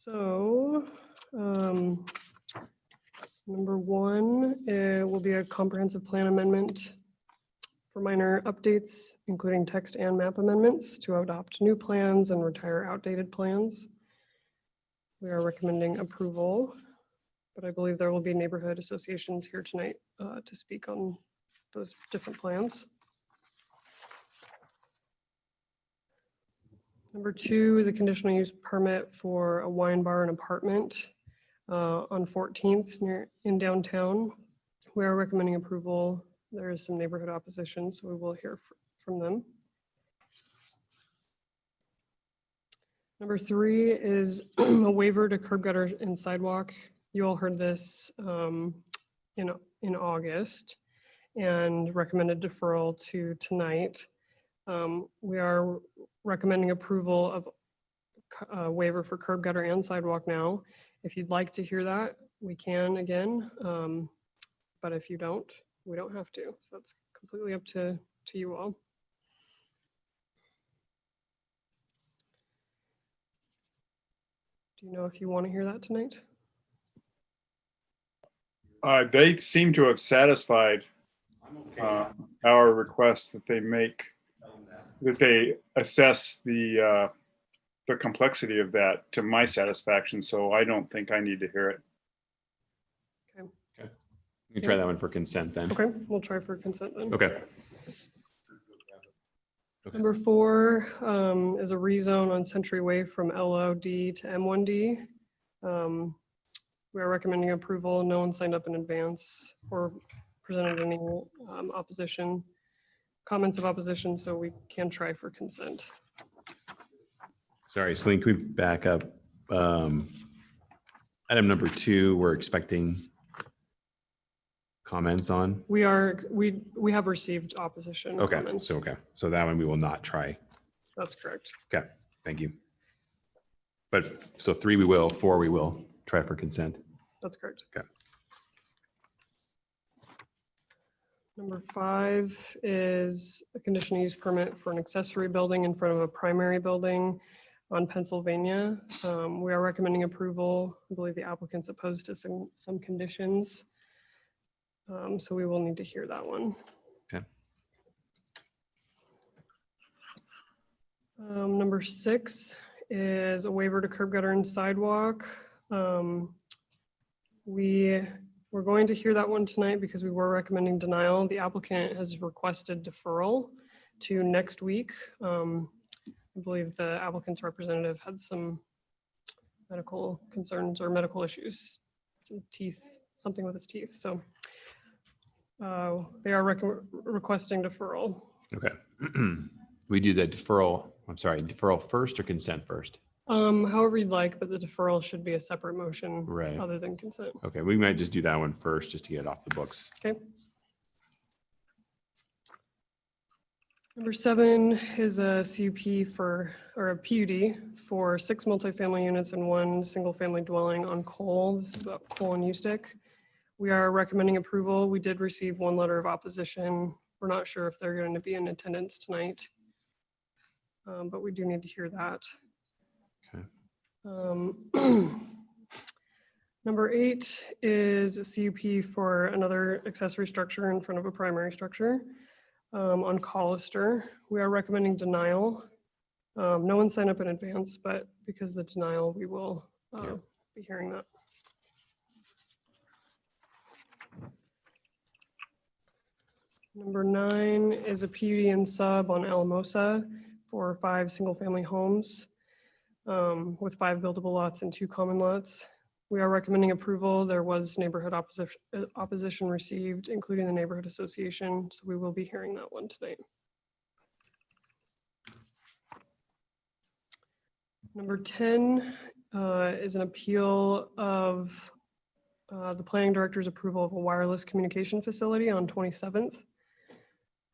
So, number one, it will be a comprehensive plan amendment for minor updates, including text and map amendments to adopt new plans and retire outdated plans. We are recommending approval, but I believe there will be neighborhood associations here tonight to speak on those different plans. Number two is a conditional use permit for a wine bar and apartment on 14th in downtown. We are recommending approval. There is some neighborhood opposition, so we will hear from them. Number three is a waiver to curb gutter and sidewalk. You all heard this in August and recommended deferral to tonight. We are recommending approval of a waiver for curb gutter and sidewalk now. If you'd like to hear that, we can again, but if you don't, we don't have to. So that's completely up to you all. Do you know if you want to hear that tonight? They seem to have satisfied our request that they make, that they assess the complexity of that to my satisfaction. So I don't think I need to hear it. Okay. You can try that one for consent then. Okay, we'll try for consent then. Okay. Number four is a rezone on Century Way from LOD to M1D. We are recommending approval. No one signed up in advance or presented any opposition, comments of opposition, so we can try for consent. Sorry, Celine, can we back up? Item number two, we're expecting comments on. We have received opposition Okay, comments. so that one we will not try. That's correct. Okay, thank you. But so three we will, four we will try for consent. That's correct. Okay. Number five is a conditional use permit for an accessory building in front of a primary building on Pennsylvania. We are recommending approval. I believe the applicant's opposed to some conditions. So we will need to hear that one. Okay. Number six is a waiver to curb gutter and sidewalk. We're going to hear that one tonight because we were recommending denial. The applicant has requested deferral to next week. I believe the applicant's representative had some medical concerns or medical issues, some teeth, something with his teeth. So they are requesting deferral. Okay. We do the deferral. I'm sorry, deferral first or consent first? However you'd like, but the deferral should be a separate motion Right. other than consent. Okay, we might just do that one first just to get it off the books. Okay. Number seven is a CUP or a PUD for 6 multifamily units and 1 single family dwelling on Cole. This is about Cole and Ustick. We are recommending approval. We did receive 1 letter of opposition. We're not sure if they're going to be in attendance tonight, but we do need to hear that. Okay. Number 8 is a CUP for another accessory structure in front of a primary structure on Collister. We are recommending denial. No one signed up in advance, but because of the denial, we will be hearing that. Number 9 is a PUD and sub on Alamosa for 5 single-family homes with 5 buildable lots and 2 common lots. We are recommending approval. There was neighborhood opposition received, including the neighborhood association, so we will be hearing that one tonight. Number 10 is an appeal of the planning director's approval of a wireless communication facility on 27th.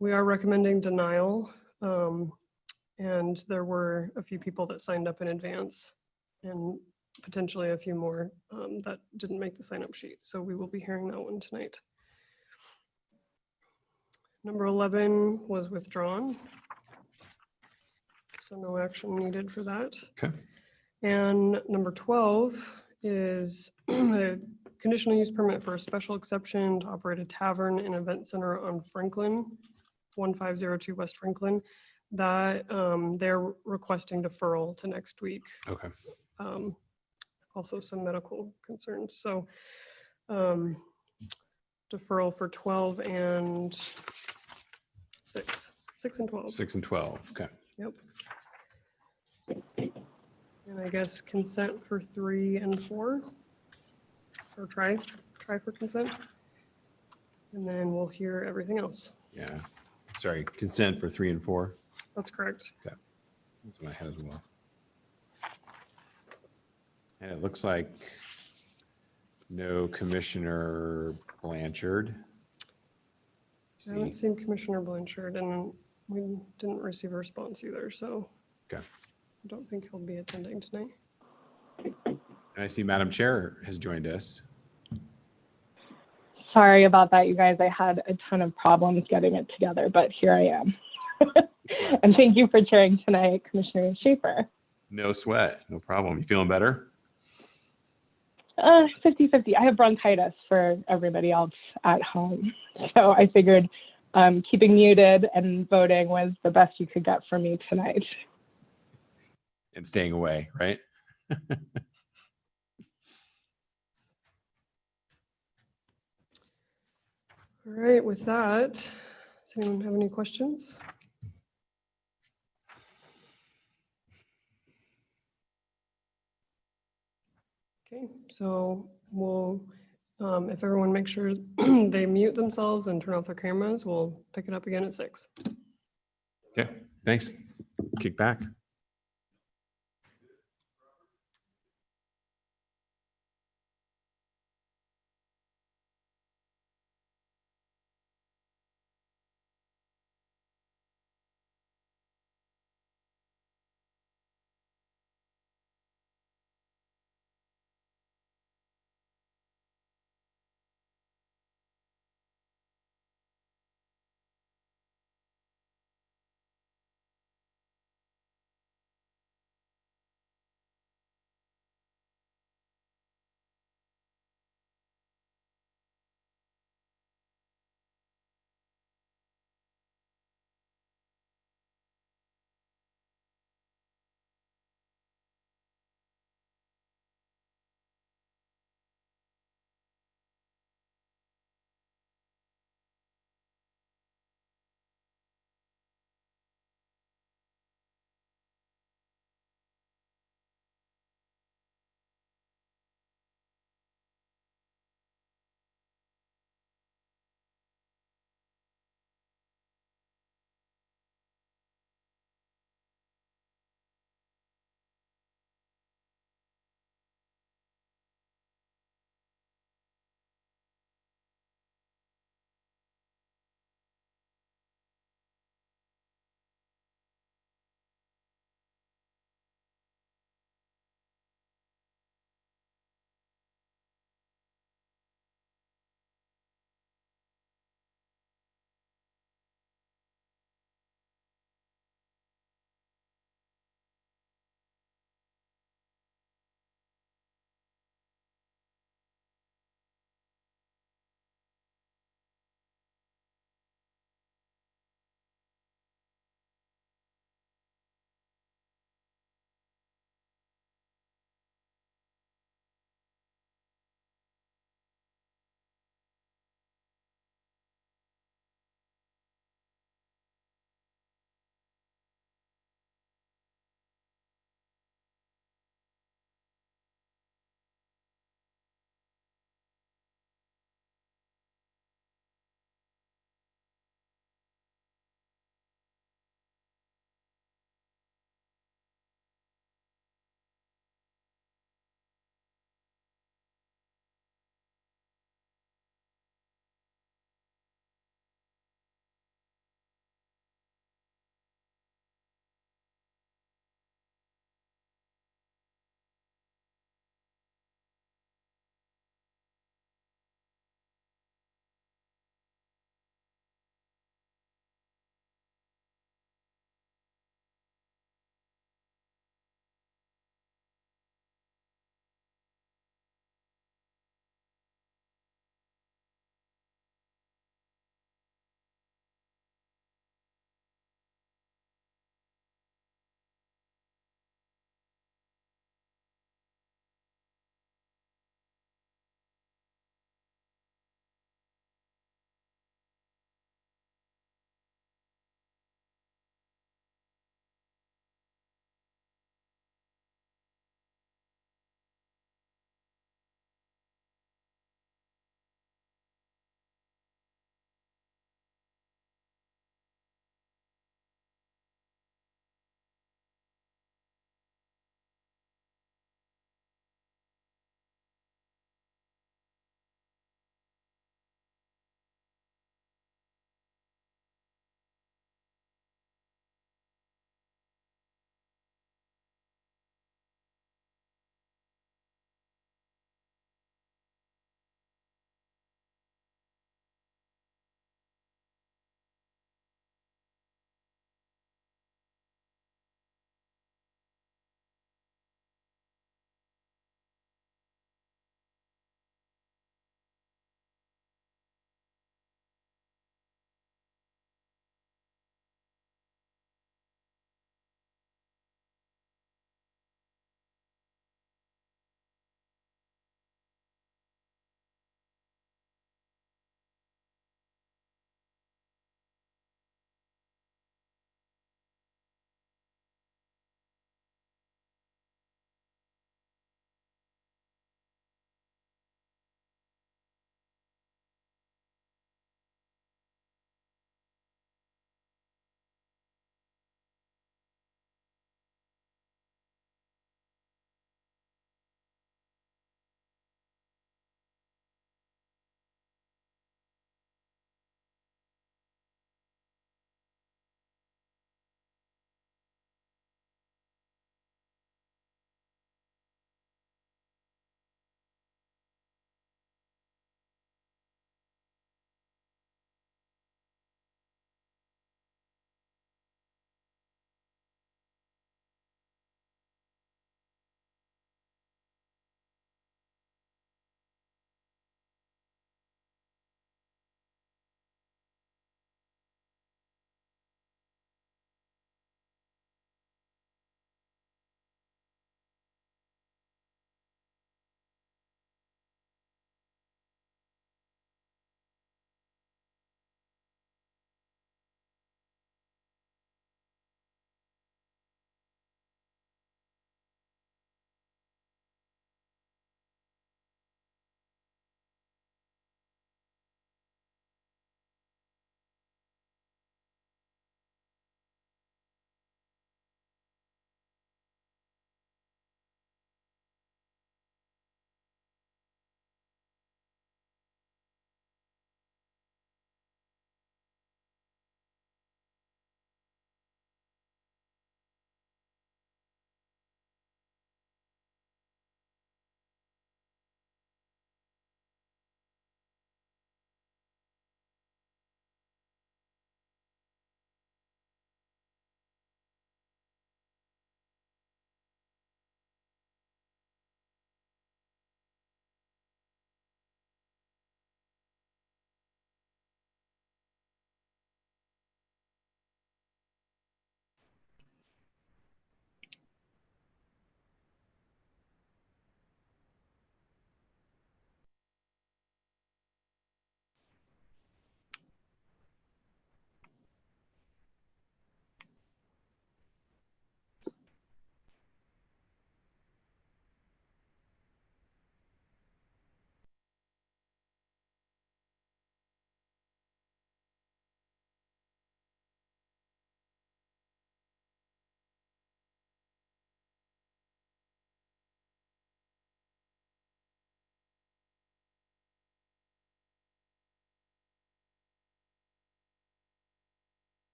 We are recommending denial, and there were a few people that signed up in advance and potentially a few more that didn't make the sign-up sheet. So we will be hearing that one tonight. Number 11 was withdrawn. So no action needed for that. Okay. And number 12 is a conditional use permit for a special exception to operate a tavern and event center on Franklin, 1502 West Franklin. That they're requesting deferral to next week. Okay. Also some medical concerns. So deferral for 12 and 6 and 12. 6 and 12. Okay. Yep. And I guess consent for 3 and 4, or try for consent. And then we'll hear everything else. Yeah. Sorry. Consent for 3 and 4. That's correct. That's what I had as well. And it looks like no Commissioner Blanchard. I haven't seen Commissioner Blanchard, and we didn't receive a response either, so Okay. I don't think he'll be attending tonight. And I see Madam Chair has joined us. Sorry about that, you guys. I had a ton of problems getting it together, but here I am. And thank you for chairing tonight, Commissioner Schaefer. No sweat. No problem. You feeling better? 50-50. I have bronchitis for everybody else at home. So I figured keeping muted and voting was the best you could get for me tonight. And staying away, right? All right, with that, does anyone have any questions? Okay, so we'll, if everyone makes sure they mute themselves and turn off their cameras, we'll pick it up again at 6. Okay. Thanks. Kick back.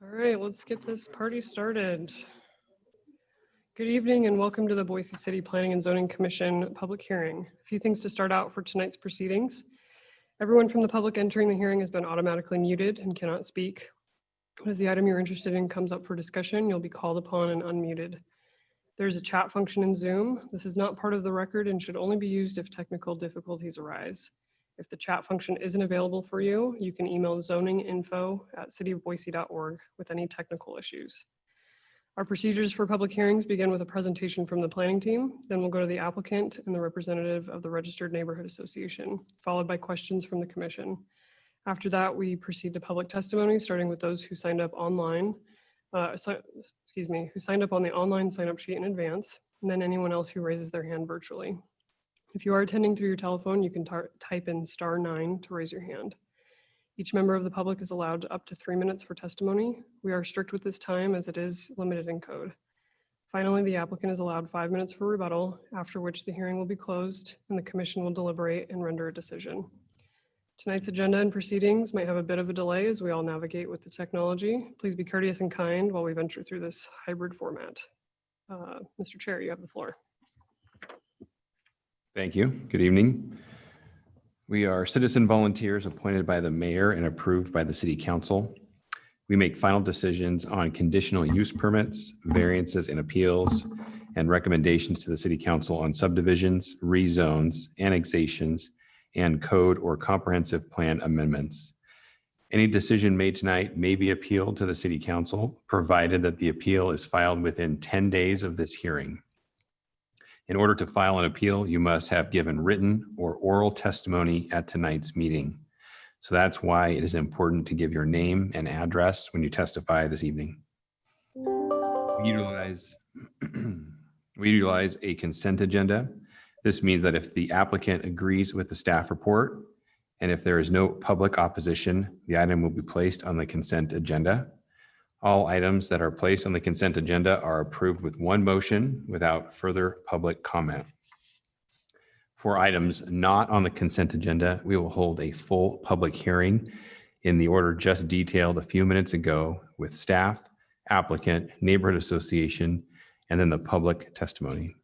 All right, let's get this party started. Good evening and welcome to the Boise City Planning and Zoning Commission public hearing. A few things to start out for tonight's proceedings. Everyone from the public entering the hearing has been automatically muted and cannot speak. As the item you're interested in comes up for discussion, you'll be called upon and unmuted. There's a chat function in Zoom. This is not part of the record and should only be used if technical difficulties arise. If the chat function isn't available for you, you can email zoninginfo@cityofboise.org with any technical issues. Our procedures for public hearings begin with a presentation from the planning team. Then we'll go to the applicant and the representative of the Registered Neighborhood Association, followed by questions from the commission. After that, we proceed to public testimony, starting with those who signed up online, who signed up on the online sign-up sheet in advance, and then anyone else who raises their hand virtually. If you are attending through your telephone, you can type in *9 to raise your hand. Each member of the public is allowed up to 3 minutes for testimony. We are strict with this time as it is limited in code. Finally, the applicant is allowed 5 minutes for rebuttal, after which the hearing will be closed and the commission will deliberate and render a decision. Tonight's agenda and proceedings might have a bit of a delay as we all navigate with the technology. Please be courteous and kind while we venture through this hybrid format. Mr. Chair, you have the floor. Thank you. Good evening. We are citizen volunteers appointed by the mayor and approved by the city council. We make final decisions on conditional use permits, variances and appeals, and recommendations to the city council on subdivisions, rezones, annexations, and code or comprehensive plan amendments. Any decision made tonight may be appealed to the city council, provided that the appeal is filed within 10 days of this hearing. In order to file an appeal, you must have given written or oral testimony at tonight's meeting. So that's why it is important to give your name and address when you testify this evening. We utilize a consent agenda. This means that if the applicant agrees with the staff report, and if there is no public opposition, the item will be placed on the consent agenda. All items that are placed on the consent agenda are approved with one motion without further public comment. For items not on the consent agenda, we will hold a full public hearing in the order just detailed a few minutes ago with staff, applicant, neighborhood association, and then the public testimony.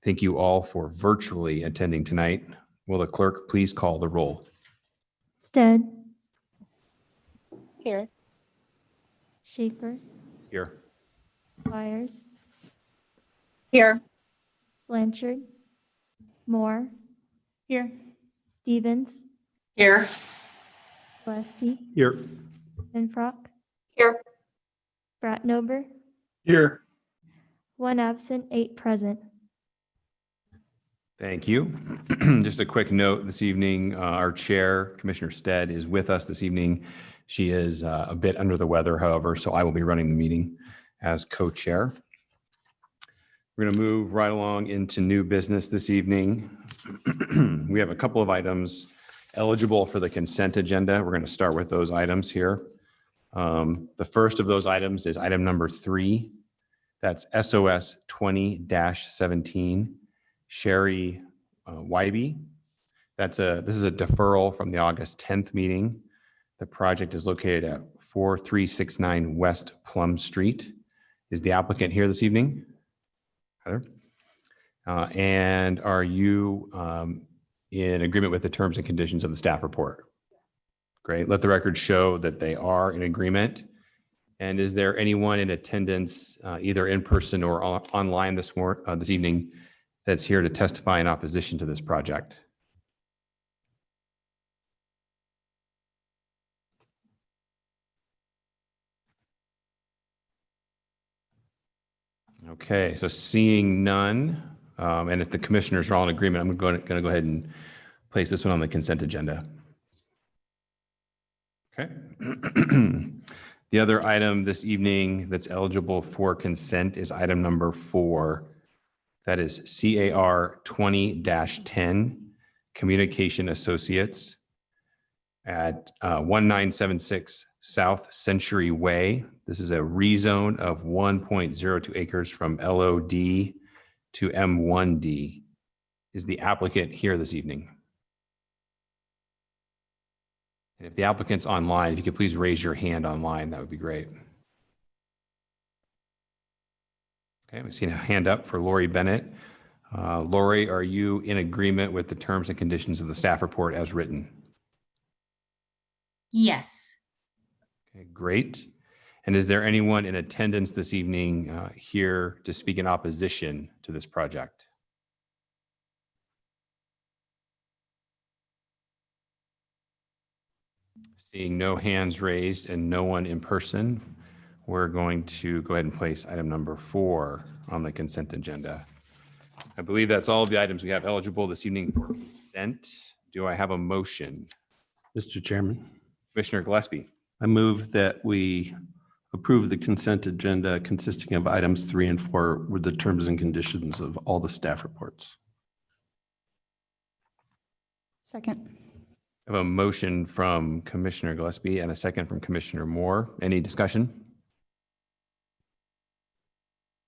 Thank you all for virtually attending tonight. Will the clerk please call the roll? Stead, Here. Schaefer, Here. Myers, Here. Blanchard, Moore, Here. Stevens, Here. Gillespie, Here. Infrock, Here. Bratnober, Here. 1 absent, 8 present. Thank you. Just a quick note this evening, our chair, Commissioner Stead, is with us this evening. She is a bit under the weather, however, so I will be running the meeting as co-chair. We're going to move right along into new business this evening. We have a couple of items eligible for the consent agenda. We're going to start with those items here. The first of those items is item number 3. That's SOS 20-17. Sherry Wybe. This is a deferral from the August 10th meeting. The project is located at 4369 West Plum Street. Is the applicant here this evening? Heather? And are you in agreement with the terms and conditions of the staff report? Great. Let the record show that they are in agreement. And is there anyone in attendance, either in person or online this evening, that's here to testify in opposition to this project? Okay, so seeing none, and if the commissioners are all in agreement, I'm going to go ahead and place this one on the consent agenda. Okay. The other item this evening that's eligible for consent is item number 4. That is CAR 20-10, Communication Associates at 1976 South Century Way. This is a rezone of 1.02 acres from LOD to M1D. Is the applicant here this evening? And if the applicant's online, if you could please raise your hand online, that would be great. Okay, we've seen a hand up for Lori Bennett. Lori, are you in agreement with the terms and conditions of the staff report as written? Yes. Okay, great. And is there anyone in attendance this evening here to speak in opposition to this project? Seeing no hands raised and no one in person, we're going to go ahead and place item number 4 on the consent agenda. I believe that's all of the items we have eligible this evening for consent. Do I have a motion? Mr. Chairman, Commissioner Gillespie. I move that we approve the consent agenda consisting of items 3 and 4 with the terms and conditions of all the staff reports. Second. I have a motion from Commissioner Gillespie and a second from Commissioner Moore. Any discussion?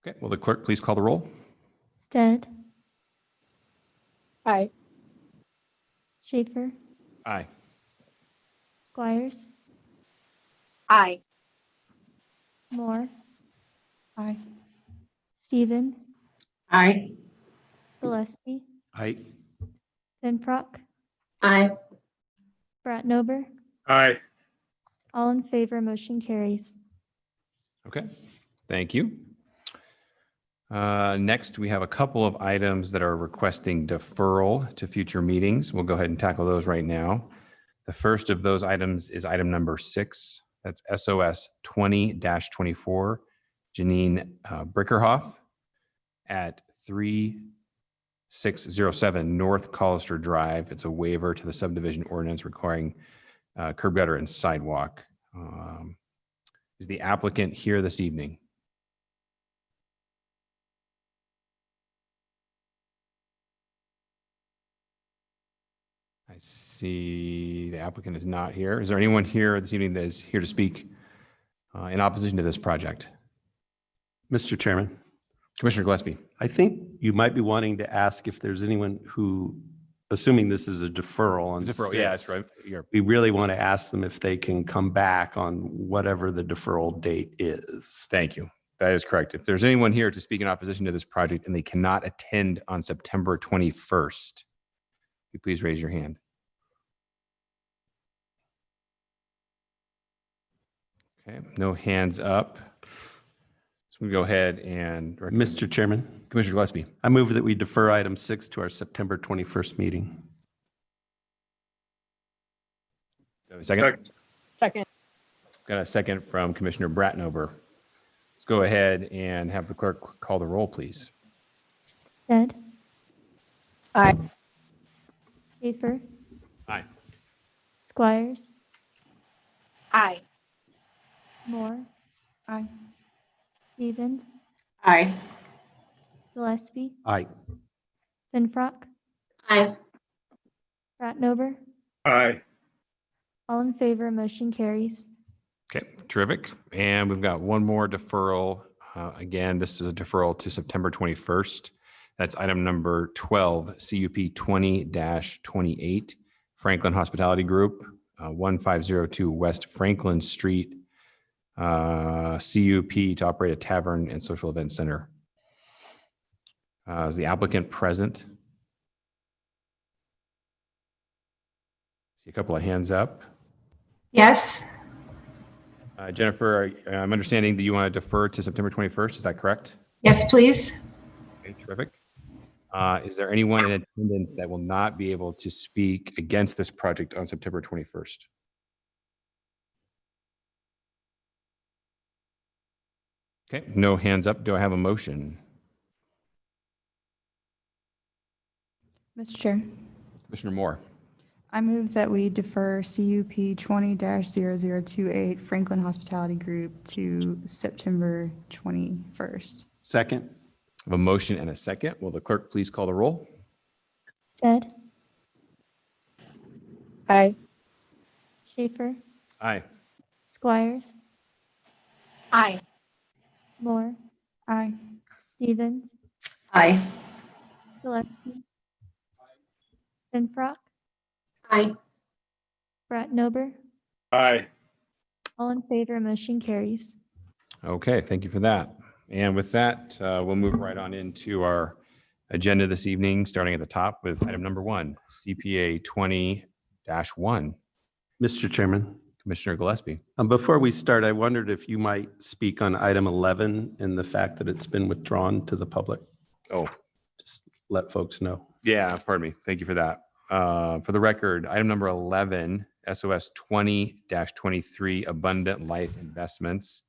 Okay, will the clerk please call the roll? Stead, Aye. Schaefer, Aye. Squires, Aye. Moore, Aye. Stevens, Aye. Gillespie, Aye. Finfrock, Aye. Bratnober. Aye. All in favor, motion carries. Okay, thank you. Next, we have a couple of items that are requesting deferral to future meetings. We'll go ahead and tackle those right now. The first of those items is item number 6. That's SOS 20-24, Janine Brickerhoff at 3607 North Collister Drive. It's a waiver to the subdivision ordinance requiring curb gutter and sidewalk. Is the applicant here this evening? I see the applicant is not here. Is there anyone here this evening that is here to speak in opposition to this project? Mr. Chairman, Commissioner Gillespie. I think you might be wanting to ask if there's anyone who, assuming this is a deferral on Deferral, yeah, that's 6, right. You're- we really want to ask them if they can come back on whatever the deferral date is. Thank you. That is correct. If there's anyone here to speak in opposition to this project and they cannot attend on September 21st, will you please raise your hand? Okay, no hands up. So we go ahead and. Mr. Chairman, Commissioner Gillespie. I move that we defer item 6 to our September 21st meeting. Do I have a second? Second. Got a second from Commissioner Bratnober. Let's go ahead and have the clerk call the roll, please. Stead, Aye. Schaefer, Aye. Squires, Aye. Moore, Aye. Stevens, Aye. Gillespie, Aye. Finfrock, Aye. Bratnober. Aye. All in favor, motion carries. Okay, terrific. And we've got one more deferral. Again, this is a deferral to September 21st. That's item number 12, CUP 20-28, Franklin Hospitality Group, 1502 West Franklin Street, CUP to operate a tavern and social event center. Is the applicant present? See a couple of hands up. Yes. Jennifer, I'm understanding that you want to defer to September 21st. Is that correct? Yes, please. Okay, terrific. Is there anyone in attendance that will not be able to speak against this project on September 21st? Okay, no hands up. Do I have a motion? Mr. Chair, Commissioner Moore. I move that we defer CUP 20-0028 Franklin Hospitality Group to September 21st. Second. I have a motion and a second. Will the clerk please call the roll? Stead, Aye. Schaefer, Aye. Squires, Aye. Moore, Aye. Stevens, Aye. Gillespie, Finfrock, Aye. Bratnober. Aye. All in favor, motion carries. Okay, thank you for that. And with that, we'll move right on into our agenda this evening, starting at the top with item number 1, CPA 20-1. Mr. Chairman, Commissioner Gillespie. before we start, I wondered if you might speak on item 11 and the fact that it's been withdrawn to the public. Oh, Just let folks know. yeah, pardon me. Thank you for that. For the record, item number 11, SOS 20-23 Abundant Life Investments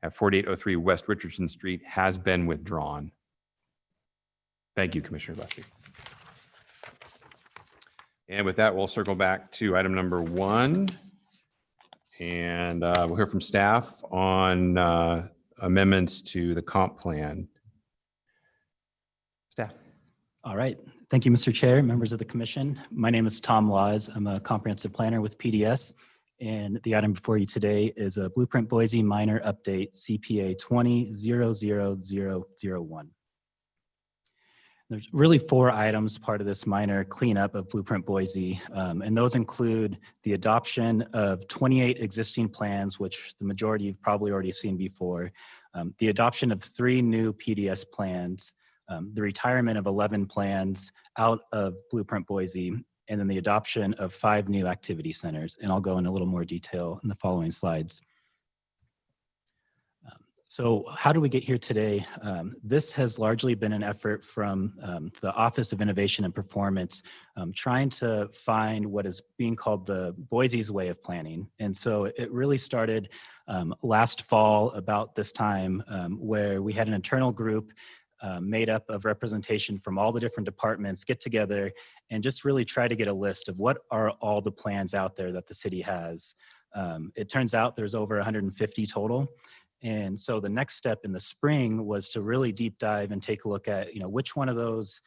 at 4803 West Richardson Street has been withdrawn. Thank you, Commissioner Gillespie. And with that, we'll circle back to item number 1. And we'll hear from staff on amendments to the comp plan. Staff. All right. Thank you, Mr. Chair, members of the commission. My name is Tom Laws. I'm a comprehensive planner with PDS. And the item before you today is a Blueprint Boise minor update CPA 20-00001. There's really 4 items part of this minor cleanup of Blueprint Boise, and those include the adoption of 28 existing plans, which the majority you've probably already seen before, the adoption of 3 new PDS plans, the retirement of 11 plans out of Blueprint Boise, and then the adoption of 5 new activity centers. And I'll go in a little more detail in the following slides. So how do we get here today? This has largely been an effort from the Office of Innovation and Performance, trying to find what is being called the Boise's way of planning. And so it really started last fall about this time, where we had an internal group made up of representation from all the different departments get together and just really try to get a list of what are all the plans out there that the city has. It turns out there's over 150 total. And so the next step in the spring was to really deep dive and take a look at, which one of those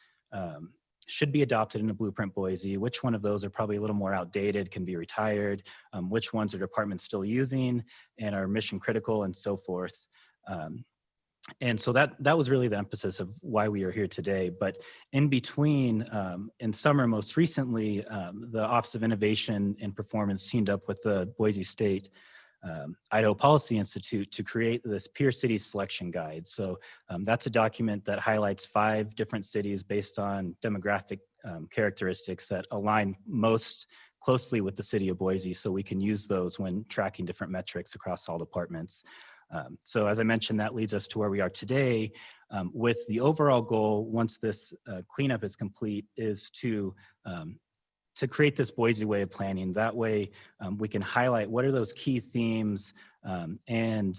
should be adopted into Blueprint Boise, which one of those are probably a little more outdated, can be retired, which ones are departments still using and are mission critical and so forth. And so that was really the emphasis of why we are here today. But in between, in summer, most recently, the Office of Innovation and Performance teamed up with the Boise State Idaho Policy Institute to create this Peer City Selection Guide. So that's a document that highlights 5 different cities based on demographic characteristics that align most closely with the city of Boise, so we can use those when tracking different metrics across all departments. So as I mentioned, that leads us to where we are today, with the overall goal, once this cleanup is complete, is to create this Boise way of planning. That way we can highlight what are those key themes and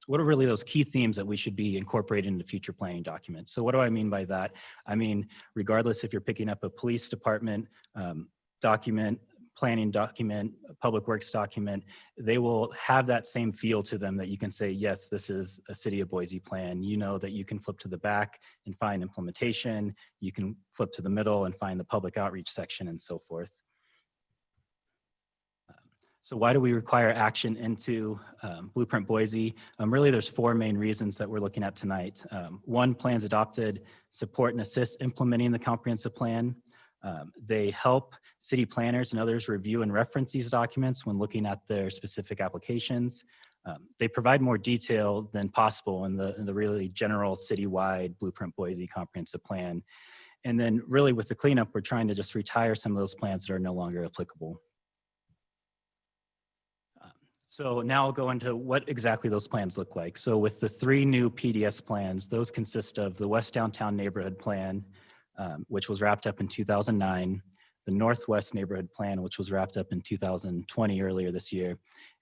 what are really those key themes that we should be incorporating into future planning documents. So what do I mean by that? I mean, regardless if you're picking up a police department document, planning document, public works document, they will have that same feel to them that you can say, yes, this is a City of Boise plan. You know that you can flip to the back and find implementation. You can flip to the middle and find the public outreach section and so forth. So why do we require action into Blueprint Boise? Really, there's 4 main reasons that we're looking at tonight. 1, plans adopted support and assist implementing the comprehensive plan. They help city planners and others review and reference these documents when looking at their specific applications. They provide more detail than possible in the really general citywide Blueprint Boise comprehensive plan. And then really with the cleanup, we're trying to just retire some of those plans that are no longer applicable. So now I'll go into what exactly those plans look like. So with the 3 new PDS plans, those consist of the West Downtown Neighborhood Plan, which was wrapped up in 2009, the Northwest Neighborhood Plan, which was wrapped up in 2020 earlier this year,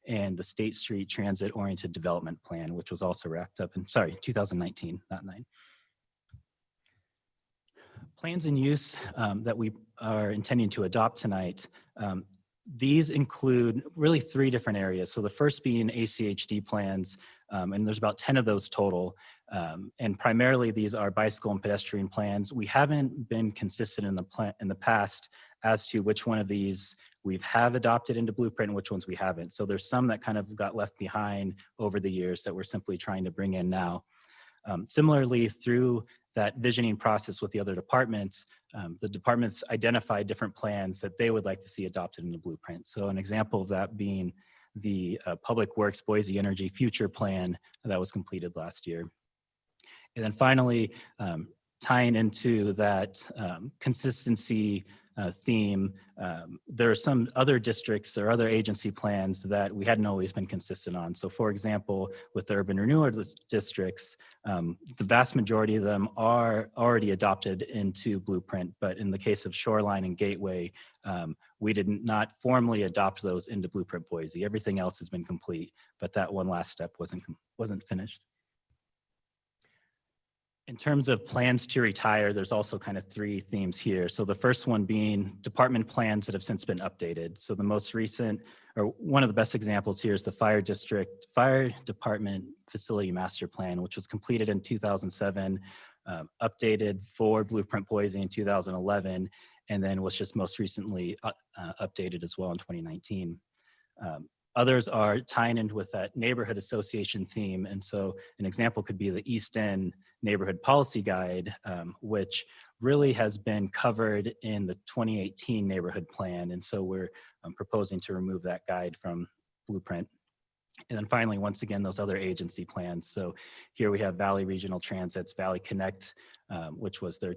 and the State Street Transit Oriented Development Plan, which was also wrapped up in, 2019, not 9. Plans in use that we are intending to adopt tonight, these include really 3 different areas. So the first being ACHD plans, and there's about 10 of those total. And primarily these are bicycle and pedestrian plans. We haven't been consistent in the past as to which one of these we have adopted into Blueprint and which ones we haven't. So there's some that kind of got left behind over the years that we're simply trying to bring in now. Similarly, through that visioning process with the other departments, the departments identified different plans that they would like to see adopted in the Blueprint. So an example of that being the Public Works Boise Energy Future Plan that was completed last year. And then finally, tying into that consistency theme, there are some other districts or other agency plans that we hadn't always been consistent on. So for example, with the urban renewal districts, the vast majority of them are already adopted into Blueprint, but in the case of Shoreline and Gateway, we did not formally adopt those into Blueprint Boise. Everything else has been complete, but that one last step wasn't finished. In terms of plans to retire, there's also kind of three themes here. So the first one being department plans that have since been updated. So the most recent, or one of the best examples here is the Fire Department Facility Master Plan, which was completed in 2007, updated for Blueprint Boise in 2011, and then was just most recently updated as well in 2019. Others are tying in with that neighborhood association theme. And so an example could be the East End Neighborhood Policy Guide, which really has been covered in the 2018 neighborhood plan. And so we're proposing to remove that guide from Blueprint. And then finally, once again, those other agency plans. So here we have Valley Regional Transit's Valley Connect, which was their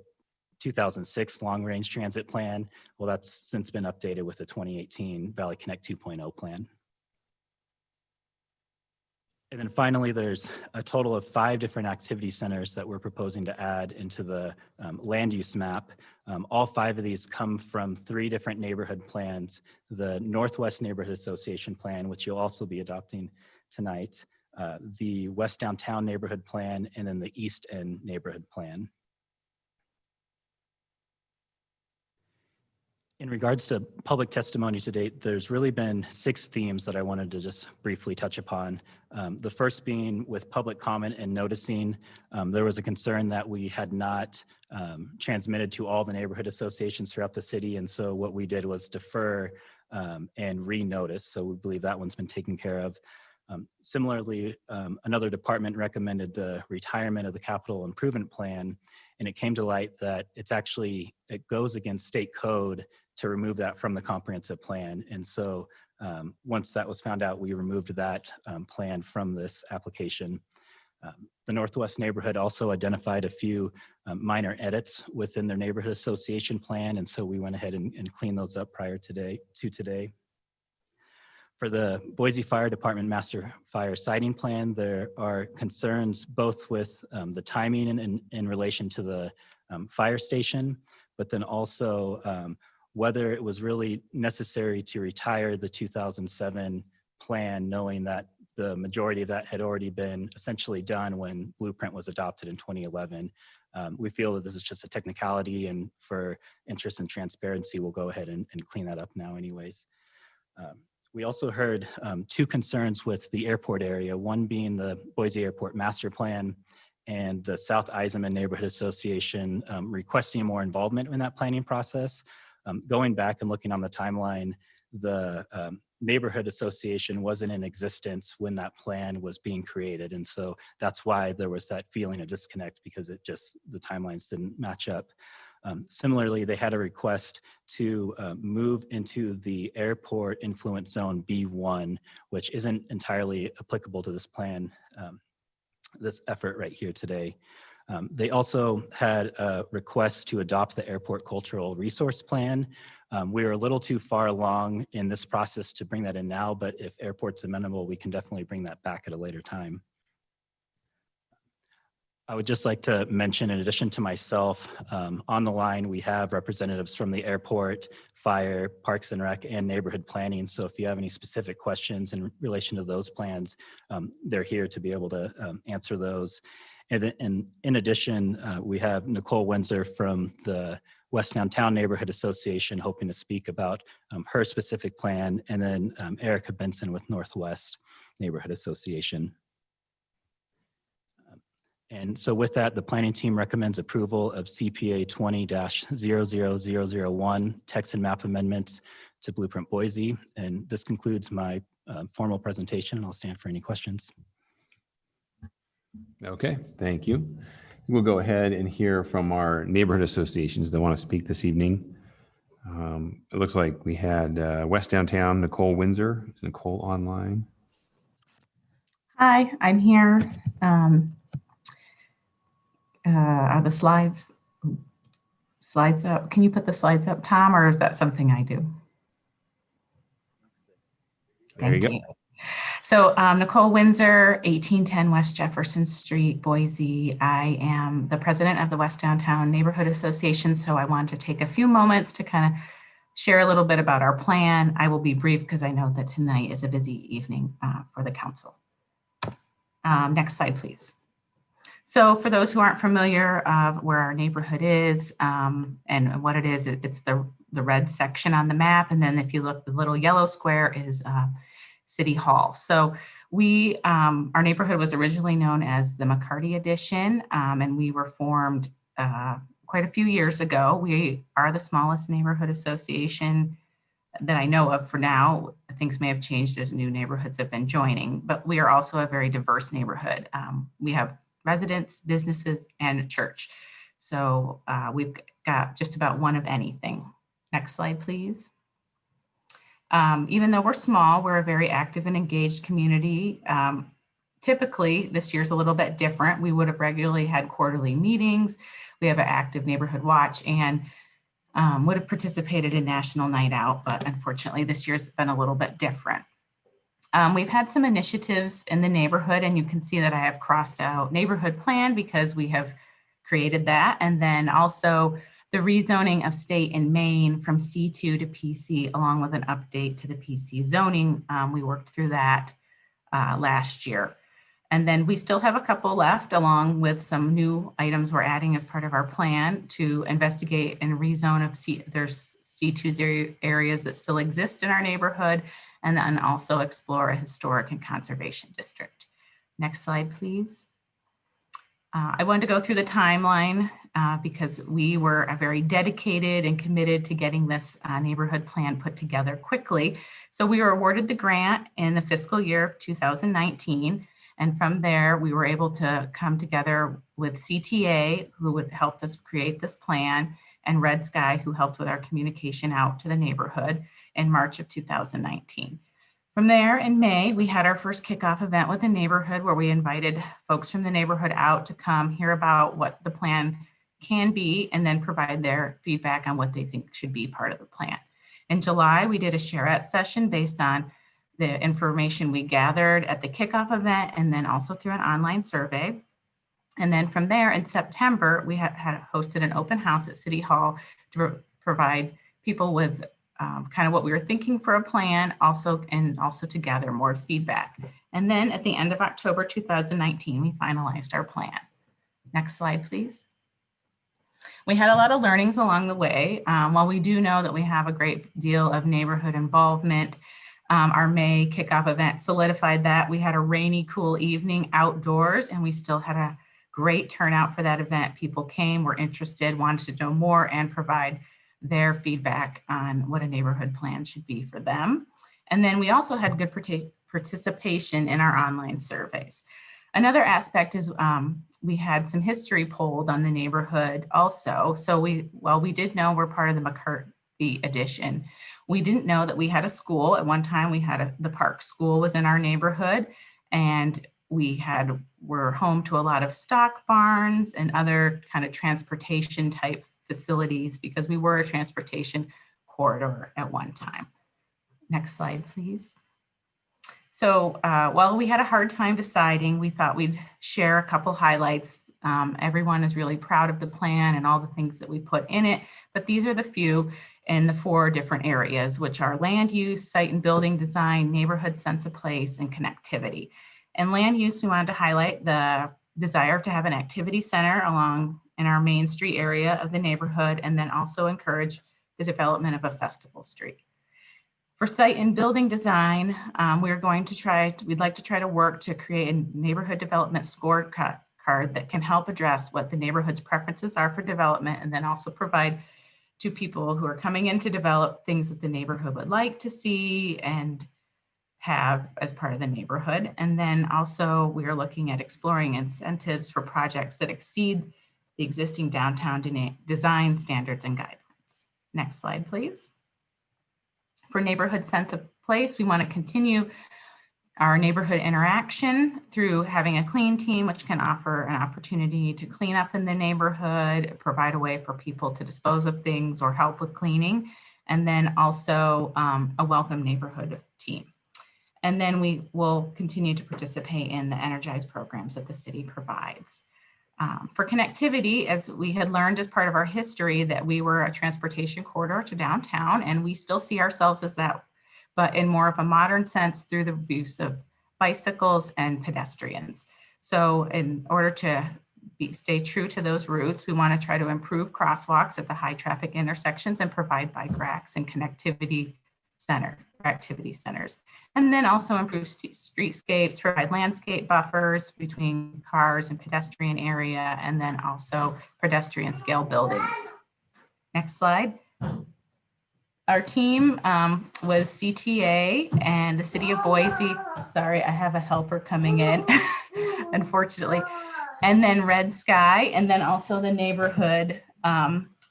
2006 long range transit plan. Well, that's since been updated with the 2018 Valley Connect 2.0 plan. And then finally, there's a total of 5 different activity centers that we're proposing to add into the land use map. All 5 of these come from 3 different neighborhood plans: the Northwest Neighborhood Association Plan, which you'll also be adopting tonight, the West Downtown Neighborhood Plan, and then the East End Neighborhood Plan. In regards to public testimony to date, there's really been 6 themes that I wanted to just briefly touch upon. The first being with public comment and noticing. There was a concern that we had not transmitted to all the neighborhood associations throughout the city. And so what we did was defer and re-notice. So we believe that one's been taken care of. Similarly, another department recommended the retirement of the capital improvement plan. And it came to light that it goes against state code to remove that from the comprehensive plan. And so once that was found out, we removed that plan from this application. The Northwest neighborhood also identified a few minor edits within their neighborhood association plan. And so we went ahead and cleaned those up prior to today. For the Boise Fire Department Master Fire Siting Plan, there are concerns both with the timing in relation to the fire station, but then also whether it was really necessary to retire the 2007 plan, knowing that the majority of that had already been essentially done when Blueprint was adopted in 2011. We feel that this is just a technicality, and for interest and transparency, we'll go ahead and clean that up now anyways. We also heard 2 concerns with the airport area, one being the Boise Airport Master Plan and the South Eisenman Neighborhood Association requesting more involvement in that planning process. Going back and looking on the timeline, the neighborhood association wasn't in existence when that plan was being created. And so that's why there was that feeling of disconnect, because the timelines didn't match up. Similarly, they had a request to move into the airport influence zone B1, which isn't entirely applicable to this plan, this effort right here today. They also had a request to adopt the airport cultural resource plan. We are a little too far along in this process to bring that in now, but if airport's amenable, we can definitely bring that back at a later time. I would just like to mention, in addition to myself, on the line, we have representatives from the airport, fire, parks and rec, and neighborhood planning. So if you have any specific questions in relation to those plans, they're here to be able to answer those. And in addition, we have Nicole Windsor from the West Downtown Neighborhood Association hoping to speak about her specific plan, and then Erica Benson with Northwest Neighborhood Association. And so with that, the planning team recommends approval of CPA 20-00001 text and map amendments to Blueprint Boise. And this concludes my formal presentation, and I'll stand for any questions. Okay, thank you. We'll go ahead and hear from our neighborhood associations that want to speak this evening. It looks like we had West Downtown, Nicole Windsor. Is Nicole online? Hi, I'm here. Are the slides up? Can you put the slides up, Tom, or is that something I do? There you go. So Nicole Windsor, 1810 West Jefferson Street, Boise. I am the president of the West Downtown Neighborhood Association. So I wanted to take a few moments to kind of share a little bit about our plan. I will be brief because I know that tonight is a busy evening for the council. Next slide, please. So for those who aren't familiar where our neighborhood is and what it is, it's the red section on the map. And then if you look, the little yellow square is City Hall. So our neighborhood was originally known as the McCarty Edition, and we were formed quite a few years ago. We are the smallest neighborhood association that I know of for now. Things may have changed as new neighborhoods have been joining, but we are also a very diverse neighborhood. We have residents, businesses, and a church. So we've got just about one of anything. Next slide, please. Even though we're small, we're a very active and engaged community. Typically, this year's a little bit different. We would have regularly had quarterly meetings. We have an active neighborhood watch and would have participated in National Night Out, but unfortunately this year's been a little bit different. We've had some initiatives in the neighborhood, and you can see that I have crossed out neighborhood plan because we have created that. And then also the rezoning of state and Maine from C2 to PC, along with an update to the PC zoning. We worked through that last year. And then we still have a couple left, along with some new items we're adding as part of our plan to investigate and rezone of there's C2 areas that still exist in our neighborhood, and then also explore a historic and conservation district. Next slide, please. I wanted to go through the timeline because we were very dedicated and committed to getting this neighborhood plan put together quickly. So we were awarded the grant in the fiscal year of 2019. And from there, we were able to come together with CTA, who would help us create this plan, and Red Sky, who helped with our communication out to the neighborhood in March of 2019. From there, in May, we had our first kickoff event with the neighborhood where we invited folks from the neighborhood out to come hear about what the plan can be and then provide their feedback on what they think should be part of the plan. In July, we did a Sharette session based on the information we gathered at the kickoff event and then also through an online survey. And then from there in September, we had hosted an open house at City Hall to provide people with kind of what we were thinking for a plan, also to gather more feedback. And then at the end of October 2019, we finalized our plan. Next slide, please. We had a lot of learnings along the way. While we do know that we have a great deal of neighborhood involvement, our May kickoff event solidified that. We had a rainy, cool evening outdoors, and we still had a great turnout for that event. People came, were interested, wanted to know more, and provide their feedback on what a neighborhood plan should be for them. And then we also had good participation in our online surveys. Another aspect is we had some history polled on the neighborhood also. So while we did know we're part of the McCarty Edition, we didn't know that we had a school. At one time, we had the Park School was in our neighborhood, and we're home to a lot of stock barns and other kind of transportation type facilities because we were a transportation corridor at one time. Next slide, please. So while we had a hard time deciding, we thought we'd share a couple highlights. Everyone is really proud of the plan and all the things that we put in it, but these are the few in the 4 different areas, which are land use, site and building design, neighborhood sense of place, and connectivity. And land use, we wanted to highlight the desire to have an activity center along in our Main Street area of the neighborhood, and then also encourage the development of a festival street. For site and building design, we'd like to try to work to create a neighborhood development scorecard that can help address what the neighborhood's preferences are for development, and then also provide to people who are coming in to develop things that the neighborhood would like to see and have as part of the neighborhood. And then also we are looking at exploring incentives for projects that exceed the existing downtown design standards and guidelines. Next slide, please. For neighborhood sense of place, we want to continue our neighborhood interaction through having a clean team, which can offer an opportunity to clean up in the neighborhood, provide a way for people to dispose of things or help with cleaning, and then also a welcome neighborhood team. And then we will continue to participate in the Energize programs that the city provides. For connectivity, as we had learned as part of our history that we were a transportation corridor to downtown, and we still see ourselves as that, but in more of a modern sense through the use of bicycles and pedestrians. So in order to stay true to those roots, we want to try to improve crosswalks at the high traffic intersections and provide bike racks and connectivity activity centers. And then also improve streetscapes, provide landscape buffers between cars and pedestrian area, and then also pedestrian scale buildings. Next slide. Our team was CTA and the city of Boise. Sorry, I have a helper coming in, unfortunately. And then Red Sky, and then also the neighborhood,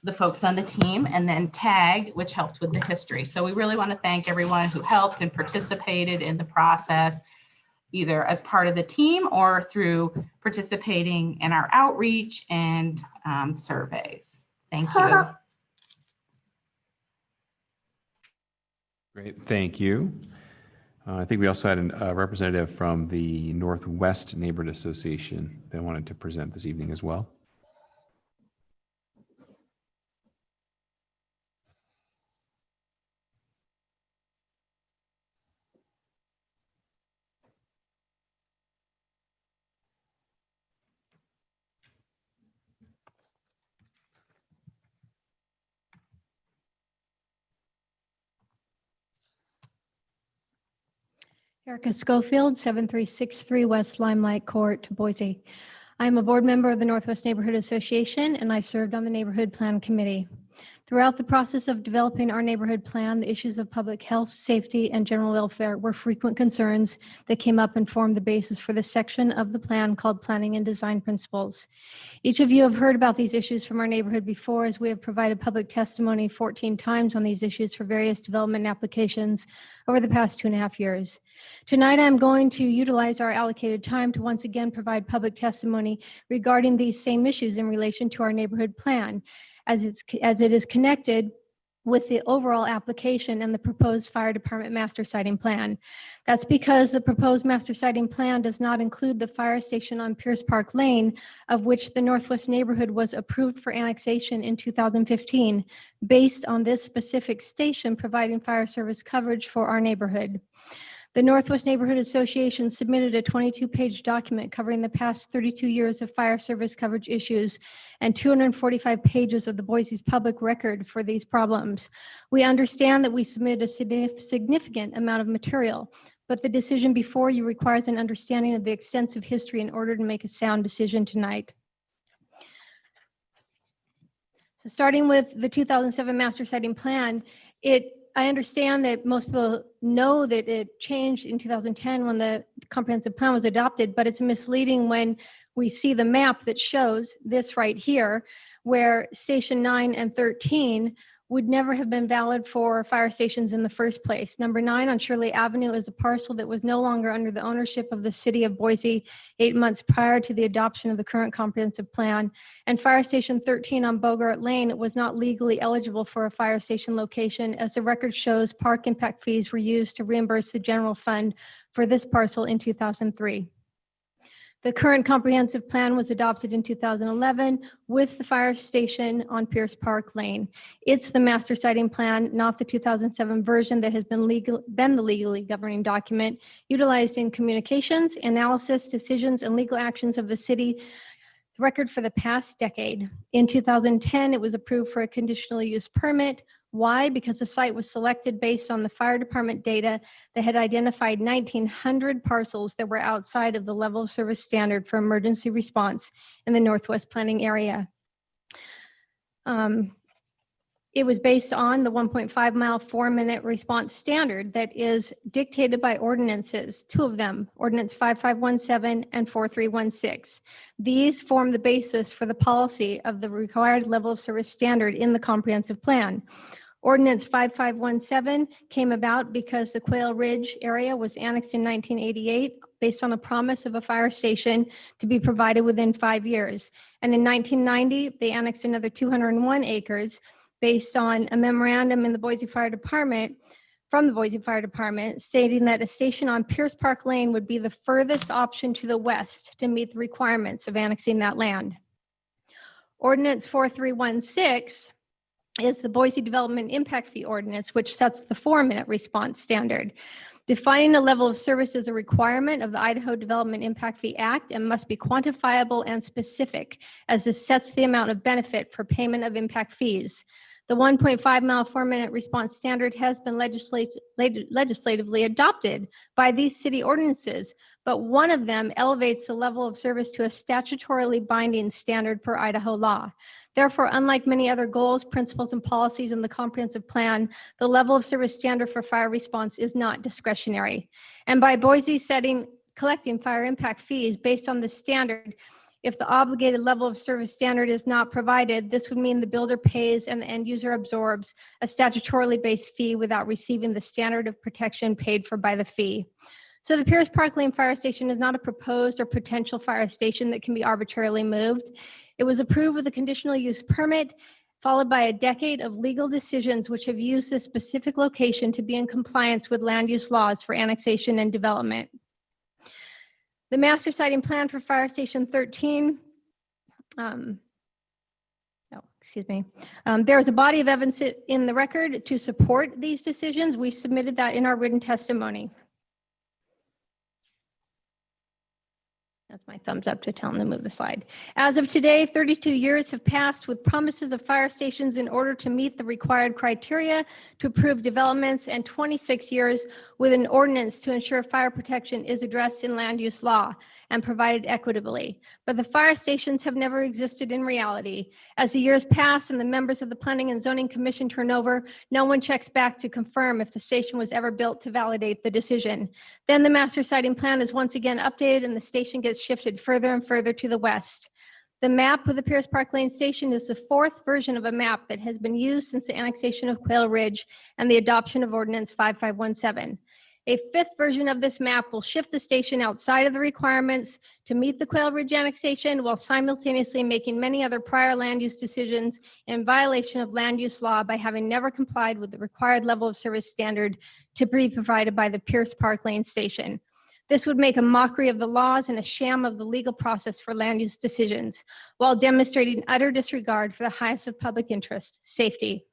the folks on the team, and then TAG, which helped with the history. So we really want to thank everyone who helped and participated in the process, either as part of the team or through participating in our outreach and surveys. Thank you. Great, thank you. I think we also had a representative from the Northwest Neighborhood Association that wanted to present this evening as well. Erica Schofield, 7363 West Limelight Court, Boise. I'm a board member of the Northwest Neighborhood Association, and I served on the Neighborhood Plan Committee. Throughout the process of developing our neighborhood plan, the issues of public health, safety, and general welfare were frequent concerns that came up and formed the basis for the section of the plan called Planning and Design Principles. Each of you have heard about these issues from our neighborhood before, as we have provided public testimony 14 times on these issues for various development applications over the past 2.5 years. Tonight, I'm going to utilize our allocated time to once again provide public testimony regarding these same issues in relation to our neighborhood plan, as it is connected with the overall application and the proposed fire department master siting plan. That's because the proposed master siting plan does not include the fire station on Pierce Park Lane, of which the Northwest neighborhood was approved for annexation in 2015, based on this specific station providing fire service coverage for our neighborhood. The Northwest Neighborhood Association submitted a 22-page document covering the past 32 years of fire service coverage issues and 245 pages of the Boise's public record for these problems. We understand that we submitted a significant amount of material, but the decision before you requires an understanding of the extensive history in order to make a sound decision tonight. So starting with the 2007 Master Siting Plan, I understand that most people know that it changed in 2010 when the comprehensive plan was adopted, but it's misleading when we see the map that shows this right here, where Station 9 and 13 would never have been valid for fire stations in the first place. Number 9 on Shirley Avenue is a parcel that was no longer under the ownership of the city of Boise 8 months prior to the adoption of the current comprehensive plan. And Fire Station 13 on Bogart Lane was not legally eligible for a fire station location, as the record shows park impact fees were used to reimburse the general fund for this parcel in 2003. The current comprehensive plan was adopted in 2011 with the fire station on Pierce Park Lane. It's the master siting plan, not the 2007 version that has been the legally governing document utilized in communications, analysis, decisions, and legal actions of the city record for the past decade. In 2010, it was approved for a conditional use permit. Why? Because the site was selected based on the fire department data that had identified 1,900 parcels that were outside of the level of service standard for emergency response in the Northwest planning area. It was based on the 1.5 mile 4-minute response standard that is dictated by ordinances, two of them, Ordinance 5517 and 4316. These form the basis for the policy of the required level of service standard in the comprehensive plan. Ordinance 5517 came about because the Quail Ridge area was annexed in 1988 based on a promise of a fire station to be provided within 5 years. And in 1990, they annexed another 201 acres based on a memorandum in the Boise Fire Department, from the Boise Fire Department, stating that a station on Pierce Park Lane would be the furthest option to the west to meet the requirements of annexing that land. Ordinance 4316 is the Boise Development Impact Fee Ordinance, which sets the 4-minute response standard. Defining a level of service is a requirement of the Idaho Development Impact Fee Act and must be quantifiable and specific, as this sets the amount of benefit for payment of impact fees. The 1.5 mile 4-minute response standard has been legislatively adopted by these city ordinances, but one of them elevates the level of service to a statutorily binding standard per Idaho law. Therefore, unlike many other goals, principles, and policies in the comprehensive plan, the level of service standard for fire response is not discretionary. And by Boise collecting fire impact fees based on the standard, if the obligated level of service standard is not provided, this would mean the builder pays and the end user absorbs a statutorily based fee without receiving the standard of protection paid for by the fee. So the Pierce Park Lane Fire Station is not a proposed or potential fire station that can be arbitrarily moved. It was approved with a conditional use permit, followed by a decade of legal decisions which have used this specific location to be in compliance with land use laws for annexation and development. The master siting plan for Fire Station 13, there is a body of evidence in the record to support these decisions. We submitted that in our written testimony. That's my thumbs up to tell them to move the slide. As of today, 32 years have passed with promises of fire stations in order to meet the required criteria to approve developments, and 26 years with an ordinance to ensure fire protection is addressed in land use law and provided equitably. But the fire stations have never existed in reality. As the years pass and the members of the Planning and Zoning Commission turn over, no one checks back to confirm if the station was ever built to validate the decision. Then the master siting plan is once again updated and the station gets shifted further and further to the west. The map with the Pierce Park Lane Station is the 4th version of a map that has been used since the annexation of Quail Ridge and the adoption of Ordinance 5517. A 5th version of this map will shift the station outside of the requirements to meet the Quail Ridge annexation while simultaneously making many other prior land use decisions in violation of land use law by having never complied with the required level of service standard to be provided by the Pierce Park Lane Station. This would make a mockery of the laws and a sham of the legal process for land use decisions, while demonstrating utter disregard for the highest of public interest, safety.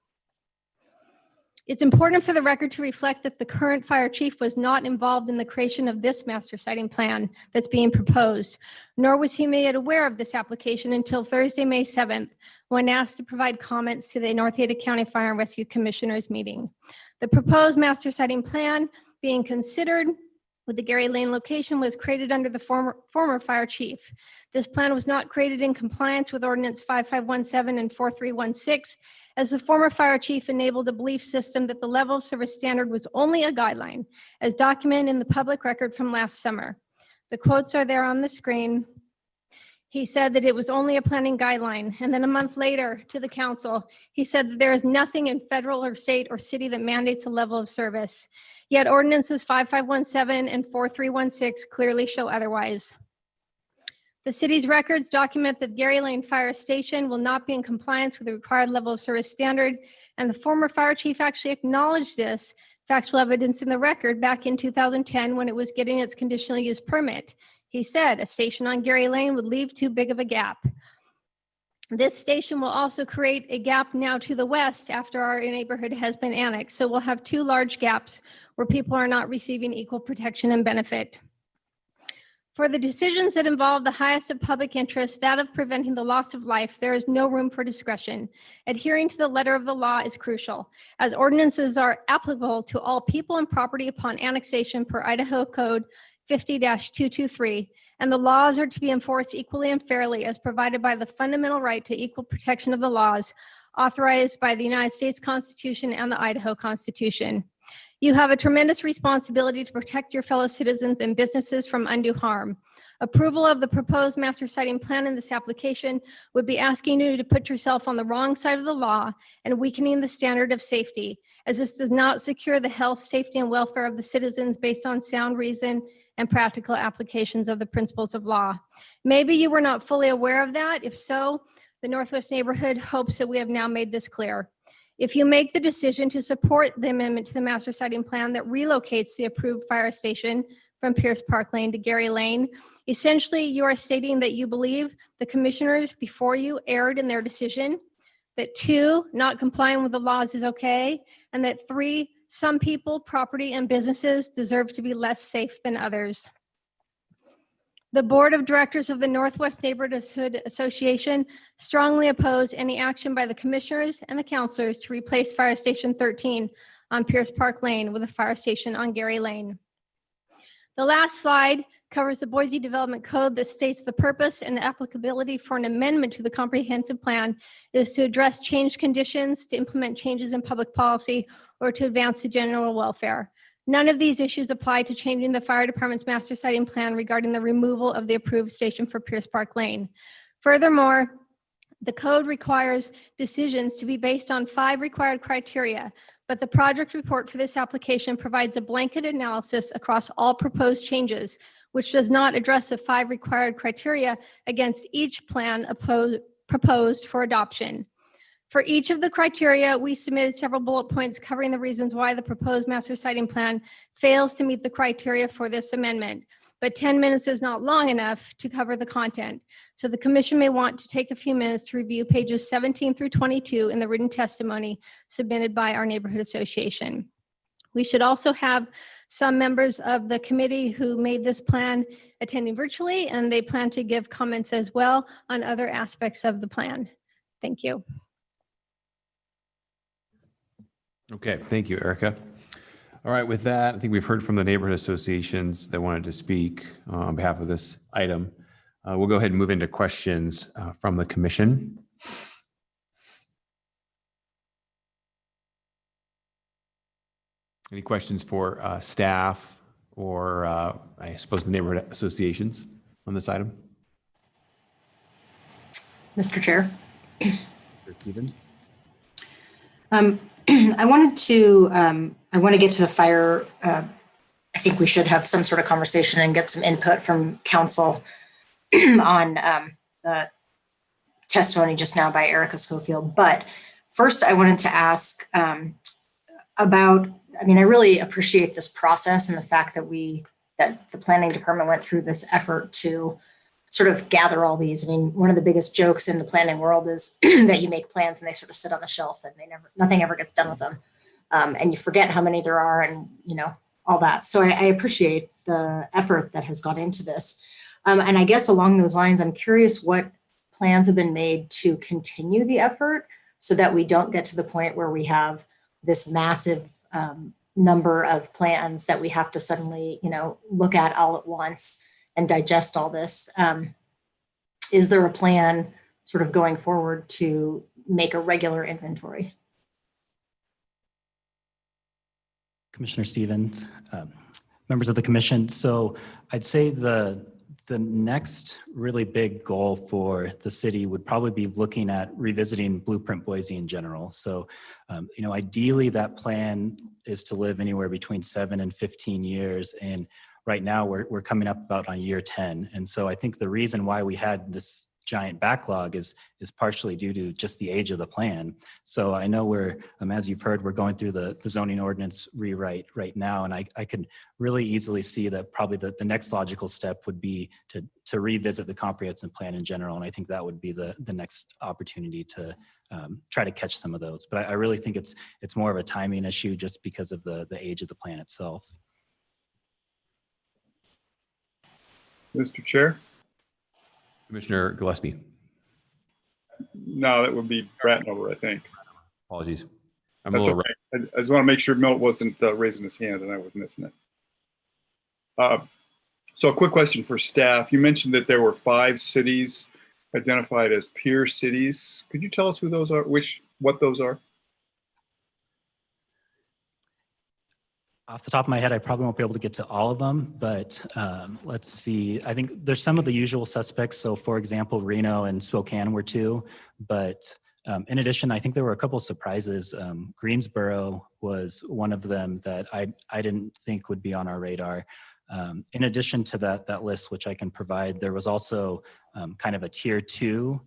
It's important for the record to reflect that the current fire chief was not involved in the creation of this master siting plan that's being proposed, nor was he made aware of this application until Thursday, May 7th, when asked to provide comments to the North Ada County Fire and Rescue Commissioners meeting. The proposed master siting plan being considered with the Gary Lane location was created under the former fire chief. This plan was not created in compliance with Ordinance 5517 and 4316, as the former fire chief enabled a belief system that the level of service standard was only a guideline, as documented in the public record from last summer. The quotes are there on the screen. He said that it was only a planning guideline, and then a month later to the council, he said that there is nothing in federal or state or city that mandates a level of service. Yet ordinances 5517 and 4316 clearly show otherwise. The city's records document that Gary Lane Fire Station will not be in compliance with the required level of service standard, and the former fire chief actually acknowledged this factual evidence in the record back in 2010 when it was getting its conditional use permit. He said a station on Gary Lane would leave too big of a gap. This station will also create a gap now to the west after our neighborhood has been annexed. So we'll have 2 large gaps where people are not receiving equal protection and benefit. For the decisions that involve the highest of public interest, that of preventing the loss of life, there is no room for discretion. Adhering to the letter of the law is crucial, as ordinances are applicable to all people and property upon annexation per Idaho Code 50-223, and the laws are to be enforced equally and fairly as provided by the fundamental right to equal protection of the laws. authorized by the United States Constitution and the Idaho Constitution. You have a tremendous responsibility to protect your fellow citizens and businesses from undue harm. Approval of the proposed master siting plan in this application would be asking you to put yourself on the wrong side of the law and weakening the standard of safety, as this does not secure the health, safety, and welfare of the citizens based on sound reason and practical applications of the principles of law. Maybe you were not fully aware of that. If so, the Northwest Neighborhood hopes that we have now made this clear. If you make the decision to support the amendment to the master siting plan that relocates the approved fire station from Pierce Park Lane to Gary Lane, essentially you are stating that you believe the commissioners before you erred in their decision, that 2, not complying with the laws is okay, and that 3, some people, property, and businesses deserve to be less safe than others. The Board of Directors of the Northwest Neighborhood Association strongly oppose any action by the commissioners and the councilors to replace Fire Station 13 on Pierce Park Lane with a fire station on Gary Lane. The last slide covers the Boise Development Code that states the purpose and the applicability for an amendment to the comprehensive plan is to address changed conditions, to implement changes in public policy, or to advance the general welfare. None of these issues apply to changing the fire department's master siting plan regarding the removal of the approved station for Pierce Park Lane. Furthermore, the code requires decisions to be based on 5 required criteria, but the project report for this application provides a blanket analysis across all proposed changes, which does not address the 5 required criteria against each plan proposed for adoption. For each of the criteria, we submitted several bullet points covering the reasons why the proposed master siting plan fails to meet the criteria for this amendment. But 10 minutes is not long enough to cover the content. So the commission may want to take a few minutes to review pages 17 through 22 in the written testimony submitted by our neighborhood association. We should also have some members of the committee who made this plan attending virtually, and they plan to give comments as well on other aspects of the plan. Thank you. Okay, thank you, Erica. All right, with that, I think we've heard from the neighborhood associations that wanted to speak on behalf of this item. We'll go ahead and move into questions from the commission. Any questions for staff or I suppose the neighborhood associations on this item? Mr. Chair. Mr. Stevens? I want to get to the fire. I think we should have some sort of conversation and get some input from council on the testimony just now by Erica Schofield. But first I wanted to ask about, I really appreciate this process and the fact that the planning department went through this effort to sort of gather all these. One of the biggest jokes in the planning world is that you make plans and they sort of sit on the shelf and nothing ever gets done with them. And you forget how many there are and, all that. So I appreciate the effort that has gone into this. And I guess along those lines, I'm curious what plans have been made to continue the effort so that we don't get to the point where we have this massive number of plans that we have to suddenly, look at all at once and digest all this. Is there a plan sort of going forward to make a regular inventory? Commissioner Stevens, members of the commission. So I'd say the next really big goal for the city would probably be looking at revisiting Blueprint Boise in general. So, ideally that plan is to live anywhere between 7 and 15 years. And right now we're coming up about on year 10. And so I think the reason why we had this giant backlog is partially due to just the age of the plan. So I know we're, as you've heard, we're going through the zoning ordinance rewrite right now. And I could really easily see that probably the next logical step would be to revisit the comprehensive plan in general. And I think that would be the next opportunity to try to catch some of those. But I really think it's more of a timing issue just because of the age of the plan itself. Mr. Chair? Commissioner Gillespie. No, that would be Bratnover, I think. Apologies. That's okay. I just want to make sure Milt wasn't raising his hand and I was missing it. So a quick question for staff. You mentioned that there were 5 cities identified as peer cities. Could you tell us who those are? Which what those are? Off the top of my head, I probably won't be able to get to all of them, but let's see. I think there's some of the usual suspects. So for example, Reno and Spokane were two, but in addition, I think there were a couple of surprises. Greensboro was one of them that I didn't think would be on our radar. In addition to that list, which I can provide, there was also kind of a tier 2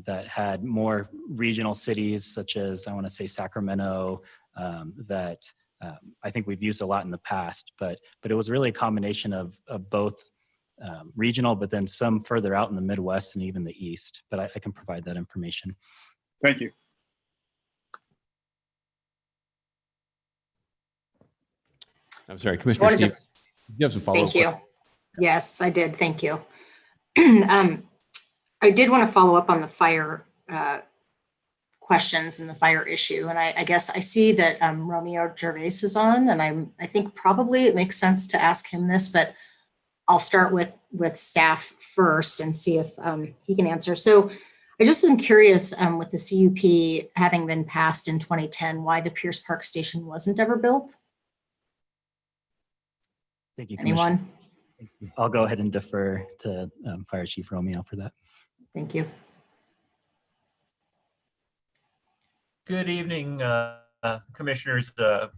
that had more regional cities, such as I want to say Sacramento, that I think we've used a lot in the past, but it was really a combination of both regional, but then some further out in the Midwest and even the East. But I can provide that information. Thank you. I'm sorry, Commissioner Wanted to- Steve, you have some follow-up? Thank you. Yes, I did. Thank you. I did want to follow up on the fire questions and the fire issue. And I guess I see that Romeo Gervais is on, and I think probably it makes sense to ask him this, but I'll start with staff first and see if he can answer. So I just am curious with the CUP having been passed in 2010, why the Pierce Park Station wasn't ever built? Thank you, Commissioner. Anyone? I'll go ahead and defer to Fire Chief Romeo for that. Thank you. Good evening, Commissioners.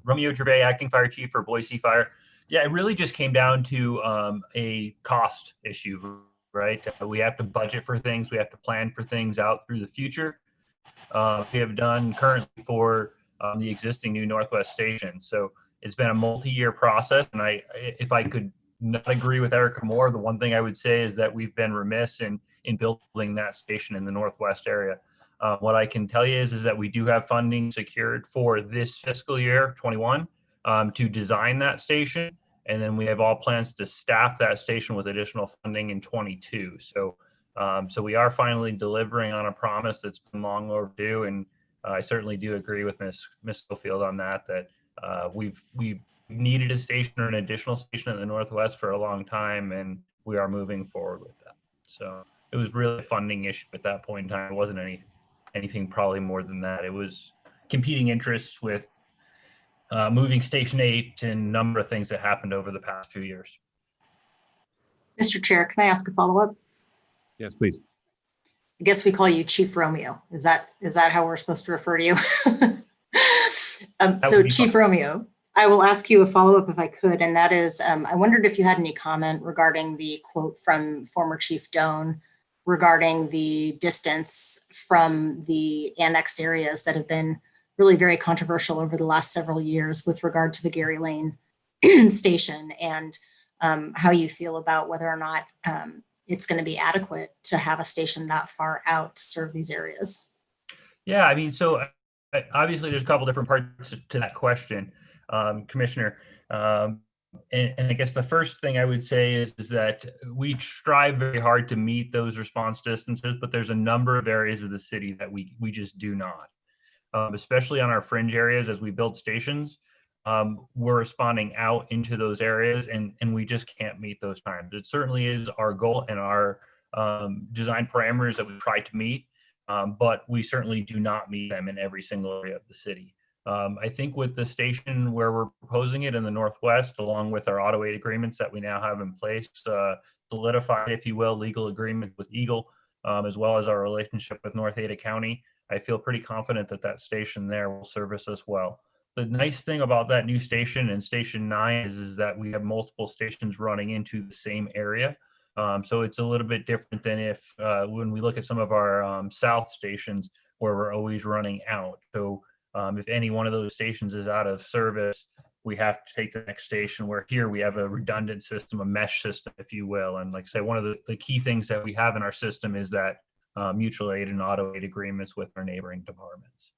Romeo Gervais, Acting Fire Chief for Boise Fire. Yeah, it really just came down to a cost issue, right? We have to budget for things. We have to plan for things out through the future. We have done currently for the existing new Northwest Station. So it's been a multi-year process. And if I could not agree with Erica Moore, the one thing I would say is that we've been remiss in building that station in the Northwest area. What I can tell you is that we do have funding secured for this fiscal year 21 to design that station. And then we have all plans to staff that station with additional funding in 22. So we are finally delivering on a promise that's been long overdue. And I certainly do agree with Ms. Schofield on that we've needed a station or an additional station in the Northwest for a long time, and we are moving forward with that. So it was really a funding issue at that point in time. It wasn't anything probably more than that. It was competing interests with moving Station 8 and a number of things that happened over the past few years. Mr. Chair, can I ask a follow-up? Yes, please. I guess we call you Chief Romeo. Is that how we're supposed to refer to you? So Chief Romeo, I will ask you a follow-up if I could, and that is, I wondered if you had any comment regarding the quote from former Chief Doan regarding the distance from the annexed areas that have been really very controversial over the last several years with regard to the Gary Lane station, and how you feel about whether or not it's going to be adequate to have a station that far out to serve these areas. Yeah, I mean, so obviously there's a couple different parts to that question, Commissioner. And I guess the first thing I would say is that we strive very hard to meet those response distances, but there's a number of areas of the city that we just do not, especially on our fringe areas as we build stations. We're responding out into those areas and we just can't meet those times. It certainly is our goal and our design parameters that we try to meet, but we certainly do not meet them in every single area of the city. I think with the station where we're proposing it in the Northwest, along with our auto aid agreements that we now have in place, solidified, if you will, legal agreement with Eagle, as well as our relationship with North Ada County, I feel pretty confident that that station there will service us well. The nice thing about that new station and Station 9 is that we have multiple stations running into the same area. So it's a little bit different than if when we look at some of our south stations where we're always running out. So if any one of those stations is out of service, we have to take the next station, where here we have a redundant system, a mesh system, if you will. And like I say, one of the key things that we have in our system is that mutual aid and auto aid agreements with our neighboring departments.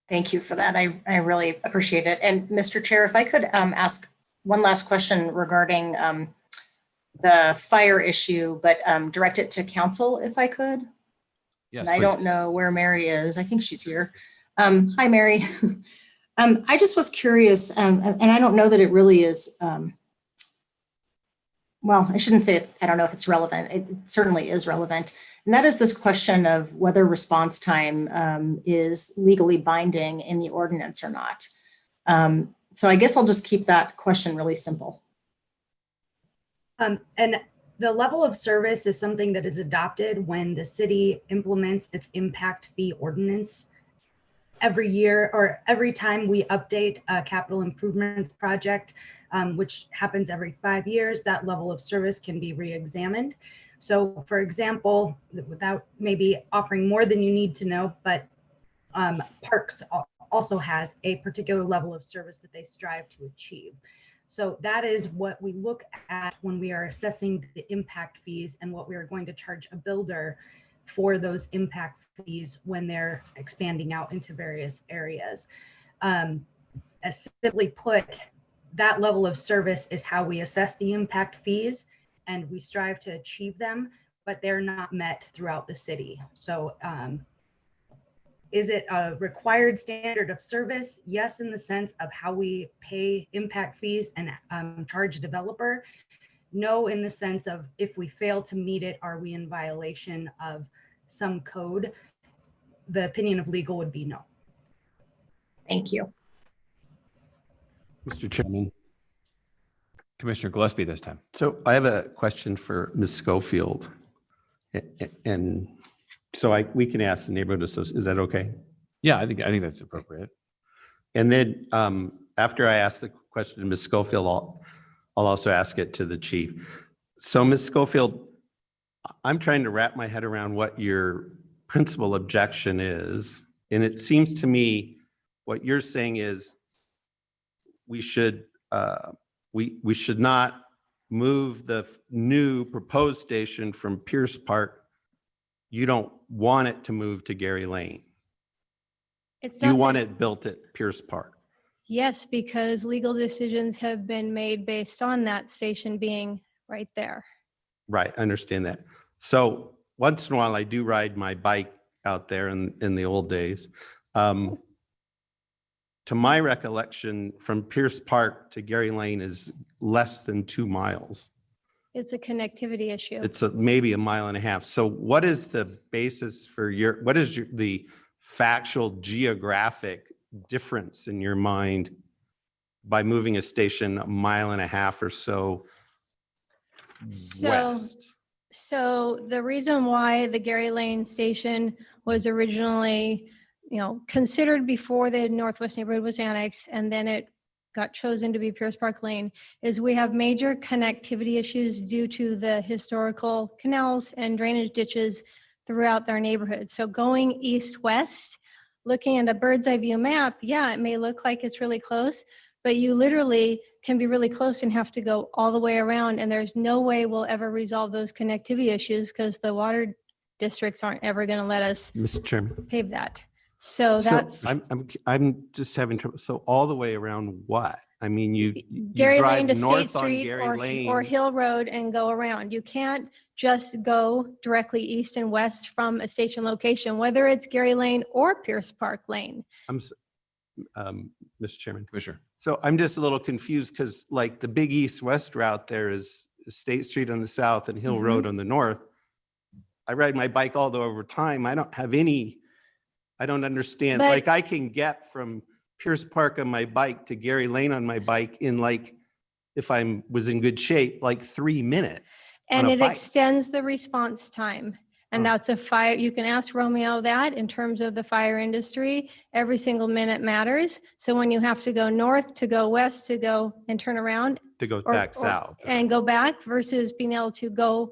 Thank you for that. I really appreciate it. And Mr. Chair, if I could ask one last question regarding the fire issue, but direct it to council if I could. Yes, and I don't know where Mary is. I think she's here. Hi, Mary. I just was curious, and I don't know that it really is well, I shouldn't say I don't know if it's relevant. It certainly is relevant. And that is this question of whether response time is legally binding in the ordinance or not. So I guess I'll just keep that question really simple. And the level of service is something that is adopted when the city implements its impact fee ordinance. Every year or every time we update a capital improvements project, which happens every 5 years, that level of service can be re-examined. So for example, without maybe offering more than you need to know, but Parks also has a particular level of service that they strive to achieve. So that is what we look at when we are assessing the impact fees and what we are going to charge a builder for those impact fees when they're expanding out into various areas. As simply put, that level of service is how we assess the impact fees, and we strive to achieve them, but they're not met throughout the city. So is it a required standard of service? Yes, in the sense of how we pay impact fees and charge a developer. No, in the sense of if we fail to meet it, are we in violation of some code? The opinion of legal would be no. Thank you. Mr. Chairman. Commissioner Gillespie this time. So I have a question for Ms. Schofield. And so we can ask the neighborhood association, is that okay? Yeah, I think that's appropriate. And then after I ask the question to Ms. Schofield, I'll also ask it to the chief. So Ms. Schofield, I'm trying to wrap my head around what your principal objection is. And it seems to me what you're saying is we should not move the new proposed station from Pierce Park. You don't want it to move to Gary Lane. You want it built at Pierce Park. Yes, because legal decisions have been made based on that station being right there. Right, I understand that. So once in a while, I do ride my bike out there in the old days. To my recollection, from Pierce Park to Gary Lane is less than 2 miles. It's a connectivity issue. It's maybe 1.5 miles. So what is the basis for the factual geographic difference in your mind by moving a station 1.5 miles or so west? So the reason why the Gary Lane station was originally, considered before the Northwest neighborhood was annexed, and then it got chosen to be Pierce Park Lane, is we have major connectivity issues due to the historical canals and drainage ditches throughout our neighborhood. So going east-west, looking at a bird's eye view map, yeah, it may look like it's really close, but you literally can be really close and have to go all the way around, and there's no way we'll ever resolve those connectivity issues because the water districts aren't ever going to let us Mr. Chairman. pave that. So that's I'm just having trouble. So all the way around what? I mean, you Gary drive Lane to north State on Street Gary or Lane. Hill Road and go around. You can't just go directly east and west from a station location, whether it's Gary Lane or Pierce Park Lane. Mr. Chairman. Commissioner. So I'm just a little confused because like the big east-west route there is State Street on the south and Hill Road on the north. I ride my bike all the over time. I don't understand. But- like I can get from Pierce Park on my bike to Gary Lane on my bike in like, if I was in good shape, like 3 minutes. And on a it bike. extends the response time. And that's a fire. You can ask Romeo that in terms of the fire industry, every single minute matters. So when you have to go north, to go west, to go and turn around. To go back south. And go back versus being able to go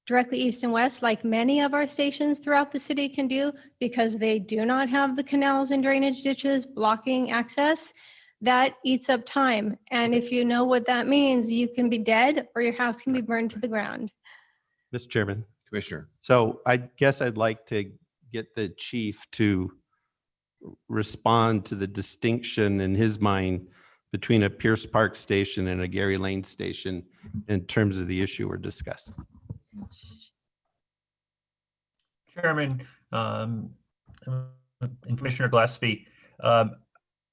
directly east and west, like many of our stations throughout the city can do, because they do not have the canals and drainage ditches blocking access. That eats up time. And if you know what that means, you can be dead or your house can be burned to the ground. Mr. Chairman. Commissioner. So I guess I'd like to get the chief to respond to the distinction in his mind between a Pierce Park station and a Gary Lane station in terms of the issue we're discussing. Chairman and Commissioner Gillespie,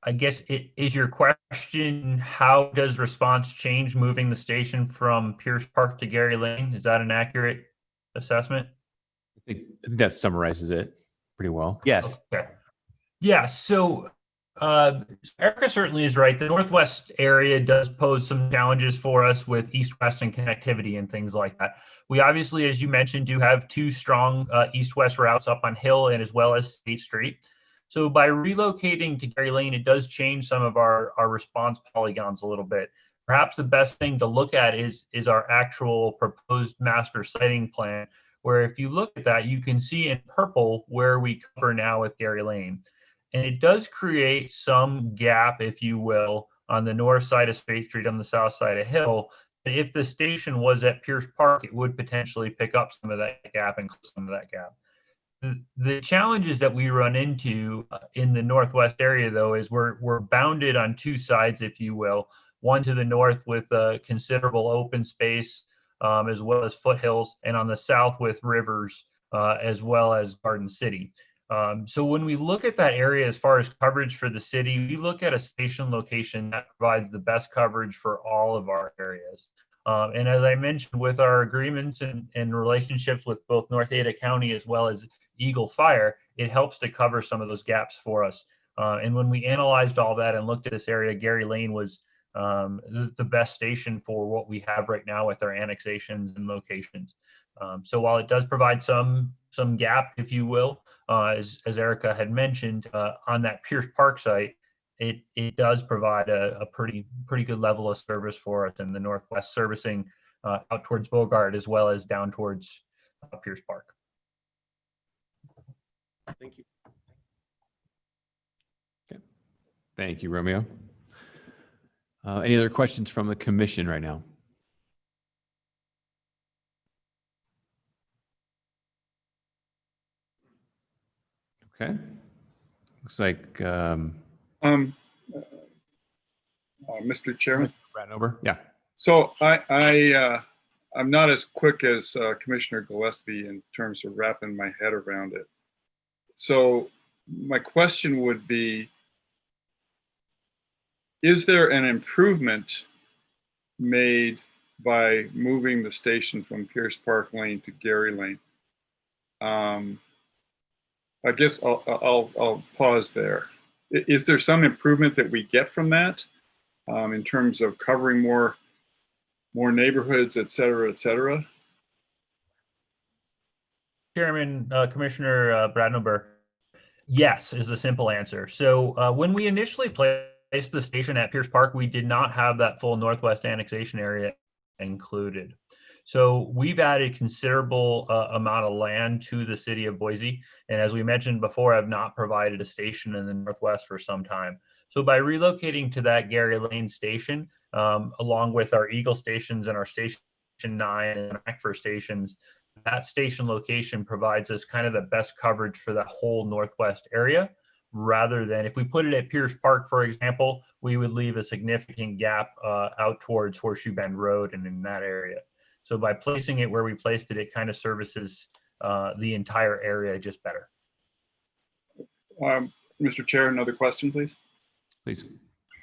I guess is your question, how does response change moving the station from Pierce Park to Gary Lane? Is that an accurate assessment? I think that summarizes it pretty well. Yes. Okay. Yeah, so Erica certainly is right. The Northwest area does pose some challenges for us with east-west and connectivity and things like that. We obviously, as you mentioned, do have two strong east-west routes up on Hill and as well as State Street. So by relocating to Gary Lane, it does change some of our response polygons a little bit. Perhaps the best thing to look at is our actual proposed master siting plan, where if you look at that, you can see in purple where we cover now with Gary Lane. And it does create some gap, if you will, on the north side of State Street, on the south side of Hill. If the station was at Pierce Park, it would potentially pick up some of that gap and close some of that gap. The challenges that we run into in the Northwest area, though, is we're bounded on two sides, if you will. One to the north with considerable open space, as well as foothills, and on the south with rivers, as well as Garden City. So when we look at that area as far as coverage for the city, we look at a station location that provides the best coverage for all of our areas. And as I mentioned, with our agreements and relationships with both North Ada County as well as Eagle Fire, it helps to cover some of those gaps for us. And when we analyzed all that and looked at this area, Gary Lane was the best station for what we have right now with our annexations and locations. So while it does provide some gap, if you will, as Erica had mentioned, on that Pierce Park site, it does provide a pretty good level of service for us in the Northwest, servicing out towards Bogart as well as down towards Pierce Park. Thank you. Okay. Thank you, Romeo. Any other questions from the commission right now? Okay. Looks like Mr. Chairman. Bradnover. Yeah. So I'm not as quick as Commissioner Gillespie in terms of wrapping my head around it. So my question would be, is there an improvement made by moving the station from Pierce Park Lane to Gary Lane? I guess I'll pause there. Is there some improvement that we get from that in terms of covering more neighborhoods, et cetera, et cetera? Chairman, Commissioner Bradnover, yes is the simple answer. So when we initially placed the station at Pierce Park, we did not have that full Northwest annexation area included. So we've added considerable amount of land to the city of Boise. And as we mentioned before, I've not provided a station in the Northwest for some time. So by relocating to that Gary Lane station, along with our Eagle stations and our Station 9 and McPher stations, that station location provides us kind of the best coverage for that whole Northwest area, rather than if we put it at Pierce Park, for example, we would leave a significant gap out towards Horseshoe Bend Road and in that area. So by placing it where we placed it, it kind of services the entire area just better. Mr. Chair, another question, please. Please.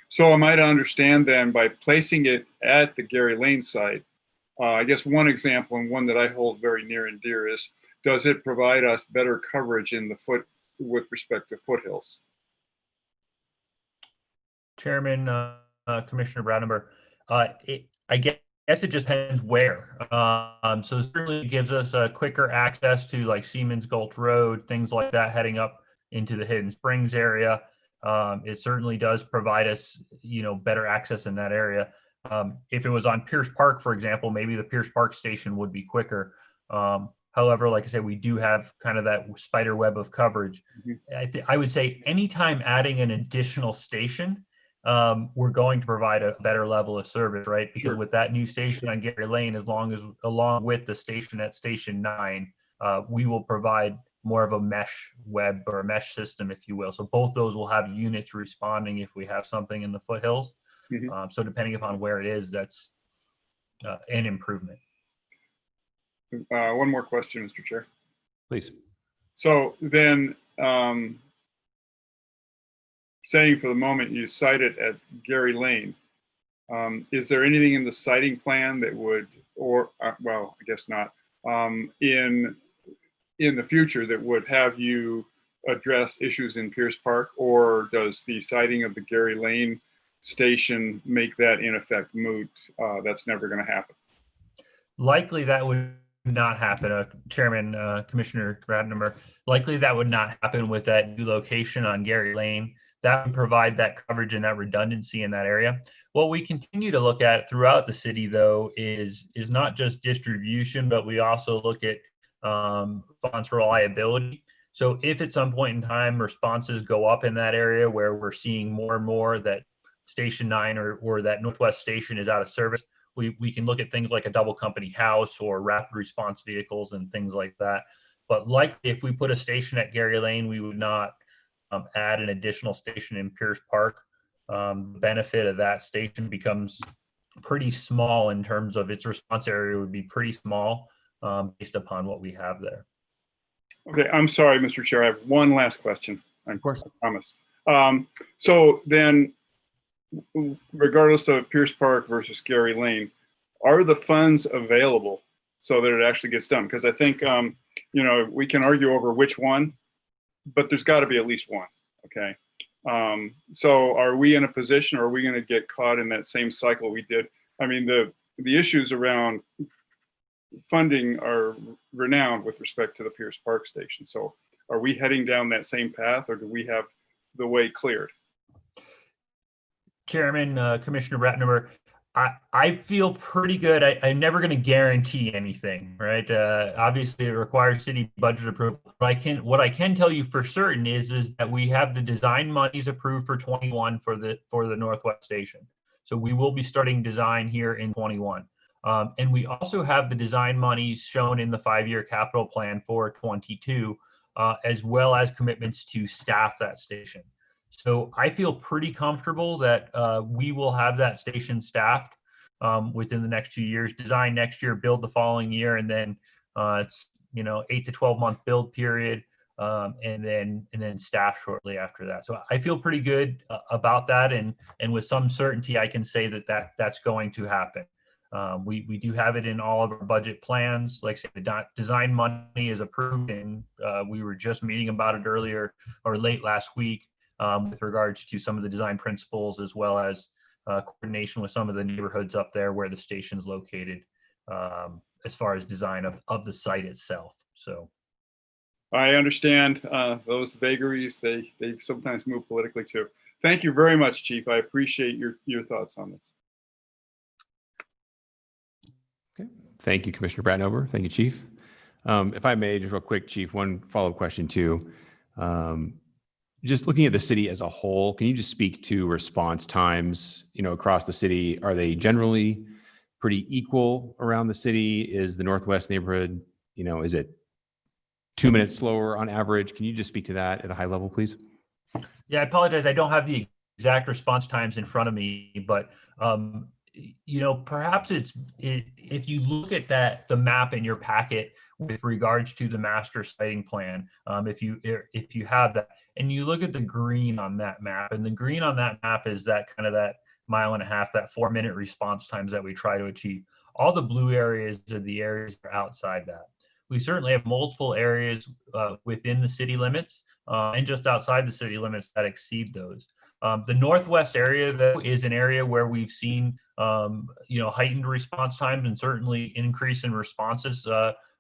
So am I to understand then, by placing it at the Gary Lane site, I guess one example and one that I hold very near and dear is, does it provide us better coverage in the with respect to foothills? Chairman, Commissioner Bradnover, I guess it just depends where. So it certainly gives us a quicker access to like Siemens Gulch Road, things like that, heading up into the Hidden Springs area. It certainly does provide us, better access in that area. If it was on Pierce Park, for example, maybe the Pierce Park station would be quicker. However, like I said, we do have kind of that spider web of coverage. Mm-hmm. I would say anytime adding an additional station, we're going to provide a better level of service, right? Because with that new station on Gary Lane, along with the station at Station 9, we will provide more of a mesh web or a mesh system, if you will. So both those will have units responding if we have something in the foothills. Mm-hmm. So depending upon where it is, that's an improvement. One more question, Mr. Chair. Please. So then, saying for the moment you cite it at Gary Lane. Is there anything in the siting plan that would, or well, I guess not, in the future that would have you address issues in Pierce Park, or does the siting of the Gary Lane station make that in effect moot? That's never going to happen. Likely that would not happen, Chairman, Commissioner Rattenberg. Likely that would not happen with that new location on Gary Lane. That would provide that coverage and that redundancy in that area. What we continue to look at throughout the city, though, is not just distribution, but we also look at response reliability. So if at some point in time responses go up in that area where we're seeing more and more that Station 9 or that Northwest Station is out of service, we can look at things like a double company house or rapid response vehicles and things like that. But likely if we put a station at Gary Lane, we would not add an additional station in Pierce Park. The benefit of that station becomes pretty small in terms of its response area would be pretty small based upon what we have there. Okay, I'm sorry, Mr. Chair. I have one last question. Of course. I promise. So then, regardless of Pierce Park versus Gary Lane, are the funds available so that it actually gets done? Because I think, you know, we can argue over which one, but there's got to be at least one. Okay. So are we in a position, or are we going to get caught in that same cycle we did? I mean, the issues around funding are renowned with respect to the Pierce Park station. So are we heading down that same path, or do we have the way cleared? Chairman, Commissioner Rattenberg, I feel pretty good. I'm never going to guarantee anything, right? Obviously, it requires city budget approval. What I can tell you for certain is that we have the design monies approved for 21 for the Northwest Station. So we will be starting design here in 21. And we also have the design monies shown in the 5-year capital plan for 22, as well as commitments to staff that station. So I feel pretty comfortable that we will have that station staffed within the next 2 years, design next year, build the following year, and then it's 8 to 12 month build period, and then staff shortly after that. So I feel pretty good about that, and with some certainty I can say that's going to happen. We do have it in all of our budget plans. Like I said, the design money is approved, and we were just meeting about it earlier or late last week. With regards to some of the design principles, as well as coordination with some of the neighborhoods up there where the station's located, as far as design of the site itself. So I understand those vagaries. They sometimes move politically too. Thank you very much, Chief. I appreciate your thoughts on this. Okay. Thank you, Commissioner Bratnover. Thank you, Chief. If I may, just real quick, Chief, one follow-up question too. Just looking at the city as a whole, can you just speak to response times, across the city? Are they generally pretty equal around the city? Is the Northwest neighborhood, is it 2 minutes slower on average? Can you just speak to that at a high level, please? Yeah, I apologize. I don't have the exact response times in front of me, but perhaps if you look at the map in your packet with regards to the master siting plan, if you have that, and you look at the green on that map, and the green on that map is that kind of that 1.5 miles, that 4-minute response times that we try to achieve. All the blue areas are the areas that are outside that. We certainly have multiple areas within the city limits and just outside the city limits that exceed those. The Northwest area, though, is an area where we've seen heightened response times and certainly increase in responses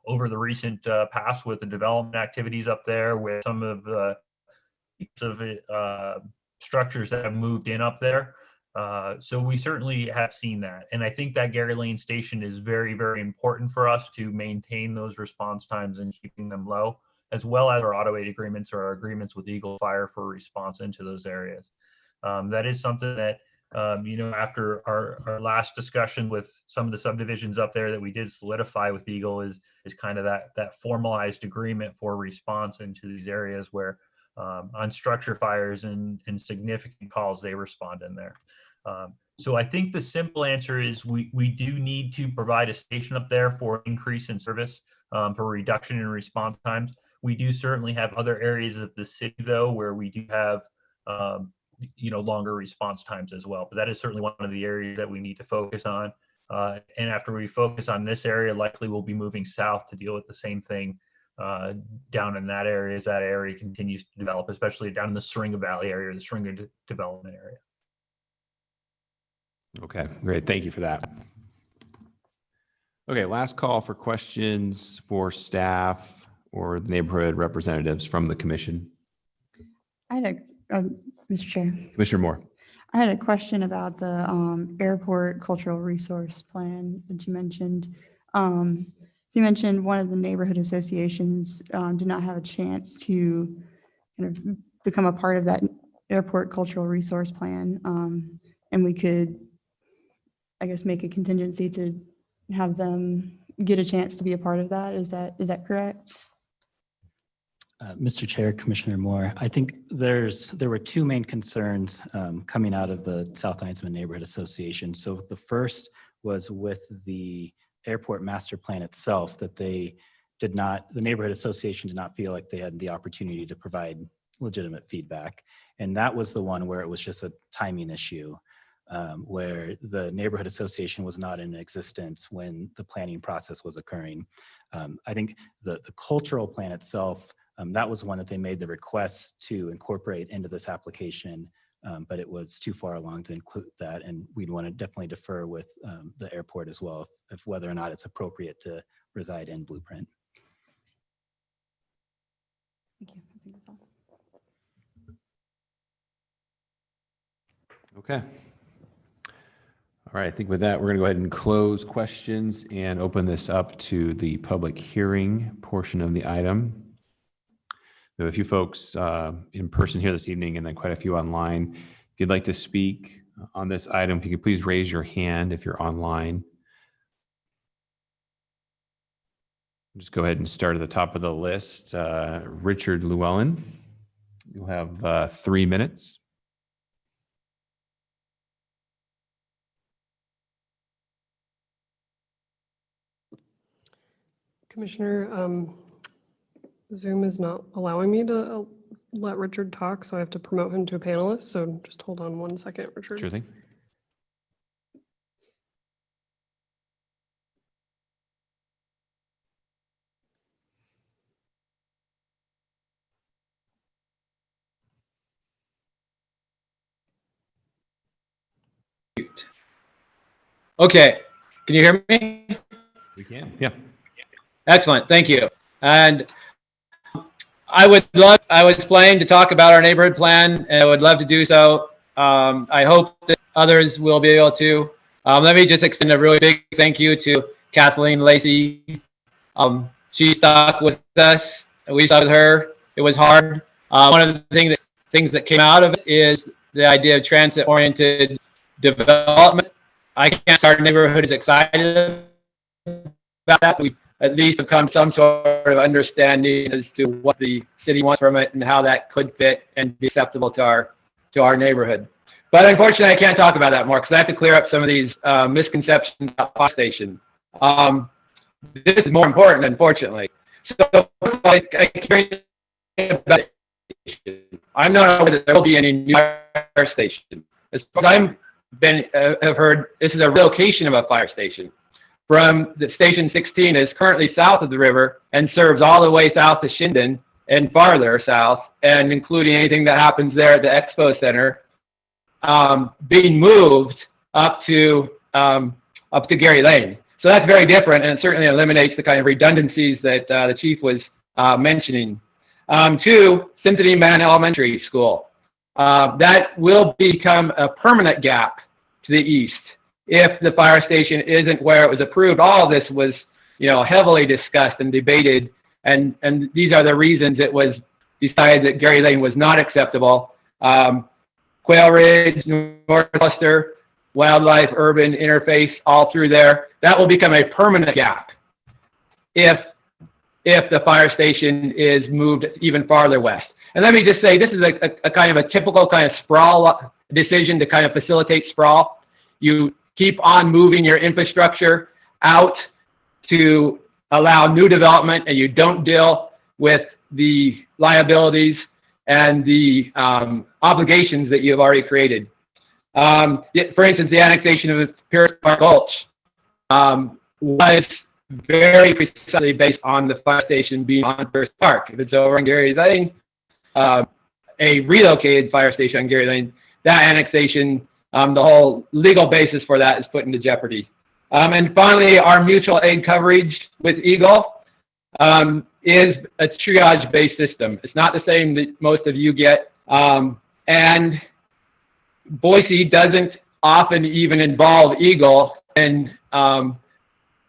over the recent past with the development activities up there, with some of the structures that have moved in up there. So we certainly have seen that. And I think that Gary Lane Station is very, very important for us to maintain those response times and keeping them low, as well as our auto aid agreements or our agreements with Eagle Fire for response into those areas. That is something that, after our last discussion with some of the subdivisions up there that we did solidify with Eagle is kind of that formalized agreement for response into these areas where on structure fires and significant calls, they respond in there. So I think the simple answer is we do need to provide a station up there for increase in service, for reduction in response times. We do certainly have other areas of the city, though, where we do have longer response times as well. But that is certainly one of the areas that we need to focus on. And after we focus on this area, likely we'll be moving south to deal with the same thing down in that area as that area continues to develop, especially down in the Syringa Valley area, the Syringa development area. Okay, great. Thank you for that. Okay, last call for questions for staff or the neighborhood representatives from the commission. I had Mr. Chair, Commissioner Moore. I had a question about the airport cultural resource plan that you mentioned. So you mentioned one of the neighborhood associations did not have a chance to kind of become a part of that airport cultural resource plan. And we could, I guess, make a contingency to have them get a chance to be a part of that. Is that correct? Mr. Chair, Commissioner Moore, I think there were two main concerns coming out of the South Hinesman Neighborhood Association. So the first was with the airport master plan itself, that the neighborhood association did not feel like they had the opportunity to provide legitimate feedback. And that was the one where it was just a timing issue, where the neighborhood association was not in existence when the planning process was occurring. I think the cultural plan itself, that was one that they made the request to incorporate into this application, but it was too far along to include that. And we'd want to definitely defer with the airport as well, if whether or not it's appropriate to reside in Blueprint. Thank you. I think that's all. Okay. All right, I think with that, we're going to go ahead and close questions and open this up to the public hearing portion of the item. We have a few folks in person here this evening and then quite a few online. If you'd like to speak on this item, if you could please raise your hand if you're online. Just go ahead and start at the top of the list. Richard Llewellyn, you'll have 3 minutes. Commissioner, Zoom is not allowing me to let Richard talk, so I have to promote him to a panelist. So just hold on 1 second, Richard. Sure thing. Okay, can you hear me? We can, yeah. Excellent, thank you. And I was planning to talk about our neighborhood plan, and I would love to do so. I hope that others will be able to. Let me just extend a really big thank you to Kathleen Lacey. She stuck with us, we stuck with her. It was hard. One of the things that came out of it is the idea of transit-oriented development. I can't say our neighborhood is excited about that. We at least have come to some sort of understanding as to what the city wants from it and how that could fit and be acceptable to our neighborhood. But unfortunately, I can't talk about that more because I have to clear up some of these misconceptions about Fire Station. This is more important, unfortunately. So I'm not aware that there will be any new fire station. As far as I've heard, this is a relocation of a fire station from the Station 16 is currently south of the river and serves all the way south to Shinden and farther south, and including anything that happens there at the Expo Center, being moved up to Gary Lane. So that's very different, and it certainly eliminates the kind of redundancies that the chief was mentioning. 2, Symphony Man Elementary School. That will become a permanent gap to the east if the fire station isn't where it was approved. All of this was, heavily discussed and debated, and these are the reasons it was decided that Gary Lane was not acceptable. Quail Ridge, North Cluster, wildlife, urban interface, all through there. That will become a permanent gap if the fire station is moved even farther west. And let me just say, this is a kind of a typical kind of sprawl decision to kind of facilitate sprawl. You keep on moving your infrastructure out to allow new development, and you don't deal with the liabilities and the obligations that you have already created. For instance, the annexation of Pierce Park Gulch was very precisely based on the fire station being on Pierce Park. If it's over on Gary Lane, a relocated fire station on Gary Lane, that annexation, the whole legal basis for that is put into jeopardy. And finally, our mutual aid coverage with Eagle is a triage-based system. It's not the same that most of you get. And Boise doesn't often even involve Eagle in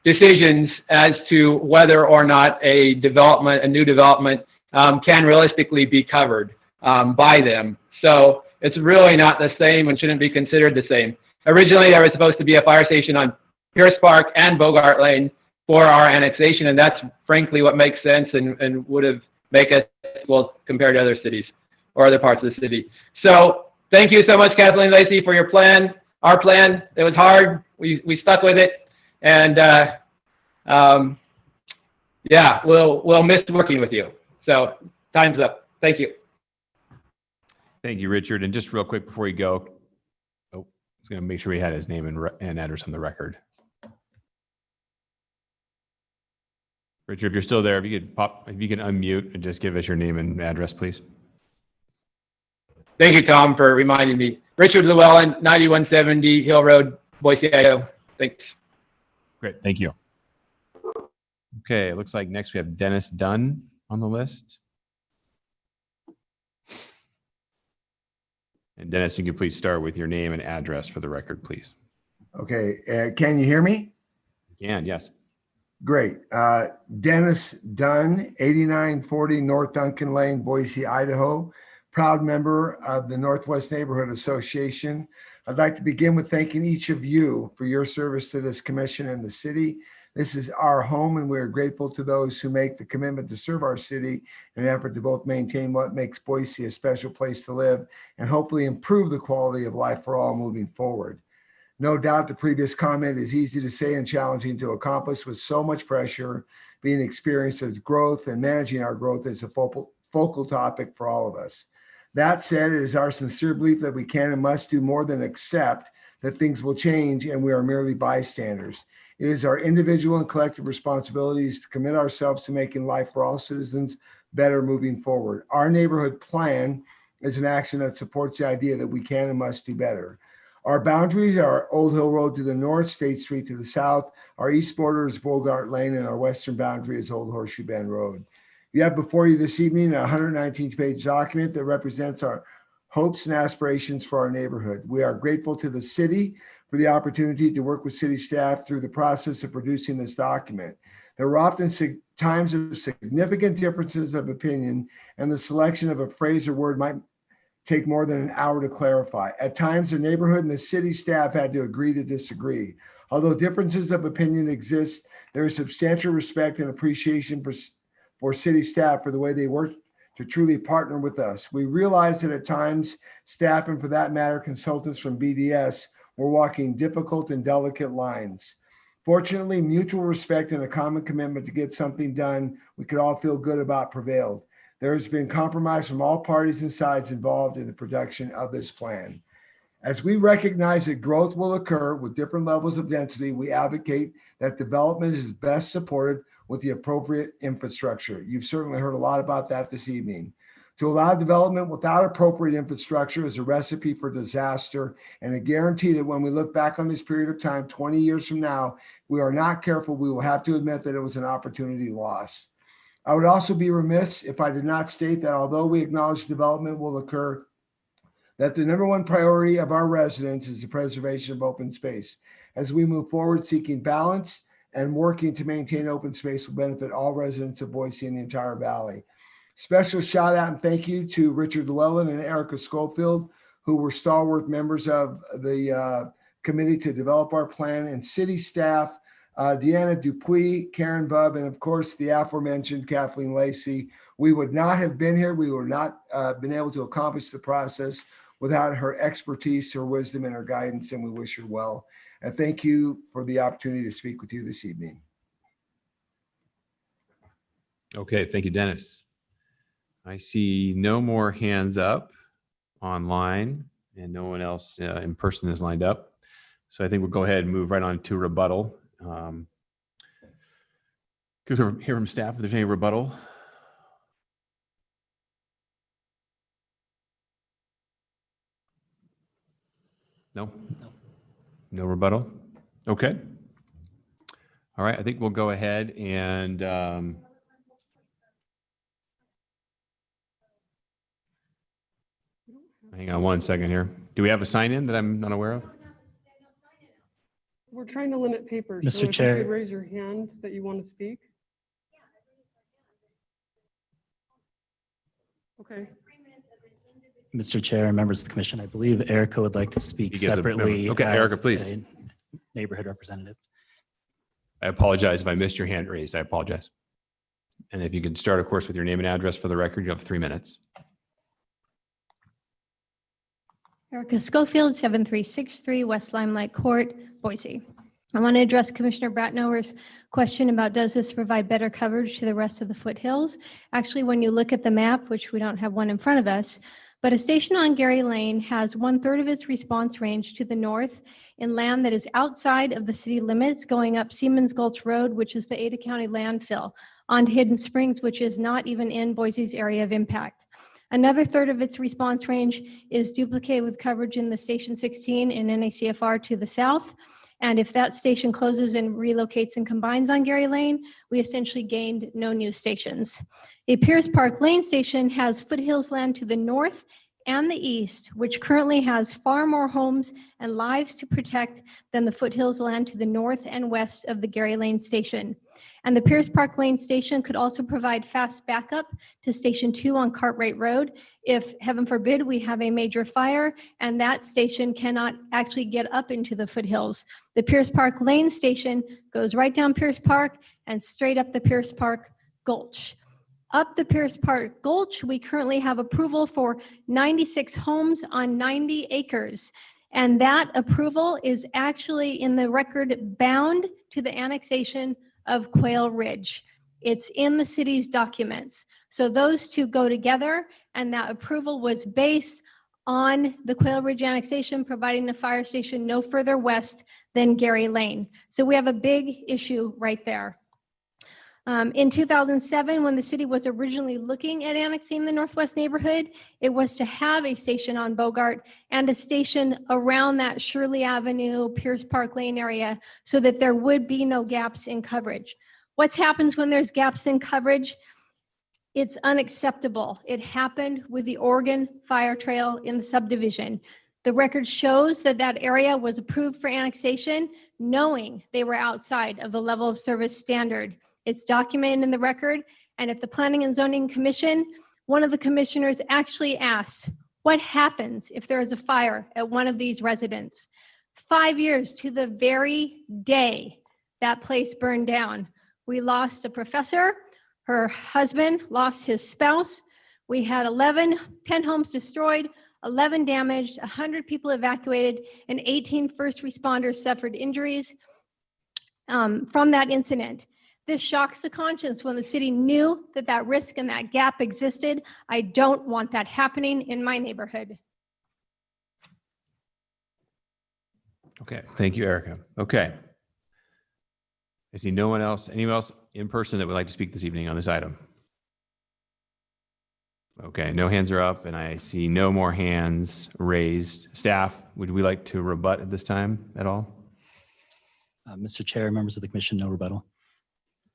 decisions as to whether or not a new development can realistically be covered by them. So it's really not the same and shouldn't be considered the same. Originally, there was supposed to be a fire station on Pierce Park and Bogart Lane for our annexation, and that's frankly what makes sense and would have make us well compared to other cities or other parts of the city. So thank you so much, Kathleen Lacey, for your plan. Our plan, it was hard. We stuck with it, and yeah, we'll miss working with you. So time's up. Thank you. Thank you, Richard. And just real quick before you go, I was going to make sure we had his name and address on the record. Richard, if you're still there, if you could unmute and just give us your name and address, please. Thank you, Tom, for reminding me. Richard Llewellyn, 9170 Hill Road, Boise, Idaho. Thanks. Great, thank you. Okay, it looks like next we have Dennis Dunn on the list. And Dennis, you can please start with your name and address for the record, please. Okay, can you hear me? You can, yes. Great. Dennis Dunn, 8940 North Duncan Lane, Boise, Idaho. Proud member of the Northwest Neighborhood Association. I'd like to begin with thanking each of you for your service to this commission and the city. This is our home, and we are grateful to those who make the commitment to serve our city in an effort to both maintain what makes Boise a special place to live and hopefully improve the quality of life for all moving forward. No doubt the previous comment is easy to say and challenging to accomplish, with so much pressure being experienced as growth, and managing our growth is a focal topic for all of us. That said, it is our sincere belief that we can and must do more than accept that things will change and we are merely bystanders. It is our individual and collective responsibilities to commit ourselves to making life for all citizens better moving forward. Our neighborhood plan is an action that supports the idea that we can and must do better. Our boundaries are Old Hill Road to the north, State Street to the south. Our east border is Bogart Lane, and our western boundary is Old Horseshoe Bend Road. You have before you this evening a 119-page document that represents our hopes and aspirations for our neighborhood. We are grateful to the city for the opportunity to work with city staff through the process of producing this document. There were often times of significant differences of opinion, and the selection of a phrase or word might take more than an hour to clarify. At times, the neighborhood and the city staff had to agree to disagree. Although differences of opinion exist, there is substantial respect and appreciation for city staff for the way they work to truly partner with us. We realize that at times, staff, and for that matter, consultants from BDS, were walking difficult and delicate lines. Fortunately, mutual respect and a common commitment to get something done we could all feel good about prevailed. There has been compromise from all parties and sides involved in the production of this plan. As we recognize that growth will occur with different levels of density, we advocate that development is best supported with the appropriate infrastructure. You've certainly heard a lot about that this evening. To allow development without appropriate infrastructure is a recipe for disaster, and a guarantee that when we look back on this period of time, 20 years from now, we are not careful, we will have to admit that it was an opportunity lost. I would also be remiss if I did not state that although we acknowledge development will occur, that the number one priority of our residents is the preservation of open space. As we move forward seeking balance and working to maintain open space will benefit all residents of Boise and the entire valley. Special shout out and thank you to Richard Llewellyn and Erica Schofield, who were stalwart members of the committee to develop our plan, and city staff, Deanna Dupuis, Karen Bubb, and of course the aforementioned Kathleen Lacey. We would not have been here, we would not been able to accomplish the process without her expertise, her wisdom, and her guidance, and we wish her well. And thank you for the opportunity to speak with you this evening. Okay, thank you, Dennis. I see no more hands up online and no one else in person is lined up. So I think we'll go ahead and move right on to rebuttal. Could we hear from staff if there's any rebuttal? No? No rebuttal? Okay. All right, I think we'll go ahead and hang on one second here. Do we have a sign in that I'm not aware of? We're trying to limit papers. Mr. So if you Chair. could raise your hand that you want to speak. Okay. Mr. Chair, and members of the commission, I believe Erica would like to speak He gives a- separately. okay, as Erica, please. a Neighborhood representative. I apologize if I missed your hand raised. I apologize. And if you could start, of course, with your name and address for the record, you have 3 minutes. Erica Schofield, 7363 West Limelight Court, Boise. I want to address Commissioner Bratnower's question about does this provide better coverage to the rest of the foothills? Actually, when you look at the map, which we don't have one in front of us, but a station on Gary Lane has 1/3 of its response range to the north in land that is outside of the city limits, going up Siemens Gulch Road, which is the Ada County landfill, onto Hidden Springs, which is not even in Boise's area of impact. Another 1/3 of its response range is duplicated with coverage in the Station 16 in NACFR to the south. And if that station closes and relocates and combines on Gary Lane, we essentially gained no new stations. The Pierce Park Lane Station has foothills land to the north and the east, which currently has far more homes and lives to protect than the foothills land to the north and west of the Gary Lane Station. And the Pierce Park Lane Station could also provide fast backup to Station 2 on Cartwright Road if, heaven forbid, we have a major fire and that station cannot actually get up into the foothills. The Pierce Park Lane Station goes right down Pierce Park and straight up the Pierce Park Gulch. Up the Pierce Park Gulch, we currently have approval for 96 homes on 90 acres. And that approval is actually in the record bound to the annexation of Quail Ridge. It's in the city's documents. So those two go together, and that approval was based on the Quail Ridge annexation, providing the fire station no further west than Gary Lane. So we have a big issue right there. In 2007, when the city was originally looking at annexing the Northwest neighborhood, it was to have a station on Bogart and a station around that Shirley Avenue, Pierce Park Lane area so that there would be no gaps in coverage. What happens when there's gaps in coverage? It's unacceptable. It happened with the Oregon Fire Trail in the subdivision. The record shows that that area was approved for annexation, knowing they were outside of the level of service standard. It's documented in the record, and at the Planning and Zoning Commission, one of the commissioners actually asked, what happens if there is a fire at one of these residents? 5 years to the very day that place burned down. We lost a professor, her husband lost his spouse. We had 10 homes destroyed, 11 damaged, 100 people evacuated, and 18 first responders suffered injuries from that incident. This shocks the conscience when the city knew that that risk and that gap existed. I don't want that happening in my neighborhood. Okay, thank you, Erica. Okay. I see no one else, anyone else in person that would like to speak this evening on this item? Okay, no hands are up and I see no more hands raised. Staff, would we like to rebut at this time at all? Mr. Chair, members of the commission, no rebuttal.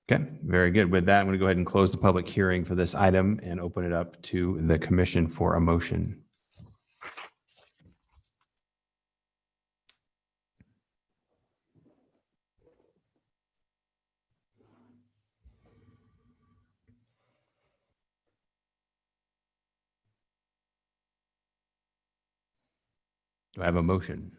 Okay, very good. With that, I'm going to go ahead and close the public hearing for this item and open it up to the commission for a motion. Do I have a motion?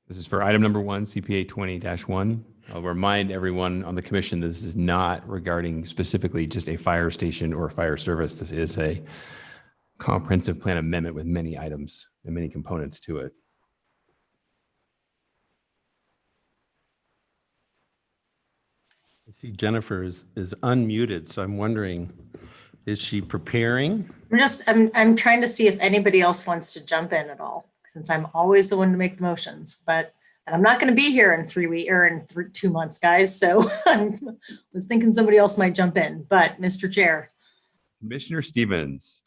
This is for item number 1, CPA 20-1. I'll remind everyone on the commission that this is not regarding specifically just a fire station or a fire service. This is a comprehensive plan amendment with many items and many components to it. I see Jennifer is unmuted, so I'm wondering, is she preparing? I'm trying to see if anybody else wants to jump in at all, since I'm always the one to make the motions, and I'm not going to be here in 3 weeks or in 2 months, guys. So I was thinking somebody else might jump in, but Mr. Chair, Commissioner Stevens,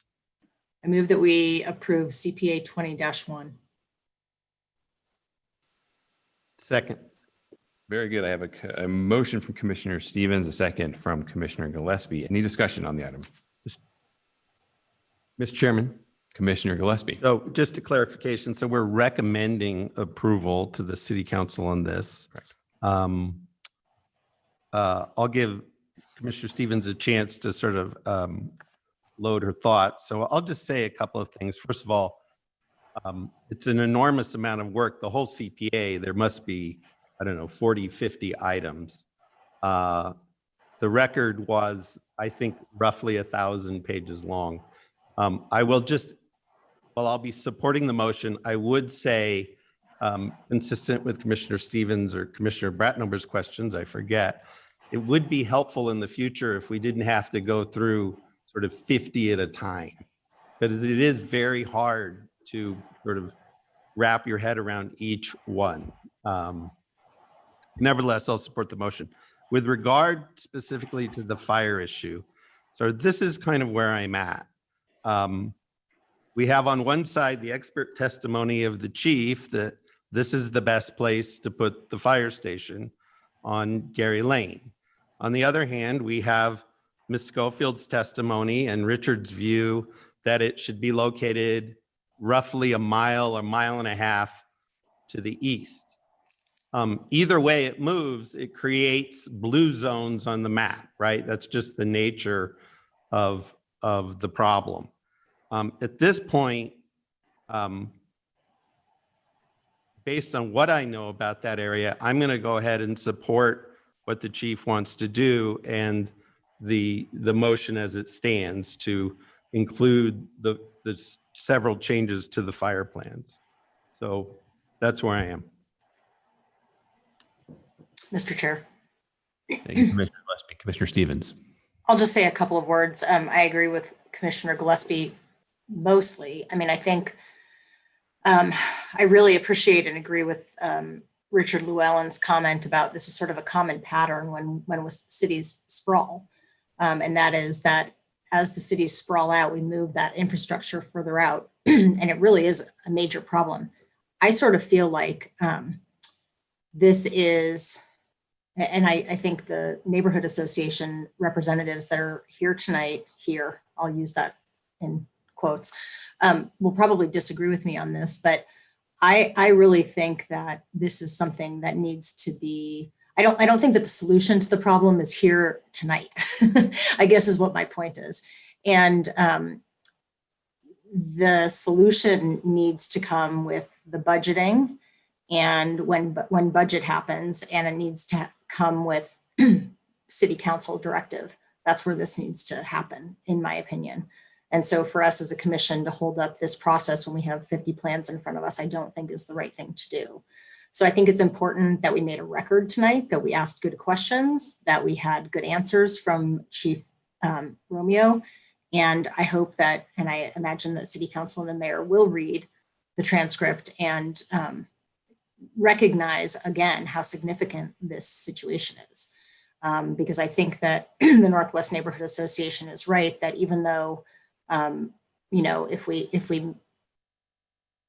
I move that we approve CPA 20-1. Second. very good. I have a motion from Commissioner Stevens, a second from Commissioner Gillespie. Any discussion on the item? Mr. Chairman. Commissioner Gillespie. So just a clarification. So we're recommending approval to the city council on this. Correct. I'll give Commissioner Stevens a chance to sort of load her thoughts. So I'll just say a couple of things. First of all, it's an enormous amount of work. The whole CPA, there must be, I don't know, 40, 50 items. The record was, I think, roughly 1,000 pages long. I will just, while I'll be supporting the motion, I would say, consistent with Commissioner Stevens or Commissioner Bratnober's questions, I forget, it would be helpful in the future if we didn't have to go through sort of 50 at a time, because it is very hard to sort of wrap your head around each one. Nevertheless, I'll support the motion. With regard specifically to the fire issue, so this is kind of where I'm at. We have on one side the expert testimony of the chief that this is the best place to put the fire station on Gary Lane. On the other hand, we have Ms. Schofield's testimony and Richard's view that it should be located roughly a mile and a half to the east. Either way it moves, it creates blue zones on the map, right? That's just the nature of the problem. At this point, based on what I know about that area, I'm going to go ahead and support what the chief wants to do and the motion as it stands to include the several changes to the fire plans. So that's where I am. Mr. Chair. Thank you, Commissioner Gillespie. Commissioner Stevens. I'll just say a couple of words. I agree with Commissioner Gillespie mostly. I mean, I think I really appreciate and agree with Richard Llewellyn's comment about this is sort of a common pattern when cities sprawl. And that is that as the cities sprawl out, we move that infrastructure further out. And it really is a major problem. I sort of feel like this is, and I think the neighborhood association representatives that are here tonight, I'll use that in quotes, will probably disagree with me on this, but I really think that this is something that needs to be, I don't think that the solution to the problem is here tonight, I guess is what my point is. And the solution needs to come with the budgeting, and when budget happens, and it needs to come with city council directive. That's where this needs to happen, in my opinion. And so for us as a commission to hold up this process when we have 50 plans in front of us, I don't think is the right thing to do. So I think it's important that we made a record tonight, that we asked good questions, that we had good answers from Chief Romeo. And I hope that, and I imagine that City Council and the mayor will read the transcript and recognize again how significant this situation is. Because I think that the Northwest Neighborhood Association is right that even though, if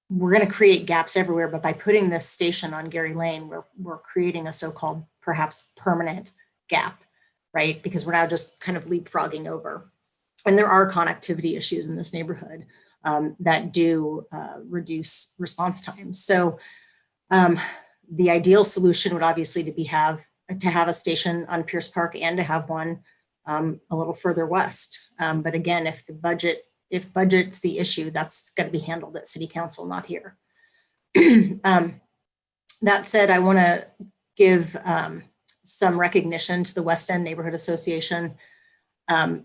we're going to create gaps everywhere, but by putting this station on Gary Lane, we're creating a so-called perhaps permanent gap, right? Because we're now just kind of leapfrogging over. And there are connectivity issues in this neighborhood that do reduce response times. So the ideal solution would obviously to have a station on Pierce Park and to have one a little further west. But again, if budget's the issue, that's going to be handled at City Council, not here. That said, I want to give some recognition to the West End Neighborhood Association.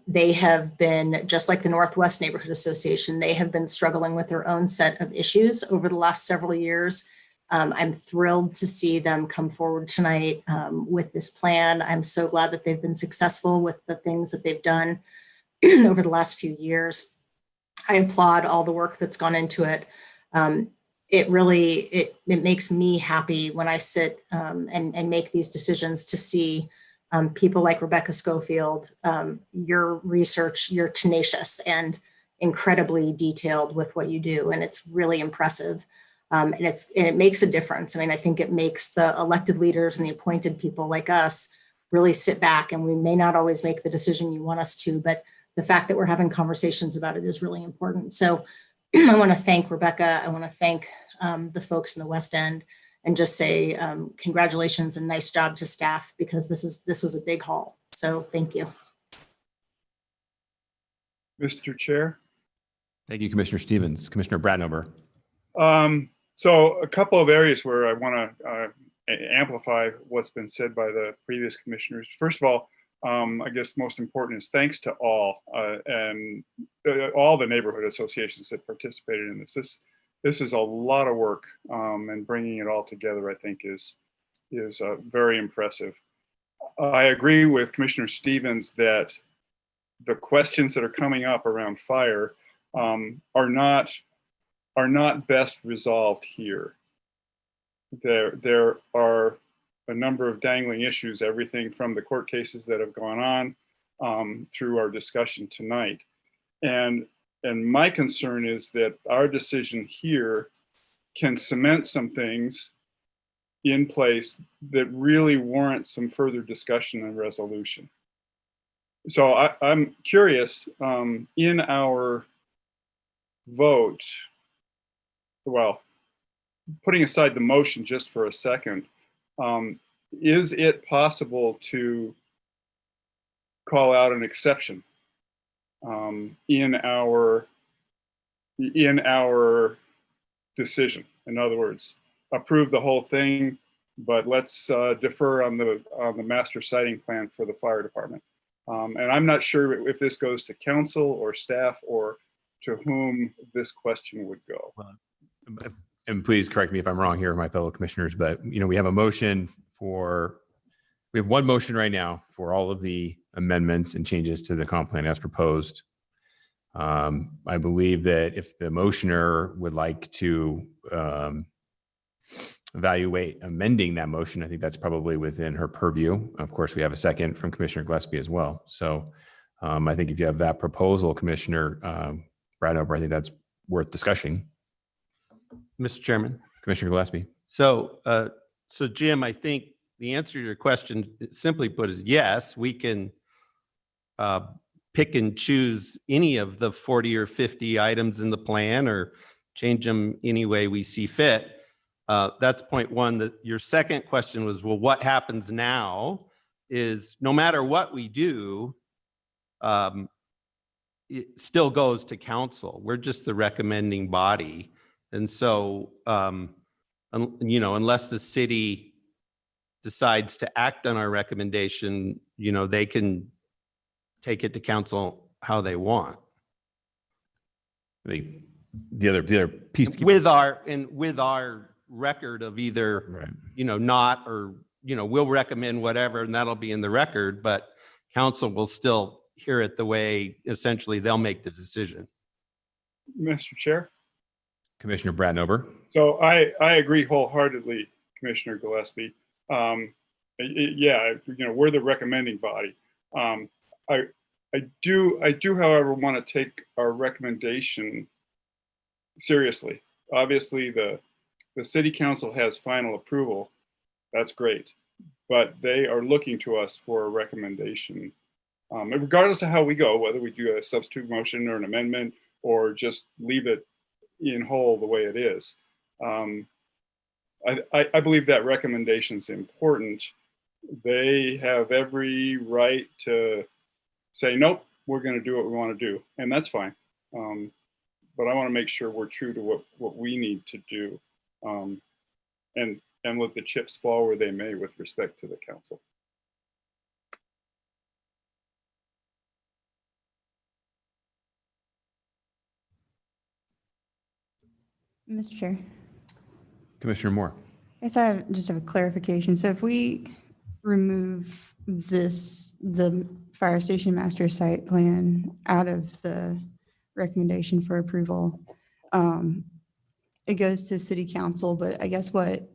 They have been, just like the Northwest Neighborhood Association, they have been struggling with their own set of issues over the last several years. I'm thrilled to see them come forward tonight with this plan. I'm so glad that they've been successful with the things that they've done over the last few years. I applaud all the work that's gone into it. It really, it makes me happy when I sit and make these decisions to see people like Rebecca Schofield. Your research, you're tenacious and incredibly detailed with what you do, and it's really impressive. And it makes a difference. I mean, I think it makes the elected leaders and the appointed people like us really sit back, and we may not always make the decision you want us to, but the fact that we're having conversations about it is really important. So I want to thank Rebecca. I want to thank the folks in the West End, and just say congratulations and nice job to staff, because this was a big haul. So thank you. Mr. Chair. Thank you, Commissioner Stevens. Commissioner Bratnober. So a couple of areas where I want to amplify what's been said by the previous commissioners. First of all, I guess most important is thanks to all and all the neighborhood associations that participated in this. This is a lot of work, and bringing it all together, I think, is very impressive. I agree with Commissioner Stevens that the questions that are coming up around fire are not best resolved here. There are a number of dangling issues, everything from the court cases that have gone on through our discussion tonight. And my concern is that our decision here can cement some things in place that really warrant some further discussion and resolution. So I'm curious, in our vote, well, putting aside the motion just for a second, is it possible to call out an exception in our decision? In other words, approve the whole thing, but let's defer on the master siting plan for the fire department. And I'm not sure if this goes to council or staff or to whom this question would go. And please correct me if I'm wrong here, my fellow commissioners, but we have a motion we have one motion right now for all of the amendments and changes to the comp plan as proposed. I believe that if the motioner would like to evaluate amending that motion, I think that's probably within her purview. Of course, we have a second from Commissioner Gillespie as well. So I think if you have that proposal, Commissioner Bratnober, I think that's worth discussing. Mr. Chairman. Commissioner Gillespie. So Jim, I think the answer to your question, simply put, is yes, we can pick and choose any of the 40 or 50 items in the plan or change them any way we see fit. That's point one. Your second question was, well, what happens now is no matter what we do, it still goes to council. We're just the recommending body. And so, unless the city decides to act on our recommendation, they can take it to council how they want. The other piece with our record of either, right, not, or, we'll recommend whatever, and that'll be in the record, but council will still hear it the way essentially they'll make the decision. Mr. Chair. Commissioner Bratnober. So I agree wholeheartedly, Commissioner Gillespie. Yeah, we're the recommending body. I do, however, want to take our recommendation seriously. Obviously, the city council has final approval. That's great, but they are looking to us for a recommendation. Regardless of how we go, whether we do a substitute motion or an amendment or just leave it in whole the way it is. I believe that recommendation is important. They have every right to say, nope, we're going to do what we want to do. And that's fine. But I want to make sure we're true to what we need to do, and let the chips fall where they may with respect to the council. Mr. Chair, Commissioner Moore. I guess I just have a clarification. So if we remove the fire station master site plan out of the recommendation for approval, it goes to city council, but I guess what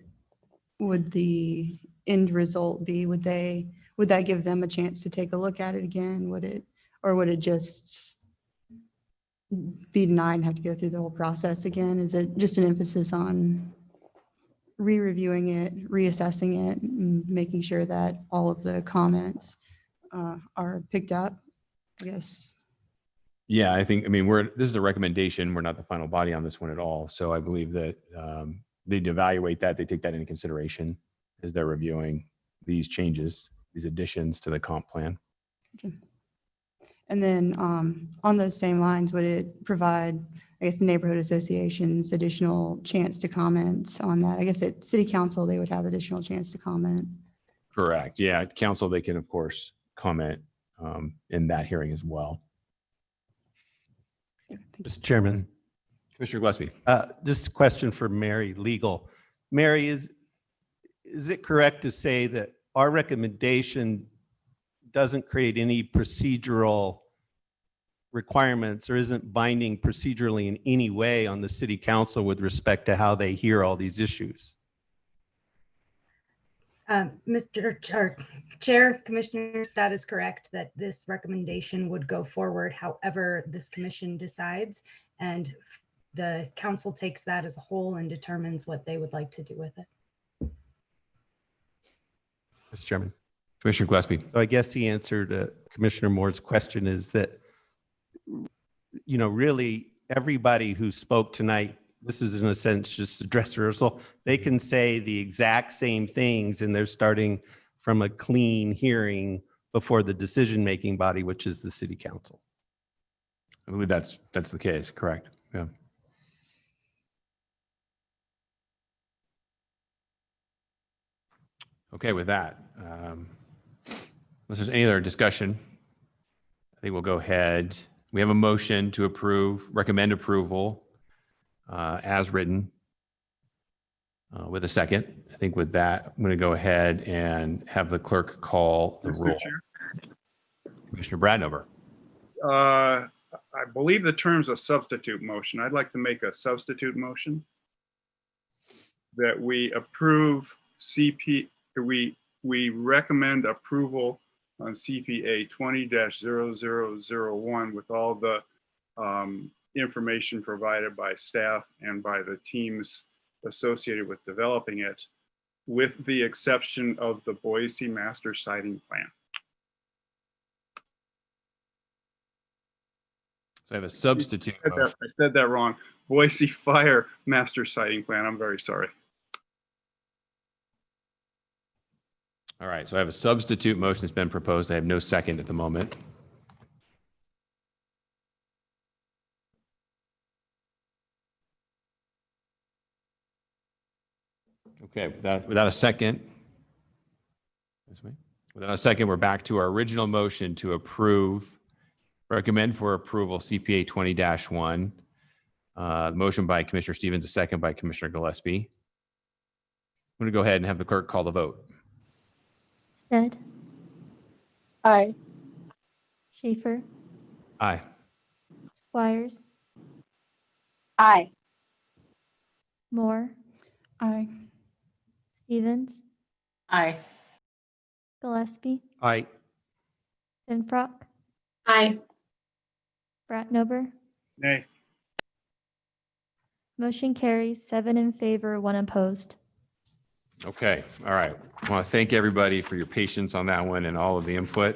would the end result be? Would that give them a chance to take a look at it again? Or would it just be denied and have to go through the whole process again? Is it just an emphasis on re-reviewing it, reassessing it, and making sure that all of the comments are picked up, I guess? Yeah, I mean, this is a recommendation. We're not the final body on this one at all. So I believe that they'd evaluate that. They take that into consideration as they're reviewing these changes, these additions to the comp plan. And then on those same lines, would it provide, I guess, the neighborhood associations additional chance to comment on that? I guess at city council, they would have additional chance to comment. Correct. Yeah, at council, they can, of course, comment in that hearing as well. Mr. Chairman. Commissioner Gillespie. Just a question for Mary, legal. Mary, is it correct to say that our recommendation doesn't create any procedural requirements or isn't binding procedurally in any way on the city council with respect to how they hear all these issues? Mr. Chair, Commissioners, that is correct, that this recommendation would go forward however this commission decides, and the council takes that as a whole and determines what they would like to do with it. Mr. Chairman. Commissioner Gillespie. So I guess the answer to Commissioner Moore's question is that, really everybody who spoke tonight, this is in a sense just a dress rehearsal. They can say the exact same things and they're starting from a clean hearing before the decision-making body, which is the city council. I believe that's the case, correct? Yeah. Okay, with that, unless there's any other discussion, I think we'll go ahead. We have a motion to recommend approval as written with a second. I think with that, I'm going to go ahead and have the clerk call the roll. Chair. Commissioner Bradnover. I believe the term's a substitute motion. I'd like to make a substitute motion that we approve we recommend approval on CPA 20-0001 with all the information provided by staff and by the teams associated with developing it, with the exception of the Boise Master Siting Plan. So I have a substitute motion. I said that wrong. Boise Fire Master Siting Plan. I'm very sorry. All right, so I have a substitute motion that's been proposed. I have no second at the moment. Okay, without a second, we're back to our original motion to recommend for approval CPA 20-1. Motion by Commissioner Stevens, a second by Commissioner Gillespie. I'm going to go ahead and have the clerk call the vote. Stead, Aye. Schaefer, Aye. Squires, Aye. Moore, Aye. Stevens, Aye. Gillespie, Aye. Finfrock, Aye. Bratnober. Nay. Motion carries 7 in favor, 1 opposed. Okay, all right. I want to thank everybody for your patience on that one and all of the input.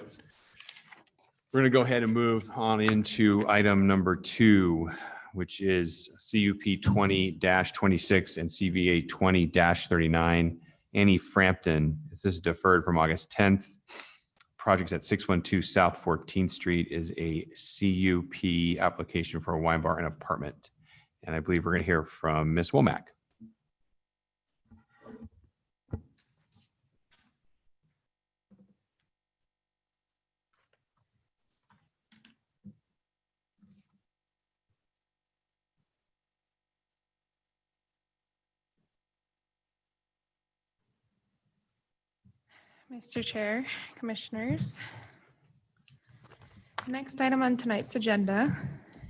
We're going to go ahead and move on into item number 2, which is CUP 20-26 and CVA 20-39. Annie Frampton, this is deferred from August 10th. Projects at 612 South 14th Street is a CUP application for a wine bar and apartment. And I believe we're going to hear from Ms. Womack. Mr. Chair, Commissioners. The next item on tonight's agenda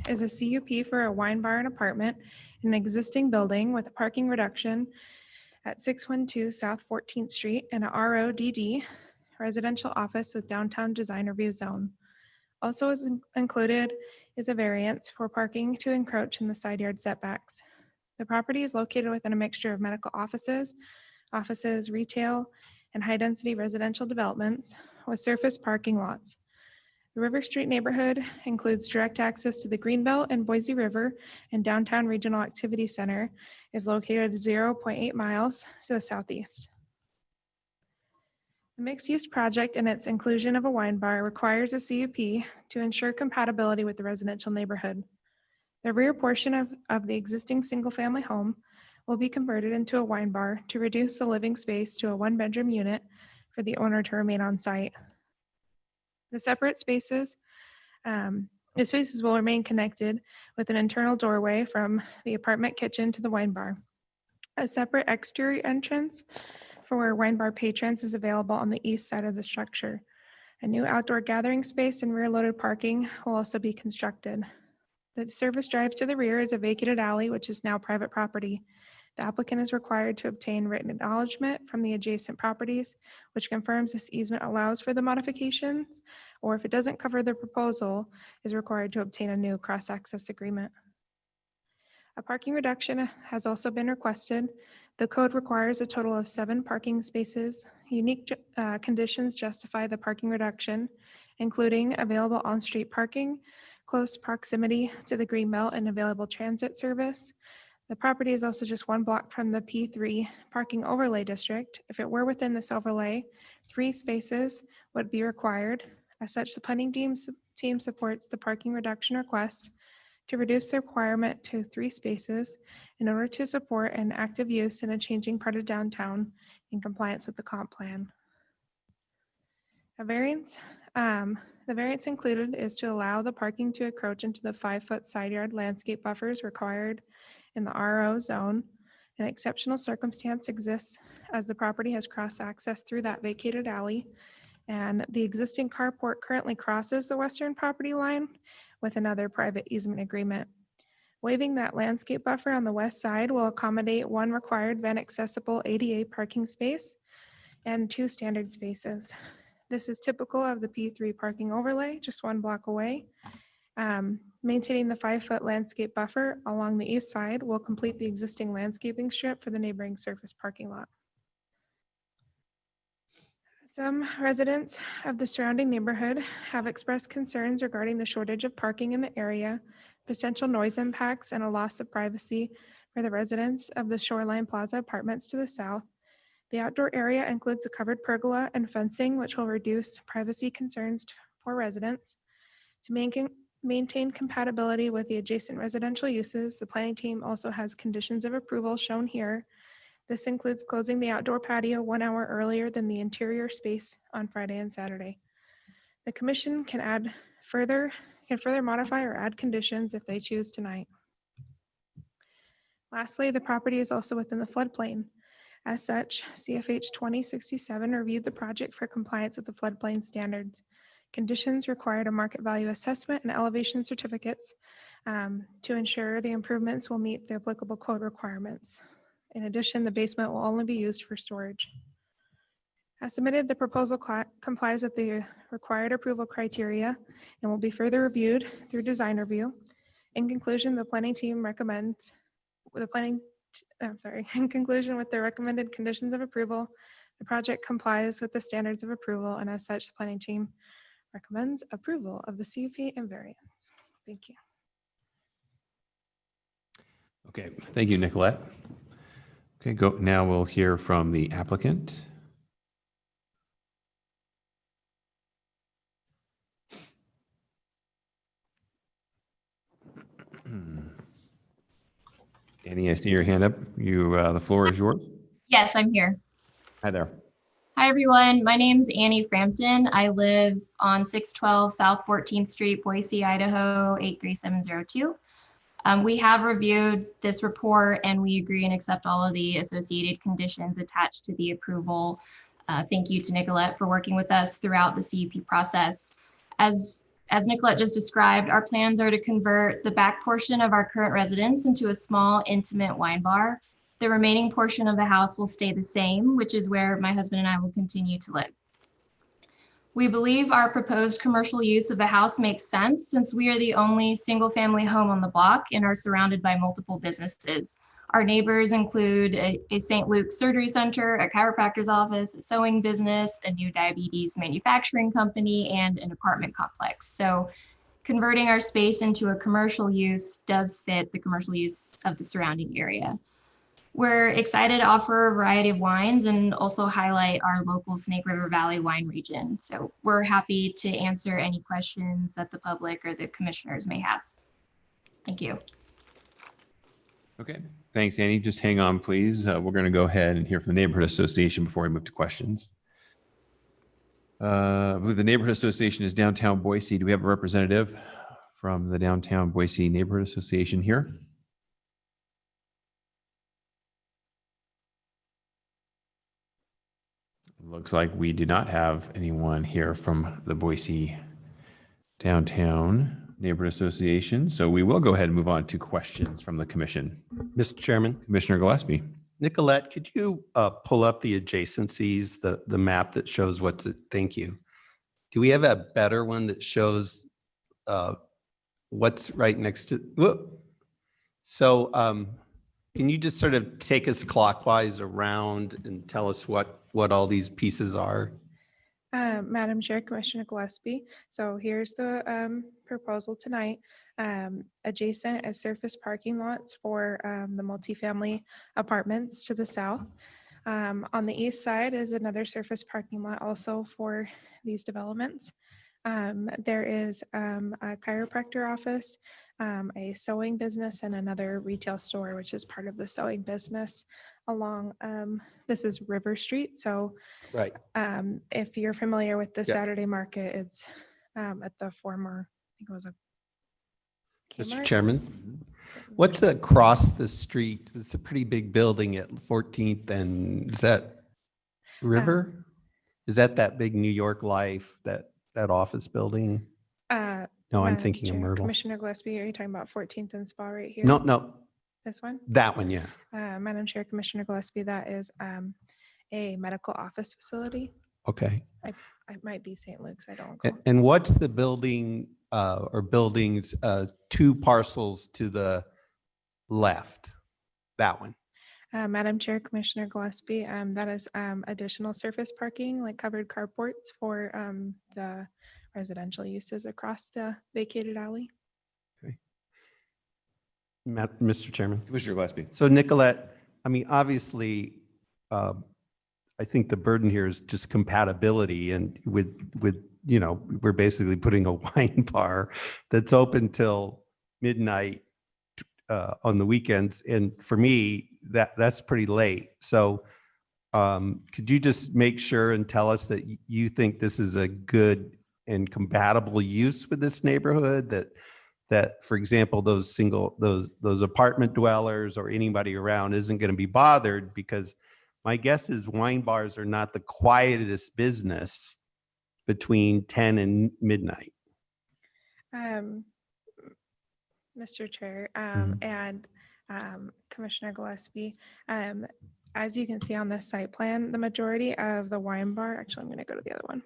is a CUP for a wine bar and apartment in an existing building with a parking reduction at 612 South 14th Street in a RODD, residential office with downtown design review zone. Also included is a variance for parking to encroach in the side yard setbacks. The property is located within a mixture of medical offices, retail, and high-density residential developments with surface parking lots. The River Street neighborhood includes direct access to the Greenbelt and Boise River, and Downtown Regional Activity Center is located 0.8 miles to the southeast. The mixed-use project and its inclusion of a wine bar requires a CUP to ensure compatibility with the residential neighborhood. The rear portion of the existing single-family home will be converted into a wine bar to reduce the living space to a one-bedroom unit for the owner to remain on site. The separate spaces, will remain connected with an internal doorway from the apartment kitchen to the wine bar. A separate exterior entrance for wine bar patrons is available on the east side of the structure. A new outdoor gathering space and rear-loaded parking will also be constructed. The service drive to the rear is a vacated alley, which is now private property. The applicant is required to obtain written acknowledgement from the adjacent properties, which confirms this easement allows for the modifications, or if it doesn't cover the proposal, is required to obtain a new cross-access agreement. A parking reduction has also been requested. The code requires a total of 7 parking spaces. Unique conditions justify the parking reduction, including available on-street parking, close proximity to the Greenbelt and available transit service. The property is also just 1 block from the P3 parking overlay district. If it were within this overlay, 3 spaces would be required. As such, the planning team supports the parking reduction request to reduce the requirement to 3 spaces in order to support an active use in a changing part of downtown in compliance with the comp plan. A variance, the variance included is to allow the parking to encroach into the 5-foot side yard landscape buffers required in the RO zone. An exceptional circumstance exists as the property has cross access through that vacated alley, and the existing carport currently crosses the western property line with another private easement agreement. Waiving that landscape buffer on the west side will accommodate 1 required van accessible ADA parking space and 2 standard spaces. This is typical of the P3 parking overlay, just 1 block away. Maintaining the 5-foot landscape buffer along the east side will complete the existing landscaping strip for the neighboring surface parking lot. Some residents of the surrounding neighborhood have expressed concerns regarding the shortage of parking in the area, potential noise impacts, and a loss of privacy for the residents of the Shoreline Plaza apartments to the south. The outdoor area includes a covered pergola and fencing, which will reduce privacy concerns for residents. To maintain compatibility with the adjacent residential uses, the planning team also has conditions of approval shown here. This includes closing the outdoor patio 1 hour earlier than the interior space on Friday and Saturday. The commission can further modify or add conditions if they choose tonight. Lastly, the property is also within the floodplain. As such, CFH 2067 reviewed the project for compliance with the floodplain standards. Conditions required a market value assessment and elevation certificates to ensure the improvements will meet the applicable code requirements. In addition, the basement will only be used for storage. As submitted, the proposal complies with the required approval criteria and will be further reviewed through design review. In conclusion, the planning team recommends in conclusion with the recommended conditions of approval, the project complies with the standards of approval, and as such, the planning team recommends approval of the CUP and variance. Thank you. Okay, thank you, Nicolette. Okay, now we'll hear from the applicant. Danny, I see your hand up. The floor is yours. Yes, I'm here. Hi there. Hi, everyone. My name's Annie Frampton. I live on 612 South 14th Street, Boise, Idaho, 83702. We have reviewed this report and we agree and accept all of the associated conditions attached to the approval. Thank you to Nicolette for working with us throughout the CUP process. As Nicolette just described, our plans are to convert the back portion of our current residence into a small, intimate wine bar. The remaining portion of the house will stay the same, which is where my husband and I will continue to live. We believe our proposed commercial use of the house makes sense since we are the only single-family home on the block and are surrounded by multiple businesses. Our neighbors include a St. Luke's Surgery Center, a chiropractor's office, a sewing business, a new diabetes manufacturing company, and an apartment complex. So converting our space into a commercial use does fit the commercial use of the surrounding area. We're excited to offer a variety of wines and also highlight our local Snake River Valley wine region. So we're happy to answer any questions that the public or the commissioners may have. Thank you. Okay, thanks, Annie. Just hang on, please. We're going to go ahead and hear from the Neighborhood Association before we move to questions. I believe the Neighborhood Association is downtown Boise. Do we have a representative from the Downtown Boise Neighborhood Association here? Looks like we do not have anyone here from the Boise Downtown Neighborhood Association. So we will go ahead and move on to questions from the commission. Mr. Chairman. Commissioner Gillespie. Nicolette, could you pull up the adjacencies, the map that shows what's it? Thank you. Do we have a better one that shows what's right next to? Whoop. So can you just sort of take us clockwise around and tell us what all these pieces are? Madam Chair, Commissioner Gillespie. So here's the proposal tonight. Adjacent is surface parking lots for the multifamily apartments to the south. On the east side is another surface parking lot also for these developments. There is a chiropractor office, a sewing business, and another retail store, which is part of the sewing business along, this is River Street. So right. If you're familiar with the Yeah. Saturday market, it's at the former, I think it was a Mr. Kmart. Chairman, what's across the street? It's a pretty big building at 14th and is that River? Is that big New York Life, that office building? No, I'm Madam thinking of Chair, Myrtle. Commissioner Gillespie, are you talking about 14th and Spa right here? No, This one? that one, yeah. Madam Chair, Commissioner Gillespie, that is a medical office facility. Okay. I might be St. Luke's, I don't recall. And what's the building or buildings, two parcels to the left? That one. Madam Chair, Commissioner Gillespie, that is additional surface parking, like covered carports for the residential uses across the vacated alley. Mr. Chairman. Commissioner Gillespie. So Nicolette, I mean, obviously, I think the burden here is just compatibility and with, we're basically putting a wine bar that's open till midnight on the weekends. And for me, that's pretty late. So could you just make sure and tell us that you think this is a good and compatible use with this neighborhood, that for example, those apartment dwellers or anybody around isn't going to be bothered? Because my guess is wine bars are not the quietest business between 10 and midnight. Mr. Chair, and Commissioner Gillespie, as you can see on this site plan, the majority of the wine bar, actually, I'm going to go to the other one.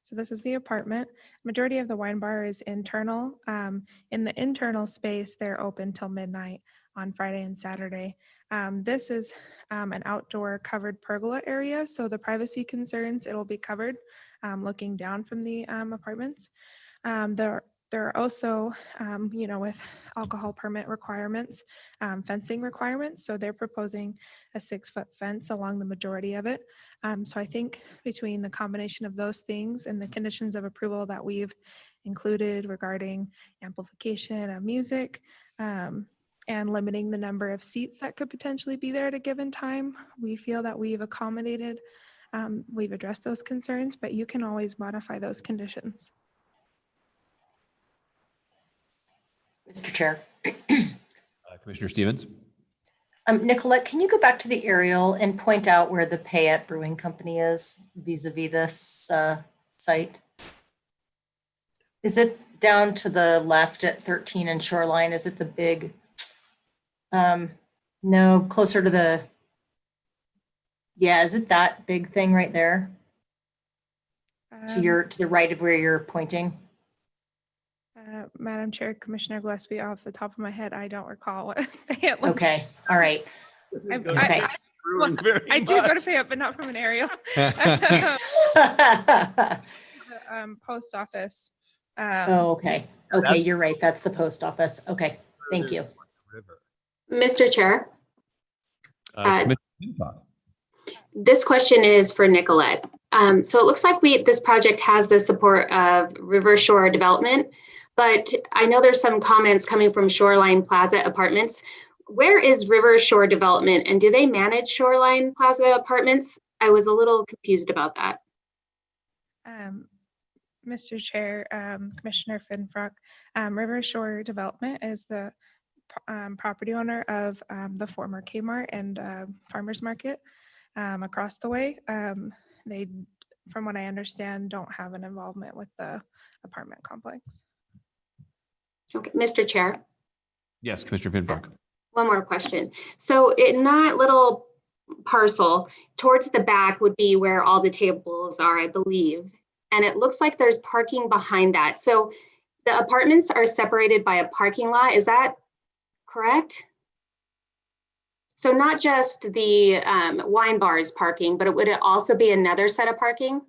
So this is the apartment. Majority of the wine bar is internal. In the internal space, they're open till midnight on Friday and Saturday. This is an outdoor covered pergola area. So the privacy concerns, it'll be covered looking down from the apartments. There are also, with alcohol permit requirements, fencing requirements. So they're proposing a 6-foot fence along the majority of it. So I think between the combination of those things and the conditions of approval that we've included regarding amplification of music and limiting the number of seats that could potentially be there at a given time, we feel that we've accommodated, we've addressed those concerns, but you can always modify those conditions. Mr. Chair. Commissioner Stevens. Nicolette, can you go back to the aerial and point out where the Payette Brewing Company is vis-a-vis this site? Is it down to the left at 13 and Shoreline? Is it the big, no, closer to the, yeah, is it that big thing right there? To the right of where you're pointing? Madam Chair, Commissioner Gillespie, off the top of my head, I don't recall what Fayette looks Okay, all right. I Okay. do go to Fayette, but not from an aerial. Post office. Oh, okay. Okay, you're right. That's the post office. Okay, thank you. Mr. Chair, Commissioner Pintock. this question is for Nicolette. So it looks like this project has the support of River Shore Development, but I know there's some comments coming from Shoreline Plaza Apartments. Where is River Shore Development, and do they manage Shoreline Plaza Apartments? I was a little confused about that. Mr. Chair, Commissioner Finfrock, River Shore Development is the property owner of the former Kmart and Farmers Market across the way. They, from what I understand, don't have an involvement with the apartment complex. Okay, Mr. Chair, Yes, Commissioner Finbrook. one more question. So in that little parcel, towards the back would be where all the tables are, I believe. And it looks like there's parking behind that. So the apartments are separated by a parking lot. Is that correct? So not just the wine bars parking, but would it also be another set of parking?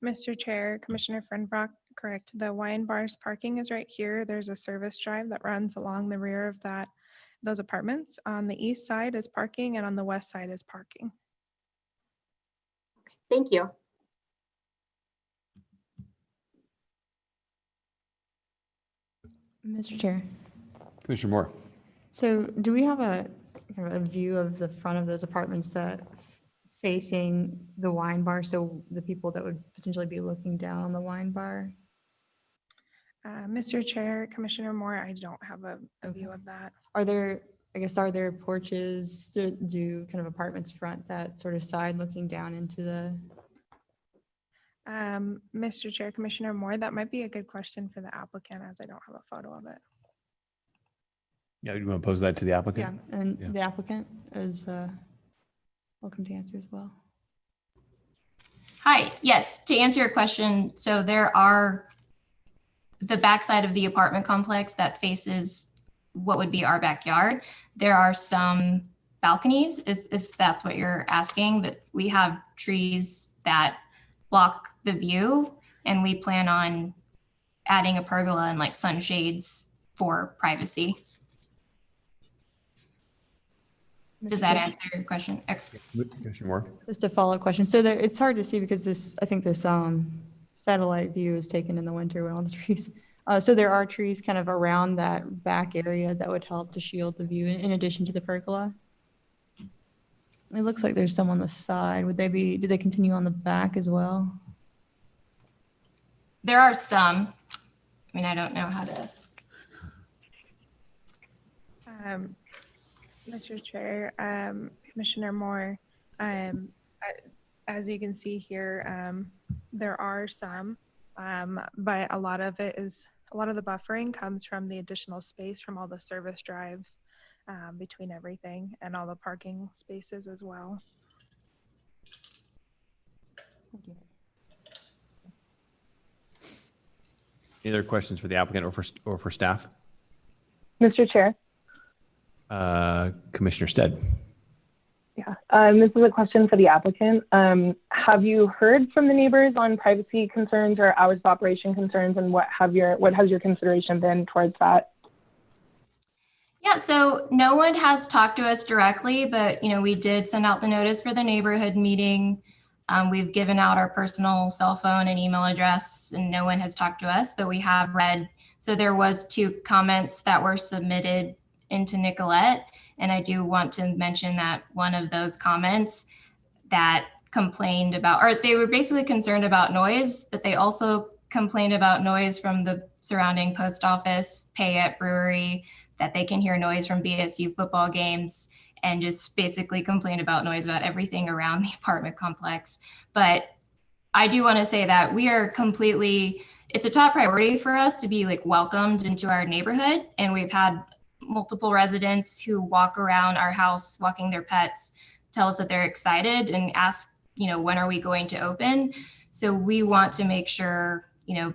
Mr. Chair, Commissioner Finbrock, correct. The wine bars parking is right here. There's a service drive that runs along the rear of those apartments. On the east side is parking and on the west side is parking. Thank you. Mr. Chair, Commissioner Moore. so do we have a kind of a view of the front of those apartments that facing the wine bar? So the people that would potentially be looking down on the wine bar? Mr. Chair, Commissioner Moore, I don't have a view of that. Are there porches, do kind of apartments front that sort of side looking down into the? Mr. Chair, Commissioner Moore, that might be a good question for the applicant as I don't have a photo of it. Yeah, you want to pose that to the Yeah, applicant? and Yeah. the applicant is welcome to answer as well. Hi, yes, to answer your question, so there are the backside of the apartment complex that faces what would be our backyard. There are some balconies, if that's what you're asking, but we have trees that block the view, and we plan on adding a pergola and like sunshades for privacy. Does that answer your question? Okay. Commissioner Moore. Just a follow-up question. So there, it's hard to see because I think this satellite view is taken in the winter when all the trees. So there are trees kind of around that back area that would help to shield the view in addition to the pergola. It looks like there's some on the side. Do they continue on the back as well? There are some. I mean, I don't know how to. Mr. Chair, Commissioner Moore, as you can see here, there are some, but a lot of the buffering comes from the additional space from all the service drives between everything and all the parking spaces as well. Any other questions for the applicant or for staff? Mr. Chair. Commissioner Stead. Yeah, this is a question for the applicant. Have you heard from the neighbors on privacy concerns or hours of operation concerns, and what has your consideration been towards that? Yeah, so no one has talked to us directly, but we did send out the notice for the neighborhood meeting. We've given out our personal cell phone and email address, and no one has talked to us, but we have read. So there was 2 comments that were submitted into Nicolette, and I do want to mention that one of those comments that complained about, or they were basically concerned about noise, but they also complained about noise from the surrounding post office, Payette Brewery, that they can hear noise from BSU football games and just basically complain about noise about everything around the apartment complex. But I do want to say that we are completely, it's a top priority for us to be like welcomed into our neighborhood. And we've had multiple residents who walk around our house walking their pets tell us that they're excited and ask, you know, when are we going to open? So we want to make sure, you know,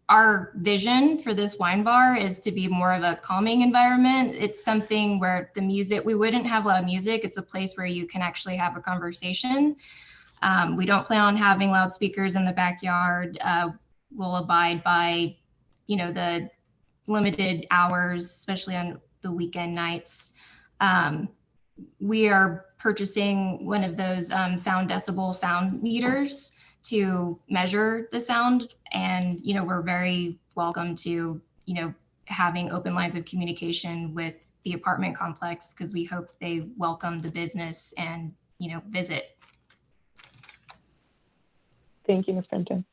our vision for this wine bar is to be more of a calming environment. It's something where the music, we wouldn't have loud music. It's a place where you can actually have a conversation. We don't plan on having loudspeakers in the backyard. We'll abide by, you know, the limited hours, especially on the weekend nights. We are purchasing one of those sound decibel sound meters to measure the sound. And, you know, we're very welcome to, you know, having open lines of communication with the apartment complex because we hope they welcome the business and, you know, visit. Thank you, Ms. Brenton.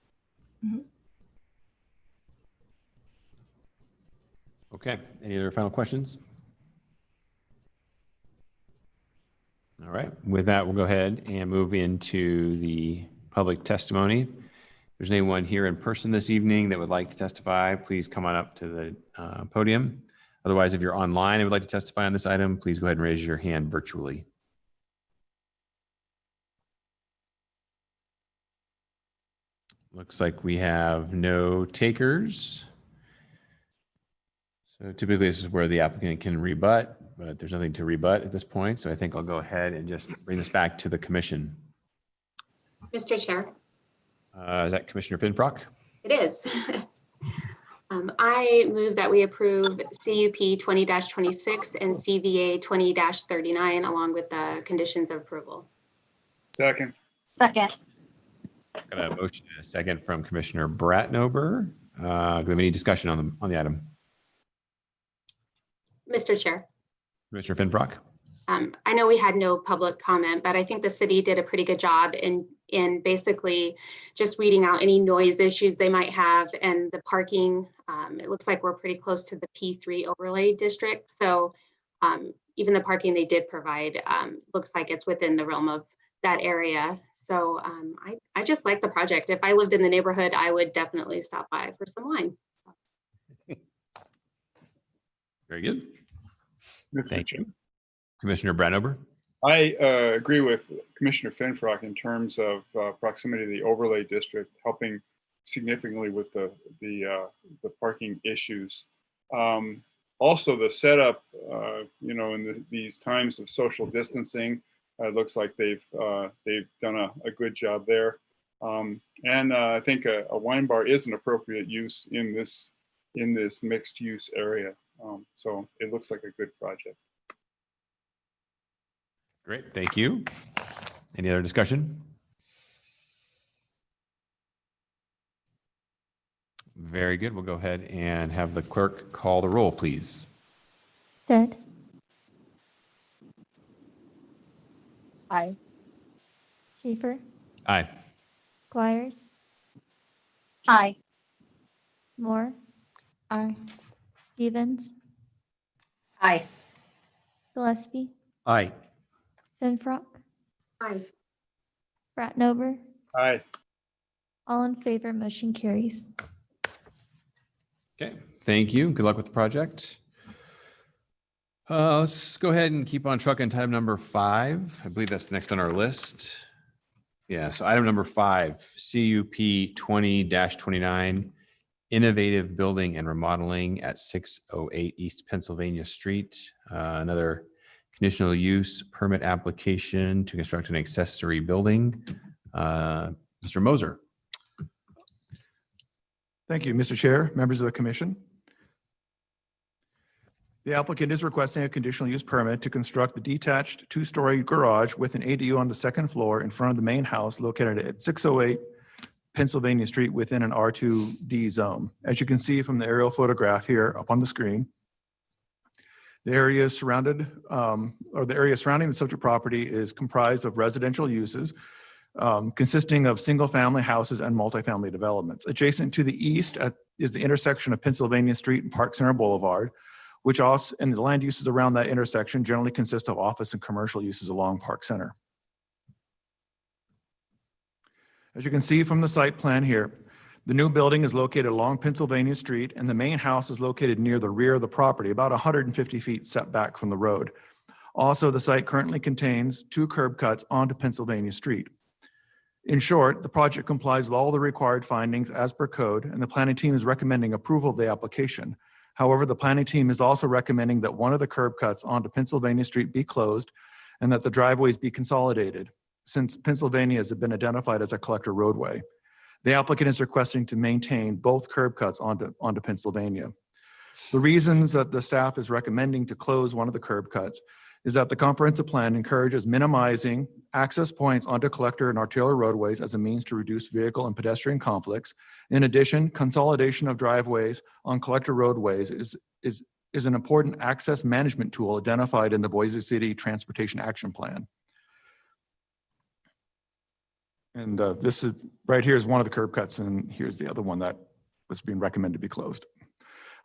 Okay, any other final questions? All right, with that, we'll go ahead and move into the public testimony. If there's anyone here in person this evening that would like to testify, please come on up to the podium. Otherwise, if you're online and would like to testify on this item, please go ahead and raise your hand virtually. Looks like we have no takers. So typically this is where the applicant can rebut, but there's nothing to rebut at this point. So I think I'll go ahead and just bring this back to the commission. Mr. Chair. Is that Commissioner Finfrock? It is. I move that we approve CUP 20-26 and CVA 20-39 along with the conditions of approval. Second. Second. Got a motion and a second from Commissioner Bratnober. Do we have any discussion on the item? Mr. Chair. Commissioner Finfrock? I know we had no public comment, but I think the city did a pretty good job in basically just weeding out any noise issues they might have and the parking. It looks like we're pretty close to the P3 overlay district. So even the parking they did provide looks like it's within the realm of that area. So I just like the project. If I lived in the neighborhood, I would definitely stop by for some wine. Very good. Thank you. Commissioner Branover? I agree with Commissioner Finfrock in terms of proximity to the overlay district, helping significantly with the parking issues. Also, the setup, you know, in these times of social distancing, it looks like they've done a good job there. And I think a wine bar is an appropriate use in this mixed use area. So it looks like a good project. Great, thank you. Any other discussion? Very good. We'll go ahead and have the clerk call the roll, please. Stead. Aye. Schaefer. Aye. Squires. Aye. Moore. Aye. Stevens. Aye. Gillespie. Aye. Finfrock. Aye. Bratnover. Aye. All in favor, motion carries. Okay, thank you. Good luck with the project. Let's go ahead and keep on trucking to item number 5. I believe that's the next on our list. Yeah, so item number 5, CUP 20-29, innovative building and remodeling at 608 East Pennsylvania Street. Another conditional use permit application to construct an accessory building. Mr. Moser. Thank you, Mr. Chair, members of the commission. The applicant is requesting a conditional use permit to construct the detached 2-story garage with an ADU on the second floor in front of the main house located at 608 Pennsylvania Street within an R2D zone. As you can see from the aerial photograph here up on the screen, the area surrounding the subject property is comprised of residential uses consisting of single-family houses and multifamily developments. Adjacent to the east is the intersection of Pennsylvania Street and Park Center Boulevard, which also, and the land uses around that intersection generally consist of office and commercial uses along Park Center. As you can see from the site plan here, the new building is located along Pennsylvania Street, and the main house is located near the rear of the property, about 150 feet set back from the road. Also, the site currently contains 2 curb cuts onto Pennsylvania Street. In short, the project complies with all the required findings as per code, and the planning team is recommending approval of the application. However, the planning team is also recommending that one of the curb cuts onto Pennsylvania Street be closed and that the driveways be consolidated, since Pennsylvania has been identified as a collector roadway. The applicant is requesting to maintain both curb cuts onto Pennsylvania. The reasons that the staff is recommending to close one of the curb cuts is that the comprehensive plan encourages minimizing access points onto collector and arterial roadways as a means to reduce vehicle and pedestrian conflicts. In addition, consolidation of driveways on collector roadways is an important access management tool identified in the Boise City Transportation Action Plan. And this is right here is one of the curb cuts, and here's the other one that was being recommended to be closed.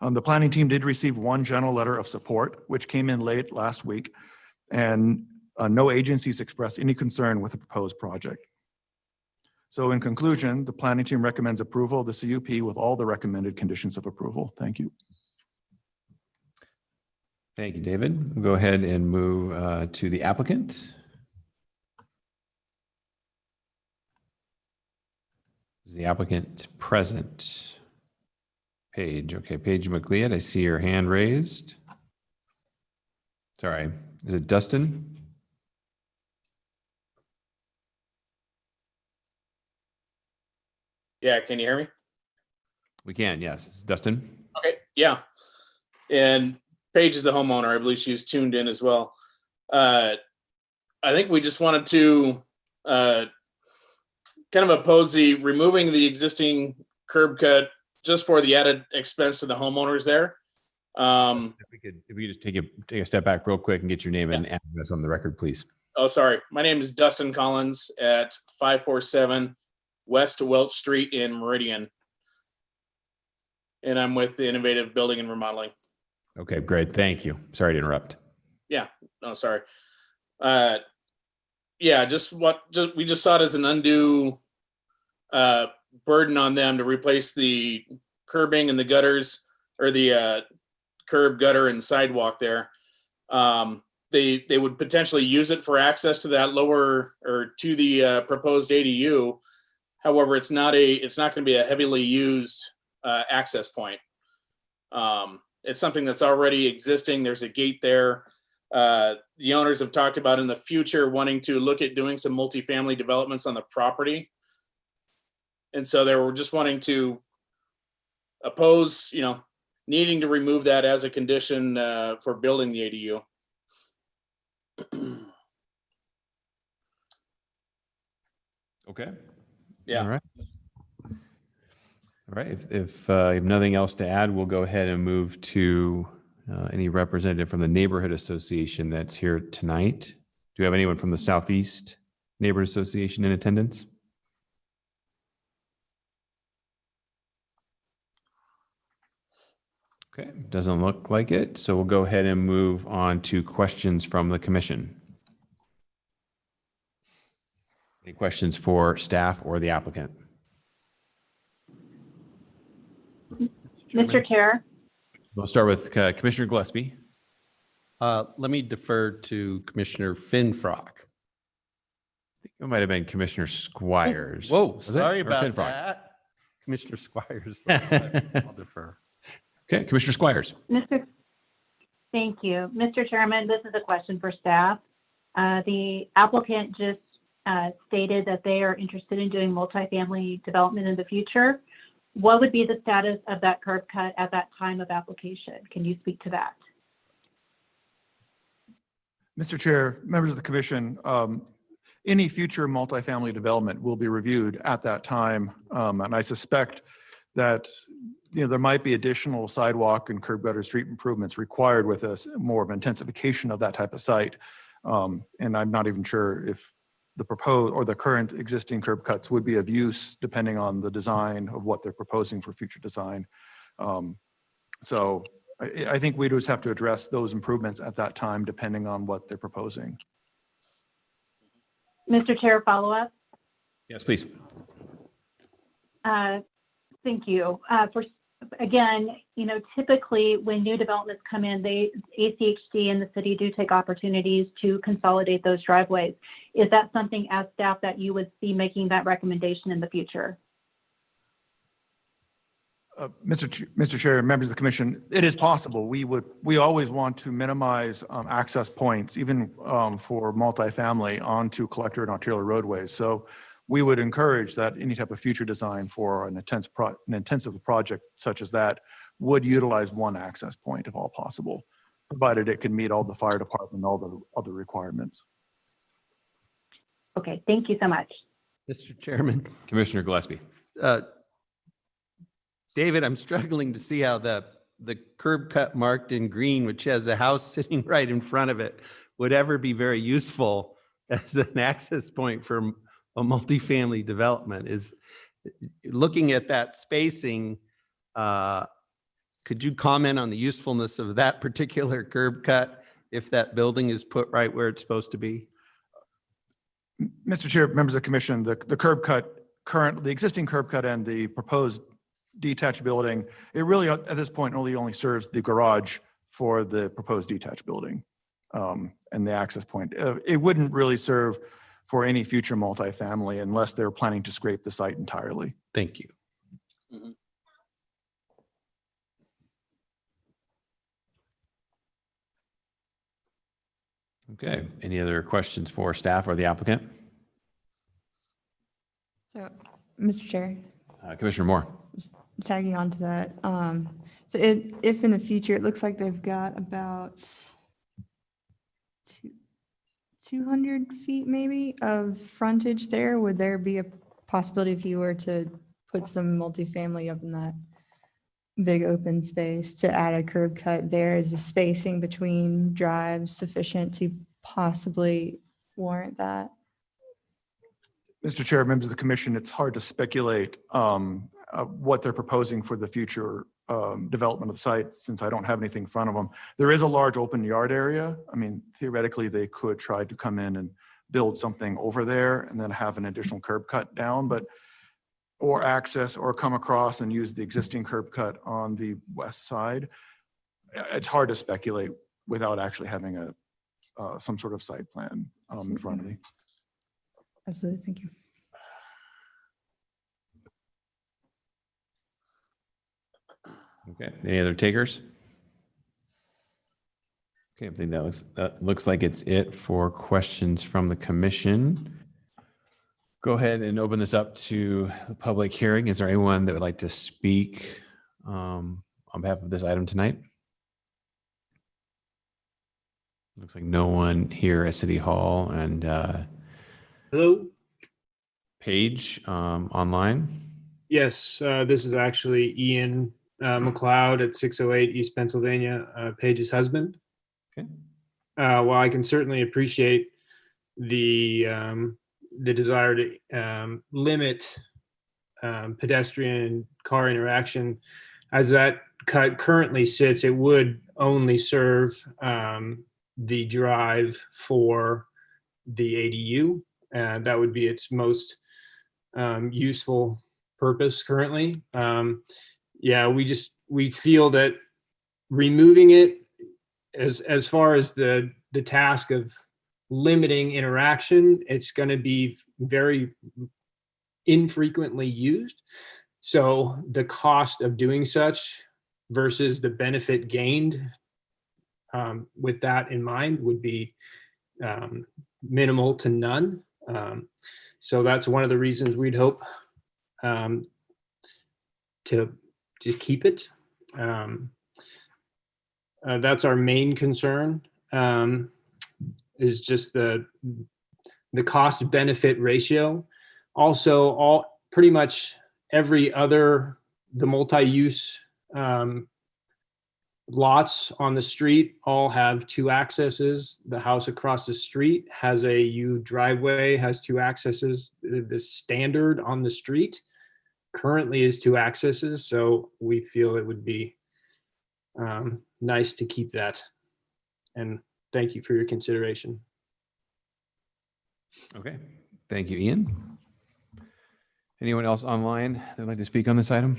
The planning team did receive one general letter of support, which came in late last week, and no agencies expressed any concern with the proposed project. So in conclusion, the planning team recommends approval of the CUP with all the recommended conditions of approval. Thank you. Thank you, David. We'll go ahead and move to the applicant. Is the applicant present? Paige, okay, Paige McLeod, I see your hand raised. Sorry, is it Dustin? Yeah, can you hear me? We can, yes. It's Dustin. Okay, yeah. And Paige is the homeowner. I believe she's tuned in as well. I think we just wanted to kind of oppose the removing the existing curb cut just for the added expense to the homeowners there. If we could just take a step back real quick and get your name and address on the record, please. Oh, sorry. My name is Dustin Collins at 547 West Welch Street in Meridian. And I'm with the Innovative Building and Remodeling. Okay, great. Thank you. Sorry to interrupt. Yeah, no, sorry. Yeah, we just saw it as an undue burden on them to replace the curbing and the gutters, or the curb, gutter, and sidewalk there. They would potentially use it for access to that lower, or to the proposed ADU. However, it's not going to be a heavily used access point. It's something that's already existing. There's a gate there. The owners have talked about in the future wanting to look at doing some multifamily developments on the property. And so they were just wanting to oppose, needing to remove that as a condition for building the ADU. Okay. Yeah. All right. All right. If you have nothing else to add, we'll go ahead and move to any representative from the neighborhood association that's here tonight. Do you have anyone from the Southeast Neighborhood Association in attendance? Okay, doesn't look like it. So we'll go ahead and move on to questions from the commission. Any questions for staff or the applicant? Mr. Chair. We'll start with Commissioner Gillespie. Let me defer to Commissioner Finfrock. It might have been Commissioner Squires. Whoa, Was it? sorry Or about Finfrock? that. Commissioner Squires. I'll defer. Okay, Commissioner Squires. Thank you. Mr. Chairman, this is a question for staff. The applicant just stated that they are interested in doing multifamily development in the future. What would be the status of that curb cut at that time of application? Can you speak to that? Mr. Chair, members of the commission, any future multifamily development will be reviewed at that time. And I suspect that there might be additional sidewalk and curb gutter street improvements required with more of intensification of that type of site. And I'm not even sure if the proposed or the current existing curb cuts would be of use depending on the design of what they're proposing for future design. So I think we'd just have to address those improvements at that time, depending on what they're proposing. Mr. Chair, follow up. Yes, please. Thank you. Again, typically when new developments come in, ACHD and the city do take opportunities to consolidate those driveways. Is that something as staff that you would see making that recommendation in the future? Mr. Chair, members of the commission, it is possible. We always want to minimize access points, even for multifamily onto collector and arterial roadways. So we would encourage that any type of future design for an intensive project such as that would utilize one access point if all possible, provided it can meet all the fire department and all the other requirements. Okay, thank you so much. Mr. Chairman. Commissioner Gillespie. David, I'm struggling to see how the curb cut marked in green, which has a house sitting right in front of it, would ever be very useful as an access point for a multifamily development. Is looking at that spacing, could you comment on the usefulness of that particular curb cut if that building is put right where it's supposed to be? Mr. Chair, members of the commission, the curb cut the existing curb cut and the proposed detached building, it really at this point only serves the garage for the proposed detached building and the access point. It wouldn't really serve for any future multifamily unless they're planning to scrape the site entirely. Thank you. Mhm. Okay. Any other questions for staff or the applicant? So, Mr. Chair, Commissioner Moore. just tagging on to that. So if in the future, it looks like they've got about 200 feet maybe of frontage there, would there be a possibility if you were to put some multifamily up in that big open space to add a curb cut there? Is the spacing between drives sufficient to possibly warrant that? Mr. Chair, members of the commission, it's hard to speculate what they're proposing for the future development of the site, since I don't have anything in front of them. There is a large open yard area. I mean, theoretically, they could try to come in and build something over there and then have an additional curb cut down, or access or come across and use the existing curb cut on the west side. It's hard to speculate without actually having some sort of site plan in front of me. Absolutely, thank you. Okay. Any other takers? Okay, I think that looks like it's it for questions from the commission. Go ahead and open this up to the public hearing. Is there anyone that would like to speak on behalf of this item tonight? Looks like no one here at City Hall. And hello, Paige online. yes, this is actually Ian McLeod at 608 East Pennsylvania, Paige's husband. Okay. While I can certainly appreciate the desire to limit pedestrian car interaction, as that cut currently sits, it would only serve the drive for the ADU, and that would be its most useful purpose currently. Yeah, we feel that removing it as far as the task of limiting interaction, it's going to be very infrequently used. So the cost of doing such versus the benefit gained with that in mind would be minimal to none. So that's one of the reasons we'd hope to just keep it. That's our main concern, is just the cost benefit ratio. Also, pretty much every other, the multi-use lots on the street all have two accesses. The house across the street has a U driveway, has two accesses. The standard on the street currently is two accesses, so we feel it would be nice to keep that. And thank you for your consideration. Okay, thank you, Ian. Anyone else online that'd like to speak on this item?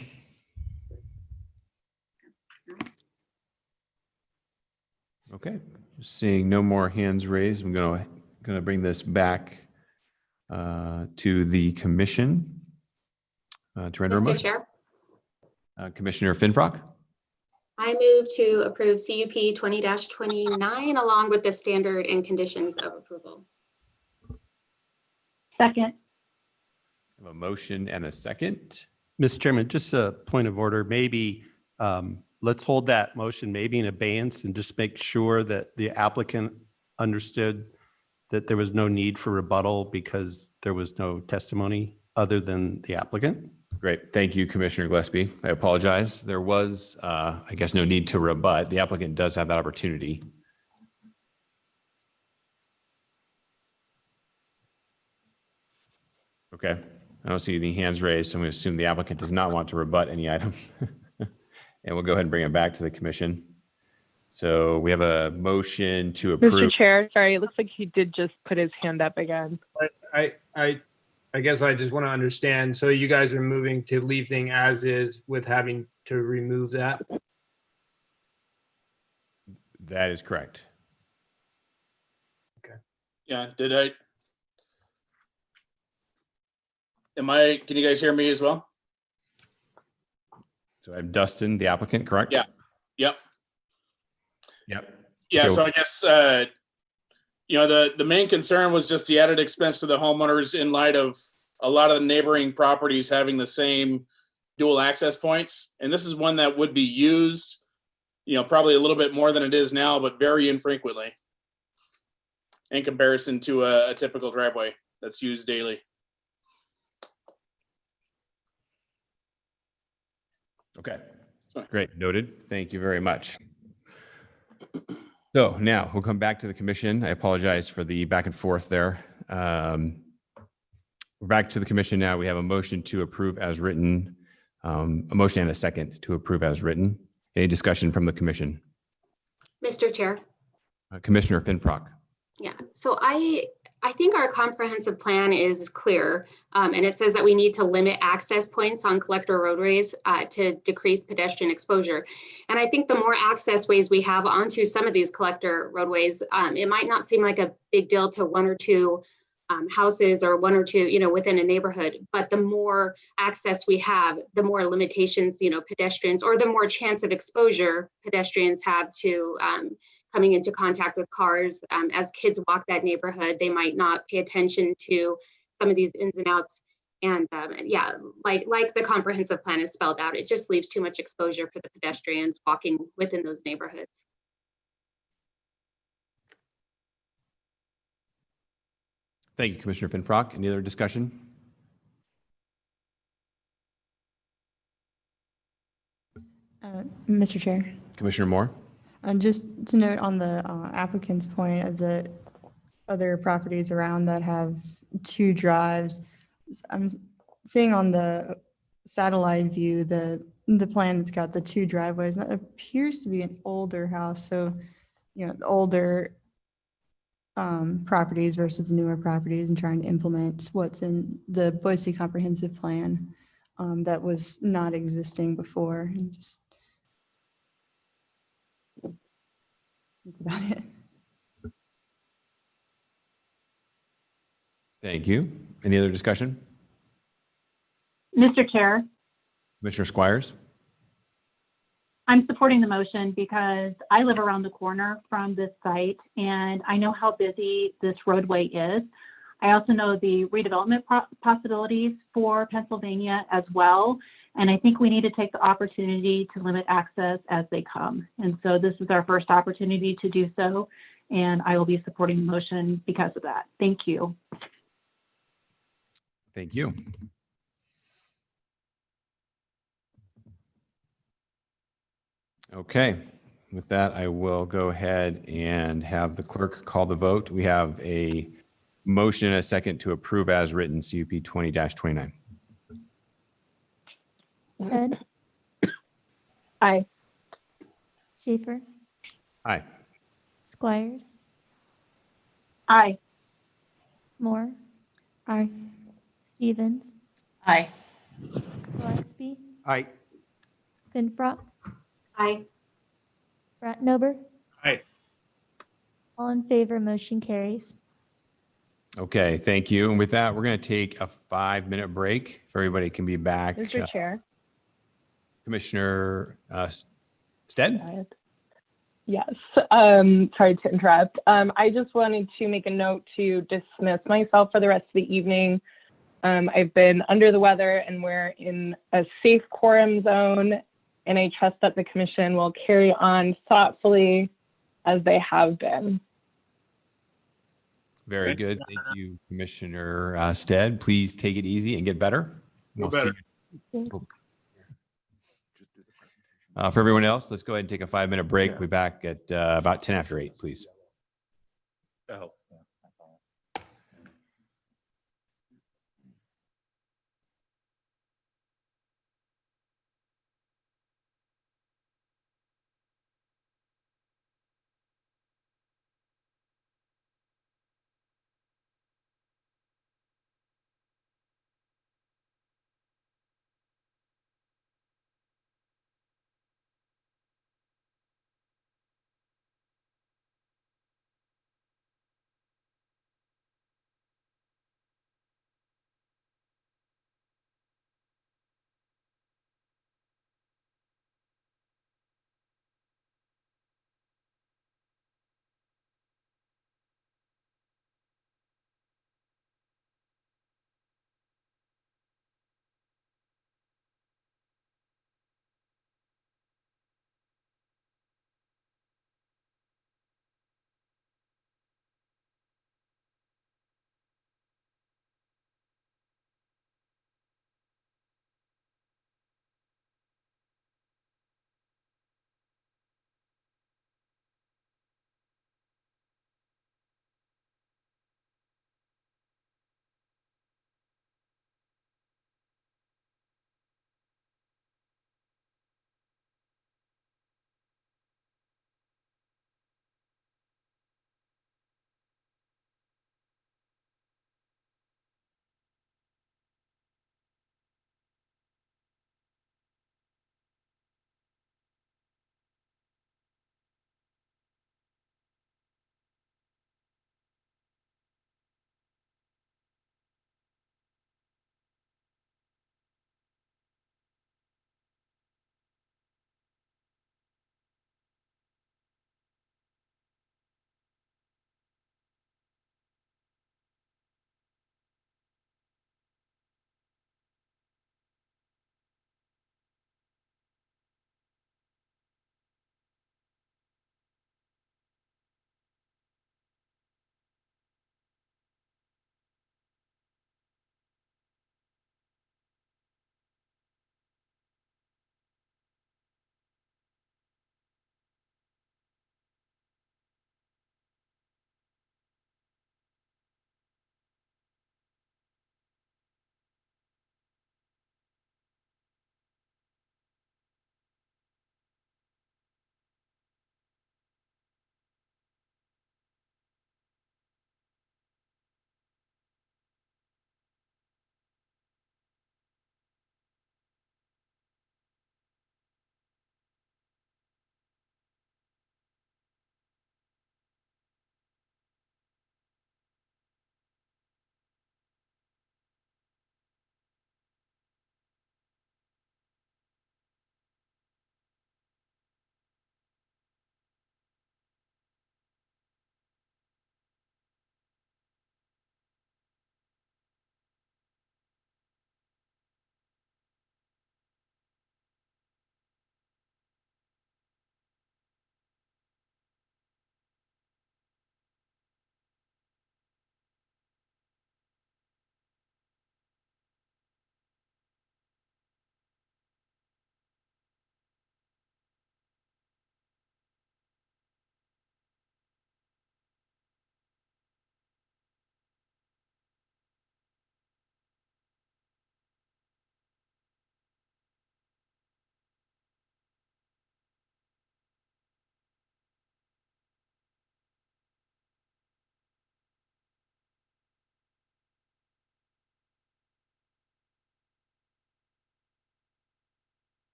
Okay, seeing no more hands raised, I'm going to bring this back to the commission to render a Mr. motion. Chair, Commissioner Finfrock, I move to approve CUP 20-29 along with the standard and conditions of approval. Second. I have a motion and a second. Mr. Chairman, just a point of order, maybe let's hold that motion maybe in abeyance and just make sure that the applicant understood that there was no need for rebuttal because there was no testimony other than the applicant. Great. Thank you, Commissioner Gillespie. I apologize. There was, I guess, no need to rebut. The applicant does have that opportunity. Okay. I don't see any hands raised, so I'm going to assume the applicant does not want to rebut any item. And we'll go ahead and bring it back to the commission. So we have a motion to approve. Mr. Chair, sorry, it looks like he did just put his hand up again. I guess I just want to understand. So you guys are moving to leave thing as is with having to remove that? That is correct. Yeah, can you guys hear me as well? So I have Dustin, the applicant, correct? Yeah. Yep. Yep. Yeah, Okay. so I guess, the main concern was just the added expense to the homeowners in light of a lot of the neighboring properties having the same dual access points. And this is one that would be used, probably a little bit more than it is now, but very infrequently in comparison to a typical driveway that's used daily. Okay, great, noted. Thank you very much. So now we'll come back to the commission. I apologize for the back and forth there. We're back to the commission now. We have a motion to approve as written, a motion and a second to approve as written. Any discussion from the commission? Mr. Chair. Commissioner Finfrock. Yeah, so I think our comprehensive plan is clear, and it says that we need to limit access points on collector roadways to decrease pedestrian exposure. And I think the more access ways we have onto some of these collector roadways, it might not seem like a big deal to one or two houses or one or two, within a neighborhood, but the more access we have, the more limitations, pedestrians, or the more chance of exposure pedestrians have to coming into contact with cars. As kids walk that neighborhood, they might not pay attention to some of these ins and outs. And like the comprehensive plan is spelled out, it just leaves too much exposure for the pedestrians walking within those neighborhoods. Thank you, Commissioner Finfrock. Any other discussion? Mr. Chair. Commissioner Moore? Just to note on the applicant's point of the other properties around that have two drives, I'm seeing on the satellite view, the plan that's got the two driveways, and that appears to be an older house. So, the older properties versus the newer properties, and trying to implement what's in the Boise comprehensive plan that was not existing before. And just that's about it. Thank you. Any other discussion? Mr. Chair, Commissioner Squires? I'm supporting the motion because I live around the corner from this site and I know how busy this roadway is. I also know the redevelopment possibilities for Pennsylvania as well. And I think we need to take the opportunity to limit access as they come. And so this is our first opportunity to do so. And I will be supporting the motion because of that. Thank you. Thank you. Okay, with that, I will go ahead and have the clerk call the vote. We have a motion and a second to approve as written CUP 20-29. Ed, Aye. Schaefer, Aye. Squires, Aye. Moore, Aye. Stevens, Aye. Gillespie, Aye. Finfrock, Aye. Ratnober. Aye. All in favor, motion carries. Okay, thank you. And with that, we're going to take a 5-minute break if everybody can be back. Mr. Chair. Commissioner Stead? Yes, sorry to interrupt. I just wanted to make a note to dismiss myself for the rest of the evening. I've been under the weather and we're in a safe quorum zone, and I trust that the commission will carry on thoughtfully as they have been. Very good. Thank you, Commissioner Stead. Please take it easy and get better. Feel We'll see better. you. For everyone else, let's go ahead and take a 5-minute break. We'll be back at about 10 after 8, please. Oh.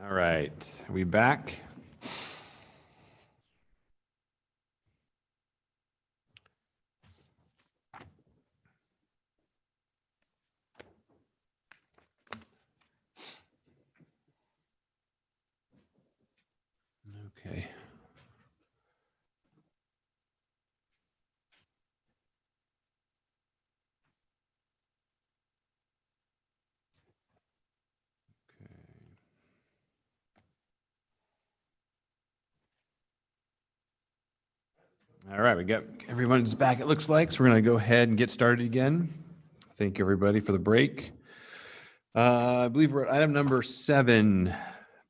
All right, are we back? Okay. All right, we got everyone's back, it looks like, so we're going to go ahead and get started again. Thank you, everybody, for the break. I believe we're at item number 7,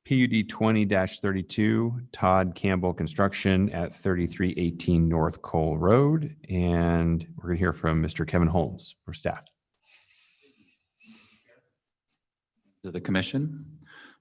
PUD 20-32, Todd Campbell Construction at 3318 North Cole Road. And we're going to hear from Mr. Kevin Holmes for staff. To the commission.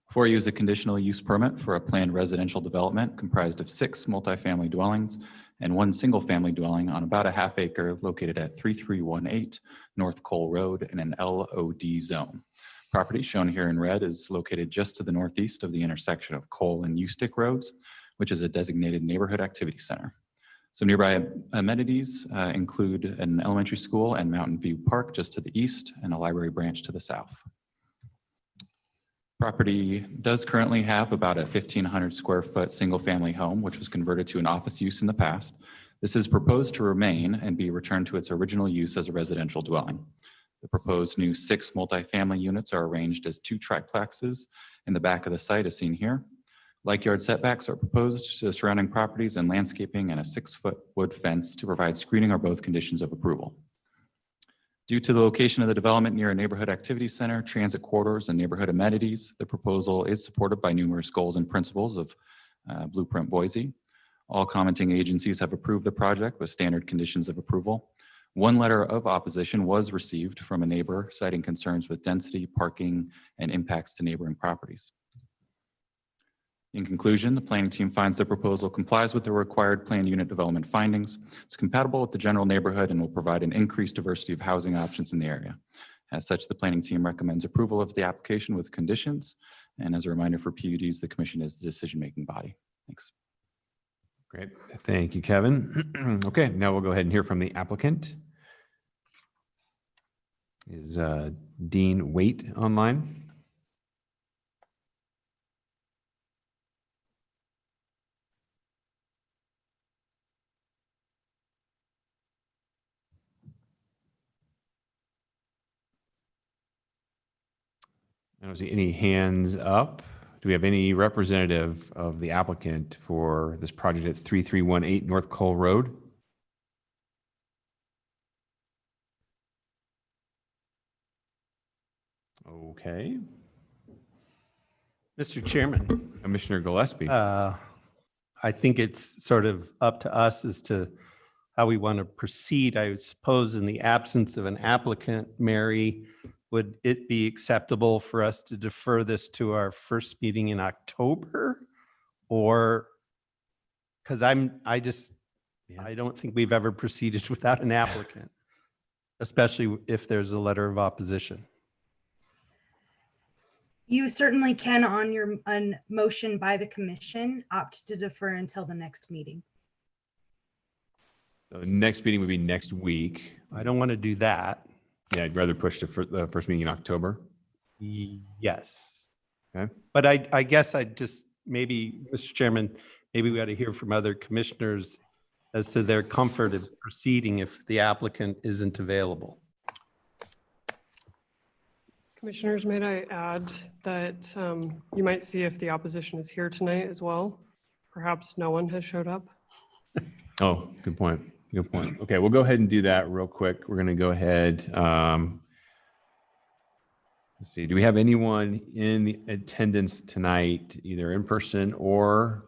Before you is a conditional use permit for a planned residential development comprised of 6 multifamily dwellings and 1 single-family dwelling on about a half acre located at 3318 North Cole Road in an LOD zone. Property shown here in red is located just to the northeast of the intersection of Cole and Ustick Roads, which is a designated neighborhood activity center. Some nearby amenities include an elementary school and Mountain View Park just to the east and a library branch to the south. Property does currently have about a 1,500 square foot single family home, which was converted to an office use in the past. This is proposed to remain and be returned to its original use as a residential dwelling. The proposed new 6 multifamily units are arranged as 2 triplexes in the back of the site as seen here. Like yard setbacks are proposed to the surrounding properties, and landscaping and a 6-foot wood fence to provide screening are both conditions of approval. Due to the location of the development near a neighborhood activity center, transit corridors, and neighborhood amenities, the proposal is supported by numerous goals and principles of Blueprint Boise. All commenting agencies have approved the project with standard conditions of approval. 1 letter of opposition was received from a neighbor citing concerns with density, parking, and impacts to neighboring properties. In conclusion, the planning team finds the proposal complies with the required planned unit development findings. It's compatible with the general neighborhood and will provide an increased diversity of housing options in the area. As such, the planning team recommends approval of the application with conditions. And as a reminder for PUDs, the commission is the decision-making body. Thanks. Great. Thank you, Kevin. Okay, now we'll go ahead and hear from the applicant. Is Dean Waite online? I don't see any hands up. Do we have any representative of the applicant for this project at 3318 North Cole Road? Okay. Mr. Chairman. Commissioner Gillespie. I think it's sort of up to us as to how we want to proceed. I suppose in the absence of an applicant, Mary, would it be acceptable for us to defer this to our first meeting in October? Or, because I don't think we've ever proceeded without an applicant, especially if there's a letter of opposition. You certainly can, on your motion by the commission, opt to defer until the next meeting. So the next meeting would be next week. I don't want to do that. Yeah, I'd rather push to the first meeting in October. Yes. Okay. But I guess I just, maybe, Mr. Chairman, maybe we got to hear from other commissioners as to their comfort in proceeding if the applicant isn't available. Commissioners, may I add that you might see if the opposition is here tonight as well. Perhaps no one has showed up. Oh, good point. Good point. Okay, we'll go ahead and do that real quick. We're going to go ahead. Let's see. Do we have anyone in the attendance tonight, either in person or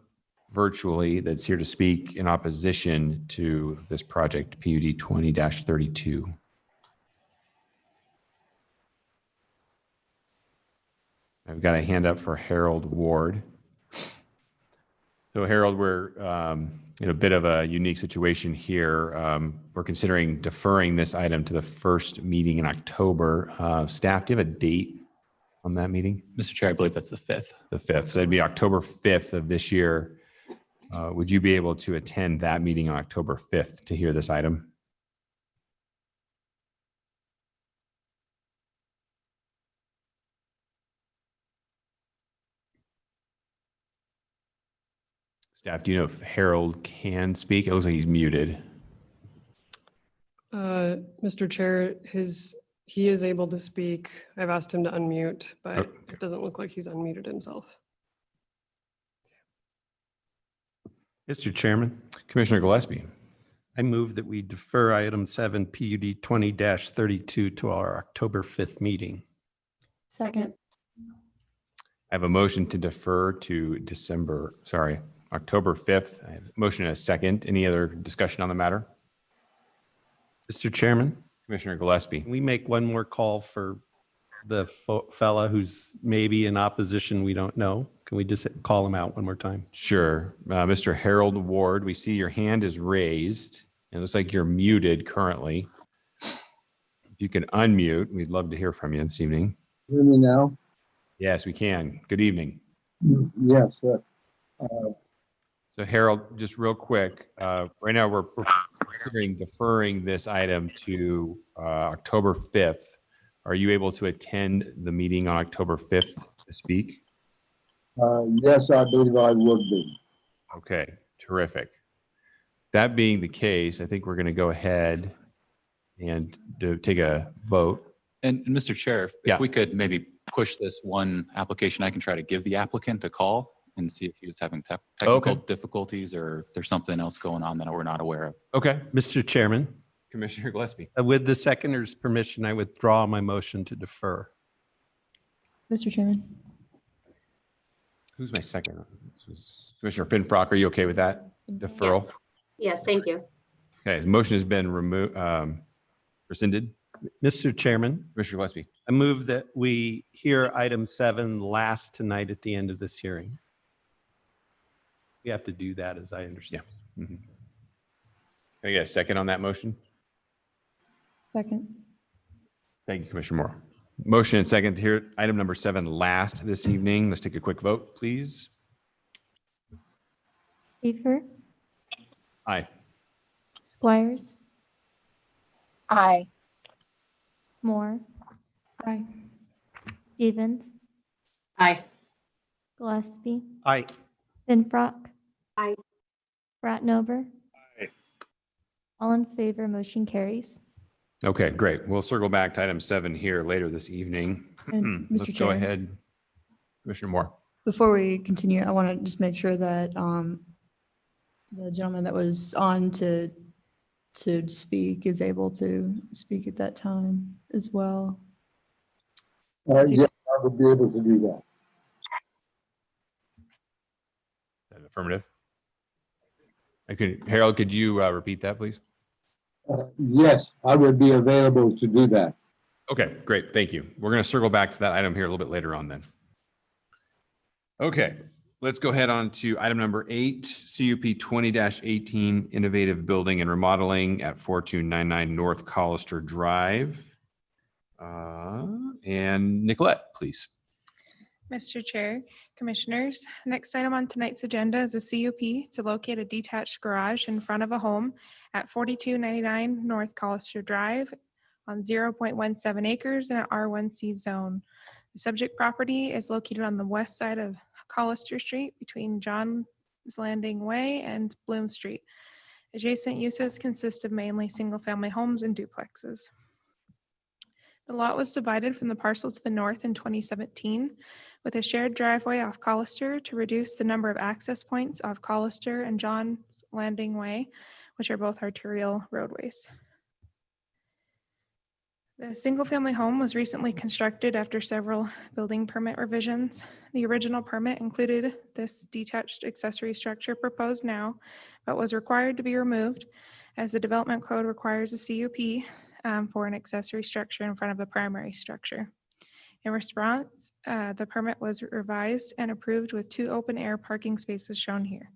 virtually, that's here to speak in opposition to this project, PUD 20-32? I've got a hand up for Harold Ward. So Harold, we're in a bit of a unique situation here. We're considering deferring this item to the first meeting in October. Staff, do you have a date on that meeting? Mr. Chair, I believe that's the 5th. The 5th. So it'd be October 5th of this year. Would you be able to attend that meeting on October 5th to hear this item? Staff, do you know if Harold can speak? It looks like he's muted. Mr. Chair, he is able to speak. I've asked him to unmute, but it doesn't look like he's unmuted himself. Mr. Chairman, Commissioner Gillespie. I move that we defer item 7 PUD 20-32 to our October 5th meeting. Second. I have a motion to defer to October 5th. I have a motion and a second. Any other discussion on the matter? Mr. Chairman, Commissioner Gillespie. can we make one more call for the fella who's maybe in opposition we don't know? Can we just call him out one more time? Sure. Mr. Harold Ward, we see your hand is raised. It looks like you're muted currently. If you can unmute, we'd love to hear from you this evening. Hear me now? Yes, we can. Good evening. Yes, sir. So Harold, just real quick, right now we're considering deferring this item to October 5th. Are you able to attend the meeting on October 5th to speak? Yes, I believe I would be. Okay, terrific. That being the case, I think we're going to go ahead and take a vote. And Mr. Chair, if we could maybe push this one application, I can try to give the applicant a call and see if he was having technical difficulties or if there's something else going on that we're not aware of. Okay. Mr. Chairman, Commissioner Gillespie. with the seconder's permission, I withdraw my motion to defer. Mr. Chairman. Who's my second? This was Commissioner Finfrock. Are you okay with that deferral? Yes, thank you. Okay, the motion has been rescinded. Mr. Chairman, Commissioner Gillespie. I move that we hear item 7 last tonight at the end of this hearing. We have to do that, as I understand. Can I get a second on that motion? Second. Thank you, Commissioner Moore. Motion and second to hear item number 7 last this evening. Let's take a quick vote, please. Schaefer, Aye. Squires, Aye. Moore, Aye. Stevens, Aye. Gillespie, Aye. Finfrock, Aye. Bratnober. Aye. All in favor, motion carries. Okay, great. We'll circle back to item 7 here later this evening. And Let's Mr. go Chair. ahead. Commissioner Moore. Before we continue, I want to just make sure that the gentleman that was on to speak is able to speak at that time as well. Yes, I would be able to do that. Is that affirmative? Harold, could you repeat that, please? Yes, I would be available to do that. Okay, great. Thank you. We're going to circle back to that item here a little bit later on then. Okay, let's go ahead on to item number 8, CUP 20-18, Innovative Building and Remodeling at 4299 North Collister Drive. And Nicolette, please. Mr. Chair, Commissioners, next item on tonight's agenda is a CUP to locate a detached garage in front of a home at 4299 North Collister Drive on 0.17 acres in an R1C zone. The subject property is located on the west side of Collister Street between John's Landing Way and Bloom Street. Adjacent uses consist of mainly single-family homes and duplexes. The lot was divided from the parcel to the north in 2017 with a shared driveway off Collister to reduce the number of access points off Collister and John's Landing Way, which are both arterial roadways. The single-family home was recently constructed after several building permit revisions. The original permit included this detached accessory structure proposed now, but was required to be removed as the development code requires a CUP for an accessory structure in front of a primary structure. In response, the permit was revised and approved with 2 open-air parking spaces shown here.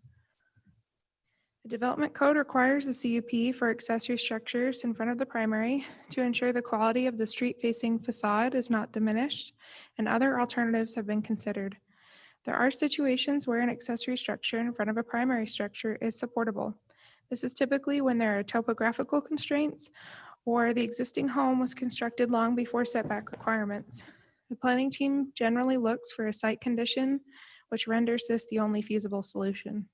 The Development Code requires a CUP for accessory structures in front of the primary to ensure the quality of the street-facing facade is not diminished, and other alternatives have been considered. There are situations where an accessory structure in front of a primary structure is supportable. This is typically when there are topographical constraints or the existing home was constructed long before setback requirements. The planning team generally looks for a site condition which renders this the only feasible solution.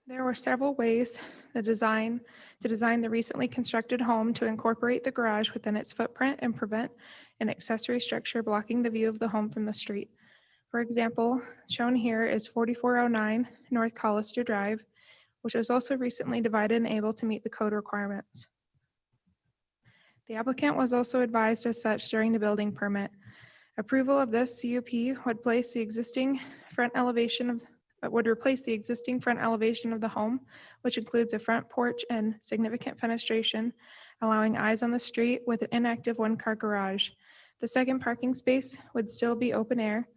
There were several ways to design the recently constructed home to incorporate the garage within its footprint and prevent an accessory structure blocking the view of the home from the street. For example, shown here is 4409 North Collister Drive, which was also recently divided and able to meet the code requirements. The applicant was also advised as such during the building permit. Approval of this CUP would replace the existing front elevation of the home, which includes a front porch and significant fenestration, allowing eyes on the street with an inactive one-car garage. The second parking space would still be open air.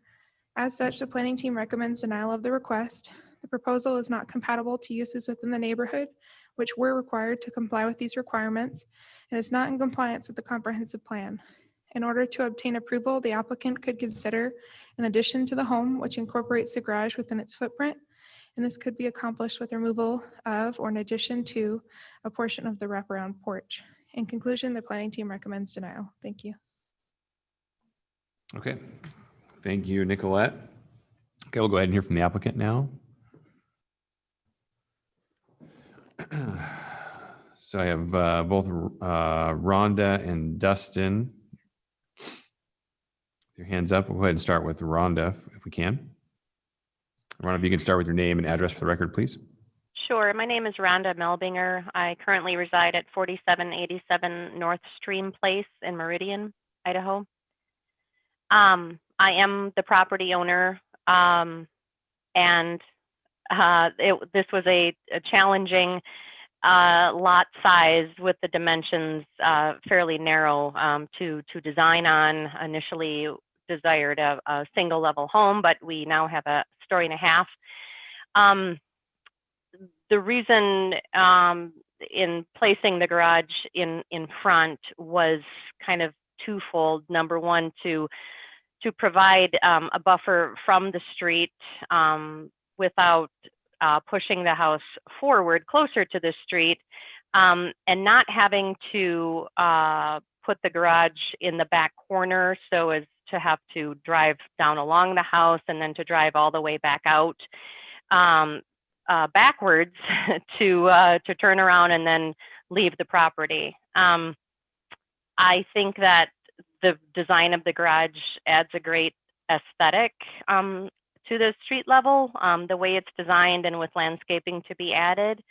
As such, the planning team recommends denial of the request. The proposal is not compatible to uses within the neighborhood, which were required to comply with these requirements, and is not in compliance with the comprehensive plan. In order to obtain approval, the applicant could consider an addition to the home, which incorporates the garage within its footprint, and this could be accomplished with removal of or in addition to a portion of the wraparound porch. In conclusion, the planning team recommends denial. Thank you. Okay, thank you, Nicolette. Okay, we'll go ahead and hear from the applicant now. So I have both Rhonda and Dustin. Your hands up. We'll go ahead and start with Rhonda if we can. Rhonda, if you can start with your name and address for the record, please. Sure. My name is Rhonda Melbinger. I currently reside at 4787 North Stream Place in Meridian, Idaho. I am the property owner, and this was a challenging lot size with the dimensions fairly narrow to design on. Initially desired a single level home, but we now have a story and a half. The reason in placing the garage in front was kind of twofold. Number one, to provide a buffer from the street without pushing the house forward closer to the street, and not having to put the garage in the back corner so as to have to drive down along the house and then to drive all the way back out backwards to turn around and then leave the property. I think that the design of the garage adds a great aesthetic to the street level, the way it's designed and with landscaping to be added.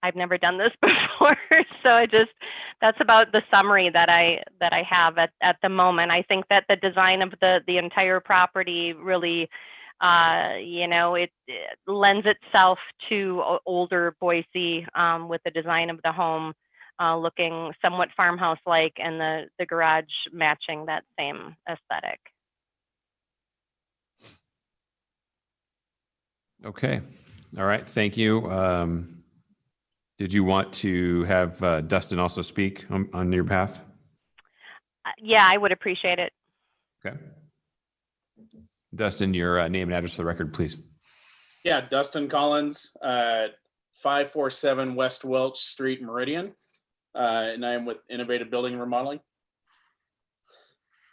I've never done this before, so that's about the summary that I have at the moment. I think that the design of the entire property really, it lends itself to older Boise with the design of the home looking somewhat farmhouse-like, and the garage matching that same aesthetic. Okay, all right, thank you. Did you want to have Dustin also speak on your behalf? Yeah, I would appreciate it. Okay. Dustin, your name and address for the record, please. Yeah, Dustin Collins, 547 West Welch Street, Meridian. And I am with Innovative Building and Remodeling.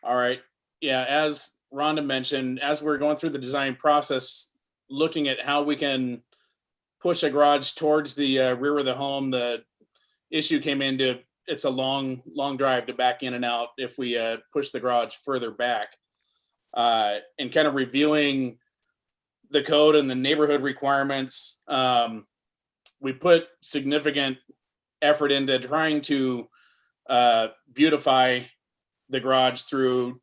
All right. Yeah, as Rhonda mentioned, as we're going through the design process, looking at how we can push a garage towards the rear of the home, the issue came into it's a long drive to back in and out if we push the garage further back. And kind of reviewing the code and the neighborhood requirements, we put significant effort into trying to beautify the garage through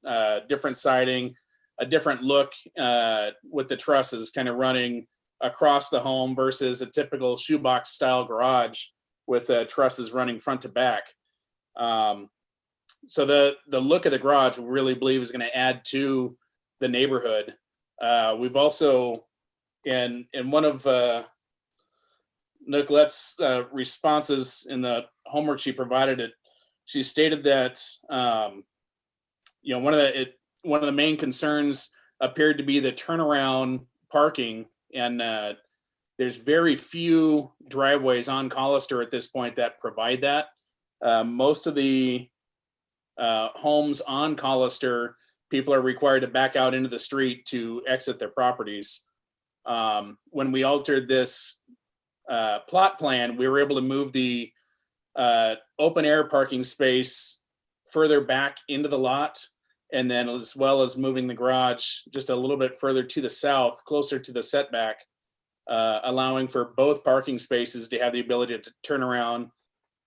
different siding, a different look with the trusses kind of running across the home versus a typical shoebox style garage with trusses running front to back. So the look of the garage we really believe is going to add to the neighborhood. We've also, in one of Nicolette's responses in the homework she provided, she stated that one of the main concerns appeared to be the turnaround parking, and there's very few driveways on Collister at this point that provide that. Most of the homes on Collister, people are required to back out into the street to exit their properties. When we altered this plot plan, we were able to move the open air parking space further back into the lot, and then as well as moving the garage just a little bit further to the south, closer to the setback, allowing for both parking spaces to have the ability to turn around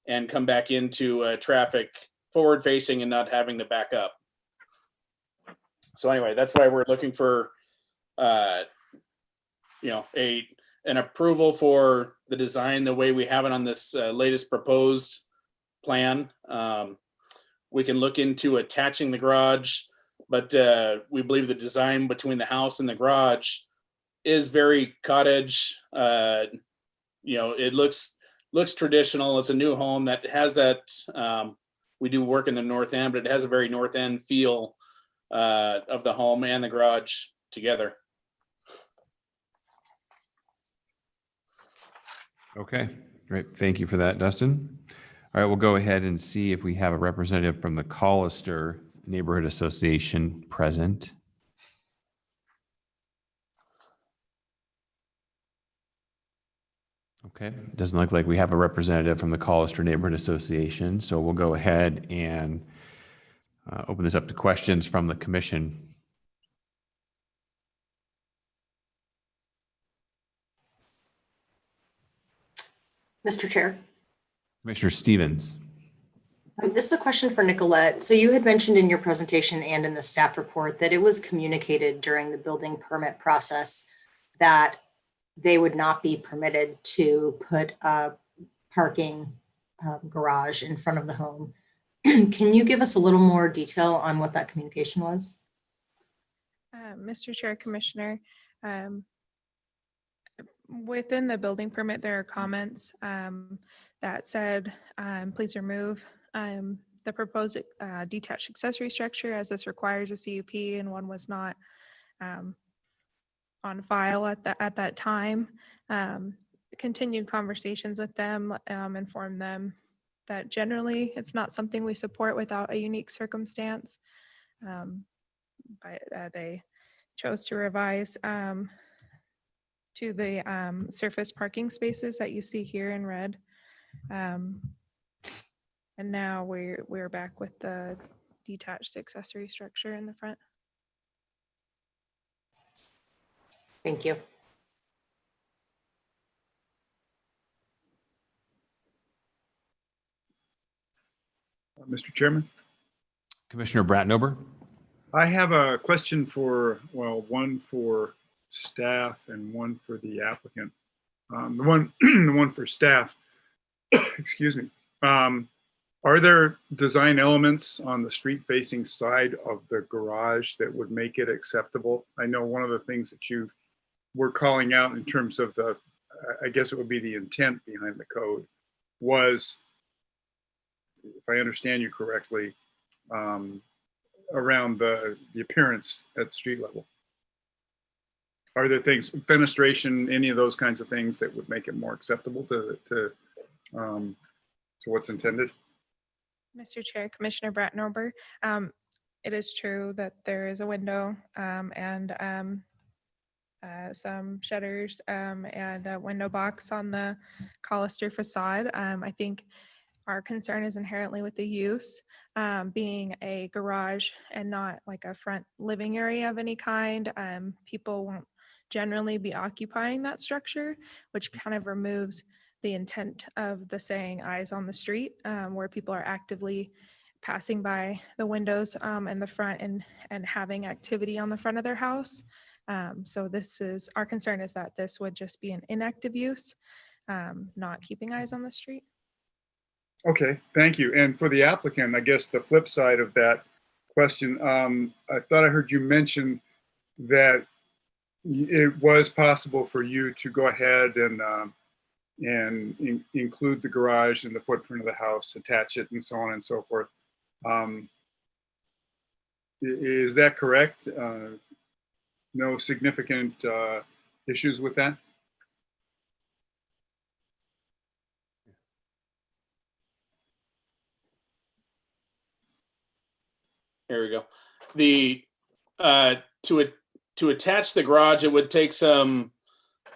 and come back into traffic forward facing and not having to back up. So anyway, that's why we're looking for an approval for the design the way we have it on this latest proposed plan. We can look into attaching the garage, but we believe the design between the house and the garage is very cottage. It looks traditional. It's a new home that has that. We do work in the north end, but it has a very north end feel of the home and the garage together. Okay, great. Thank you for that, Dustin. All right, we'll go ahead and see if we have a representative from the Collister Neighborhood Association present. Okay, doesn't look like we have a representative from the Collister Neighborhood Association, so we'll go ahead and open this up to questions from the commission. Mr. Chair. Commissioner Stevens. This is a question for Nicolette. So you had mentioned in your presentation and in the staff report that it was communicated during the building permit process that they would not be permitted to put a parking garage in front of the home. Can you give us a little more detail on what that communication was? Mr. Chair, Commissioner, within the building permit, there are comments that said, please remove the proposed detached accessory structure as this requires a CUP, and one was not on file at that time. Continued conversations with them, informed them that generally it's not something we support without a unique circumstance. But they chose to revise to the surface parking spaces that you see here in red. And now we're back with the detached accessory structure in the front. Thank you. Mr. Chairman. Commissioner Bratnober. I have a question for, one for staff and one for the applicant. The one for staff, excuse me. Are there design elements on the street facing side of the garage that would make it acceptable? I know one of the things that you were calling out in terms of the, I guess it would be the intent behind the code, was, if I understand you correctly, around the appearance at street level. Are there things, fenestration, any of those kinds of things that would make it more acceptable to what's intended? Mr. Chair, Commissioner Bratnober, it is true that there is a window and some shutters and a window box on the Collister facade. I think our concern is inherently with the use being a garage and not like a front living area of any kind. People won't generally be occupying that structure, which kind of removes the intent of the saying eyes on the street, where people are actively passing by the windows in the front and having activity on the front of their house. So this is, our concern is that this would just be an inactive use, not keeping eyes on the street. Okay, thank you. And for the applicant, I guess the flip side of that question, I thought I heard you mention that it was possible for you to go ahead and include the garage in the footprint of the house, attach it, and so on and so forth. Is that correct? No significant issues with that? There we go. The to attach the garage, it would take some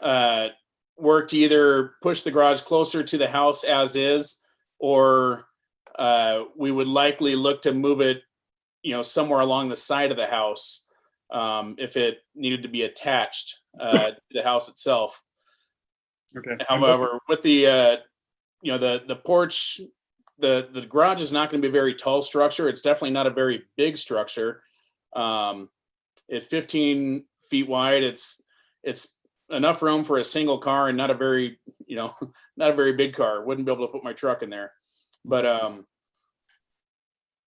work to either push the garage closer to the house as is, or we would likely look to move it, somewhere along the side of the house if it needed to be attached to the house itself. Okay. However, with the the porch, the garage is not going to be a very tall structure. It's definitely not a very big structure. It's 15 feet wide. It's enough room for a single car and not a very, not a very big car. Wouldn't be able to put my truck in there. But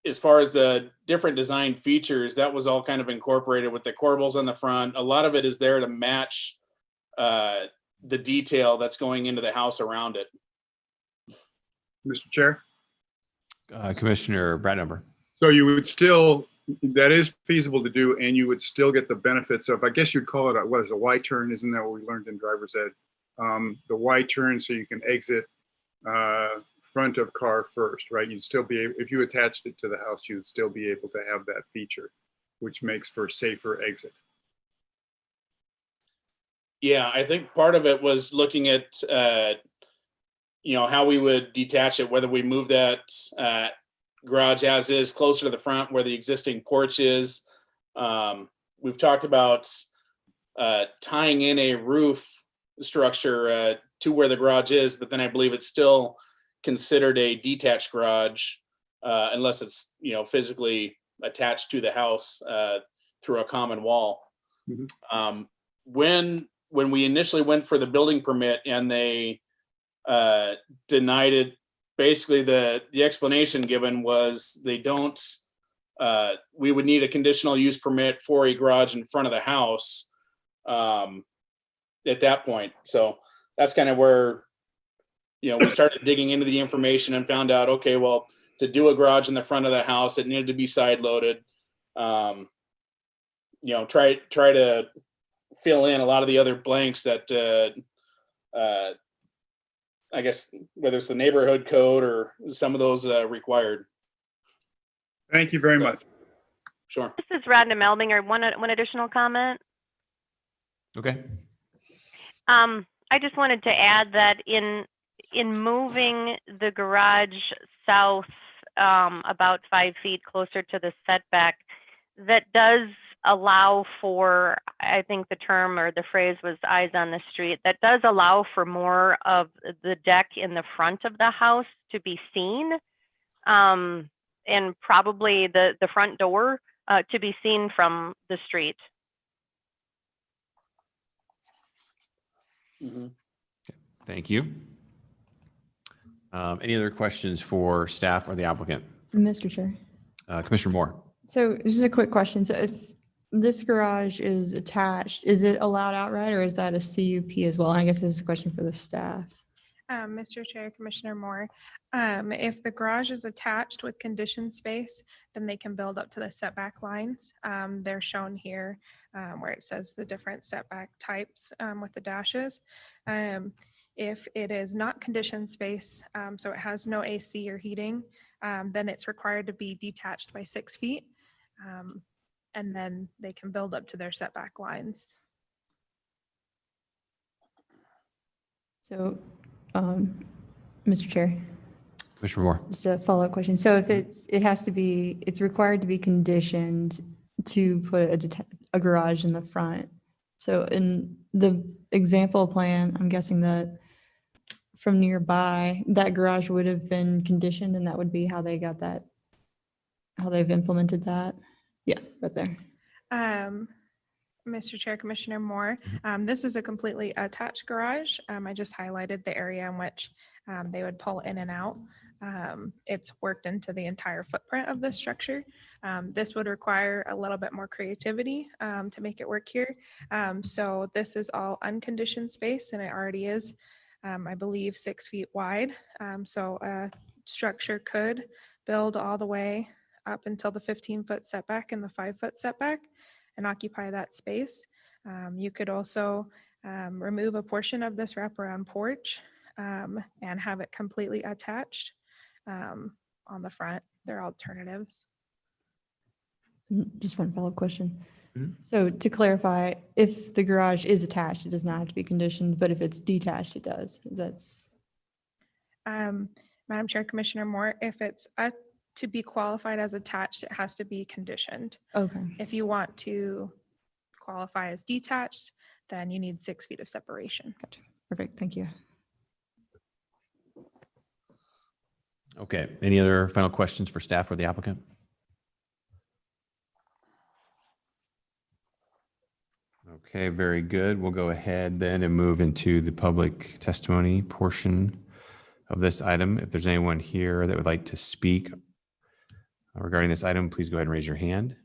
as far as the different design features, that was all kind of incorporated with the corbels on the front. A lot of it is there to match the detail that's going into the house around it. Mr. Chair? Commissioner Bratnover. So you would still, that is feasible to do, and you would still get the benefits of, I guess you'd call it a Y-turn, isn't that what we learned in driver's ed? The Y-turn, so you can exit front of car first, right? You'd still be able, if you attached it to the house, you would still be able to have that feature, which makes for safer exit. Yeah, I think part of it was looking at, how we would detach it, whether we move that garage as is closer to the front where the existing porch is. We've talked about tying in a roof structure to where the garage is, but then I believe it's still considered a detached garage unless it's, physically attached to the house through a common wall. Mm-hmm. When we initially went for the building permit and they denied it, basically the explanation given was they don't, we would need a conditional use permit for a garage in front of the house at that point. So that's kind of where, we started digging into the information and found out, okay, well, to do a garage in the front of the house, it needed to be side loaded. Try to fill in a lot of the other blanks that I guess whether it's the neighborhood code or some of those required. Thank you very much. Sure. This is Radna Melbinger. One additional comment. Okay. I just wanted to add that in moving the garage south about 5 feet closer to the setback, that does allow for, I think the term or the phrase was eyes on the street, that does allow for more of the deck in the front of the house to be seen, and probably the front door to be seen from the street. Mm-hmm. Thank you. Any other questions for staff or the applicant? Mr. Chair. Commissioner Moore. So just a quick question. So if this garage is attached, is it allowed outright or is that a CUP as well? And I guess this is a question for the staff. Mr. Chair, Commissioner Moore, if the garage is attached with conditioned space, then they can build up to the setback lines. They're shown here where it says the different setback types with the dashes. If it is not conditioned space, so it has no AC or heating, then it's required to be detached by 6 feet. And then they can build up to their setback lines. So, Mr. Chair, Commissioner Moore. just a follow-up question. So if it's required to be conditioned to put a garage in the front. So in the example plan, I'm guessing that from nearby, that garage would have been conditioned and that would be how they got that, how they've implemented that. Yeah, right there. Mr. Chair, Commissioner Moore, this is a completely attached garage. I just highlighted the area in which they would pull in and out. It's worked into the entire footprint of this structure. This would require a little bit more creativity to make it work here. So this is all unconditioned space, and it already is, I believe, 6 feet wide. So a structure could build all the way up until the 15-foot setback and the 5-foot setback and occupy that space. You could also remove a portion of this wraparound porch and have it completely attached on the front. There are alternatives. Just one follow-up question. So to clarify, if the garage is attached, it does not have to be conditioned, but if it's detached, it does. That's Madam Chair, Commissioner Moore, if it's to be qualified as attached, it has to be conditioned. okay. If you want to qualify as detached, then you need 6 feet of separation. Gotcha. Perfect. Thank you. Okay, any other final questions for staff or the applicant? Okay, very good. We'll go ahead then and move into the public testimony portion of this item. If there's anyone here that would like to speak regarding this item, please go ahead and raise your hand.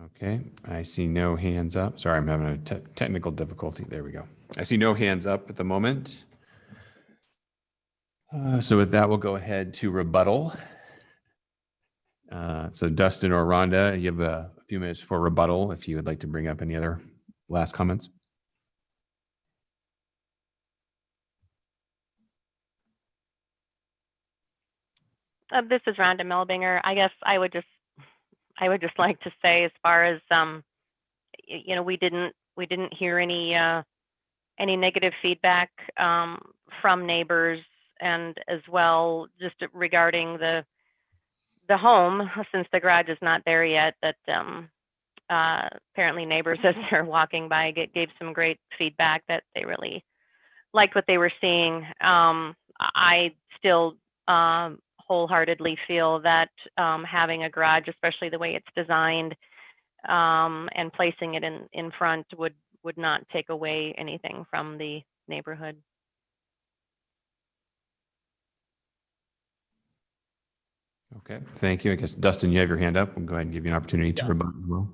Okay, I see no hands up. Sorry, I'm having a technical difficulty. There we go. I see no hands up at the moment. So with that, we'll go ahead to rebuttal. So Dustin or Rhonda, you have a few minutes for rebuttal if you would like to bring up any other last comments. This is Rhonda Melbinger. I guess I would just like to say, as far as you know, we didn't hear any negative feedback from neighbors, and as well just regarding the home, since the garage is not there yet, that apparently neighbors as they're walking by gave some great feedback that they really liked what they were seeing. I still wholeheartedly feel that having a garage, especially the way it's designed, and placing it in front would not take away anything from the neighborhood. Okay, thank you. I guess Dustin, you have your hand up. We'll go ahead and give you an opportunity to rebut as well.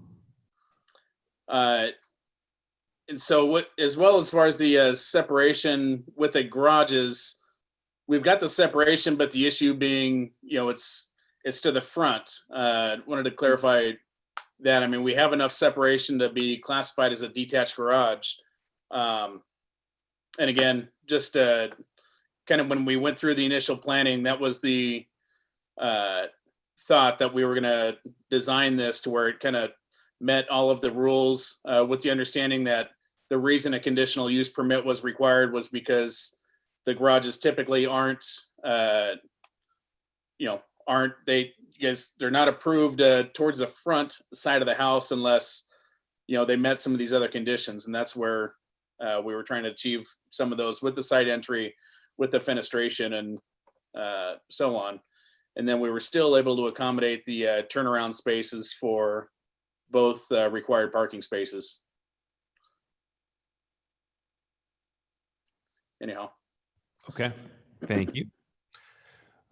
And so what, as far as the separation with the garages, we've got the separation, but the issue being, you know, it's to the front. Wanted to clarify that. I mean, we have enough separation to be classified as a detached garage. And again, just kind of when we went through the initial planning, that was the thought that we were going to design this to where it kind of met all of the rules, with the understanding that the reason a conditional use permit was required was because the garages typically aren't they're not approved towards the front side of the house unless, you know, they met some of these other conditions. And that's where we were trying to achieve some of those with the side entry, with the fenestration, and so on. And then we were still able to accommodate the turnaround spaces for both required parking spaces. Anyhow. Okay, thank you.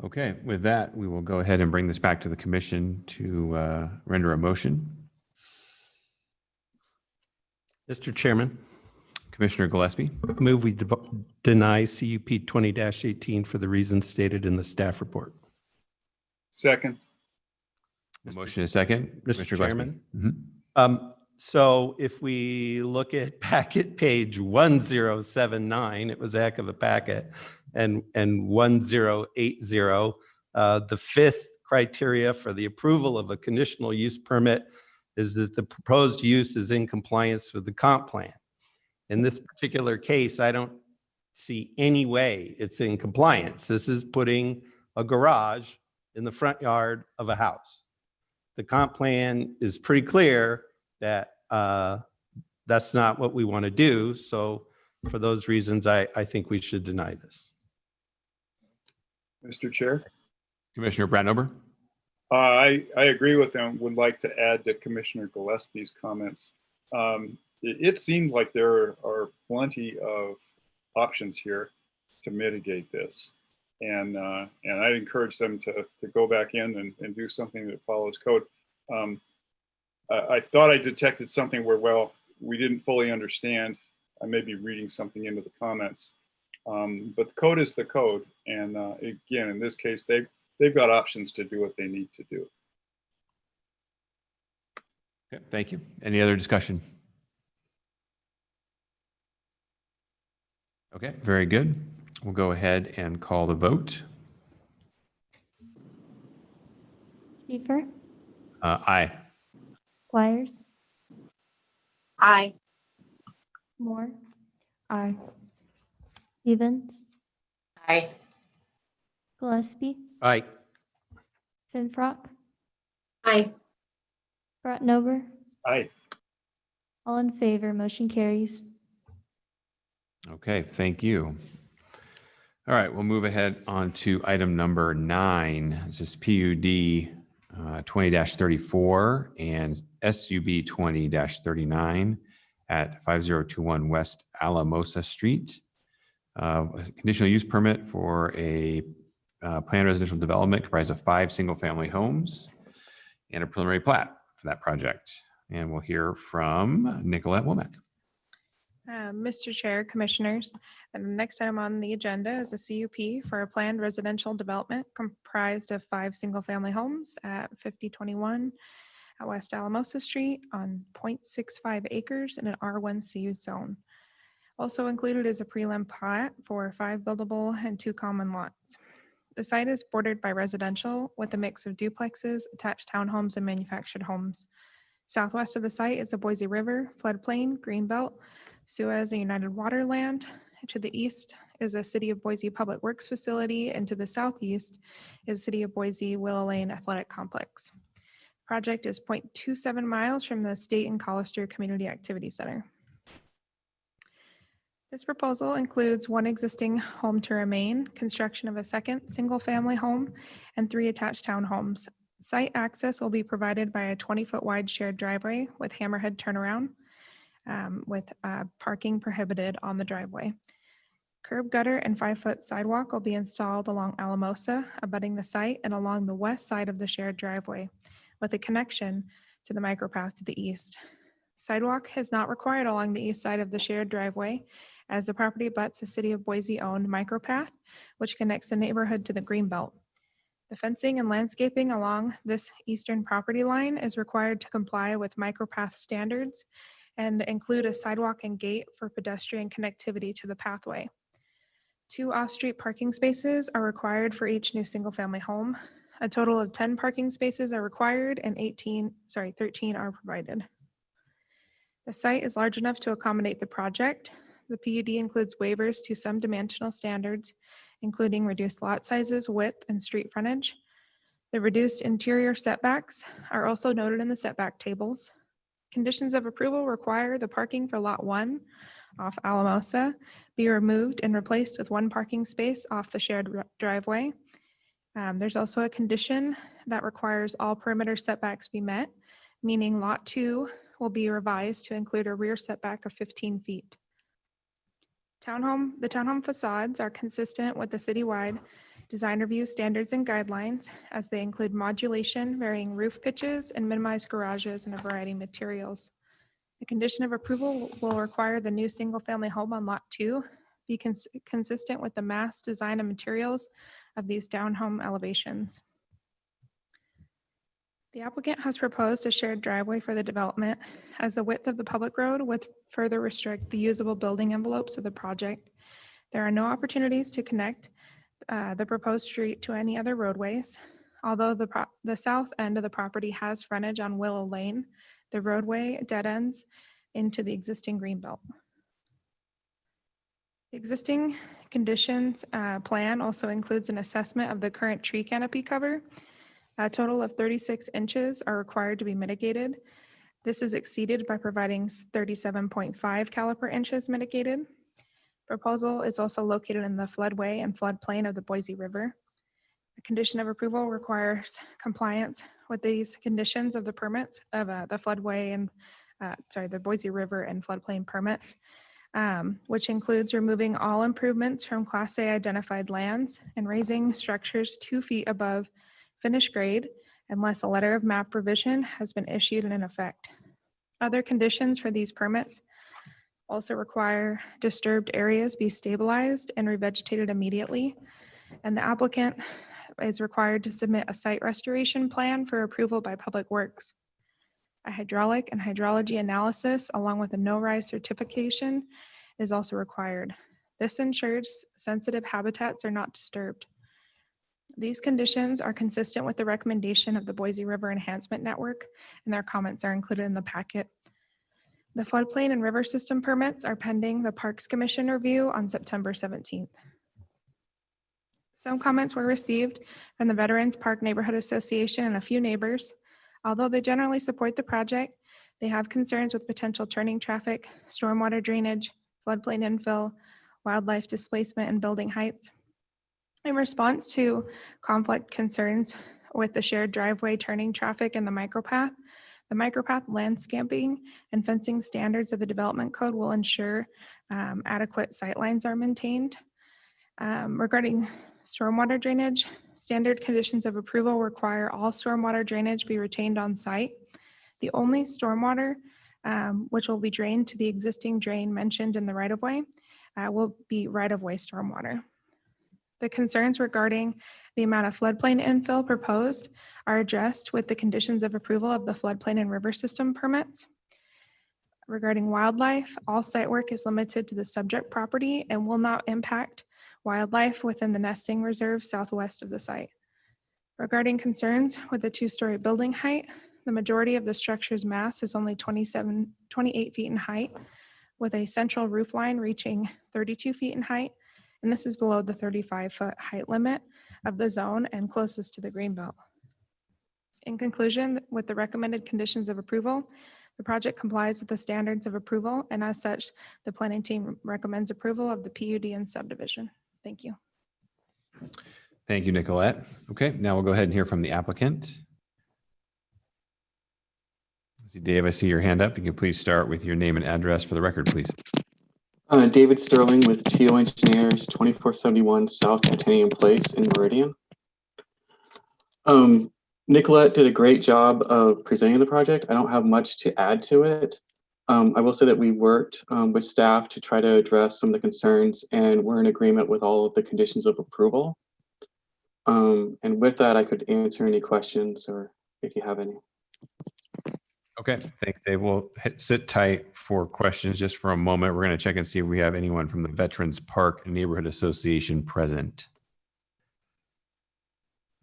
Okay, with that, we will go ahead and bring this back to the commission to render a motion. Mr. Chairman. Commissioner Gillespie. Move we deny CUP 20-18 for the reasons stated in the staff report. Second. The motion is second. Mr. Chairman. Mm-hmm. So if we look at packet page 1079, it was a heck of a packet, and 1080, the fifth criteria for the approval of a conditional use permit is that the proposed use is in compliance with the comp plan. In this particular case, I don't see any way it's in compliance. This is putting a garage in the front yard of a house. The comp plan is pretty clear that that's not what we want to do. So for those reasons, I think we should deny this. Mr. Chair. Commissioner Bratnober. I agree with them. Would like to add to Commissioner Gillespie's comments. It seems like there are plenty of options here to mitigate this. And I'd encourage them to go back in and do something that follows code. I thought I detected something where, well, we didn't fully understand. I may be reading something into the comments. But the code is the code. And again, in this case, they've got options to do what they need to do. Okay, thank you. Any other discussion? Okay, very good. We'll go ahead and call the vote. Schaefer, Aye. Squires, Aye. Moore, Aye. Stevens, Aye. Gillespie, Aye. Finfrock, Aye. Bratnober, Aye. all in favor, motion carries. Okay, thank you. All right, we'll move ahead on to item number 9. This is PUD 20-34 and SUB 20-39 at 5021 West Alamosa Street. Conditional use permit for a planned residential development comprised of 5 single-family homes and a preliminary plat for that project. And we'll hear from Nicolette Womack. Mr. Chair, Commissioners, and the next item on the agenda is a CUP for a planned residential development comprised of 5 single-family homes at 5021 at West Alamosa Street on 0.65 acres in an R1 CU zone. Also included is a prelim plat for 5 buildable and 2 common lots. The site is bordered by residential with a mix of duplexes, attached townhomes, and manufactured homes. Southwest of the site is the Boise River, floodplain, Greenbelt, Suez and United Waterland. To the east is the City of Boise Public Works Facility, and to the southeast is City of Boise Willow Lane Athletic Complex. Project is 0.27 miles from the State and Collister Community Activity Center. This proposal includes 1 existing home to remain, construction of a 2nd single-family home, and 3 attached townhomes. Site access will be provided by a 20-foot wide shared driveway with hammerhead turnaround, with parking prohibited on the driveway. Curb gutter and 5-foot sidewalk will be installed along Alamosa, abutting the site and along the west side of the shared driveway, with a connection to the micropath to the east. Sidewalk is not required along the east side of the shared driveway, as the property butts a City of Boise-owned micropath, which connects the neighborhood to the Greenbelt. The fencing and landscaping along this eastern property line is required to comply with micropath standards and include a sidewalk and gate for pedestrian connectivity to the pathway. 2 off-street parking spaces are required for each new single-family home. A total of 10 parking spaces are required and 13 are provided. The site is large enough to accommodate the project. The PUD includes waivers to some dimensional standards, including reduced lot sizes, width, and street frontage. The reduced interior setbacks are also noted in the setback tables. Conditions of approval require the parking for Lot 1 off Alamosa be removed and replaced with 1 parking space off the shared driveway. There's also a condition that requires all perimeter setbacks be met, meaning Lot 2 will be revised to include a rear setback of 15 feet. The townhome facades are consistent with the citywide design review standards and guidelines, as they include modulation, varying roof pitches, and minimized garages and a variety of materials. The condition of approval will require the new single-family home on Lot 2 be consistent with the mass design and materials of these townhome elevations. The applicant has proposed a shared driveway for the development, as the width of the public road would further restrict the usable building envelopes of the project. There are no opportunities to connect the proposed street to any other roadways. Although the south end of the property has frontage on Willow Lane, the roadway dead ends into the existing Greenbelt. The existing conditions plan also includes an assessment of the current tree canopy cover. A total of 36 inches are required to be mitigated. This is exceeded by providing 37.5 caliper inches mitigated. Proposal is also located in the floodway and floodplain of the Boise River. A condition of approval requires compliance with these conditions of the permits of the floodway and, the Boise River and floodplain permits, which includes removing all improvements from Class A identified lands and raising structures 2 feet above finished grade unless a letter of map revision has been issued and in effect. Other conditions for these permits also require disturbed areas be stabilized and revegetated immediately, and the applicant is required to submit a site restoration plan for approval by Public Works. A hydraulic and hydrology analysis along with a no-rise certification is also required. This ensures sensitive habitats are not disturbed. These conditions are consistent with the recommendation of the Boise River Enhancement Network, and their comments are included in the packet. The floodplain and river system permits are pending the Parks Commission review on September 17th. Some comments were received from the Veterans Park Neighborhood Association and a few neighbors. Although they generally support the project, they have concerns with potential turning traffic, stormwater drainage, floodplain infill, wildlife displacement, and building heights. In response to conflict concerns with the shared driveway, turning traffic, and the micropath landscaping and fencing standards of the development code will ensure adequate sightlines are maintained. Regarding stormwater drainage, standard conditions of approval require all stormwater drainage be retained on site. The only stormwater which will be drained to the existing drain mentioned in the right-of-way will be right-of-way stormwater. The concerns regarding the amount of floodplain infill proposed are addressed with the conditions of approval of the floodplain and river system permits. Regarding wildlife, all site work is limited to the subject property and will not impact wildlife within the nesting reserve southwest of the site. Regarding concerns with the 2-story building height, the majority of the structure's mass is only 28 feet in height, with a central roof line reaching 32 feet in height, and this is below the 35-foot height limit of the zone and closest to the greenbelt. In conclusion, with the recommended conditions of approval, the project complies with the standards of approval, and as such, the planning team recommends approval of the PUD and subdivision. Thank you. Thank you, Nicolette. Okay, now we'll go ahead and hear from the applicant. Dave, I see your hand up. You can please start with your name and address for the record, please. David Sterling with TO Engineers, 2471 South Titanium Place in Meridian. Nicolette did a great job of presenting the project. I don't have much to add to it. I will say that we worked with staff to try to address some of the concerns, and we're in agreement with all of the conditions of approval. And with that, I could answer any questions or if you have any. Okay, thanks, Dave. We'll sit tight for questions just for a moment. We're going to check and see if we have anyone from the Veterans Park Neighborhood Association present.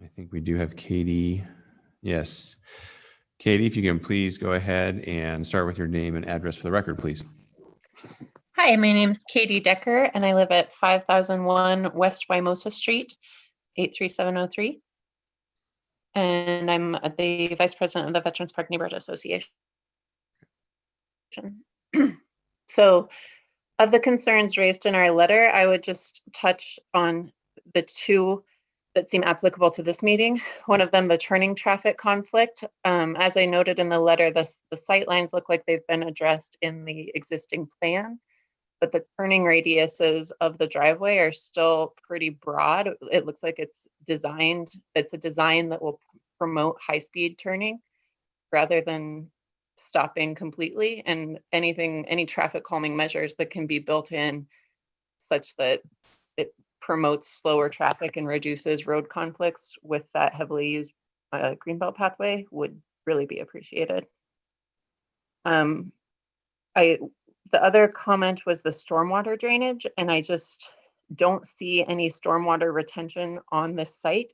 I think we do have Katie. Yes. Katie, if you can please go ahead and start with your name and address for the record, please. Hi, my name is Katie Decker, and I live at 5001 West Wimosa Street, 83703. And I'm the Vice President of the Veterans Park Neighborhood Association. So, of the concerns raised in our letter, I would just touch on the two that seem applicable to this meeting. One of them, the turning traffic conflict. As I noted in the letter, the sight lines look like they've been addressed in the existing plan, but the turning radiuses of the driveway are still pretty broad. It looks like it's a design that will promote high-speed turning rather than stopping completely, and any traffic calming measures that can be built in such that it promotes slower traffic and reduces road conflicts with that heavily used greenbelt pathway would really be appreciated. The other comment was the stormwater drainage, and I just don't see any stormwater retention on this site.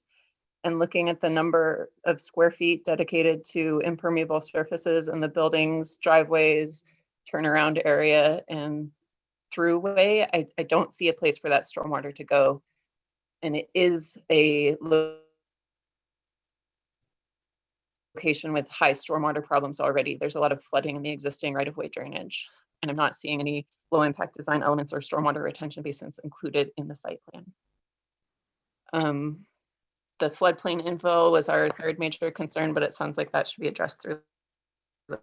And looking at the number of square feet dedicated to impermeable surfaces in the buildings, driveways, turnaround area, and throughway, I don't see a place for that stormwater to go. And it is a location with high stormwater problems already. There's a lot of flooding in the existing right-of-way drainage, and I'm not seeing any low-impact design elements or stormwater retention basins included in the site plan. the floodplain info was our third major concern, but it sounds like that should be addressed through the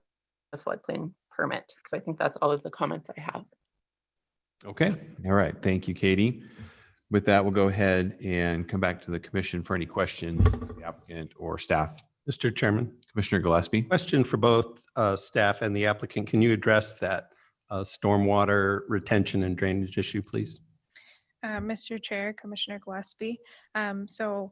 floodplain permit. So I think that's all of the comments I have. Okay, all right. Thank you, Katie. With that, we'll go ahead and come back to the commission for any questions, for the applicant or staff. Mr. Chairman, Commissioner Gillespie. question for both staff and the applicant. Can you address that stormwater retention and drainage issue, please? Mr. Chair, Commissioner Gillespie. So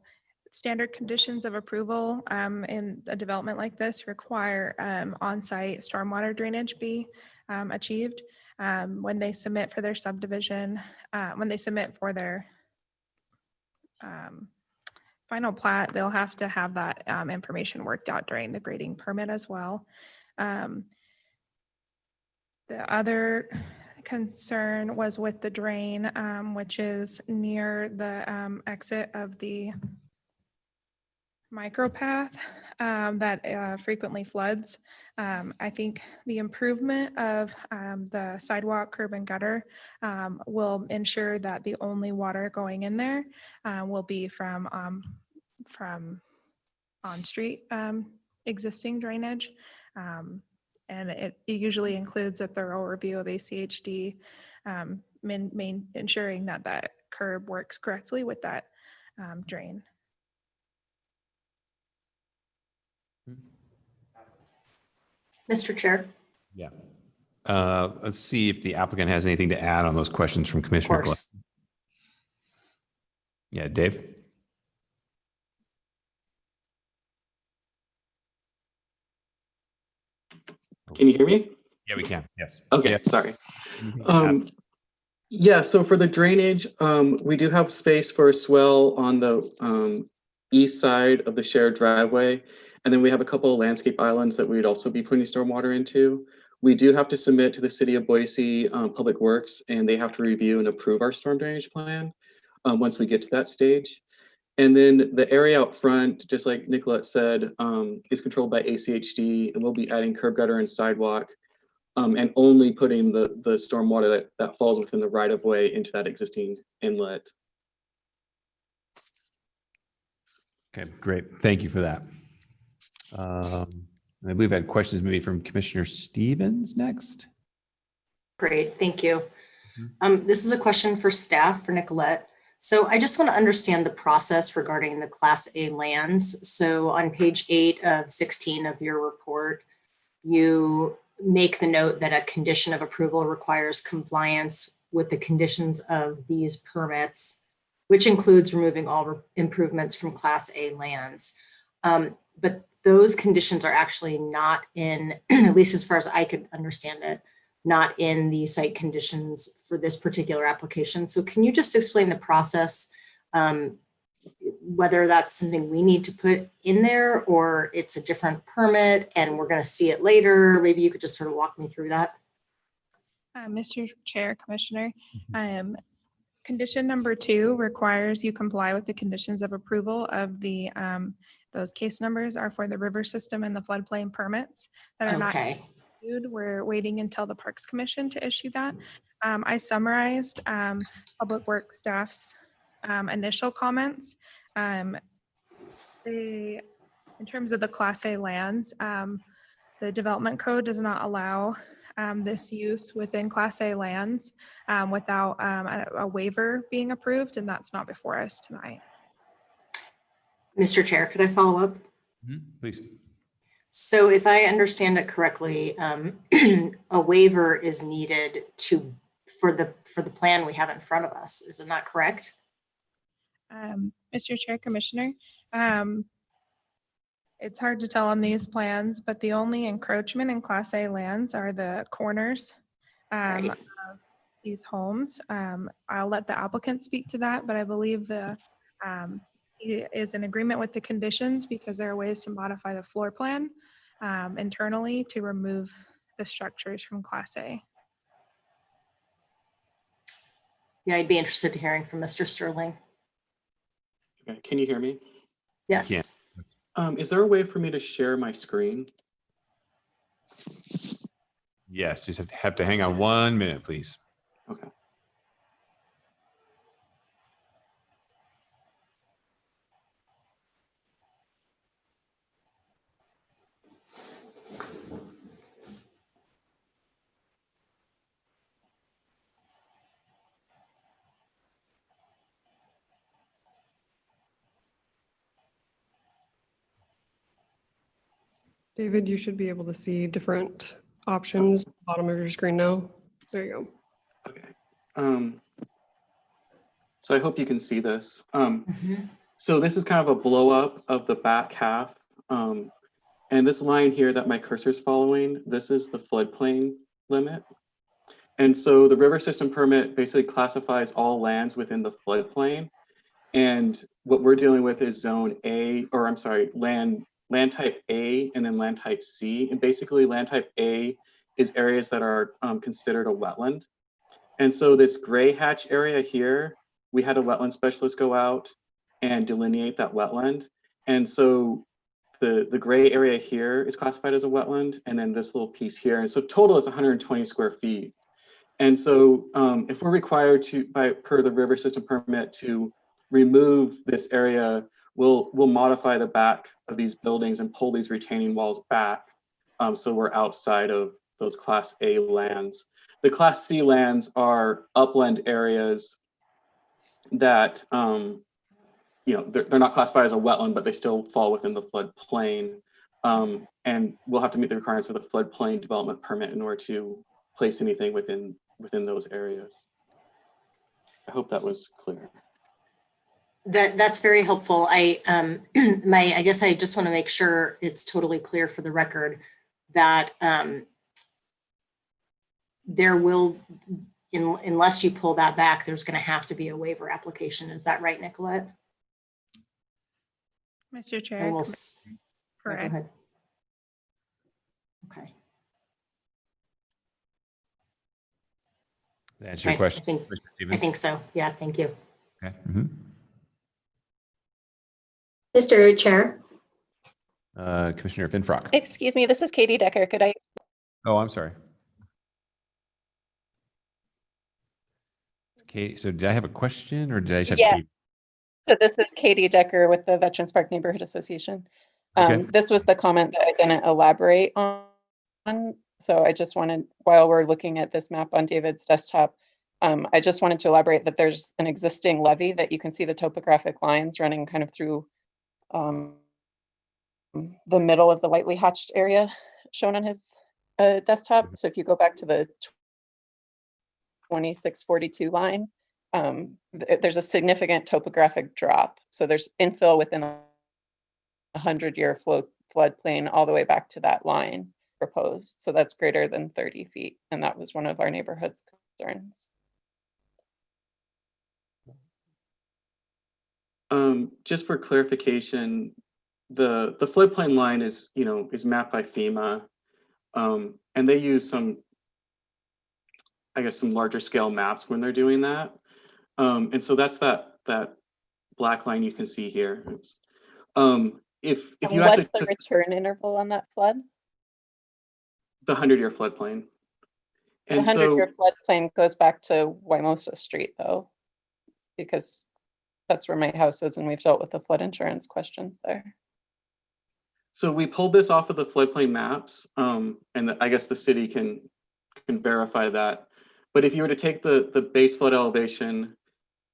standard conditions of approval in a development like this require on-site stormwater drainage be achieved. When they submit for their subdivision, when they submit for their final plat, they'll have to have that information worked out during the grading permit as well. The other concern was with the drain, which is near the exit of the micropath that frequently floods. I think the improvement of the sidewalk, curb, and gutter will ensure that the only water going in there will be from on-street existing drainage. And it usually includes a thorough review of ACHD, ensuring that that curb works correctly with that drain. Mr. Chair. Yeah. Let's see if the applicant has anything to add on those questions from Commissioner course. Gillespie. Yeah, Dave? Can you hear me? Yeah, we can. Yes. Okay, Yeah. sorry. Yeah, so for the drainage, we do have space for a swell on the east side of the shared driveway. And then we have a couple of landscape islands that we'd also be putting stormwater into. We do have to submit to the City of Boise Public Works, and they have to review and approve our storm drainage plan once we get to that stage. And then the area out front, just like Nicolette said, is controlled by ACHD, and we'll be adding curb, gutter, and sidewalk, and only putting the stormwater that falls within the right of way into that existing inlet. Okay, great. Thank you for that. I believe we've had questions maybe from Commissioner Stevens next. Great, thank you. This is a question for staff, for Nicolette. So I just want to understand the process regarding the Class A lands. So on page 8 of 16 of your report, you make the note that a condition of approval requires compliance with the conditions of these permits, which includes removing all improvements from Class A lands. But those conditions are actually not in, at least as far as I could understand it, not in the site conditions for this particular application. So can you just explain the process, whether that's something we need to put in there or it's a different permit and we're going to see it later? Maybe you could just sort of walk me through that. Mr. Chair, Commissioner, condition number 2 requires you comply with the conditions of approval of the, those case numbers are for the river system and the floodplain permits that are not issued. We're waiting until the Parks Commission to issue that. I summarized Public Works staff's initial comments. In terms of the Class A lands, the development code does not allow this use within Class A lands without a waiver being approved, and that's not before us tonight. Mr. Chair, could I follow up? Please. So if I understand it correctly, a waiver is needed for the plan we have in front of us. Isn't that correct? Mr. Chair, Commissioner, it's hard to tell on these plans, but the only encroachment in Class A lands are the corners of these homes. I'll let the applicant speak to that, but I believe he is in agreement with the conditions because there are ways to modify the floor plan internally to remove the structures from Class A. Yeah, I'd be interested in hearing from Mr. Sterling. Okay, can you hear me? Yes. Is there a way for me to share my screen? Yes, just have to hang on 1 minute, please. Okay. David, you should be able to see different options, bottom of your screen now. There you go. Okay. So I hope you can see this. So this is kind of a blow up of the back half. And this line here that my cursor is following, this is the floodplain limit. And so the river system permit basically classifies all lands within the floodplain. And what we're dealing with is zone A, or I'm sorry, land type A and then land type C. And basically land type A is areas that are considered a wetland. And so this gray hatch area here, we had a wetland specialist go out and delineate that wetland. And so the gray area here is classified as a wetland, and then this little piece here. And so total is 120 square feet. And so if we're required to, per the river system permit, to remove this area, we'll modify the back of these buildings and pull these retaining walls back. So we're outside of those Class A lands. The Class C lands are upland areas that, they're not classified as a wetland, but they still fall within the floodplain. And we'll have to meet the requirements for the floodplain development permit in order to place anything within those areas. I hope that was clear. That's very helpful. I guess I just want to make sure it's totally clear for the record that there will, unless you pull that back, there's going to have to be a waiver application. Is that right, Nicolette? Mr. Chair. Go Correct. ahead. Okay. That answer your Right, question? I think so. Yeah, thank you. Okay. Mr. Chair. Commissioner Finfrock. Excuse me, this is Katie Decker. Could I? Oh, I'm sorry. Okay, so did I have a question or did I just have Yeah. Kate? So this is Katie Decker with the Veterans Park Neighborhood Association. Okay. This was the comment that I didn't elaborate on. So I just wanted, while we're looking at this map on David's desktop, I just wanted to elaborate that there's an existing levee that you can see the topographic lines running kind of through the middle of the lightly hatched area shown on his desktop. So if you go back to the 2642 line, there's a significant topographic drop. So there's infill within a 100-year floodplain all the way back to that line proposed. So that's greater than 30 feet. And that was one of our neighborhood's concerns. Just for clarification, the floodplain line is mapped by FEMA, and they use some larger scale maps when they're doing that. And so that's that black line you can see here. If you what's actually the return interval on that flood? the 100-year floodplain. The 100-year floodplain goes back to Wymosa Street though, because that's where my house is and we've dealt with the flood insurance questions there. So we pulled this off of the floodplain maps, and I guess the city can verify that. But if you were to take the base flood elevation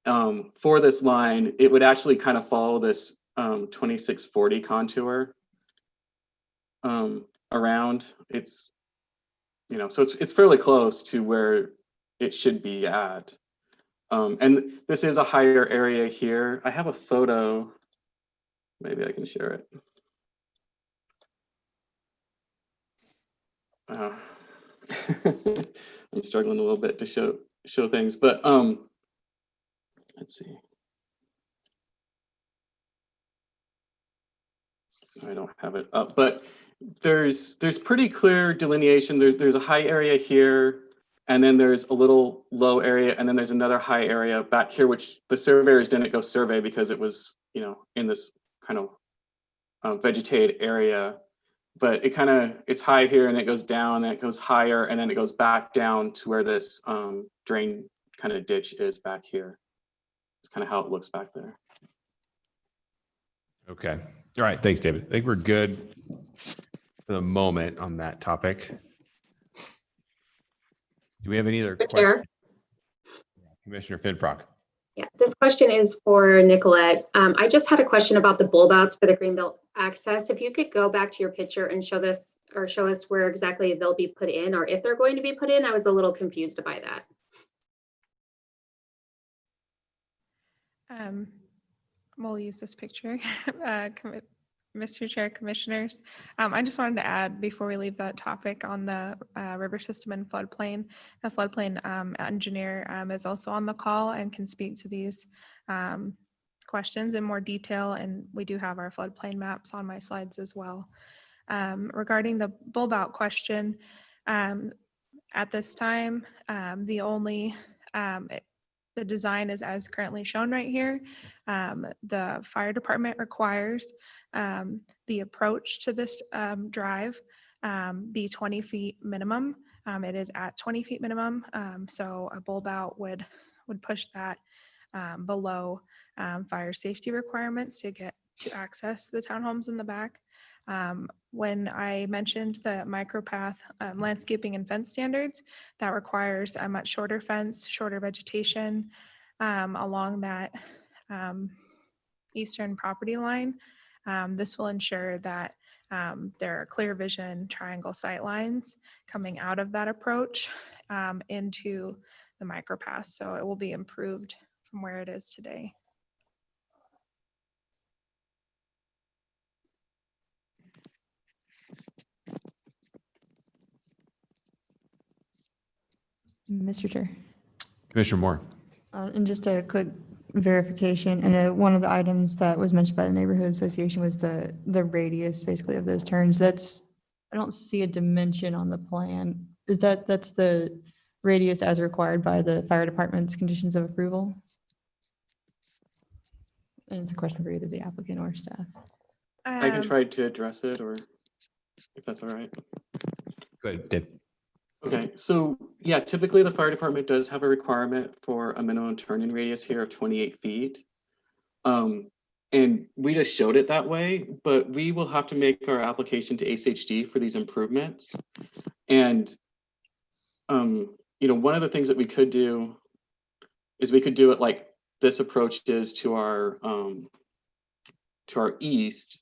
for this line, it would actually kind of follow this 2640 contour around. It's, so it's fairly close to where it should be at. And this is a higher area here. I have a photo. Maybe I can share it. I'm struggling a little bit to show things, but let's see. I don't have it up, but there's pretty clear delineation. There's a high area here, and then there's a little low area, and then there's another high area back here, which the surveyors didn't go survey because it was, in this kind of vegetated area. But it's high here, and it goes down, and it goes higher, and then it goes back down to where this drain kind of ditch is back here. It's kind of how it looks back there. Okay. All right. Thanks, David. I think we're good for the moment on that topic. Do we have any other questions? Commissioner Yeah, this question is for Nicolette. I just had a question about the bulb outs for the Greenbelt access. If you could go back to your picture and show this or show us where exactly they'll be put in or if they're going to be put in, I was a little confused by that. We'll use this picture. Mr. Chair, Commissioners, I just wanted to add before we leave that topic on the river system and floodplain, the floodplain engineer is also on the call and can speak to these questions in more detail. And we do have our floodplain maps on my slides as well. Regarding the bulb out question, at this time, the design is as currently shown right here. The fire department requires the approach to this drive be 20 feet minimum. It is at 20 feet minimum, so a bulb out would push that below fire safety requirements to get to access the townhomes in the back. When I mentioned the micropath landscaping and fence standards, that requires a much shorter fence, shorter vegetation along that eastern property line. This will ensure that there are clear vision triangle sight lines coming out of that approach into the micropath. So it will be improved from where it is today. Mr. Chair. Commissioner Moore. And just a quick verification, and one of the items that was mentioned by the neighborhood association was the radius basically of those turns. I don't see a dimension on the plan. That's the radius as required by the fire department's conditions of approval? And it's a question for either the applicant or staff. I can try to address it, or if that's all right. Go ahead, Dave. Okay, so yeah, typically the fire department does have a requirement for a minimum turn-in radius here of 28 feet. And we just showed it that way, but we will have to make our application to ACHD for these improvements. And, one of the things that we could do is we could do it like this approach is to our east.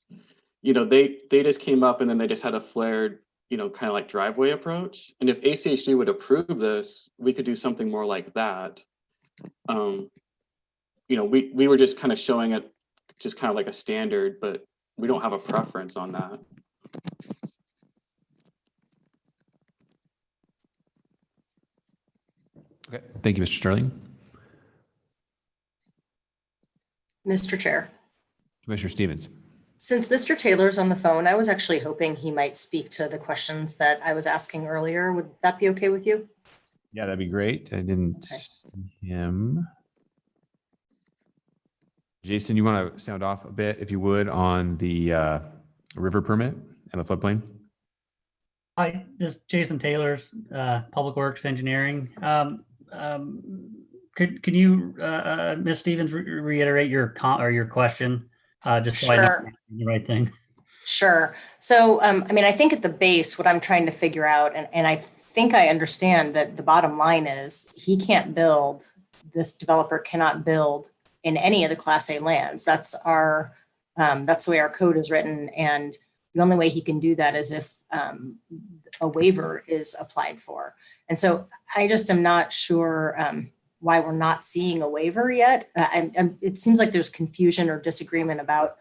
They just came up and then they just had a flared kind of like driveway approach. And if ACHD would approve this, we could do something more like that. We were just kind of showing it just kind of like a standard, but we don't have a preference on that. Okay, thank you, Mr. Sterling. Mr. Chair. Commissioner Stevens. Since Mr. Taylor's on the phone, I was actually hoping he might speak to the questions that I was asking earlier. Would that be okay with you? Yeah, that'd be great. I didn't see him. Jason, you want to sound off a bit, if you would, on the river permit and the floodplain? Hi, this is Jason Taylor, Public Works Engineering. Could you, Ms. Stevens, reiterate your question? Just so I know the right thing. Sure. So, I think at the base, what I'm trying to figure out, and I think I understand that the bottom line is this developer cannot build in any of the Class A lands. That's the way our code is written. And the only way he can do that is if a waiver is applied for. And so I just am not sure why we're not seeing a waiver yet. It seems like there's confusion or disagreement about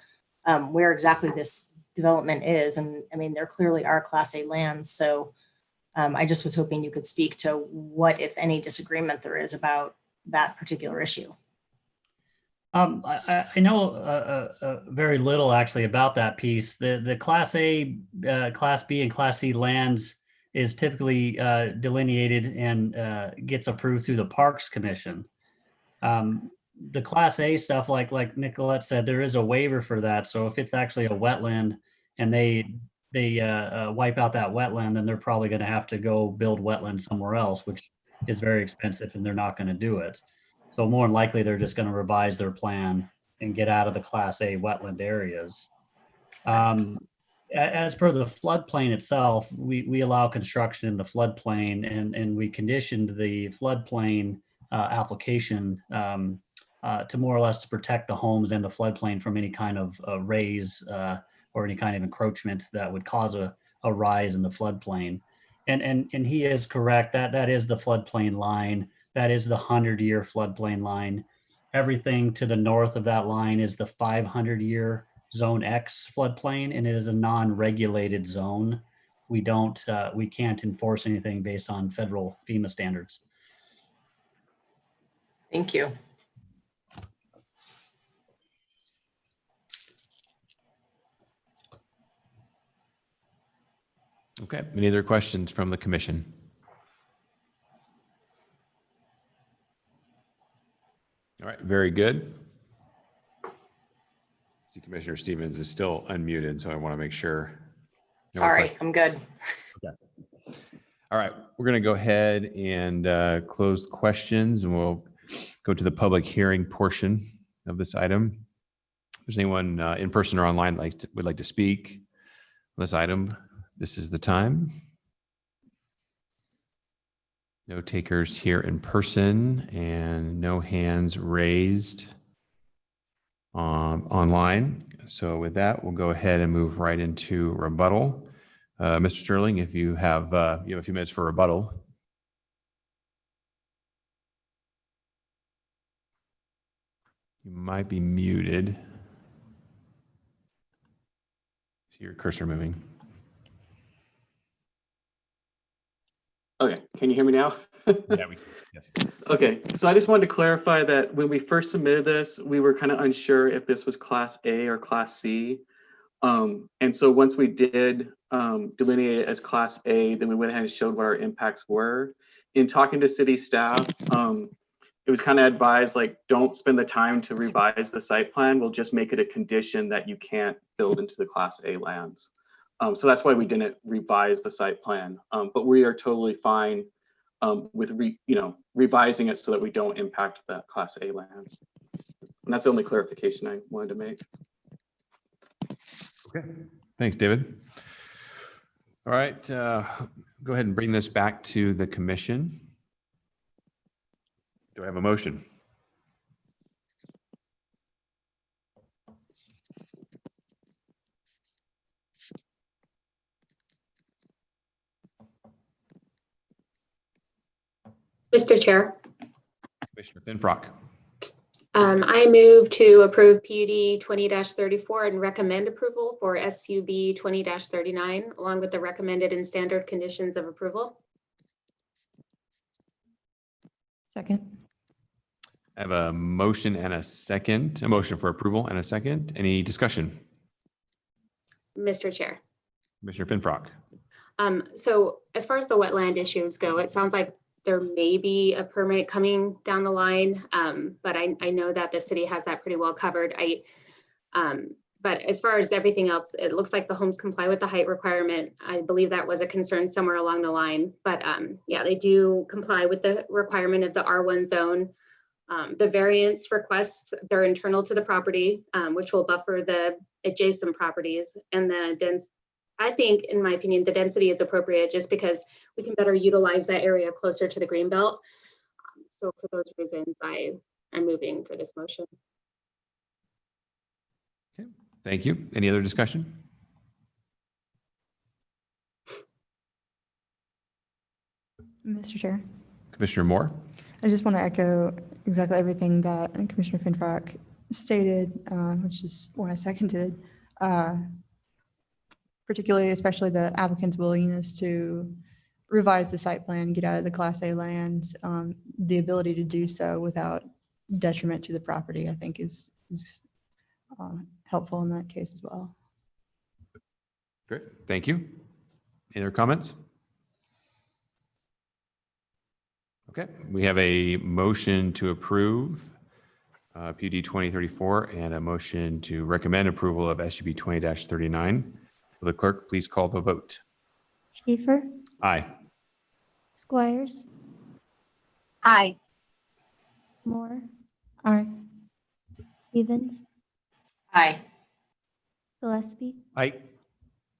where exactly this development is. And there clearly are Class A lands. So I just was hoping you could speak to what, if any, disagreement there is about that particular issue. I know very little actually about that piece. The Class A, Class B, and Class C lands is typically delineated and gets approved through the Parks Commission. The Class A stuff, like Nicolette said, there is a waiver for that. So if it's actually a wetland and they wipe out that wetland, then they're probably going to have to go build wetland somewhere else, which is very expensive, and they're not going to do it. So more than likely, they're just going to revise their plan and get out of the Class A wetland areas. As per the floodplain itself, we allow construction in the floodplain, and we conditioned the floodplain application to more or less to protect the homes and the floodplain from any kind of raise or any kind of encroachment that would cause a rise in the floodplain. And he is correct, that is the floodplain line. That is the 100-year floodplain line. Everything to the north of that line is the 500-year Zone X floodplain, and it is a non-regulated zone. We can't enforce anything based on federal FEMA standards. Thank you. Okay, any other questions from the commission? All right, very good. See, Commissioner Stevens is still unmuted, so I want to make sure. No Sorry, questions. I'm good. Okay. All right, we're going to go ahead and close questions, and we'll go to the public hearing portion of this item. If there's anyone in person or online would like to speak on this item, this is the time. No takers here in person and no hands raised online. So with that, we'll go ahead and move right into rebuttal. Mr. Sterling, if you have a few minutes for rebuttal. You might be muted. See your cursor moving. Okay, can you hear me now? Yeah, we can. Yes. Okay, so I just wanted to clarify that when we first submitted this, we were kind of unsure if this was Class A or Class C. And so once we did delineate it as Class A, then we went ahead and showed what our impacts were. In talking to city staff, it was kind of advised, like, don't spend the time to revise the site plan. We'll just make it a condition that you can't build into the Class A lands. So that's why we didn't revise the site plan. But we are totally fine with revising it so that we don't impact that Class A lands. And that's the only clarification I wanted to make. Okay, thanks, David. All right, go ahead and bring this back to the commission. Do I have a motion? Mr. Chair, Commissioner Finfrock. I move to approve PUD 20-34 and recommend approval for SUB 20-39, along with the recommended and standard conditions of approval. Second. I have a motion and a second, a motion for approval and a second. Any discussion? Mr. Chair. Commissioner Finfrock. So as far as the wetland issues go, it sounds like there may be a permit coming down the line, but I know that the city has that pretty well covered. But as far as everything else, it looks like the homes comply with the height requirement. I believe that was a concern somewhere along the line, but yeah, they do comply with the requirement of the R1 zone. The variance requests, they're internal to the property, which will buffer the adjacent properties, and I think, in my opinion, the density is appropriate just because we can better utilize that area closer to the greenbelt. So for those reasons, I'm moving for this motion. Okay, thank you. Any other discussion? Mr. Chair, Commissioner Moore. I just want to echo exactly everything that Commissioner Finfrock stated, which is what I seconded. Particularly, especially the applicant's willingness to revise the site plan, get out of the Class A lands, the ability to do so without detriment to the property, I think is helpful in that case as well. Great, thank you. Any other comments? Okay, we have a motion to approve PUD 2034 and a motion to recommend approval of SUB 20-39. Will the clerk please call the vote? Schaefer, Aye. Squires, Aye. Moore, Aye. Stevens, Aye. Gillespie, Aye.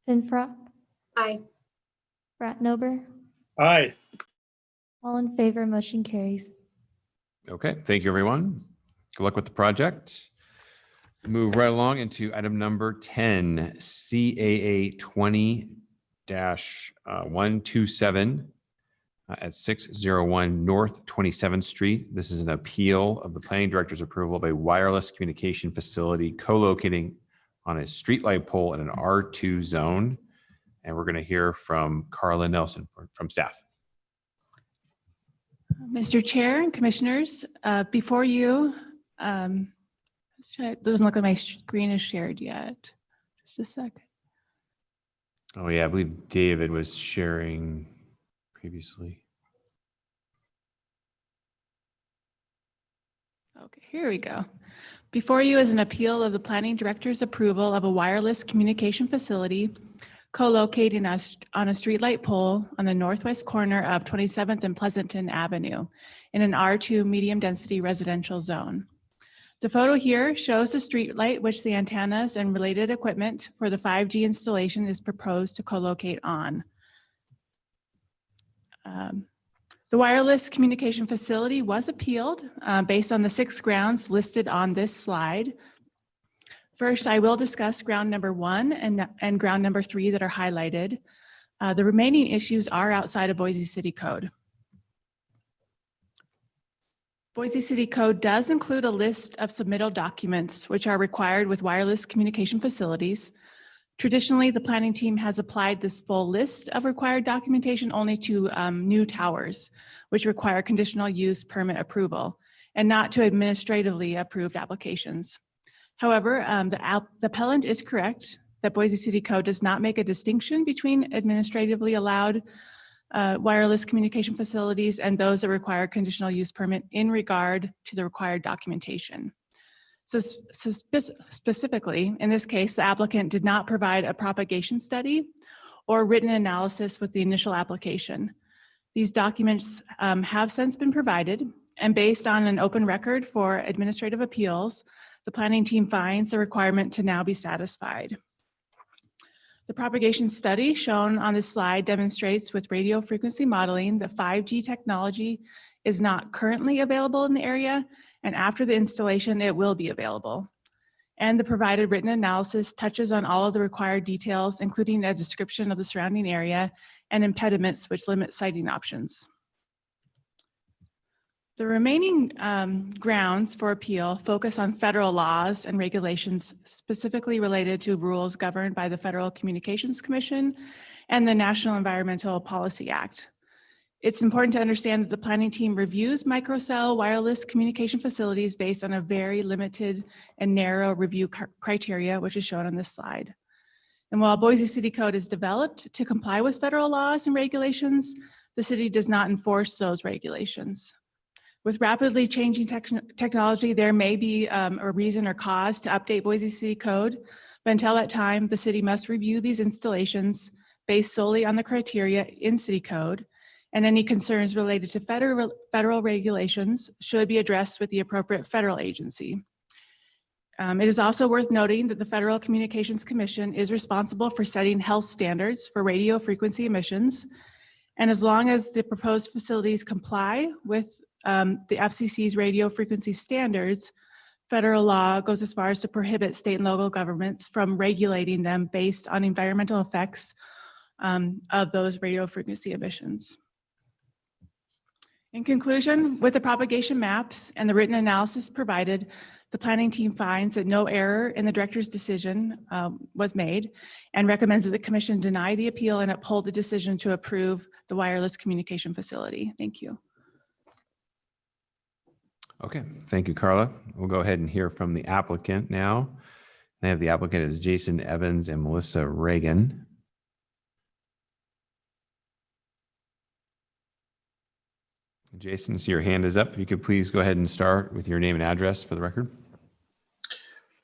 Finfrock, Aye. Bratnober, Aye. all in favor, motion carries. Okay, thank you, everyone. Good luck with the project. Move right along into item number 10, CAA 20-127 at 601 North 27th Street. This is an appeal of the planning director's approval of a wireless communication facility co-locating on a streetlight pole in an R2 zone. And we're going to hear from Carla Nelson from staff. Mr. Chair and Commissioners, before you, it doesn't look like my screen is shared yet. Just a second. Oh yeah, I believe David was sharing previously. Okay, here we go. Before you is an appeal of the planning director's approval of a wireless communication facility co-located on a streetlight pole on the northwest corner of 27th and Pleasanton Avenue in an R2 medium density residential zone. The photo here shows the streetlight which the antennas and related equipment for the 5G installation is proposed to co-locate on. The wireless communication facility was appealed based on the 6 grounds listed on this slide. First, I will discuss ground number 1 and ground number 3 that are highlighted. The remaining issues are outside of Boise City Code. Boise City Code does include a list of submittal documents which are required with wireless communication facilities. Traditionally, the planning team has applied this full list of required documentation only to new towers, which require conditional use permit approval, and not to administratively approved applications. However, the appellant is correct that Boise City Code does not make a distinction between administratively allowed wireless communication facilities and those that require conditional use permit in regard to the required documentation. So specifically, in this case, the applicant did not provide a propagation study or written analysis with the initial application. These documents have since been provided, and based on an open record for administrative appeals, the planning team finds the requirement to now be satisfied. The propagation study shown on this slide demonstrates with radio frequency modeling that 5G technology is not currently available in the area, and after the installation, it will be available. And the provided written analysis touches on all of the required details, including a description of the surrounding area and impediments which limit sighting options. The remaining grounds for appeal focus on federal laws and regulations specifically related to rules governed by the Federal Communications Commission and the National Environmental Policy Act. It's important to understand that the planning team reviews microcell wireless communication facilities based on a very limited and narrow review criteria, which is shown on this slide. And while Boise City Code is developed to comply with federal laws and regulations, the city does not enforce those regulations. With rapidly changing technology, there may be a reason or cause to update Boise City Code, but until that time, the city must review these installations based solely on the criteria in City Code, and any concerns related to federal regulations should be addressed with the appropriate federal agency. It is also worth noting that the Federal Communications Commission is responsible for setting health standards for radio frequency emissions, and as long as the proposed facilities comply with the FCC's radio frequency standards, federal law goes as far as to prohibit state and local governments from regulating them based on environmental effects of those radio frequency emissions. In conclusion, with the propagation maps and the written analysis provided, the planning team finds that no error in the director's decision was made and recommends that the commission deny the appeal and uphold the decision to approve the wireless communication facility. Thank you. Okay, thank you, Carla. We'll go ahead and hear from the applicant now. I have the applicant is Jason Evans and Melissa Reagan. Jason, so your hand is up. If you could please go ahead and start with your name and address for the record.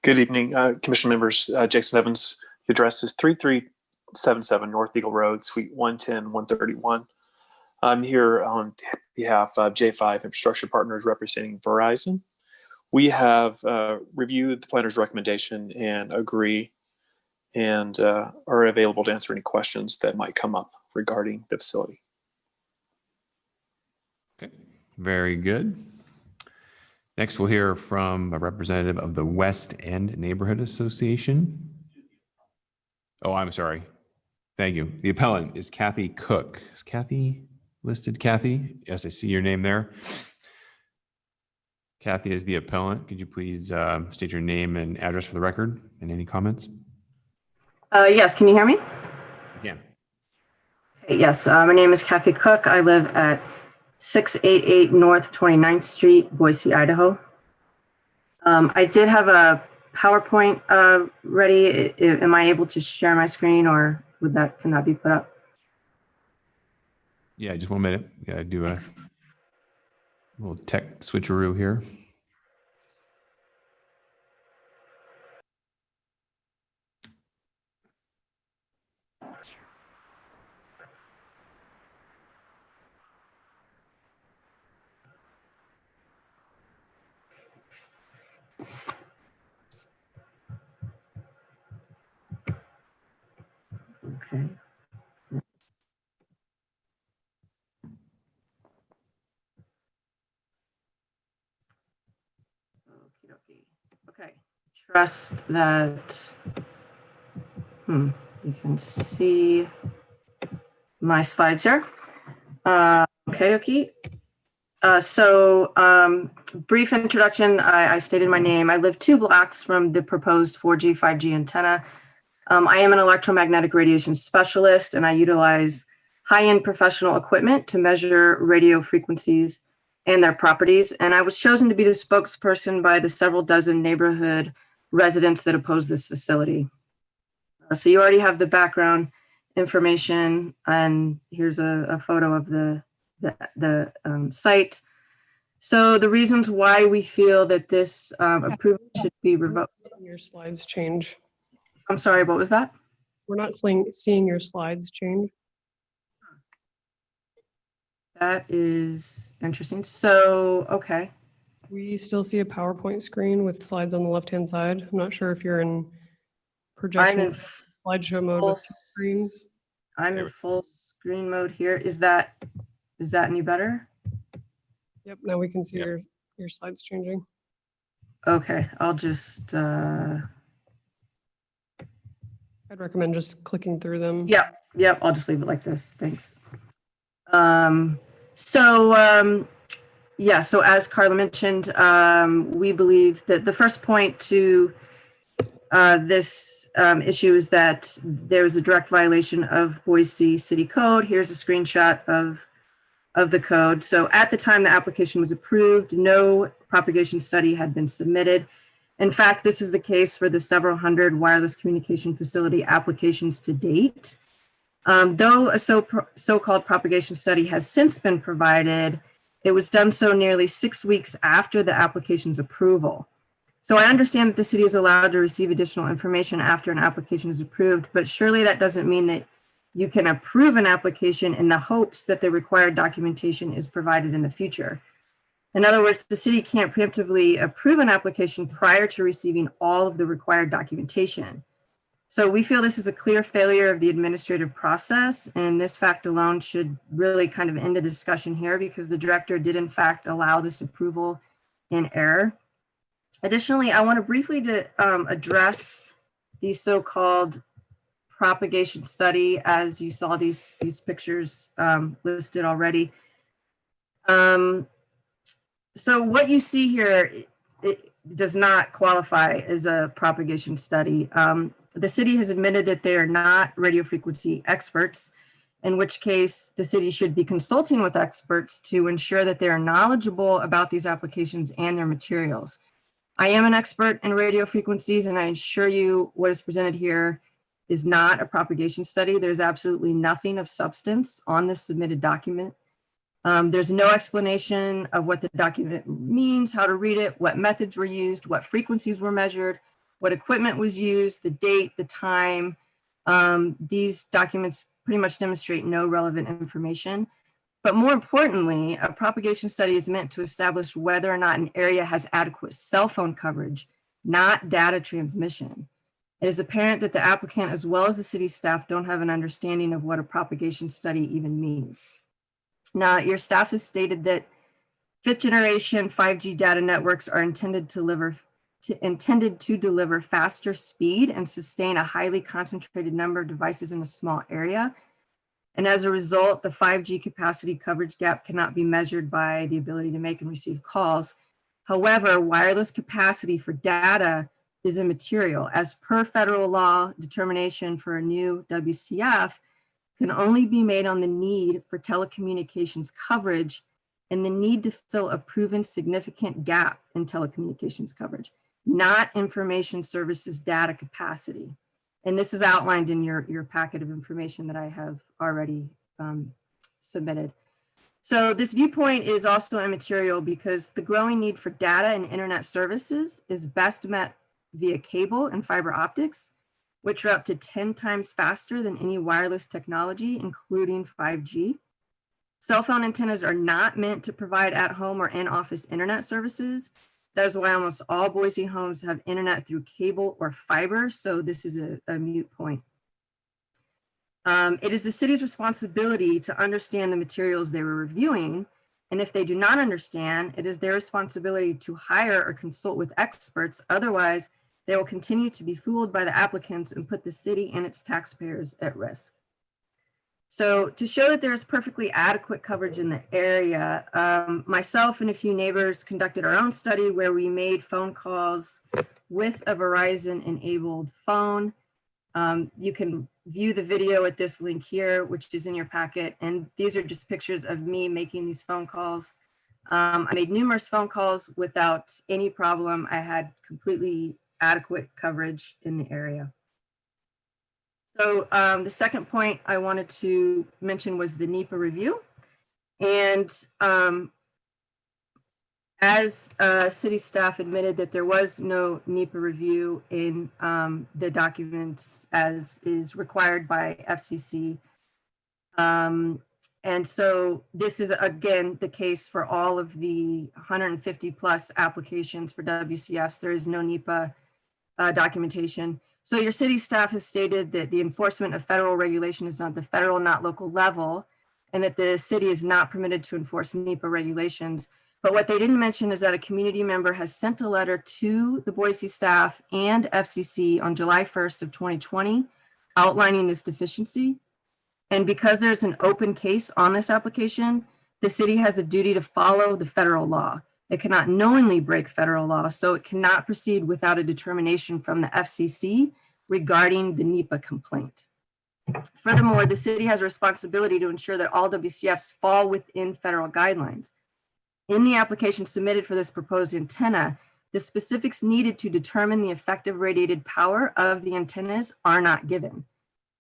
Good evening, Commission members. Jason Evans. The address is 3377 North Eagle Road, Suite 110, 131. I'm here on behalf of J5 Infrastructure Partners representing Verizon. We have reviewed the planner's recommendation and agree and are available to answer any questions that might come up regarding the facility. Okay, very good. Next, we'll hear from a representative of the West End Neighborhood Association. Oh, I'm sorry. Thank you. The appellant is Kathy Cook. Is Kathy listed? Kathy? Yes, I see your name there. Kathy is the appellant. Could you please state your name and address for the record and any comments? Yes, can you hear me? Again. Okay, yes, my name is Kathy Cook. I live at 688 North 29th Street, Boise, Idaho. I did have a PowerPoint ready. Am I able to share my screen, or can that be put up? Yeah, just 1 minute. Yeah, I do a little tech switcheroo here. Okay. Okay. Trust that you can see my slides here. Okay. Brief introduction. I stated my name. I live 2 blocks from the proposed 4G, 5G antenna. I am an electromagnetic radiation specialist, and I utilize high-end professional equipment to measure radio frequencies and their properties. And I was chosen to be the spokesperson by the several dozen neighborhood residents that oppose this facility. So you already have the background information, and here's a photo of the site. So the reasons why we feel that this approval should be revoked. Your slides change. I'm sorry, what was that? We're not seeing your slides change. That is interesting. So, okay. We still see a PowerPoint screen with slides on the left-hand side. I'm not sure if you're in projection I'm in slideshow mode with 2 screens. I'm in full screen mode here. Is that any better? Yep, now we can see your slides changing. Okay, I'll just I'd recommend just clicking through them. Yep, I'll just leave it like this. Thanks. So as Carla mentioned, we believe that the first point to this issue is that there's a direct violation of Boise City Code. Here's a screenshot of the code. So at the time the application was approved, no propagation study had been submitted. In fact, this is the case for the several hundred wireless communication facility applications to date. Though a so-called propagation study has since been provided, it was done so nearly 6 weeks after the application's approval. So I understand that the city is allowed to receive additional information after an application is approved, but surely that doesn't mean that you can approve an application in the hopes that the required documentation is provided in the future. In other words, the city can't preemptively approve an application prior to receiving all of the required documentation. So we feel this is a clear failure of the administrative process, and this fact alone should really kind of end the discussion here, because the director did in fact allow this approval in error. Additionally, I want to briefly address the so-called propagation study, as you saw these pictures listed already. So what you see here, it does not qualify as a propagation study. The city has admitted that they are not radio frequency experts, in which case the city should be consulting with experts to ensure that they are knowledgeable about these applications and their materials. I am an expert in radio frequencies, and I assure you what is presented here is not a propagation study. There's absolutely nothing of substance on this submitted document. There's no explanation of what the document means, how to read it, what methods were used, what frequencies were measured, what equipment was used, the date, the time. These documents pretty much demonstrate no relevant information. But more importantly, a propagation study is meant to establish whether or not an area has adequate cell phone coverage, not data transmission. It is apparent that the applicant, as well as the city staff, don't have an understanding of what a propagation study even means. Now, your staff has stated that Fifth generation 5G data networks are intended to deliver faster speed and sustain a highly concentrated number of devices in a small area. And as a result, the 5G capacity coverage gap cannot be measured by the ability to make and receive calls. However, wireless capacity for data is immaterial. As per federal law, determination for a new WCF can only be made on the need for telecommunications coverage and the need to fill a proven significant gap in telecommunications coverage, not information services data capacity. And this is outlined in your packet of information that I have already submitted. So this viewpoint is also immaterial because the growing need for data and internet services is best met via cable and fiber optics, which are up to 10 times faster than any wireless technology, including 5G. Cell phone antennas are not meant to provide at-home or in-office internet services. That is why almost all Boise homes have internet through cable or fiber, so this is a moot point. It is the city's responsibility to understand the materials they were reviewing, and if they do not understand, it is their responsibility to hire or consult with experts. Otherwise, they will continue to be fooled by the applicants and put the city and its taxpayers at risk. So to show that there is perfectly adequate coverage in the area, myself and a few neighbors conducted our own study where we made phone calls with a Verizon-enabled phone. You can view the video at this link here, which is in your packet. And these are just pictures of me making these phone calls. I made numerous phone calls without any problem. I had completely adequate coverage in the area. So the second point I wanted to mention was the NEPA review. And as city staff admitted that there was no NEPA review in the documents as is required by FCC. And so this is, again, the case for all of the 150 plus applications for WCFs. There is no NEPA documentation. So your city staff has stated that the enforcement of federal regulation is not the federal, not local level, and that the city is not permitted to enforce NEPA regulations. But what they didn't mention is that a community member has sent a letter to the Boise staff and FCC on July 1st of 2020, outlining this deficiency. And because there's an open case on this application, the city has a duty to follow the federal law. It cannot knowingly break federal law, so it cannot proceed without a determination from the FCC regarding the NEPA complaint. Furthermore, the city has a responsibility to ensure that all WCFs fall within federal guidelines. In the application submitted for this proposed antenna, the specifics needed to determine the effective radiated power of the antennas are not given.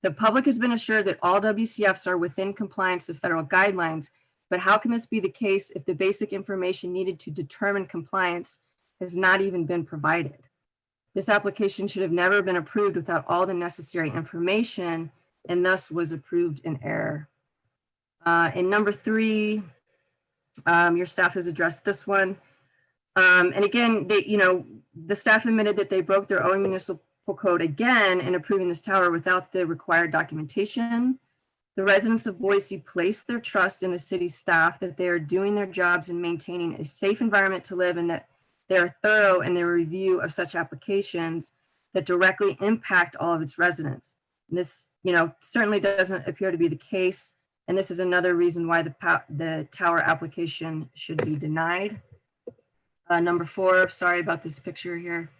The public has been assured that all WCFs are within compliance with federal guidelines, but how can this be the case if the basic information needed to determine compliance has not even been provided? This application should have never been approved without all the necessary information and thus was approved in error. In number 3, your staff has addressed this one. And again, the staff admitted that they broke their own municipal code again in approving this tower without the required documentation. The residents of Boise place their trust in the city staff that they are doing their jobs and maintaining a safe environment to live, and that they are thorough in their review of such applications that directly impact all of its residents. And this, certainly doesn't appear to be the case. And this is another reason why the tower application should be denied. Number 4, sorry about this picture here.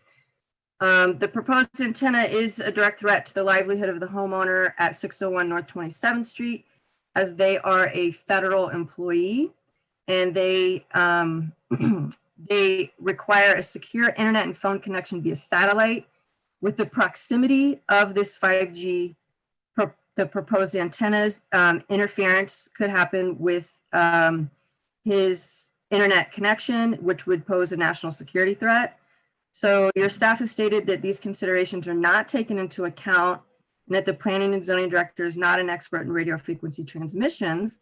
The proposed antenna is a direct threat to the livelihood of the homeowner at 601 North 27th Street, as they are a federal employee and they they require a secure internet and phone connection via satellite. With the proximity of this 5G, the proposed antennas, interference could happen with his internet connection, which would pose a national security threat. So your staff has stated that these considerations are not taken into account and that the planning and zoning director is not an expert in radio frequency transmissions.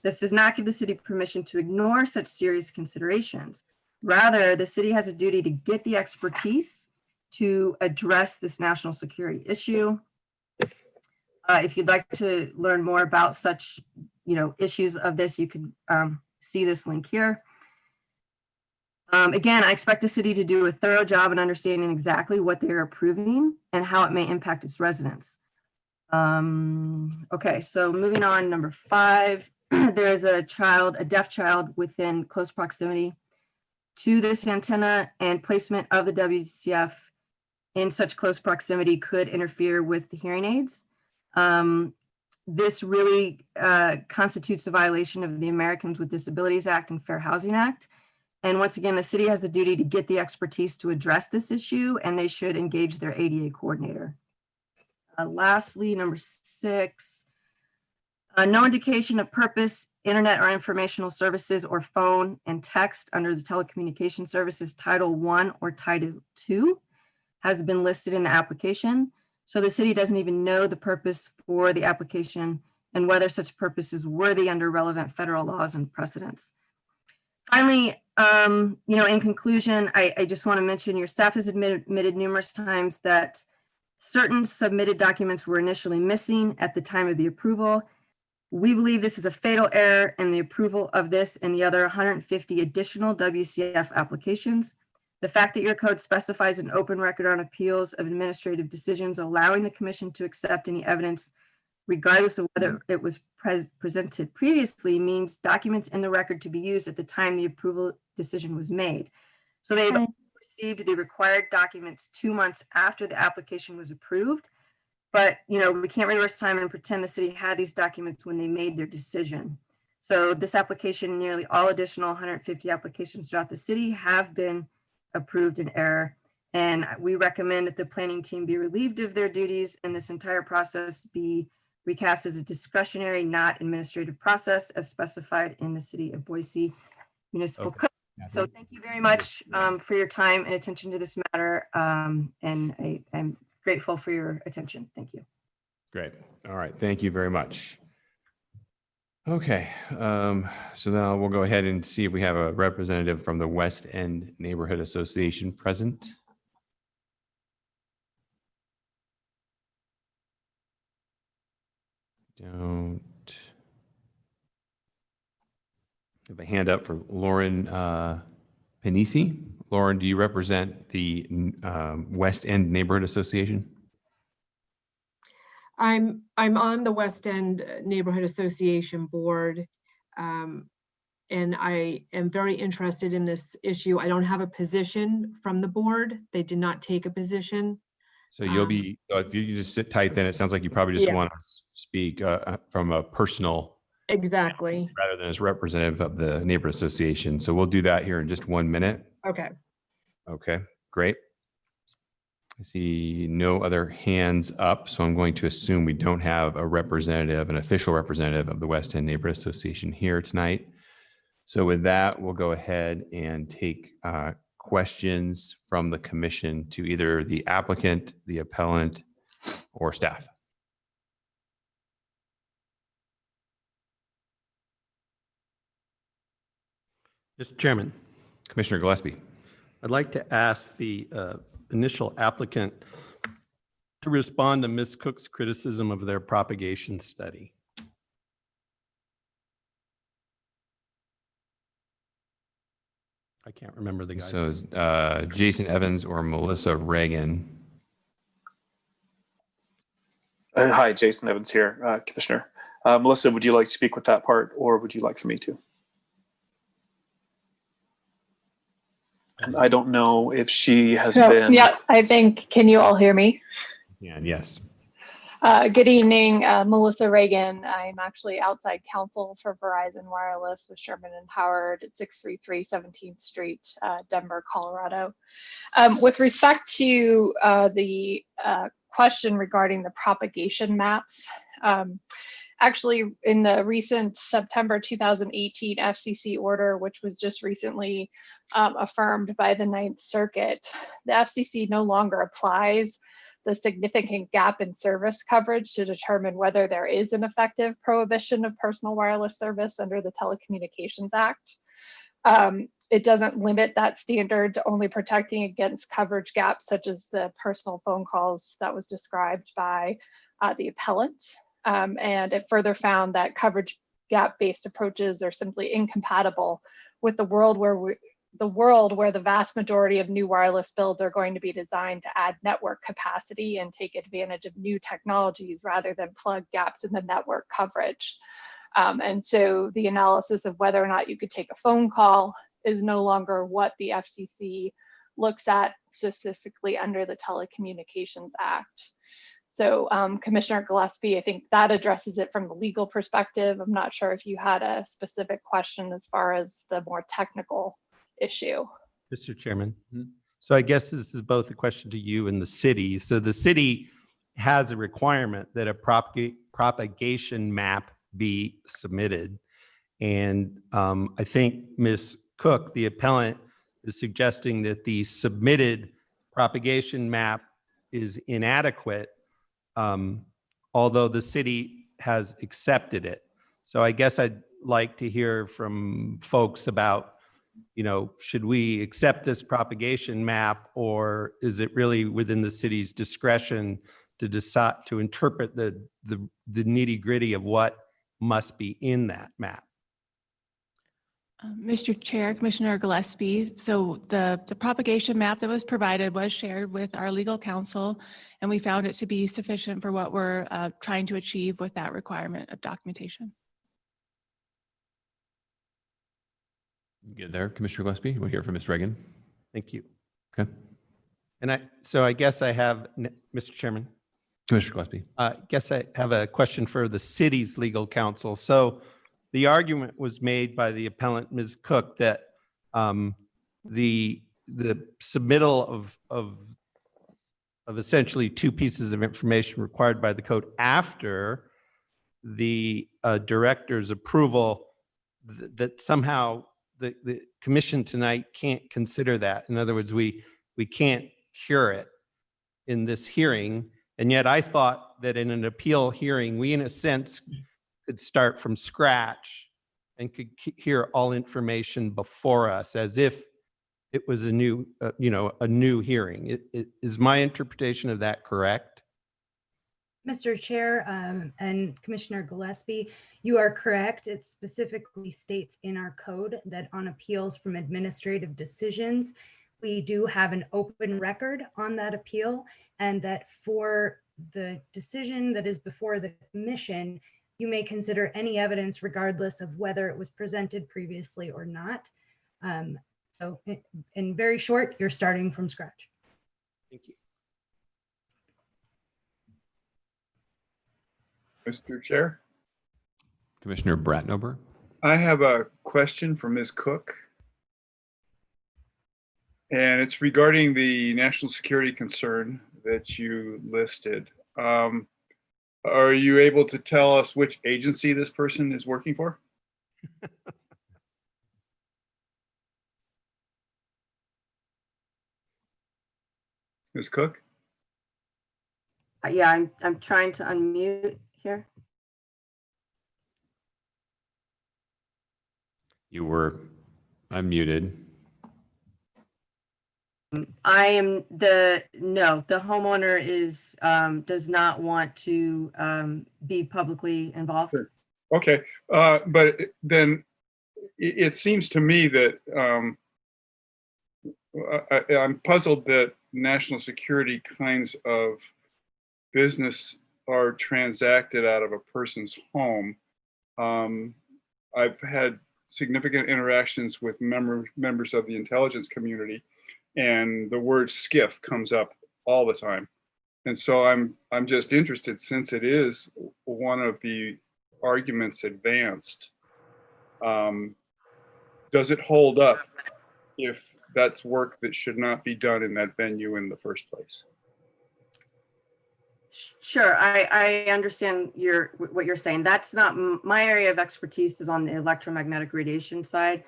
This does not give the city permission to ignore such serious considerations. Rather, the city has a duty to get the expertise to address this national security issue. If you'd like to learn more about such, issues of this, you can see this link here. Again, I expect the city to do a thorough job in understanding exactly what they're approving and how it may impact its residents. Okay, so moving on, number 5, there is a deaf child within close proximity to this antenna, and placement of the WCF in such close proximity could interfere with the hearing aids. This really constitutes a violation of the Americans with Disabilities Act and Fair Housing Act. And once again, the city has the duty to get the expertise to address this issue, and they should engage their ADA coordinator. Lastly, number 6, no indication of purpose, internet or informational services or phone and text under the Telecommunication Services Title I or Title II has been listed in the application. So the city doesn't even know the purpose for the application and whether such purpose is worthy under relevant federal laws and precedents. Finally, in conclusion, I just want to mention your staff has admitted numerous times that certain submitted documents were initially missing at the time of the approval. We believe this is a fatal error in the approval of this and the other 150 additional WCF applications. The fact that your code specifies an open record on appeals of administrative decisions, allowing the commission to accept any evidence, regardless of whether it was presented previously, means documents in the record to be used at the time the approval decision was made. So they've received the required documents 2 months after the application was approved. But, we can't reverse time and pretend the city had these documents when they made their decision. So this application, nearly all additional 150 applications throughout the city have been approved in error. And we recommend that the planning team be relieved of their duties and this entire process be recast as a discretionary, not administrative process as specified in the City of Boise Municipal Code. So thank you very much for your time and attention to this matter. And I'm grateful for your attention. Thank you. Great. All right. Thank you very much. Okay. So now we'll go ahead and see if we have a representative from the West End Neighborhood Association present. Don't have a hand up for Lauren Panisi. Lauren, do you represent the West End Neighborhood Association? I'm on the West End Neighborhood Association board, and I am very interested in this issue. I don't have a position from the board. They did not take a position. So you'll be, if you just sit tight, then it sounds like you probably just want to speak from a personal exactly rather than as representative of the neighborhood association. So we'll do that here in just 1 minute. Okay. Okay, great. I see no other hands up, so I'm going to assume we don't have a representative, an official representative of the West End Neighborhood Association here tonight. So with that, we'll go ahead and take questions from the commission to either the applicant, the appellant, or staff. Mr. Chairman. Commissioner Gillespie. I'd like to ask the initial applicant to respond to Ms. Cook's criticism of their propagation study. I can't remember the guy. So Jason Evans or Melissa Reagan. Hi, Jason Evans here, Commissioner. Melissa, would you like to speak with that part, or would you like for me to? I don't know if she has been. Yeah, I think, can you all hear me? Yeah, yes. Good evening, Melissa Reagan. I'm actually outside counsel for Verizon Wireless with Sherman and Howard at 633 17th Street, Denver, Colorado. With respect to the question regarding the propagation maps, actually in the recent September 2018 FCC order, which was just recently affirmed by the Ninth Circuit, the FCC no longer applies the significant gap in service coverage to determine whether there is an effective prohibition of personal wireless service under the Telecommunications Act. It doesn't limit that standard to only protecting against coverage gaps such as the personal phone calls that was described by the appellant. And it further found that coverage gap-based approaches are simply incompatible with the world the world where the vast majority of new wireless builds are going to be designed to add network capacity and take advantage of new technologies rather than plug gaps in the network coverage. And so the analysis of whether or not you could take a phone call is no longer what the FCC looks at specifically under the Telecommunications Act. So Commissioner Gillespie, I think that addresses it from the legal perspective. I'm not sure if you had a specific question as far as the more technical issue. Mr. Chairman. So I guess this is both a question to you and the city. So the city has a requirement that a propagation map be submitted. And I think Ms. Cook, the appellant, is suggesting that the submitted propagation map is inadequate, although the city has accepted it. So I guess I'd like to hear from folks about, should we accept this propagation map, or is it really within the city's discretion to decide to interpret the nitty gritty of what must be in that map? Mr. Chair, Commissioner Gillespie, so the propagation map that was provided was shared with our legal counsel, and we found it to be sufficient for what we're trying to achieve with that requirement of documentation. Good there, Commissioner Gillespie. We'll hear from Ms. Reagan. Thank you. Okay. And I guess I have, Mr. Chairman. Commissioner Gillespie. I guess I have a question for the city's legal counsel. So the argument was made by the appellant, Ms. Cook, that the submittal of essentially two pieces of information required by the code after the director's approval, that somehow the commission tonight can't consider that. In other words, we can't cure it in this hearing. And yet I thought that in an appeal hearing, we in a sense could start from scratch and could hear all information before us as if it was a new, a new hearing. Is my interpretation of that correct? Mr. Chair and Commissioner Gillespie, you are correct. It specifically states in our code that on appeals from administrative decisions, we do have an open record on that appeal, and that for the decision that is before the commission, you may consider any evidence regardless of whether it was presented previously or not. So in very short, you're starting from scratch. Thank you. Mr. Chair? Commissioner Bratnober. I have a question for Ms. Cook. And it's regarding the national security concern that you listed. Are you able to tell us which agency this person is working for? Ms. Cook? Yeah, I'm trying to unmute here. You were unmuted. The homeowner is, does not want to be publicly involved. Sure. Okay, but then it seems to me that I'm puzzled that national security kinds of business are transacted out of a person's home. I've had significant interactions with members of the intelligence community, and the word SCIF comes up all the time. And so I'm just interested, since it is one of the arguments advanced, does it hold up if that's work that should not be done in that venue in the first place? Sure, I understand what you're saying. That's not my area of expertise. Is on the electromagnetic radiation side.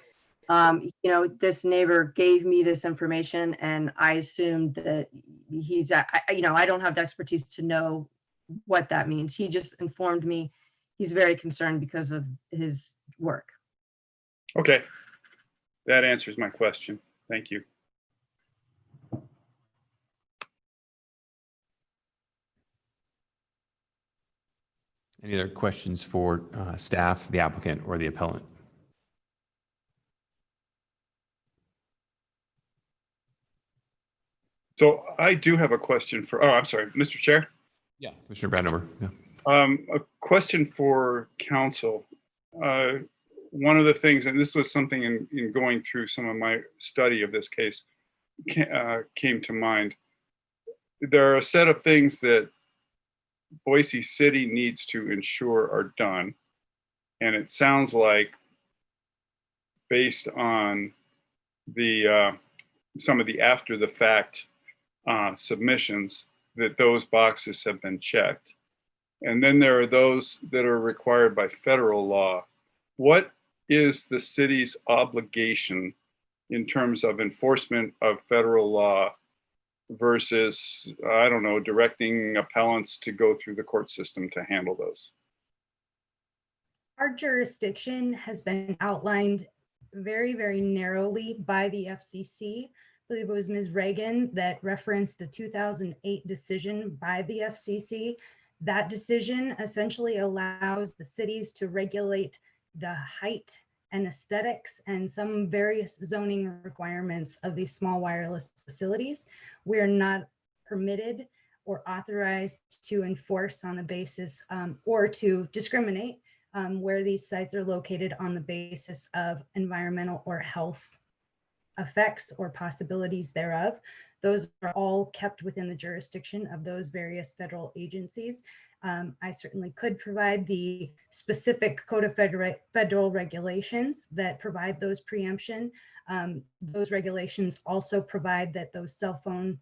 This neighbor gave me this information, and I assumed that he's, I don't have the expertise to know what that means. He just informed me he's very concerned because of his work. Okay, that answers my question. Thank you. Any other questions for staff, the applicant, or the appellant? So I do have a question for, I'm sorry, Mr. Chair. Yeah. Commissioner Bradnover. Yeah. A question for council. One of the things, and this was something in going through some of my study of this case, came to mind. There are a set of things that Boise City needs to ensure are done. And it sounds like, based on the some of the after the fact submissions, that those boxes have been checked. And then there are those that are required by federal law. What is the city's obligation in terms of enforcement of federal law versus, I don't know, directing appellants to go through the court system to handle those? Our jurisdiction has been outlined very, very narrowly by the FCC. I believe it was Ms. Reagan that referenced a 2008 decision by the FCC. That decision essentially allows the cities to regulate the height and aesthetics and some various zoning requirements of these small wireless facilities. We're not permitted or authorized to enforce on the basis or to discriminate where these sites are located on the basis of environmental or health effects or possibilities thereof. Those are all kept within the jurisdiction of those various federal agencies. I certainly could provide the specific Code of Federal Regulations that provide those preemption. Those regulations also provide that those cell phone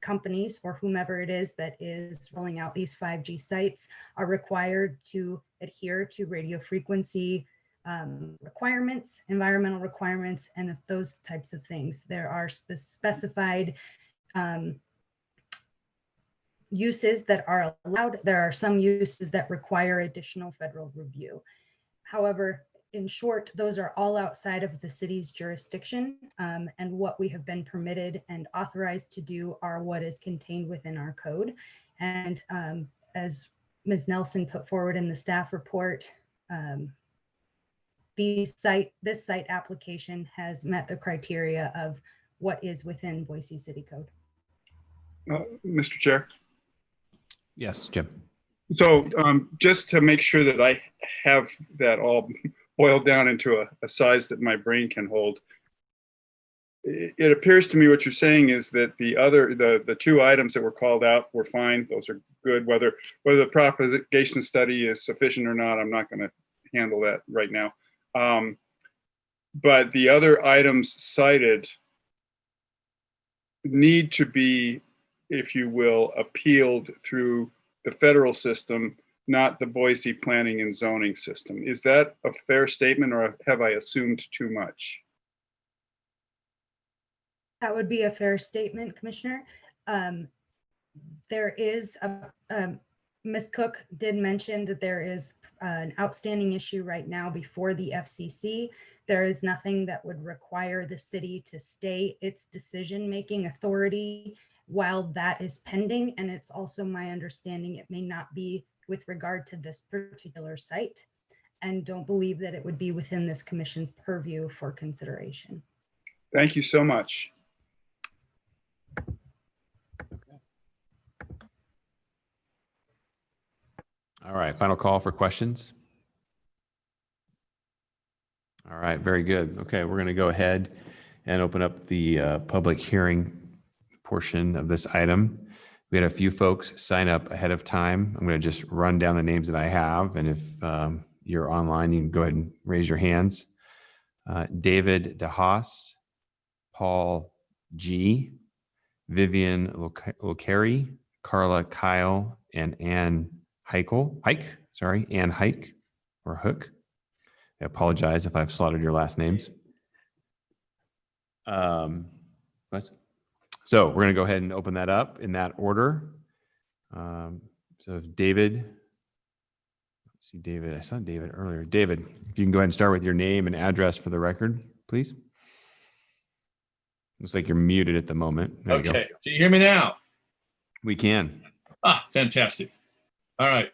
companies or whomever it is that is rolling out these 5G sites are required to adhere to radio frequency requirements, environmental requirements, and those types of things. There are specified uses that are allowed. There are some uses that require additional federal review. However, in short, those are all outside of the city's jurisdiction, and what we have been permitted and authorized to do are what is contained within our code. And as Ms. Nelson put forward in the staff report, this site application has met the criteria of what is within Boise City Code. Mr. Chair. Yes, Jim. So just to make sure that I have that all boiled down into a size that my brain can hold, it appears to me what you're saying is that the two items that were called out were fine. Those are good. Whether the propagation study is sufficient or not, I'm not going to handle that right now. But the other items cited need to be, if you will, appealed through the federal system, not the Boise planning and zoning system. Is that a fair statement, or have I assumed too much? That would be a fair statement, Commissioner. There is, Ms. Cook did mention that there is an outstanding issue right now before the FCC. There is nothing that would require the city to stay its decision-making authority while that is pending. And it's also my understanding it may not be with regard to this particular site, and don't believe that it would be within this commission's purview for consideration. Thank you so much. All right, final call for questions. All right, very good. Okay, we're going to go ahead and open up the public hearing portion of this item. We had a few folks sign up ahead of time. I'm going to just run down the names that I have, and if you're online, you can go ahead and raise your hands. David DeHaas, Paul G, Vivian Locari, Carla Kyle, and Ann Ann Hike or Hook. I apologize if I've slaughtered your last names. So we're going to go ahead and open that up in that order. So David, I saw David earlier. David, if you can go ahead and start with your name and address for the record, please. Looks like you're muted at the moment. There you go. Okay, can you hear me now? We can. Ah, fantastic. All right.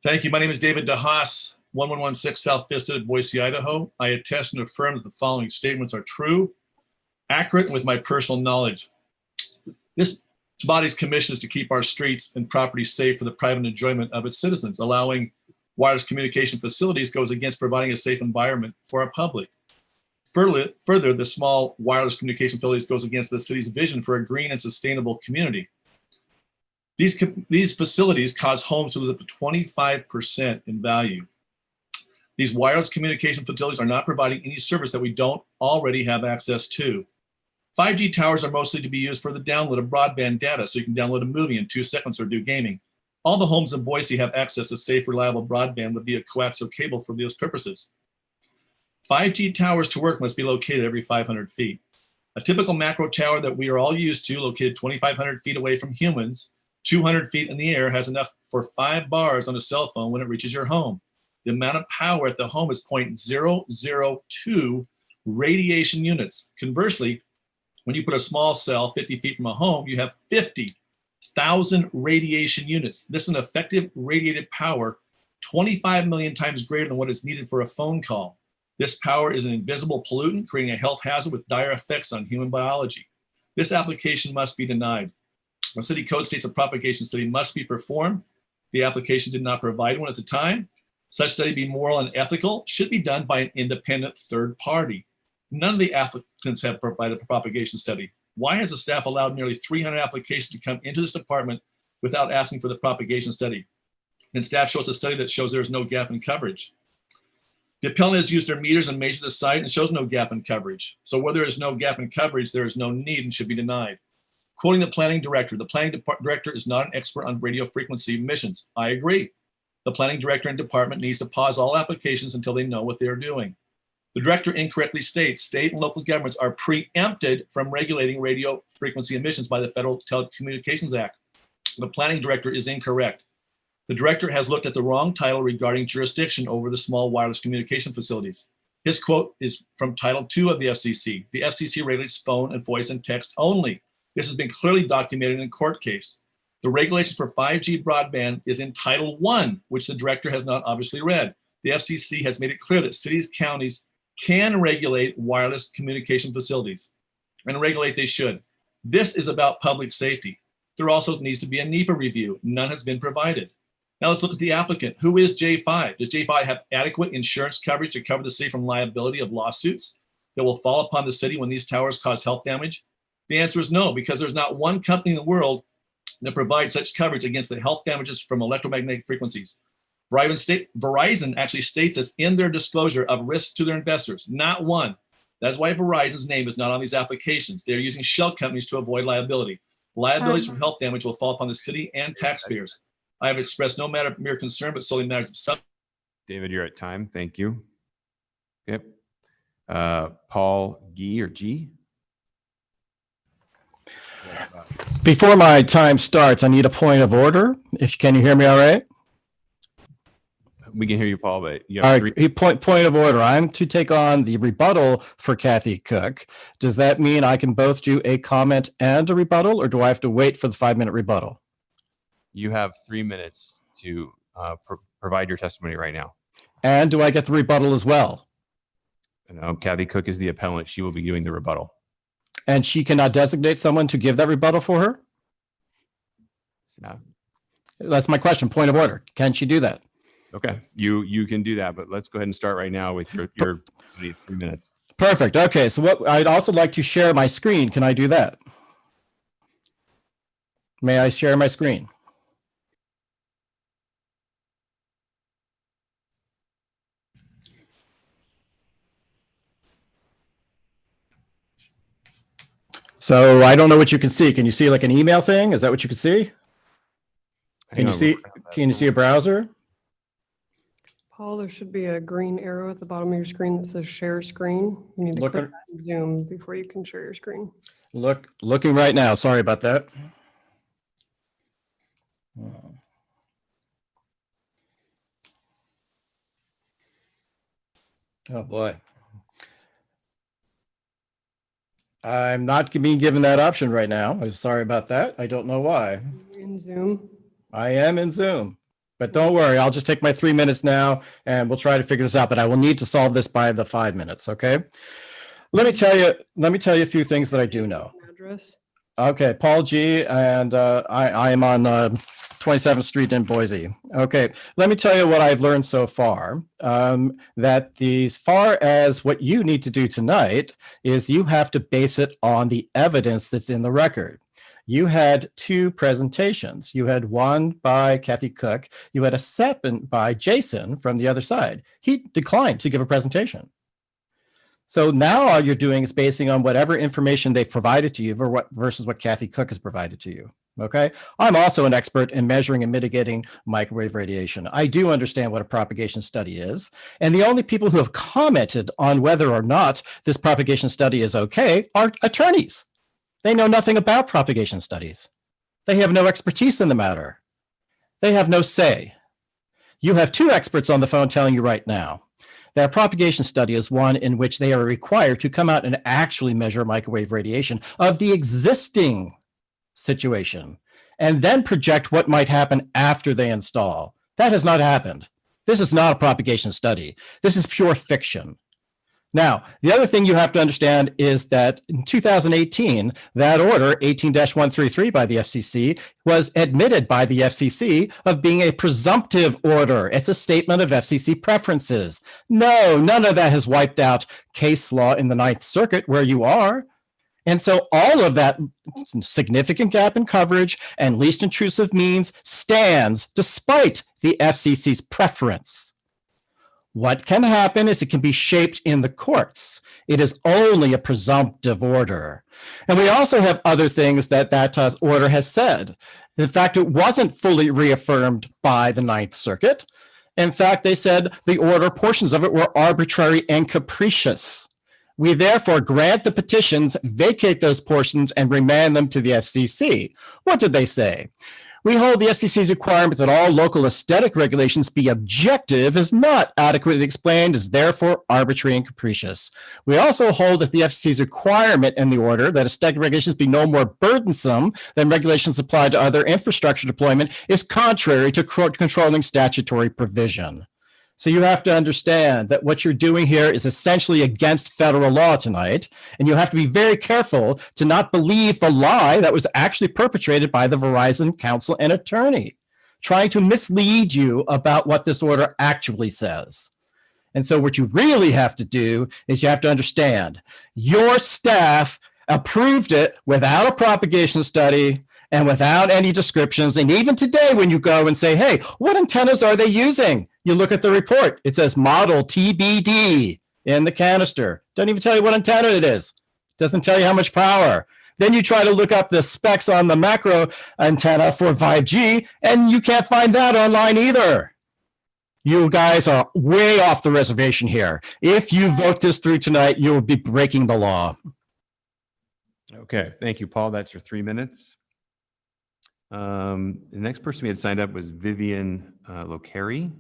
Thank you. My name is David DeHaas, 1116 South Vista, Boise, Idaho. I attest and affirm that the following statements are true, accurate, and with my personal knowledge. This body's commission is to keep our streets and properties safe for the private enjoyment of its citizens. Allowing wireless communication facilities goes against providing a safe environment for our public. Further, the small wireless communication facilities goes against the city's vision for a green and sustainable community. These facilities cause homes to lose up to 25% in value. These wireless communication facilities are not providing any service that we don't already have access to. 5G towers are mostly to be used for the download of broadband data, so you can download a movie in 2 seconds or do gaming. All the homes in Boise have access to safe, reliable broadband via coaxial cable for those purposes. 5G towers to work must be located every 500 feet. A typical macro tower that we are all used to, located 2,500 feet away from humans, 200 feet in the air, has enough for 5 bars on a cell phone when it reaches your home. The amount of power at the home is 0.002 radiation units. Conversely, when you put a small cell 50 feet from a home, you have 50,000 radiation units. This is an effective radiated power 25 million times greater than what is needed for a phone call. This power is an invisible pollutant, creating a health hazard with dire effects on human biology. This application must be denied. The city code states a propagation study must be performed. The application did not provide one at the time. Such study, be moral and ethical, should be done by an independent third party. None of the applicants have provided a propagation study. Why has the staff allowed nearly 300 applications to come into this department without asking for the propagation study? Then staff shows a study that shows there is no gap in coverage. The appellant has used their meters and measured the site and shows no gap in coverage. So where there is no gap in coverage, there is no need and should be denied. Quoting the planning director, the planning director is not an expert on radio frequency emissions. I agree. The planning director and department needs to pause all applications until they know what they are doing. The director incorrectly states state and local governments are preempted from regulating radio frequency emissions by the Federal Telecommunications Act. The planning director is incorrect. The director has looked at the wrong title regarding jurisdiction over the small wireless communication facilities. His quote is from Title II of the FCC. The FCC regulates phone and voice and text only. This has been clearly documented in a court case. The regulation for 5G broadband is in Title I, which the director has not obviously read. The FCC has made it clear that cities, counties can regulate wireless communication facilities, and regulate they should. This is about public safety. There also needs to be a NEPA review. None has been provided. Now let's look at the applicant. Who is J5? Does J5 have adequate insurance coverage to cover the city from liability of lawsuits that will fall upon the city when these towers cause health damage? The answer is no, because there's not one company in the world that provides such coverage against the health damages from electromagnetic frequencies. Verizon actually states this in their disclosure of risks to their investors, not one. That's why Verizon's name is not on these applications. They're using shell companies to avoid liability. Liabilities from health damage will fall upon the city and taxpayers. I have expressed no mere concern, but solely matters of substance. David, you're at time. Thank you. Yep. Paul Gee or G? Before my time starts, I need a point of order. Can you hear me all right? We can hear you, Paul, but you All have right, point of order. I'm to take on the rebuttal for Kathy Cook. Does that mean I can both do a comment and a rebuttal, or do I have to wait for the 5-minute rebuttal? You have 3 minutes to provide your testimony right now. And do I get the rebuttal as well? No, Kathy Cook is the appellant. She will be doing the rebuttal. And she cannot designate someone to give that rebuttal for her? No. That's my question. Point of order. Can she do that? Okay, you can do that, but let's go ahead and start right now with your 3 minutes. Perfect. Okay, so what I'd also like to share my screen. Can I do that? May I share my screen? So I don't know what you can see. Can you see like an email thing? Is that what you can see? Can you see a browser? Paul, there should be a green arrow at the bottom of your screen that says share screen. You need to click that in Zoom before you can share your screen. Looking right now. Sorry about that. Oh boy. I'm not being given that option right now. I'm sorry about that. I don't know why. In Zoom. I am in Zoom. But don't worry, I'll just take my 3 minutes now and we'll try to figure this out, but I will need to solve this by the 5 minutes, okay? Let me tell you a few things that I do know. Address. Okay, Paul G. And I am on 27th Street in Boise. Okay, let me tell you what I've learned so far. That as far as what you need to do tonight is you have to base it on the evidence that's in the record. You had two presentations. You had one by Kathy Cook. You had a second by Jason from the other side. He declined to give a presentation. So now all you're doing is basing on whatever information they've provided to you versus what Kathy Cook has provided to you. Okay. I'm also an expert in measuring and mitigating microwave radiation. I do understand what a propagation study is. And the only people who have commented on whether or not this propagation study is okay are attorneys. They know nothing about propagation studies. They have no expertise in the matter. They have no say. You have two experts on the phone telling you right now that a propagation study is one in which they are required to come out and actually measure microwave radiation of the existing situation and then project what might happen after they install. That has not happened. This is not a propagation study. This is pure fiction. Now, the other thing you have to understand is that in 2018, that order 18-133 by the FCC was admitted by the FCC of being a presumptive order. It's a statement of FCC preferences. No, none of that has wiped out case law in the Ninth Circuit where you are. And so all of that significant gap in coverage and least intrusive means stands despite the FCC's preference. What can happen is it can be shaped in the courts. It is only a presumptive order. And we also have other things that order has said. In fact, it wasn't fully reaffirmed by the Ninth Circuit. In fact, they said the order, portions of it were arbitrary and capricious. We therefore grant the petitions, vacate those portions, and remand them to the FCC. What did they say? We hold the FCC's requirement that all local aesthetic regulations be objective is not adequately explained, is therefore arbitrary and capricious. We also hold that the FCC's requirement in the order that aesthetic regulations be no more burdensome than regulations applied to other infrastructure deployment is contrary to controlling statutory provision. So you have to understand that what you're doing here is essentially against federal law tonight, and you have to be very careful to not believe the lie that was actually perpetrated by the Verizon counsel and attorney, trying to mislead you about what this order actually says. And so what you really have to do is you have to understand your staff approved it without a propagation study and without any descriptions. And even today, when you go and say, hey, what antennas are they using? You look at the report. It says model TBD in the canister. Doesn't even tell you what antenna it is. Doesn't tell you how much power. Then you try to look up the specs on the macro antenna for 5G, and you can't find that online either. You guys are way off the reservation here. If you vote this through tonight, you will be breaking the law. Okay, thank you, Paul. That's your 3 minutes. The next person we had signed up was Vivian Locari.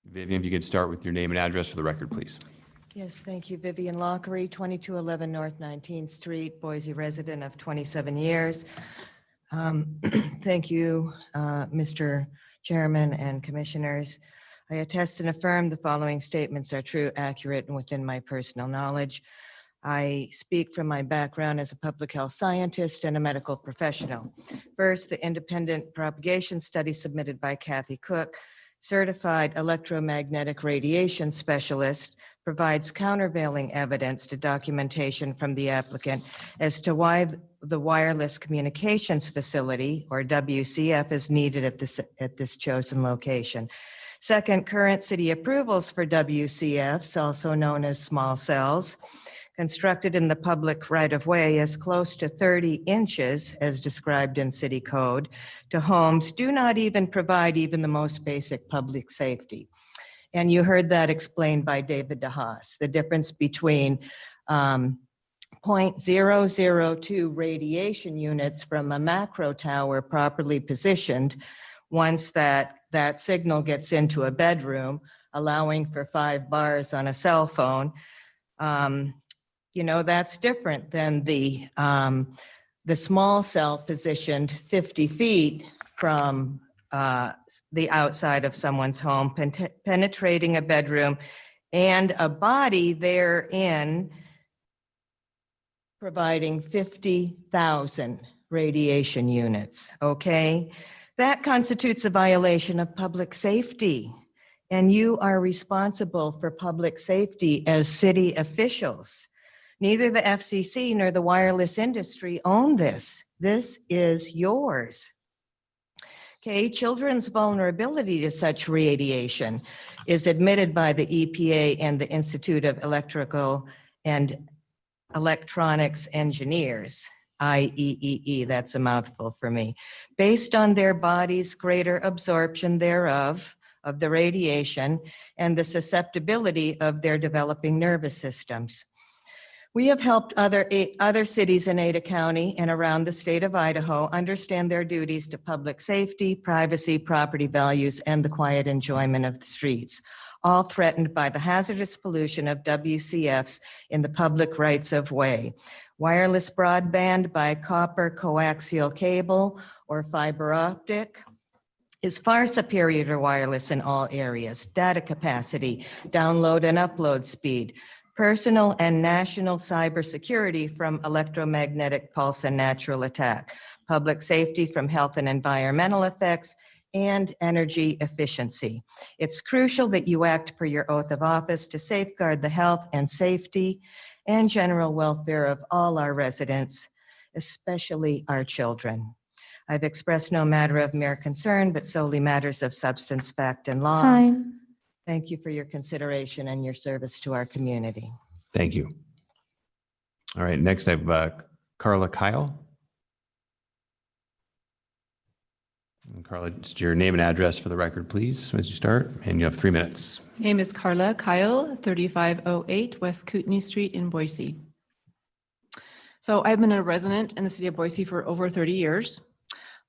Vivian, if you could start with your name and address for the record, please. Yes, thank you. Vivian Lockery, 2211 North 19th Street, Boise resident of 27 years. Thank you, Mr. Chairman and Commissioners. I attest and affirm the following statements are true, accurate, and within my personal knowledge. I speak from my background as a public health scientist and a medical professional. First, the independent propagation study submitted by Kathy Cook, certified electromagnetic radiation specialist, provides countervailing evidence to documentation from the applicant as to why the wireless communications facility, or WCF, is needed at this chosen location. Second, current city approvals for WCFs, also known as small cells, constructed in the public right-of-way as close to 30 inches, as described in city code, to homes do not even provide even the most basic public safety. And you heard that explained by David DeHaas, the difference between 0.002 radiation units from a macro tower properly positioned once that signal gets into a bedroom, allowing for 5 bars on a cell phone. You know, that's different than the small cell positioned 50 feet from the outside of someone's home, penetrating a bedroom and a body therein providing 50,000 radiation units, okay? That constitutes a violation of public safety. And you are responsible for public safety as city officials. Neither the FCC nor the wireless industry own this. This is yours. Okay, children's vulnerability to such radiation is admitted by the EPA and the Institute of Electrical and Electronics Engineers, IEEE, that's a mouthful for me, based on their body's greater absorption thereof, of the radiation, and the susceptibility of their developing nervous systems. We have helped other cities in Ada County and around the state of Idaho understand their duties to public safety, privacy, property values, and the quiet enjoyment of the streets, all threatened by the hazardous pollution of WCFs in the public rights of way. Wireless broadband by copper coaxial cable or fiber optic is far superior to wireless in all areas: data capacity, download and upload speed, personal and national cybersecurity from electromagnetic pulse and natural attack, public safety from health and environmental effects, and energy efficiency. It's crucial that you act per your oath of office to safeguard the health and safety and general welfare of all our residents, especially our children. I've expressed no matter of mere concern, but solely matters of substance, fact, and law. Time. Thank you for your consideration and your service to our community. Thank you. All right, next I have Carla Kyle. And Carla, just your name and address for the record, please, as you start, and you have 3 minutes. Name is Carla Kyle, 3508 West Kootenai Street in Boise. So I've been a resident in the city of Boise for over 30 years.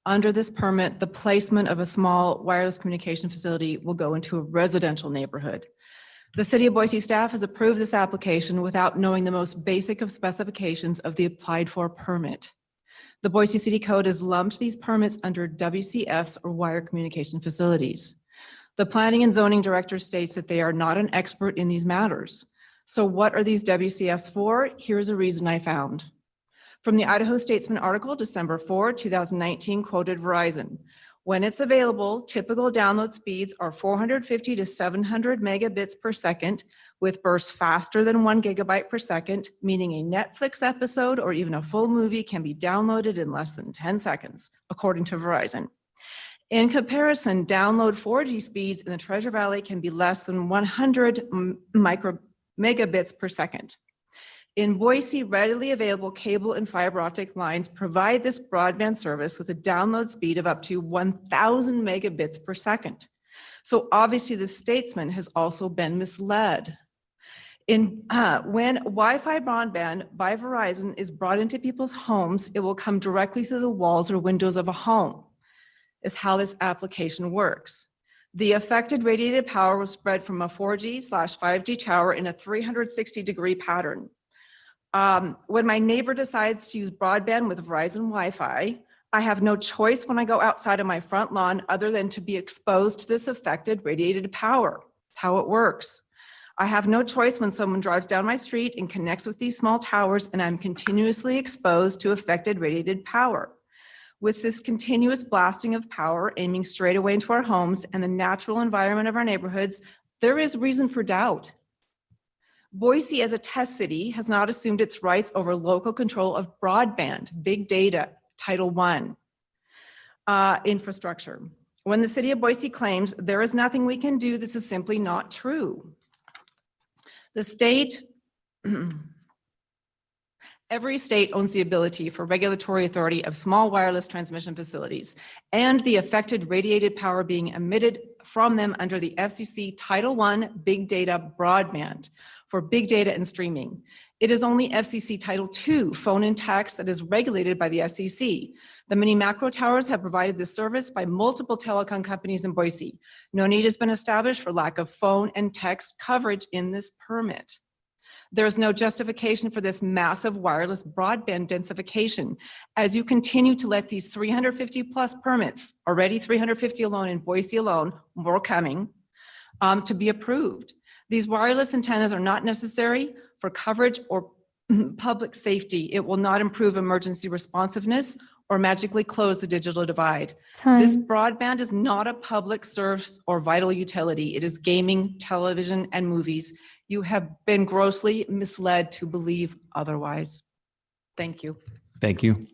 Under this permit, the placement of a small wireless communication facility will go into a residential neighborhood. The city of Boise staff has approved this application without knowing the most basic of specifications of the applied for permit. The Boise City Code has lumped these permits under WCFs or wire communication facilities. The planning and zoning director states that they are not an expert in these matters. So what are these WCFs for? Here's a reason I found. From the Idaho Statesman article, December 4, 2019, quoted Verizon. When it's available, typical download speeds are 450 to 700 megabits per second with bursts faster than 1 gigabyte per second, meaning a Netflix episode or even a full movie can be downloaded in less than 10 seconds, according to Verizon. In comparison, download 4G speeds in the Treasure Valley can be less than 100 megabits per second. In Boise, readily available cable and fiber optic lines provide this broadband service with a download speed of up to 1,000 megabits per second. So obviously the statesman has also been misled. When Wi-Fi broadband by Verizon is brought into people's homes, it will come directly through the walls or windows of a home, is how this application works. The affected radiated power will spread from a 4G/5G tower in a 360-degree pattern. When my neighbor decides to use broadband with Verizon Wi-Fi, I have no choice when I go outside of my front lawn other than to be exposed to this affected radiated power. That's how it works. I have no choice when someone drives down my street and connects with these small towers, and I'm continuously exposed to affected radiated power. With this continuous blasting of power aiming straight away into our homes and the natural environment of our neighborhoods, there is reason for doubt. Boise, as a test city, has not assumed its rights over local control of broadband, big data, Title I infrastructure. When the city of Boise claims there is nothing we can do, this is simply not true. The state, every state owns the ability for regulatory authority of small wireless transmission facilities and the affected radiated power being emitted from them under the FCC Title I Big Data Broadband for big data and streaming. It is only FCC Title II phone and text that is regulated by the FCC. The many macro towers have provided this service by multiple telecom companies in Boise. No need has been established for lack of phone and text coverage in this permit. There is no justification for this massive wireless broadband densification as you continue to let these 350 plus permits, already 350 alone in Boise alone, more coming, to be approved. These wireless antennas are not necessary for coverage or public safety. It will not improve emergency responsiveness or magically close the digital divide. This Time. broadband is not a public service or vital utility. It is gaming, television, and movies. You have been grossly misled to believe otherwise. Thank you. Thank you.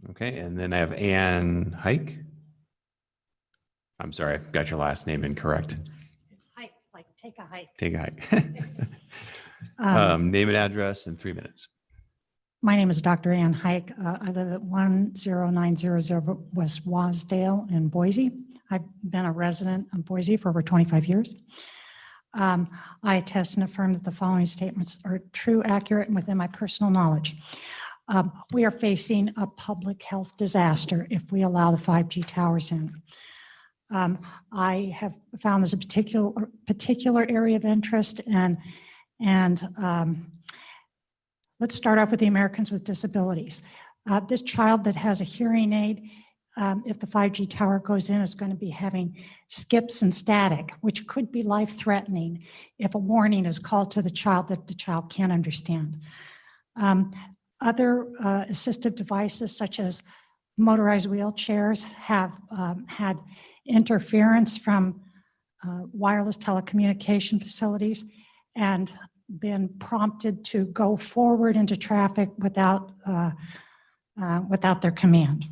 Okay, and then I have Ann Hike. I'm sorry, I got your last name incorrect. It's hike, like take a hike. Take a hike. Name and address in 3 minutes. My name is Dr. Ann Hike. I live at 10900 West Wasdale in Boise. I've been a resident of Boise for over 25 years. I attest and affirm that the following statements are true, accurate, and within my personal knowledge. We are facing a public health disaster if we allow the 5G towers in. I have found this a particular area of interest, and let's start off with the Americans with Disabilities. This child that has a hearing aid, if the 5G tower goes in, is going to be having skips and static, which could be life-threatening if a warning is called to the child that the child can't understand. Other assistive devices, such as motorized wheelchairs, have had interference from wireless telecommunication facilities and been prompted to go forward into traffic without their command.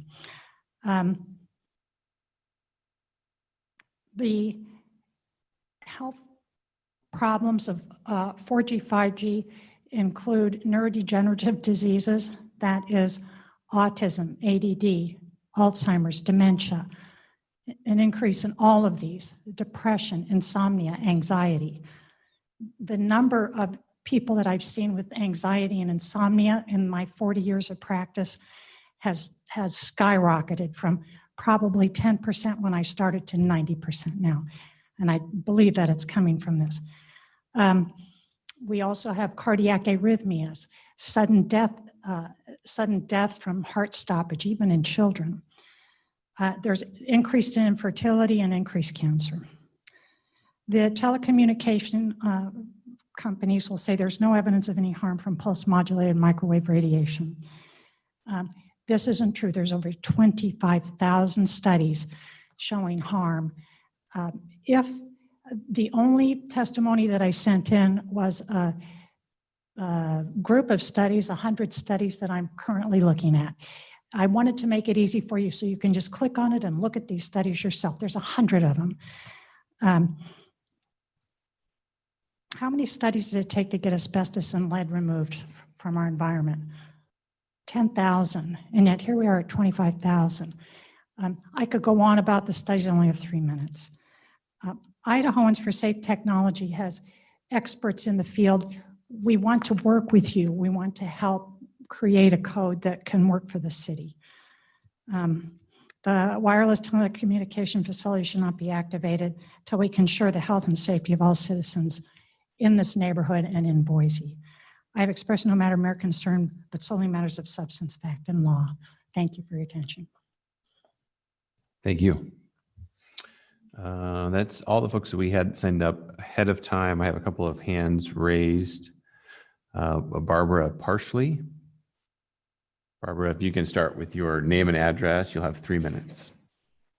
The health problems of 4G, 5G include neurodegenerative diseases, that is autism, ADD, Alzheimer's, dementia, an increase in all of these, depression, insomnia, anxiety. The number of people that I've seen with anxiety and insomnia in my 40 years of practice has skyrocketed from probably 10% when I started to 90% now. And I believe that it's coming from this. We also have cardiac arrhythmias, sudden death from heart stoppage, even in children. There's increased infertility and increased cancer. The telecommunication companies will say there's no evidence of any harm from pulse modulated microwave radiation. This isn't true. There's over 25,000 studies showing harm. If the only testimony that I sent in was a group of studies, 100 studies that I'm currently looking at. I wanted to make it easy for you so you can just click on it and look at these studies yourself. There's 100 of them. How many studies did it take to get asbestos and lead removed from our environment? 10,000, and yet here we are at 25,000. I could go on about the studies, I only have 3 minutes. Idahoans for Safe Technology has experts in the field. We want to work with you. We want to help create a code that can work for the city. The wireless telecommunication facility should not be activated until we can ensure the health and safety of all citizens in this neighborhood and in Boise. I have expressed no matter of concern, but solely matters of substance, fact, and law. Thank you for your attention. Thank you. That's all the folks that we had signed up ahead of time. I have a couple of hands raised. Barbara Parsley. Barbara, if you can start with your name and address, you'll have 3 minutes.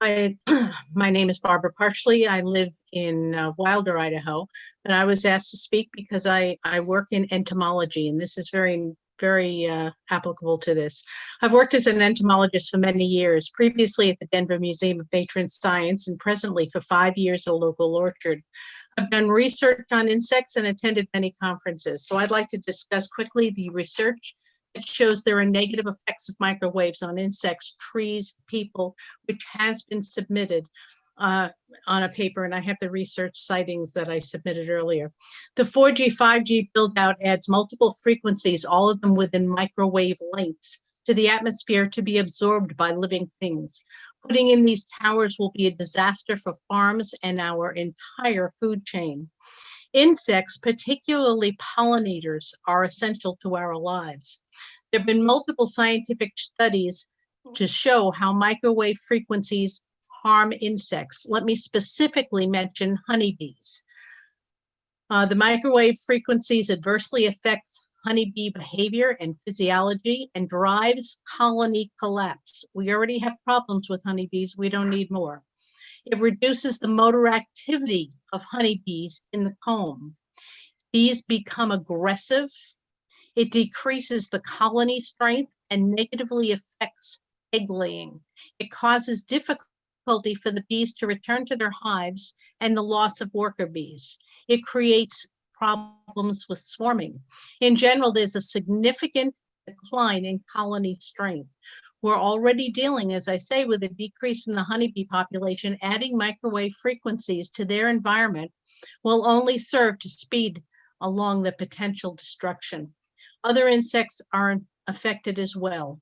My name is Barbara Parsley. I live in Wilder, Idaho, and I was asked to speak because I work in entomology, and this is very applicable to this. I've worked as an entomologist for many years, previously at the Denver Museum of Nature and Science, and presently for 5 years at a local orchard. I've done research on insects and attended many conferences. So I'd like to discuss quickly the research that shows there are negative effects of microwaves on insects, trees, people, which has been submitted on a paper, and I have the research sightings that I submitted earlier. The 4G, 5G build out adds multiple frequencies, all of them within microwave lengths, to the atmosphere to be absorbed by living things. Putting in these towers will be a disaster for farms and our entire food chain. Insects, particularly pollinators, are essential to our lives. There have been multiple scientific studies to show how microwave frequencies harm insects. Let me specifically mention honeybees. The microwave frequencies adversely affects honeybee behavior and physiology and drives colony collapse. We already have problems with honeybees. We don't need more. It reduces the motor activity of honeybees in the comb. Bees become aggressive. It decreases the colony strength and negatively affects egg laying. It causes difficulty for the bees to return to their hives and the loss of worker bees. It creates problems with swarming. In general, there's a significant decline in colony strength. We're already dealing, as I say, with a decrease in the honeybee population. Adding microwave frequencies to their environment will only serve to speed along the potential destruction. Other insects are affected as well.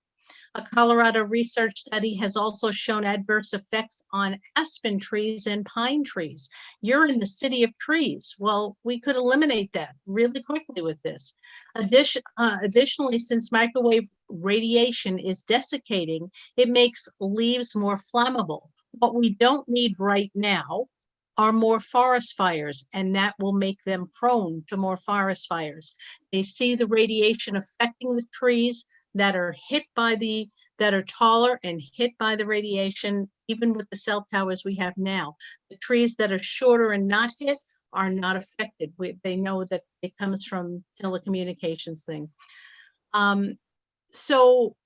A Colorado research study has also shown adverse effects on aspen trees and pine trees. You're in the city of trees. Well, we could eliminate that really quickly with this. Additionally, since microwave radiation is desiccating, it makes leaves more flammable. What we don't need right now are more forest fires, and that will make them prone to more forest fires. They see the radiation affecting the trees that are that are taller and hit by the radiation, even with the cell towers we have now. The trees that are shorter and not hit are not affected. They know that it comes from telecommunications thing. So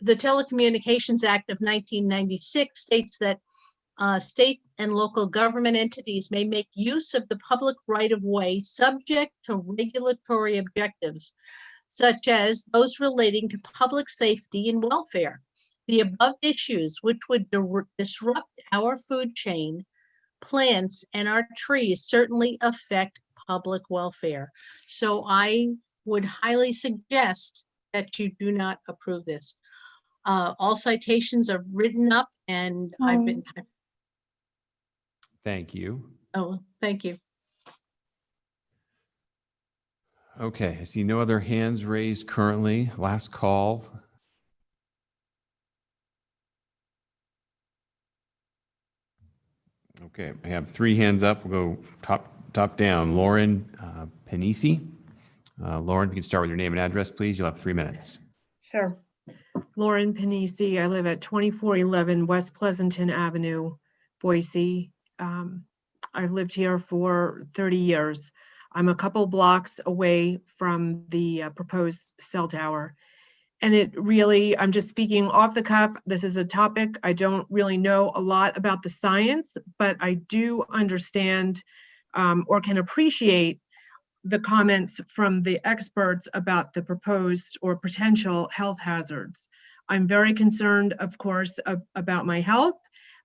the Telecommunications Act of 1996 states that state and local government entities may make use of the public right-of-way subject to regulatory objectives, such as those relating to public safety and welfare. The above issues, which would disrupt our food chain, plants, and our trees, certainly affect public welfare. So I would highly suggest that you do not approve this. All citations are written up, and I've been. Thank you. Oh, thank you. Okay, I see no other hands raised currently. Last call. Okay, I have 3 hands up. We'll go top down. Lauren Panisi. Lauren, if you can start with your name and address, please. You'll have 3 minutes. Sure. Lauren Panisi. I live at 2411 West Pleasanton Avenue, Boise. I've lived here for 30 years. I'm a couple blocks away from the proposed cell tower. And it really, I'm just speaking off the cuff. This is a topic I don't really know a lot about the science, but I do understand or can appreciate the comments from the experts about the proposed or potential health hazards. I'm very concerned, of course, about my health,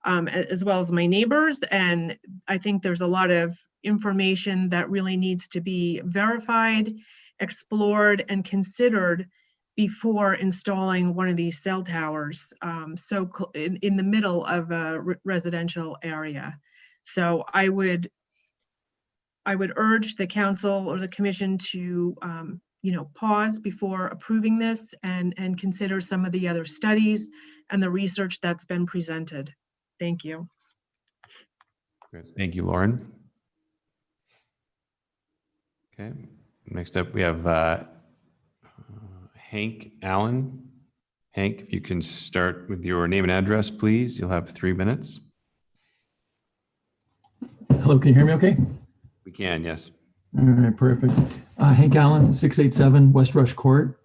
as well as my neighbors. And I think there's a lot of information that really needs to be verified, explored, and considered before installing one of these cell towers in the middle of a residential area. So I would urge the council or the commission to pause before approving this and consider some of the other studies and the research that's been presented. Thank you. Good. Thank you, Lauren. Okay, next up we have Hank Allen. Hank, if you can start with your name and address, please. You'll have 3 minutes. Hello, can you hear me okay? We can, yes. All right, perfect. Hank Allen, 687 West Rush Court.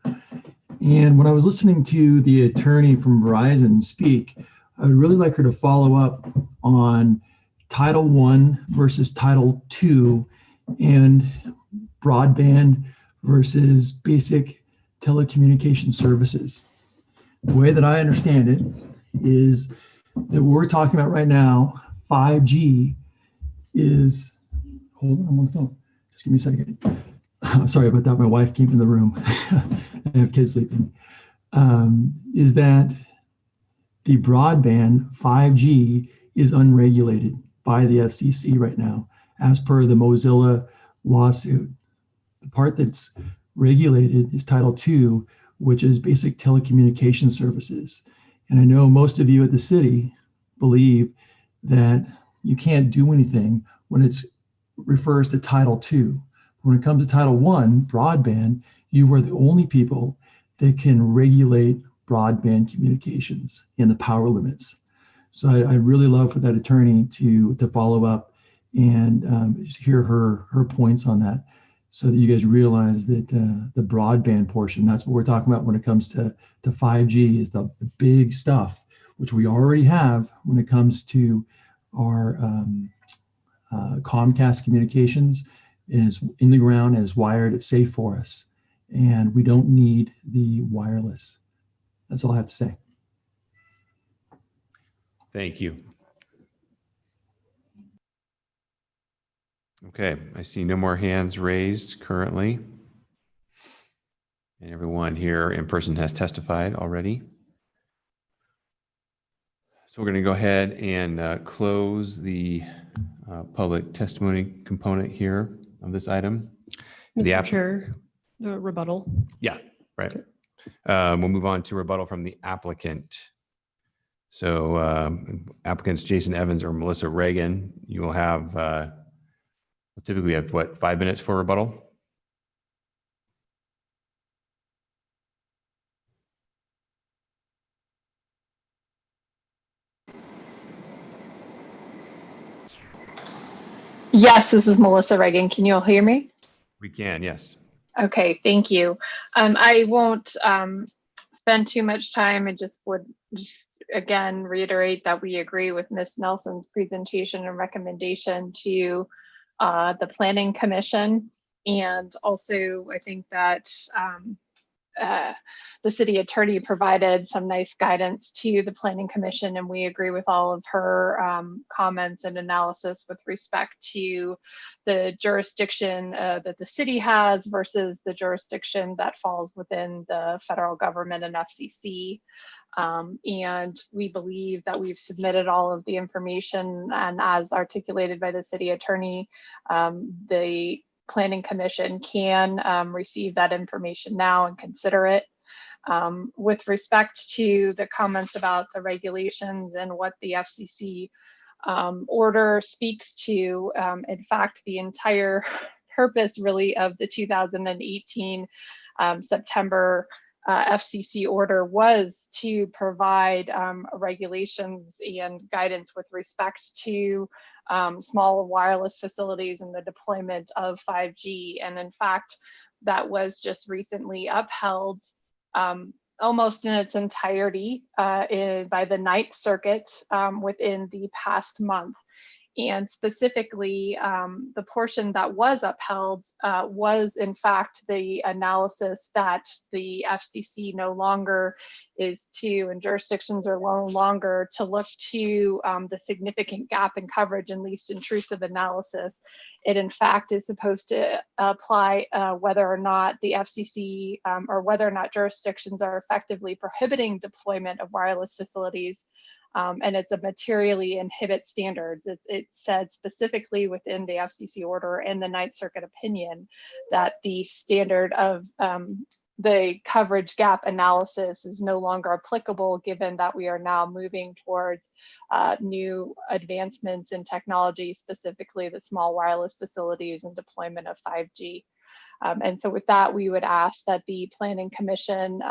And when I was listening to the attorney from Verizon speak, I would really like her to follow up on Title I versus Title II and broadband versus basic telecommunication services. The way that I understand it is that what we're talking about right now, 5G, is, hold on, I'm on the phone. Just give me a second. Sorry about that. My wife came in the room. I have kids sleeping. Is that the broadband 5G is unregulated by the FCC right now, as per the Mozilla lawsuit. The part that's regulated is Title II, which is basic telecommunication services. And I know most of you at the city believe that you can't do anything when it refers to Title II. When it comes to Title I, broadband, you are the only people that can regulate broadband communications and the power limits. So I really love for that attorney to follow up and just hear her points on that, so that you guys realize that the broadband portion, that's what we're talking about when it comes to 5G, is the big stuff, which we already have when it comes to our Comcast communications. It is in the ground, it is wired, it's safe for us. And we don't need the wireless. That's all I have to say. Thank you. Okay, I see no more hands raised currently. And everyone here in person has testified already. So we're going to go ahead and close the public testimony component here of this item. Mr. Chair, the rebuttal. Yeah, right. We'll move on to rebuttal from the applicant. So applicants Jason Evans or Melissa Reagan, you will have, typically we have what, 5 minutes for rebuttal? Yes, this is Melissa Reagan. Can you all hear me? We can, yes. Okay, thank you. I won't spend too much time. I just would again reiterate that we agree with Ms. Nelson's presentation and recommendation to the Planning Commission. And also, I think that the city attorney provided some nice guidance to the Planning Commission, and we agree with all of her comments and analysis with respect to the jurisdiction that the city has versus the jurisdiction that falls within the federal government and FCC. And we believe that we've submitted all of the information, and as articulated by the city attorney, the Planning Commission can receive that information now and consider it. With respect to the comments about the regulations and what the FCC order speaks to, in fact, the entire purpose really of the 2018 September FCC order was to provide regulations and guidance with respect to small wireless facilities and the deployment of 5G. And in fact, that was just recently upheld almost in its entirety by the Ninth Circuit within the past month. And specifically, the portion that was upheld was in fact the analysis that the FCC no longer is to, and jurisdictions are no longer to look to the significant gap in coverage and least intrusive analysis. It in fact is supposed to apply whether or not the FCC or whether or not jurisdictions are effectively prohibiting deployment of wireless facilities. And it's a materially inhibit standards. It said specifically within the FCC order and the Ninth Circuit opinion that the standard of the coverage gap analysis is no longer applicable, given that we are now moving towards new advancements in technology, specifically the small wireless facilities and deployment of 5G. And so with that, we would ask that the Planning Commission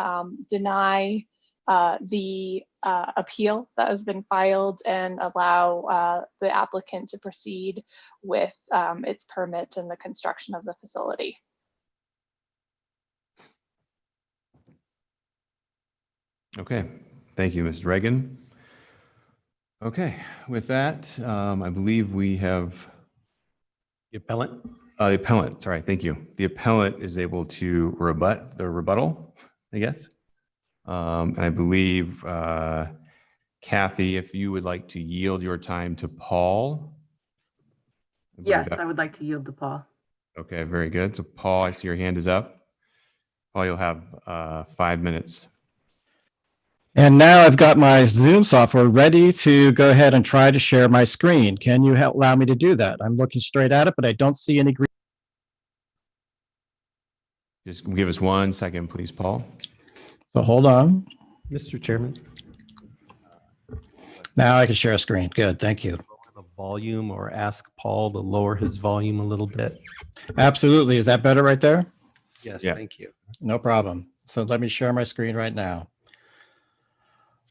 deny the appeal that has been filed and allow the applicant to proceed with its permit and the construction of the facility. Okay, thank you, Ms. Reagan. Okay, with that, I believe we have the appellant. The appellant, sorry, thank you. The appellant is able to rebut the rebuttal, I guess. And I believe, Kathy, if you would like to yield your time to Paul. Yes, I would like to yield to Paul. Okay, very good. So Paul, I see your hand is up. Paul, you'll have 5 minutes. And now I've got my Zoom software ready to go ahead and try to share my screen. Can you allow me to do that? I'm looking straight at it, but I don't see any green. Just give us 1 second, please, Paul. So hold on. Mr. Chairman. Now I can share a screen. Good, thank you. Lower the volume or ask Paul to lower his volume a little bit. Absolutely. Is that better right there? Yes, Yeah. thank you. No problem. So let me share my screen right now.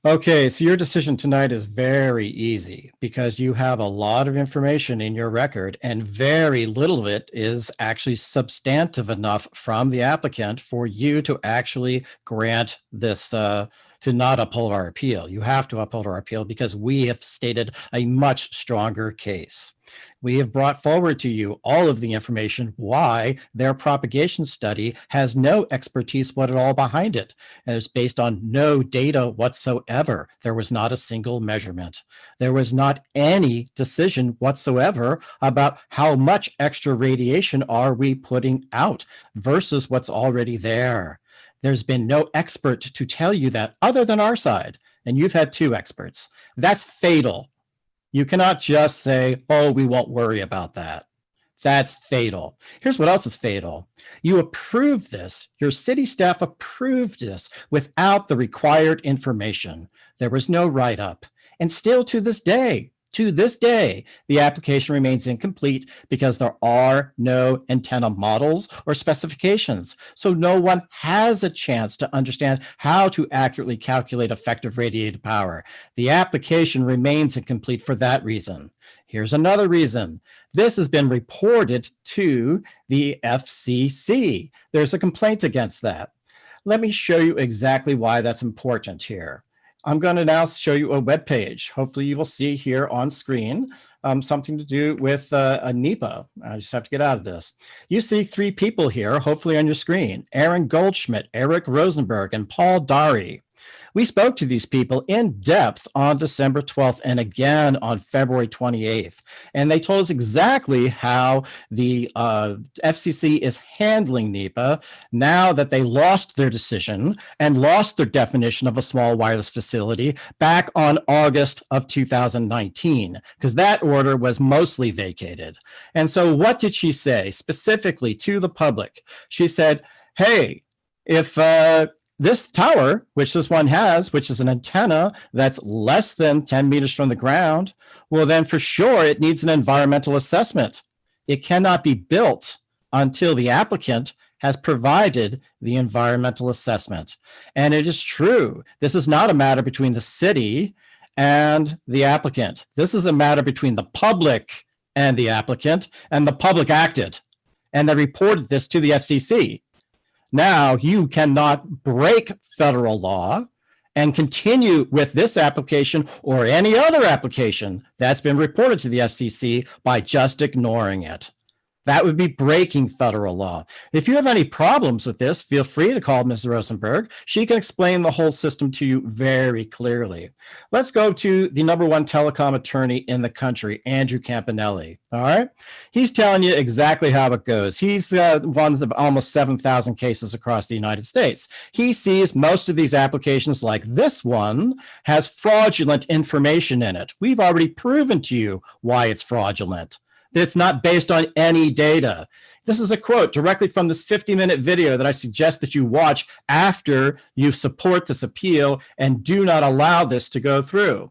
Okay, so your decision tonight is very easy because you have a lot of information in your record and very little of it is actually substantive enough from the applicant for you to actually grant this, to not uphold our appeal. You have to uphold our appeal because we have stated a much stronger case. We have brought forward to you all of the information why their propagation study has no expertise what at all behind it. And it's based on no data whatsoever. There was not a single measurement. There was not any decision whatsoever about how much extra radiation are we putting out versus what's already there. There's been no expert to tell you that other than our side. And you've had 2 experts. That's fatal. You cannot just say, oh, we won't worry about that. That's fatal. Here's what else is fatal. You approved this. Your city staff approved this without the required information. There was no write-up. And still to this day, the application remains incomplete because there are no antenna models or specifications. So no one has a chance to understand how to accurately calculate effective radiated power. The application remains incomplete for that reason. Here's another reason. This has been reported to the FCC. There's a complaint against that. Let me show you exactly why that's important here. I'm going to now show you a web page. Hopefully you will see here on screen something to do with a NEPA. I just have to get out of this. You see 3 people here, hopefully on your screen: Aaron Goldschmidt, Eric Rosenberg, and Paul Dari. We spoke to these people in depth on December 12th and again on February 28th. And they told us exactly how the FCC is handling NEPA now that they lost their decision and lost their definition of a small wireless facility back on August of 2019, because that order was mostly vacated. And so what did she say specifically to the public? She said, hey, if this tower, which this one has, which is an antenna that's less than 10 meters from the ground, well, then for sure it needs an environmental assessment. It cannot be built until the applicant has provided the environmental assessment. And it is true, this is not a matter between the city and the applicant. This is a matter between the public and the applicant, and the public acted. And they reported this to the FCC. Now you cannot break federal law and continue with this application or any other application that's been reported to the FCC by just ignoring it. That would be breaking federal law. If you have any problems with this, feel free to call Ms. Rosenberg. She can explain the whole system to you very clearly. Let's go to the #1 telecom attorney in the country, Andrew Campanelli. All right. He's telling you exactly how it goes. He's one of almost 7,000 cases across the United States. He sees most of these applications, like this one, has fraudulent information in it. We've already proven to you why it's fraudulent. It's not based on any data. This is a quote directly from this 50-minute video that I suggest that you watch after you support this appeal and do not allow this to go through.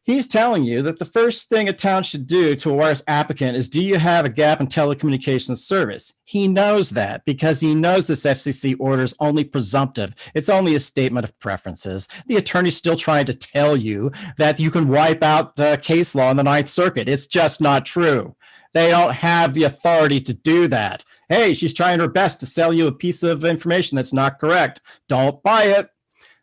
He's telling you that the first thing a town should do to a wireless applicant is, do you have a gap in telecommunications service? He knows that because he knows this FCC order is only presumptive. It's only a statement of preferences. The attorney's still trying to tell you that you can wipe out the case law in the Ninth Circuit. It's just not true. They don't have the authority to do that. Hey, she's trying her best to sell you a piece of information that's not correct. Don't buy it.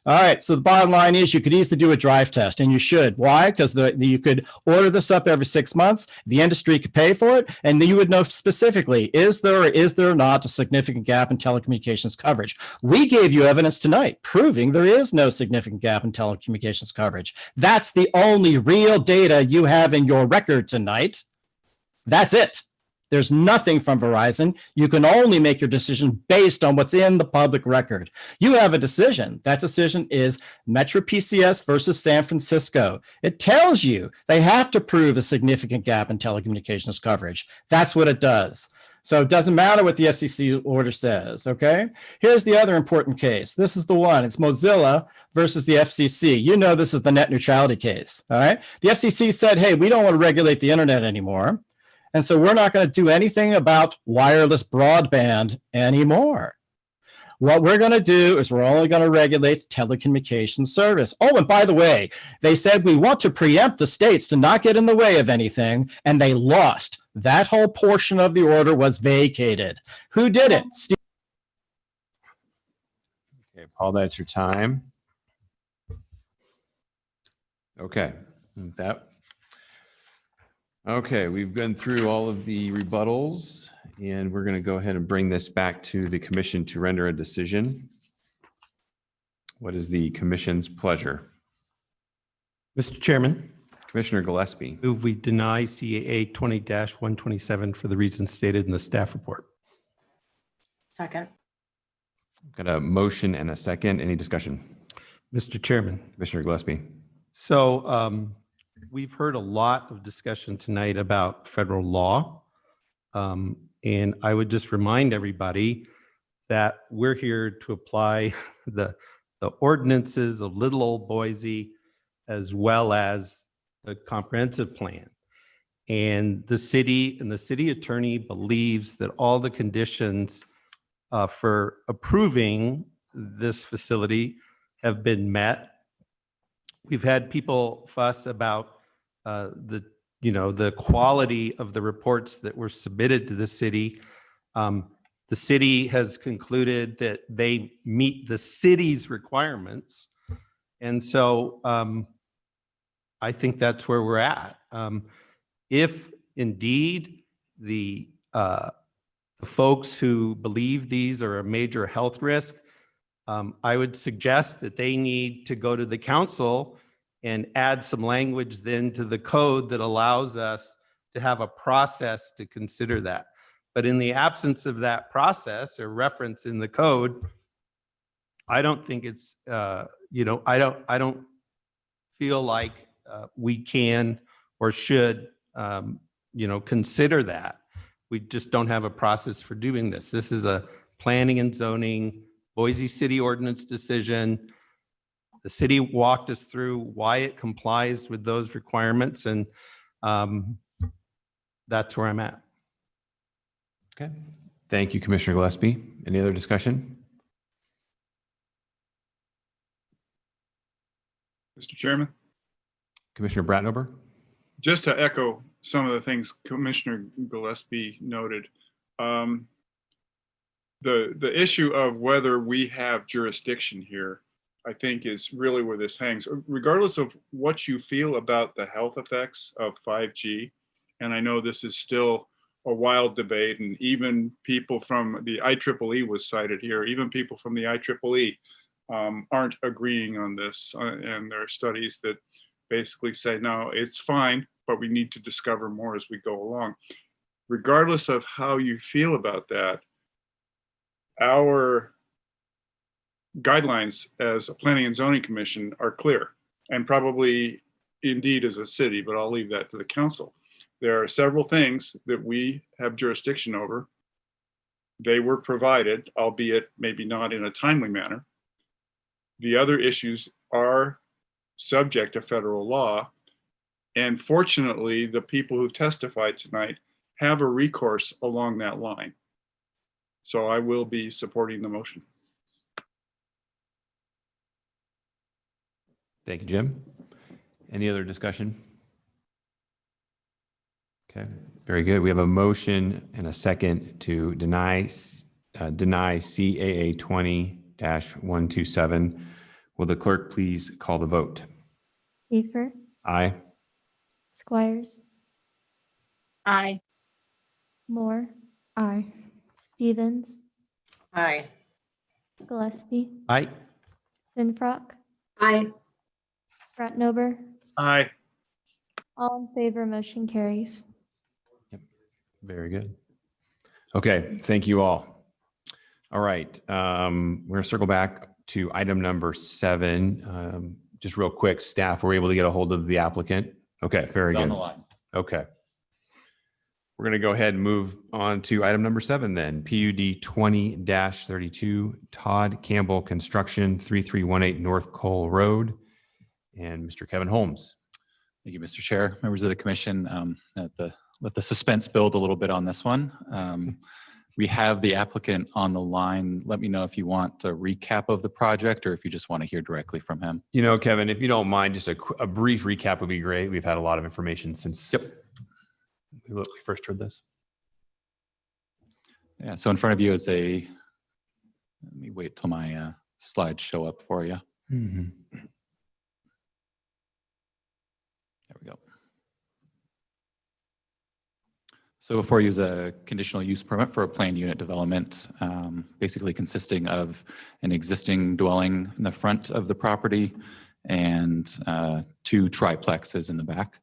All right, so the bottom line is you could easily do a drive test, and you should. Why? Because you could order this up every 6 months, the industry could pay for it, and then you would know specifically, is there or is there not a significant gap in telecommunications coverage? We gave you evidence tonight proving there is no significant gap in telecommunications coverage. That's the only real data you have in your record tonight. That's it. There's nothing from Verizon. You can only make your decision based on what's in the public record. You have a decision. That decision is Metro PCS versus San Francisco. It tells you they have to prove a significant gap in telecommunications coverage. That's what it does. So it doesn't matter what the FCC order says, okay? Here's the other important case. This is the one. It's Mozilla versus the FCC. You know this is the net neutrality case, all right? The FCC said, hey, we don't want to regulate the internet anymore. And so we're not going to do anything about wireless broadband anymore. What we're going to do is we're only going to regulate telecommunications service. Oh, and by the way, they said we want to preempt the states to not get in the way of anything, and they lost. That whole portion of the order was vacated. Who did it? Okay, Paul, that's your time. Okay, okay, we've been through all of the rebuttals, and we're going to go ahead and bring this back to the commission to render a decision. What is the commission's pleasure? Mr. Chairman. Commissioner Gillespie. Move we deny CAA 20-127 for the reasons stated in the staff report. Second. Got a motion and a second. Any discussion? Mr. Chairman. Commissioner Gillespie. So we've heard a lot of discussion tonight about federal law. And I would just remind everybody that we're here to apply the ordinances of little old Boise as well as the comprehensive plan. And the city and the city attorney believes that all the conditions for approving this facility have been met. We've had people fuss about the quality of the reports that were submitted to the city. The city has concluded that they meet the city's requirements. And so I think that's where we're at. If indeed the folks who believe these are a major health risk, I would suggest that they need to go to the council and add some language then to the code that allows us to have a process to consider that. But in the absence of that process or reference in the code, I don't think it's, I don't feel like we can or should, consider that. We just don't have a process for doing this. This is a planning and zoning Boise City ordinance decision. The city walked us through why it complies with those requirements, and that's where I'm at. Okay. Thank you, Commissioner Gillespie. Any other discussion? Mr. Chairman, Commissioner Bratnober? just to echo some of the things Commissioner Gillespie noted, the issue of whether we have jurisdiction here, I think, is really where this hangs. Regardless of what you feel about the health effects of 5G, and I know this is still a wild debate, and even people from the IEEE was cited here, even people from the IEEE aren't agreeing on this, and there are studies that basically say, no, it's fine, but we need to discover more as we go along. Regardless of how you feel about that, our guidelines as a planning and zoning commission are clear, and probably indeed as a city, but I'll leave that to the council. There are several things that we have jurisdiction over. They were provided, albeit maybe not in a timely manner. The other issues are subject to federal law. And fortunately, the people who testified tonight have a recourse along that line. So I will be supporting the motion. Thank you, Jim. Any other discussion? Okay, very good. We have a motion and a second to deny CAA 20-127. Will the clerk please call the vote? Schaefer, Aye. Squires, Aye. Moore, Aye. Stevens, Aye. Gillespie, Aye. Finfrock, Aye. Bratnober. Aye. All in favor, motion carries. Very good. Okay, thank you all. All right, we're gonna circle back to item number 7. Just real quick, staff were able to get a hold of the applicant. Okay, very good. On the line. Okay. We're gonna go ahead and move on to item number 7 then. PUD 20-32, Todd Campbell Construction, 3318 North Cole Road. And Mr. Kevin Holmes. Thank you, Mr. Chair, members of the commission. At the let the suspense build a little bit on this one. We have the applicant on the line. Let me know if you want a recap of the project or if you just want to hear directly from him. You know, Kevin, if you don't mind, just a brief recap would be great. We've had a lot of information since we first heard this. Yeah, so in front of you is let me wait till my slides show up for you. Mm-hmm. There we go. So before you is a conditional use permit for a planned unit development, basically consisting of an existing dwelling in the front of the property and 2 triplexes in the back.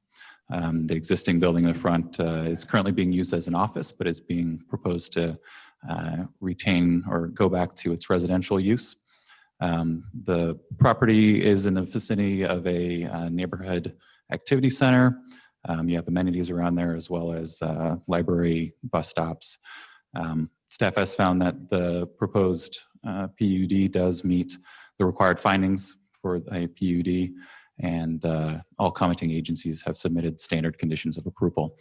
The existing building in the front is currently being used as an office, but is being proposed to retain or go back to its residential use. The property is in the vicinity of a neighborhood activity center. You have amenities around there as well as library, bus stops. Staff has found that the proposed PUD does meet the required findings for a PUD, and all commenting agencies have submitted standard conditions of approval.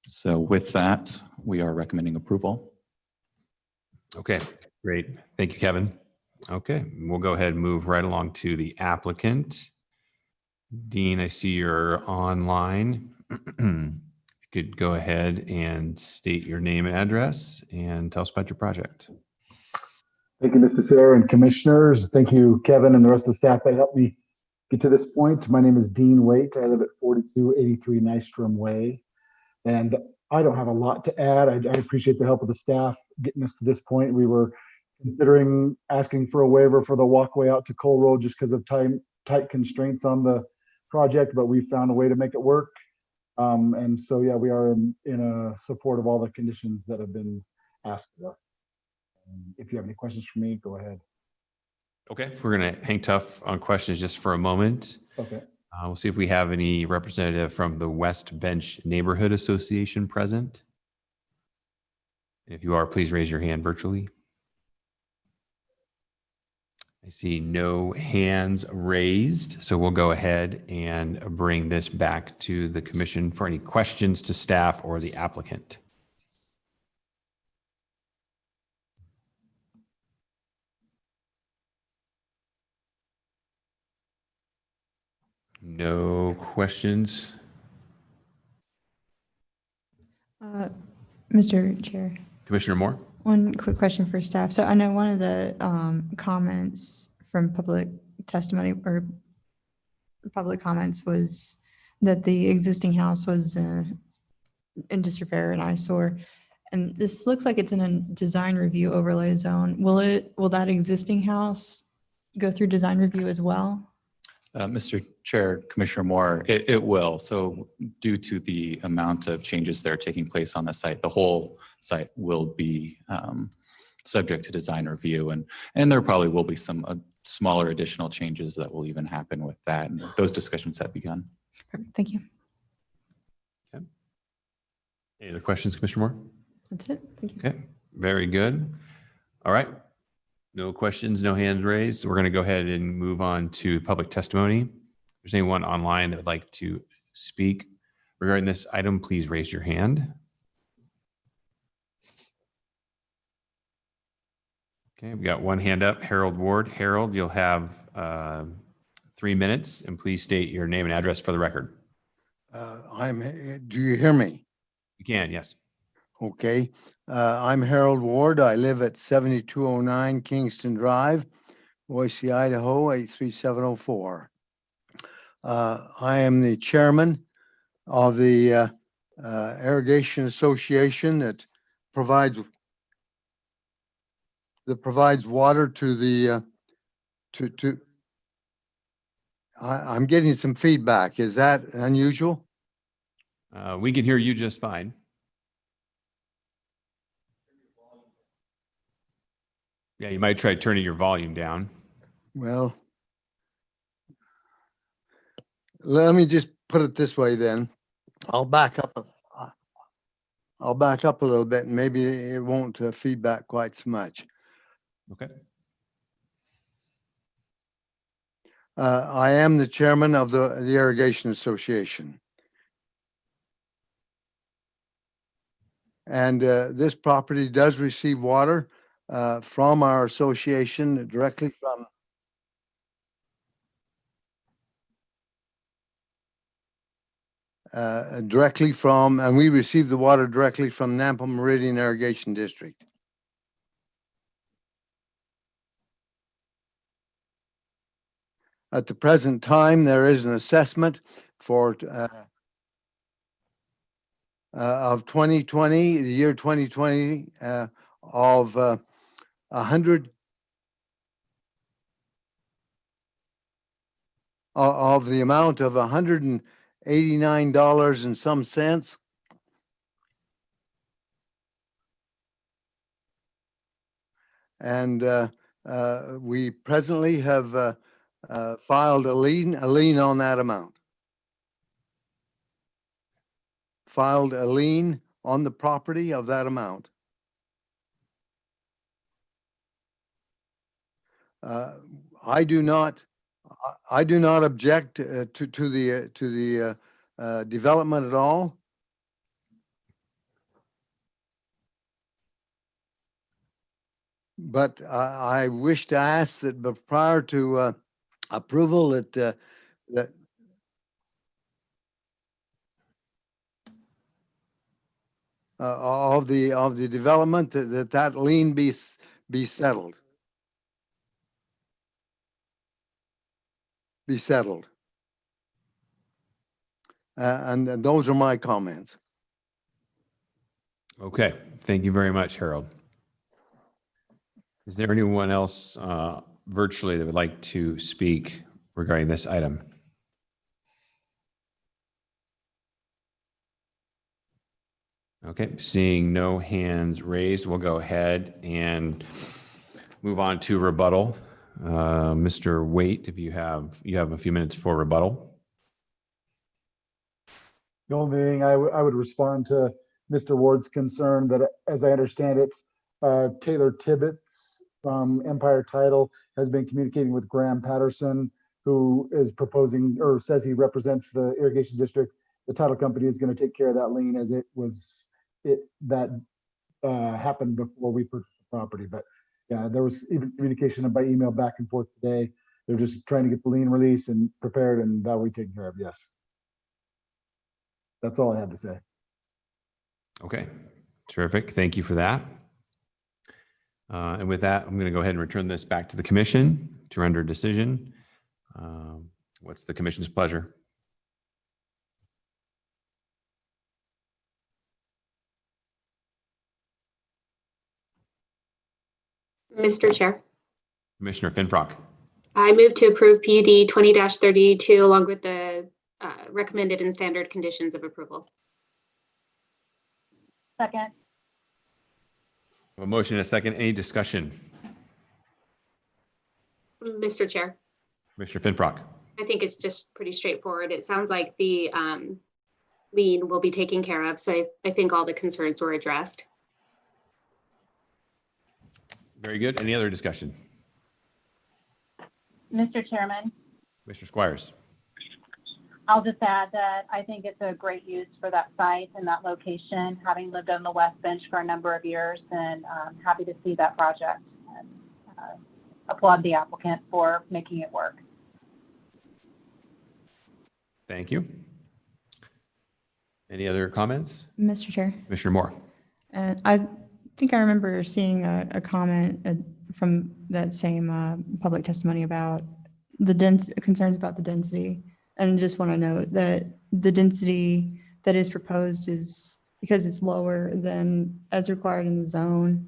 So with that, we are recommending approval. Okay, great. Thank you, Kevin. Okay, we'll go ahead and move right along to the applicant. Dean, I see you're online. You could go ahead and state your name and address and tell us about your project. Thank you, Mr. Chair and Commissioners. Thank you, Kevin, and the rest of the staff that helped me get to this point. My name is Dean Waite. I live at 4283 Nystrom Way, and I don't have a lot to add. I appreciate the help of the staff getting us to this point. We were considering asking for a waiver for the walkway out to Cole Road just because of tight constraints on the project, but we found a way to make it work. And so, yeah, we are in support of all the conditions that have been asked of us. If you have any questions for me, go ahead. Okay, we're going to hang tough on questions just for a moment. Okay. We'll see if we have any representative from the West Bench Neighborhood Association present. If you are, please raise your hand virtually. I see no hands raised, so we'll go ahead and bring this back to the commission for any questions to staff or the applicant. No questions. Mr. Chair, Commissioner Moore? one quick question for staff. So I know one of the comments from public testimony or public comments was that the existing house was in disrepair and eyesore. And this looks like it's in a design review overlay zone. Will that existing house go through design review as well? Mr. Chair, Commissioner Moore, it will. So due to the amount of changes that are taking place on the site, the whole site will be subject to design review. And there probably will be some smaller additional changes that will even happen with that. And those discussions have begun. Perfect. Thank you. Okay. Any other questions, Commissioner Moore? That's it. Thank you. Okay, very good. All right. No questions, no hands raised. We're going to go ahead and move on to public testimony. If there's anyone online that would like to speak regarding this item, please raise your hand. Okay, we got one hand up, Harold Ward. Harold, you'll have 3 minutes, and please state your name and address for the record. Do you hear me? You can, yes. Okay. I'm Harold Ward. I live at 7209 Kingston Drive, Boise, Idaho, 83704. I am the chairman of the Irrigation Association that provides water to the I'm getting some feedback. Is that unusual? We can hear you just fine. Yeah, you might try turning your volume down. Well, let me just put it this way then. I'll back up a little bit and maybe it won't feedback quite so much. Okay. I am the chairman of the Irrigation Association. And this property does receive water from our association directly from, and we receive the water directly from Nampa Meridian Irrigation District. At the present time, there is an assessment for of 2020, the year 2020, of 100 of the amount of $189 and some cents. And we presently have filed a lien on that amount. Filed a lien on the property of that amount. I do not object to the development at all. But I wish to ask that prior to approval that of the development that lien be settled. Be settled. And those are my comments. Okay, thank you very much, Harold. Is there anyone else virtually that would like to speak regarding this item? Okay, seeing no hands raised, we'll go ahead and move on to rebuttal. Mr. Waite, if you have a few minutes for rebuttal. The only thing I would respond to Mr. Ward's concern that, as I understand it, Taylor Tibbetts from Empire Title has been communicating with Graham Patterson, who is proposing or says he represents the irrigation district. The title company is going to take care of that lien as that happened before we purchased the property. But yeah, there was even communication by email back and forth today. They're just trying to get the lien release and prepared, and that will be taken care of. Yes. That's all I have to say. Okay, terrific. Thank you for that. And with that, I'm going to go ahead and return this back to the commission to render a decision. What's the commission's pleasure? Mr. Chair, Commissioner Finfrock. I move to approve PUD 20-32 along with the recommended and standard conditions of approval. Second. A motion and a second. Any discussion? Mr. Chair, Commissioner Finfrock. I think it's just pretty straightforward. It sounds like the lien will be taken care of. So I think all the concerns were addressed. Very good. Any other discussion? Mr. Chairman, Mr. Squires. I'll just add that I think it's a great use for that site and that location, having lived on the West Bench for a number of years, and happy to see that project and applaud the applicant for making it work. Thank you. Any other comments? Mr. Chair. Commissioner Moore. And I think I remember seeing a comment from that same public testimony about the concerns about the density. And just want to note that the density that is proposed is because it's lower than as required in the zone.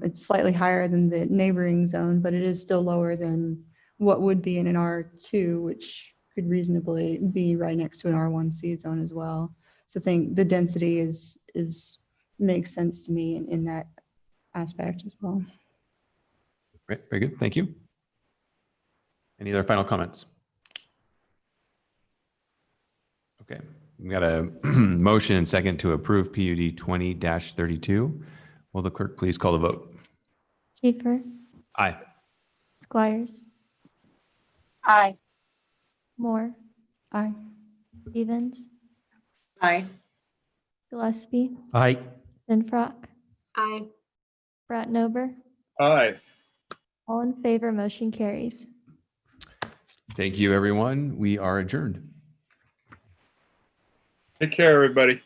It's slightly higher than the neighboring zone, but it is still lower than what would be in an R2, which could reasonably be right next to an R1C zone as well. So I think the density makes sense to me in that aspect as well. Great, very good. Thank you. Any other final comments? Okay, we got a motion and second to approve PUD 20-32. Will the clerk please call the vote? Schaefer, Aye. Squires, Aye. Moore, Aye. Stevens, Aye. Gillespie, Aye. Finfrock, Aye. Bratnober, Aye. all in favor, motion carries. Thank you, everyone. We are adjourned. Take care, everybody.